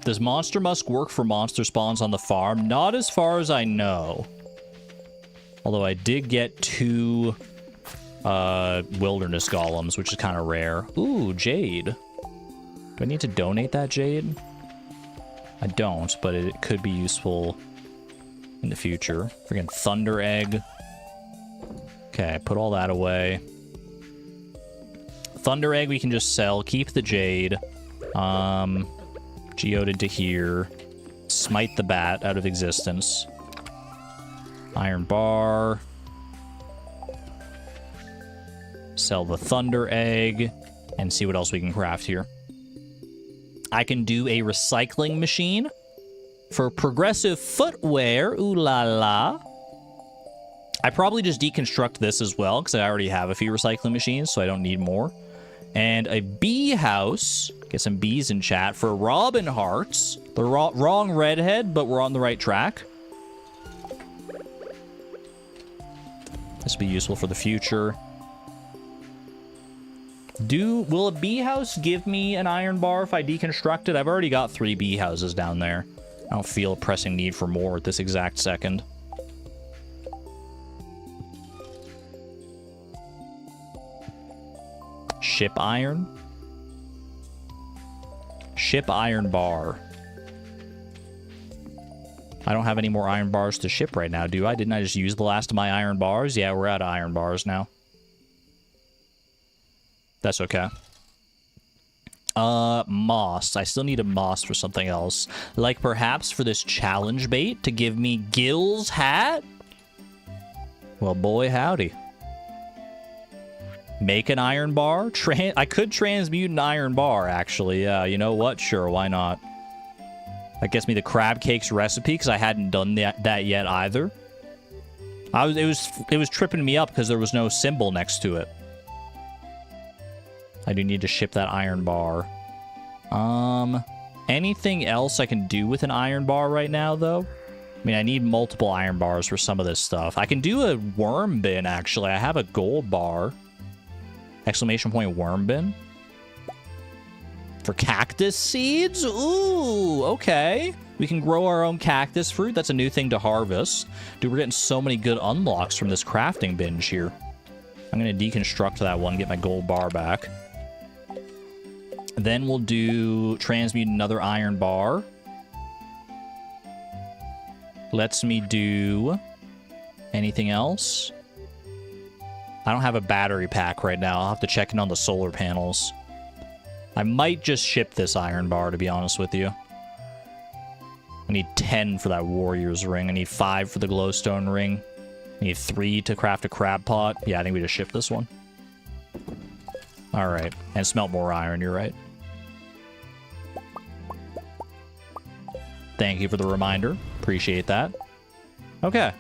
Speaker 1: Does Monster Musk work for monster spawns on the farm? Not as far as I know. Although I did get 2 wilderness golems, which is kind of rare. Ooh, jade. Do I need to donate that jade? I don't, but it could be useful in the future. Friggin' thunder egg. Okay, put all that away. Thunder egg we can just sell. Keep the jade. Geode to here. Smite the bat out of existence. Iron bar. Sell the thunder egg. And see what else we can craft here. I can do a recycling machine for progressive footwear. Ooh la la. I probably just deconstruct this as well, because I already have a few recycling machines, so I don't need more. And a bee house. Get some bees in chat for Robin Hearts. The wrong redhead, but we're on the right track. This will be useful for the future. Will a bee house give me an iron bar if I deconstruct it? I've already got 3 bee houses down there. I don't feel a pressing need for more at this exact second. Ship iron? Ship iron bar. I don't have any more iron bars to ship right now, do I? Didn't I just use the last of my iron bars? Yeah, we're out of iron bars now. That's okay. Moss. I still need a moss for something else. Like perhaps for this challenge bait to give me Gil's hat? Well, boy, howdy. Make an iron bar? I could transmute an iron bar, actually. Yeah, you know what? Sure, why not? That gets me the crab cakes recipe, because I hadn't done that yet either. It was tripping me up because there was no symbol next to it. I do need to ship that iron bar. Anything else I can do with an iron bar right now, though? I mean, I need multiple iron bars for some of this stuff. I can do a worm bin, actually. I have a gold bar. Exclamation point worm bin. For cactus seeds? Ooh, okay. We can grow our own cactus fruit. That's a new thing to harvest. Dude, we're getting so many good unlocks from this crafting binge here. I'm going to deconstruct that one, get my gold bar back. Then we'll do transmute another iron bar. Lets me do anything else. I don't have a battery pack right now. I'll have to check in on the solar panels. I might just ship this iron bar, to be honest with you. I need 10 for that warrior's ring. I need 5 for the glowstone ring. I need 3 to craft a crab pot. Yeah, I think we just ship this one. Alright. And smelt more iron, you're right. Thank you for the reminder. Appreciate that. Okay.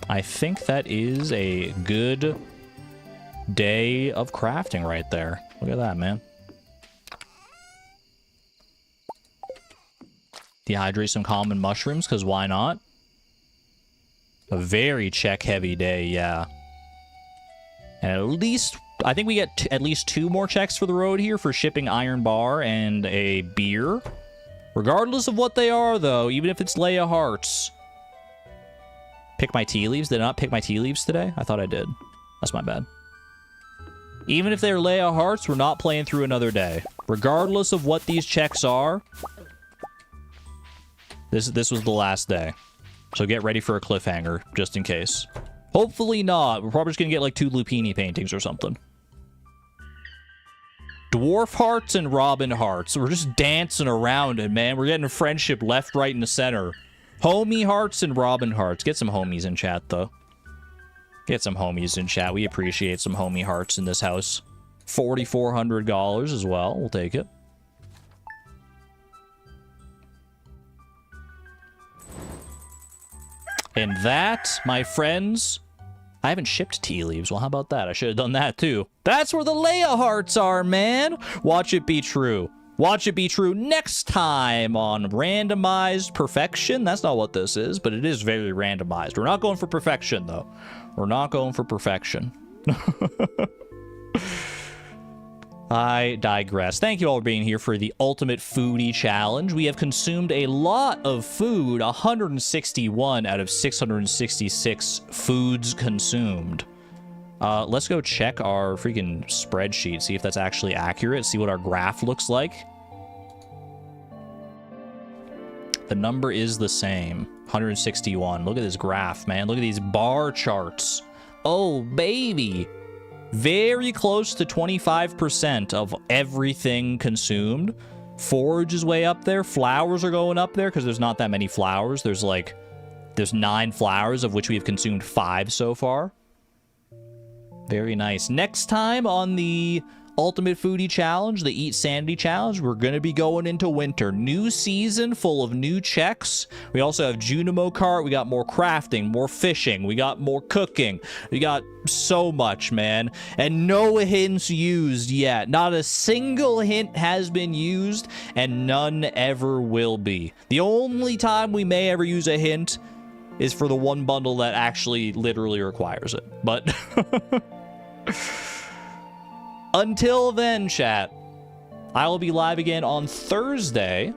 Speaker 1: I think that is a good day of crafting right there. Look at that, man. Dehydrate some common mushrooms, because why not? A very check-heavy day, yeah. And at least, I think we get at least 2 more checks for the road here for shipping iron bar and a beer. Regardless of what they are, though, even if it's Leia Hearts. Pick my tea leaves? Did I not pick my tea leaves today? I thought I did. That's my bad. Even if they're Leia Hearts, we're not playing through another day. Regardless of what these checks are, this was the last day. So get ready for a cliffhanger, just in case. Hopefully not. We're probably just going to get like 2 Lupini paintings or something. Dwarf hearts and Robin hearts. We're just dancing around it, man. We're getting friendship left, right, and the center. Homie hearts and Robin hearts. Get some homies in chat, though. Get some homies in chat. We appreciate some homie hearts in this house. $4,400 as well. We'll take it. And that, my friends... I haven't shipped tea leaves. Well, how about that? I should have done that, too. That's where the Leia hearts are, man! Watch it be true. Watch it be true next time on Randomized Perfection. That's not what this is, but it is very randomized. We're not going for perfection, though. We're not going for perfection. I digress. Thank you all for being here for the Ultimate Foodie Challenge. We have consumed a lot of food, 161 out of 666 foods consumed. Let's go check our freaking spreadsheet, see if that's actually accurate, see what our graph looks like. The number is the same, 161. Look at this graph, man. Look at these bar charts. Oh, baby. Very close to 25% of everything consumed. Forage is way up there. Flowers are going up there because there's not that many flowers. There's 9 flowers, of which we have consumed 5 so far. Very nice. Next time on the Ultimate Foodie Challenge, the Eat Sanity Challenge, we're going to be going into winter. New season full of new checks. We also have Junimo Cart. We got more crafting, more fishing. We got more cooking. We got so much, man. And no hints used yet. Not a single hint has been used, and none ever will be. The only time we may ever use a hint is for the one bundle that actually literally requires it. But... until then, chat, I will be live again on Thursday.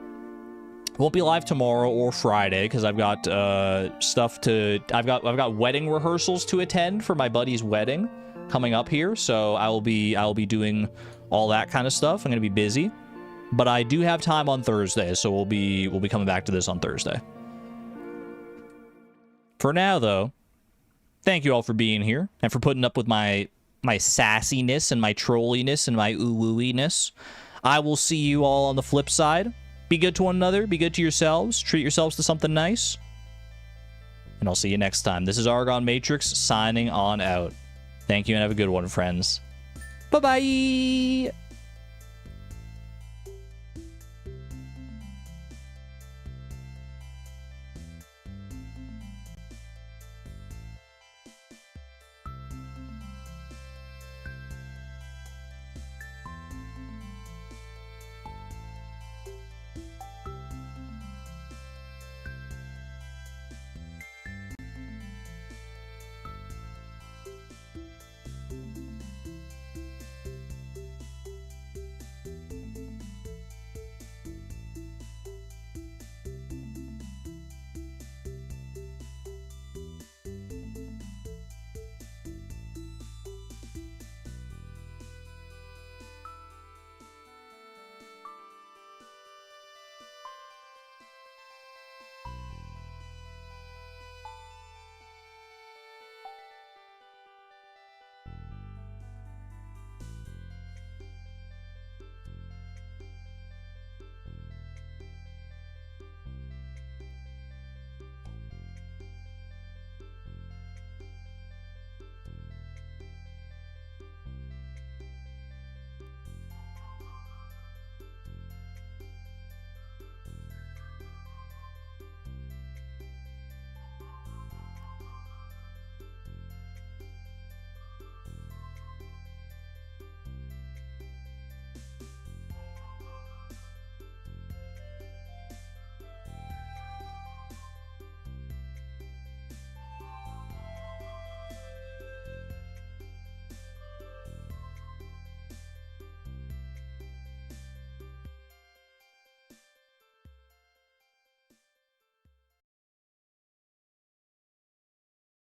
Speaker 1: Won't be live tomorrow or Friday because I've got I've got wedding rehearsals to attend for my buddy's wedding coming up here. So I will be doing all that kind of stuff. I'm gonna be busy, but I do have time on Thursday, so we'll be coming back to this on Thursday. For now, though, thank you all for being here and for putting up with my sassiness and my trolliness and my ooh-wooiness. I will see you all on the flip side. Be good to one another. Be good to yourselves. Treat yourselves to something nice. And I'll see you next time. This is Argon Matrix signing on out. Thank you and have a good one, friends. Bye-bye!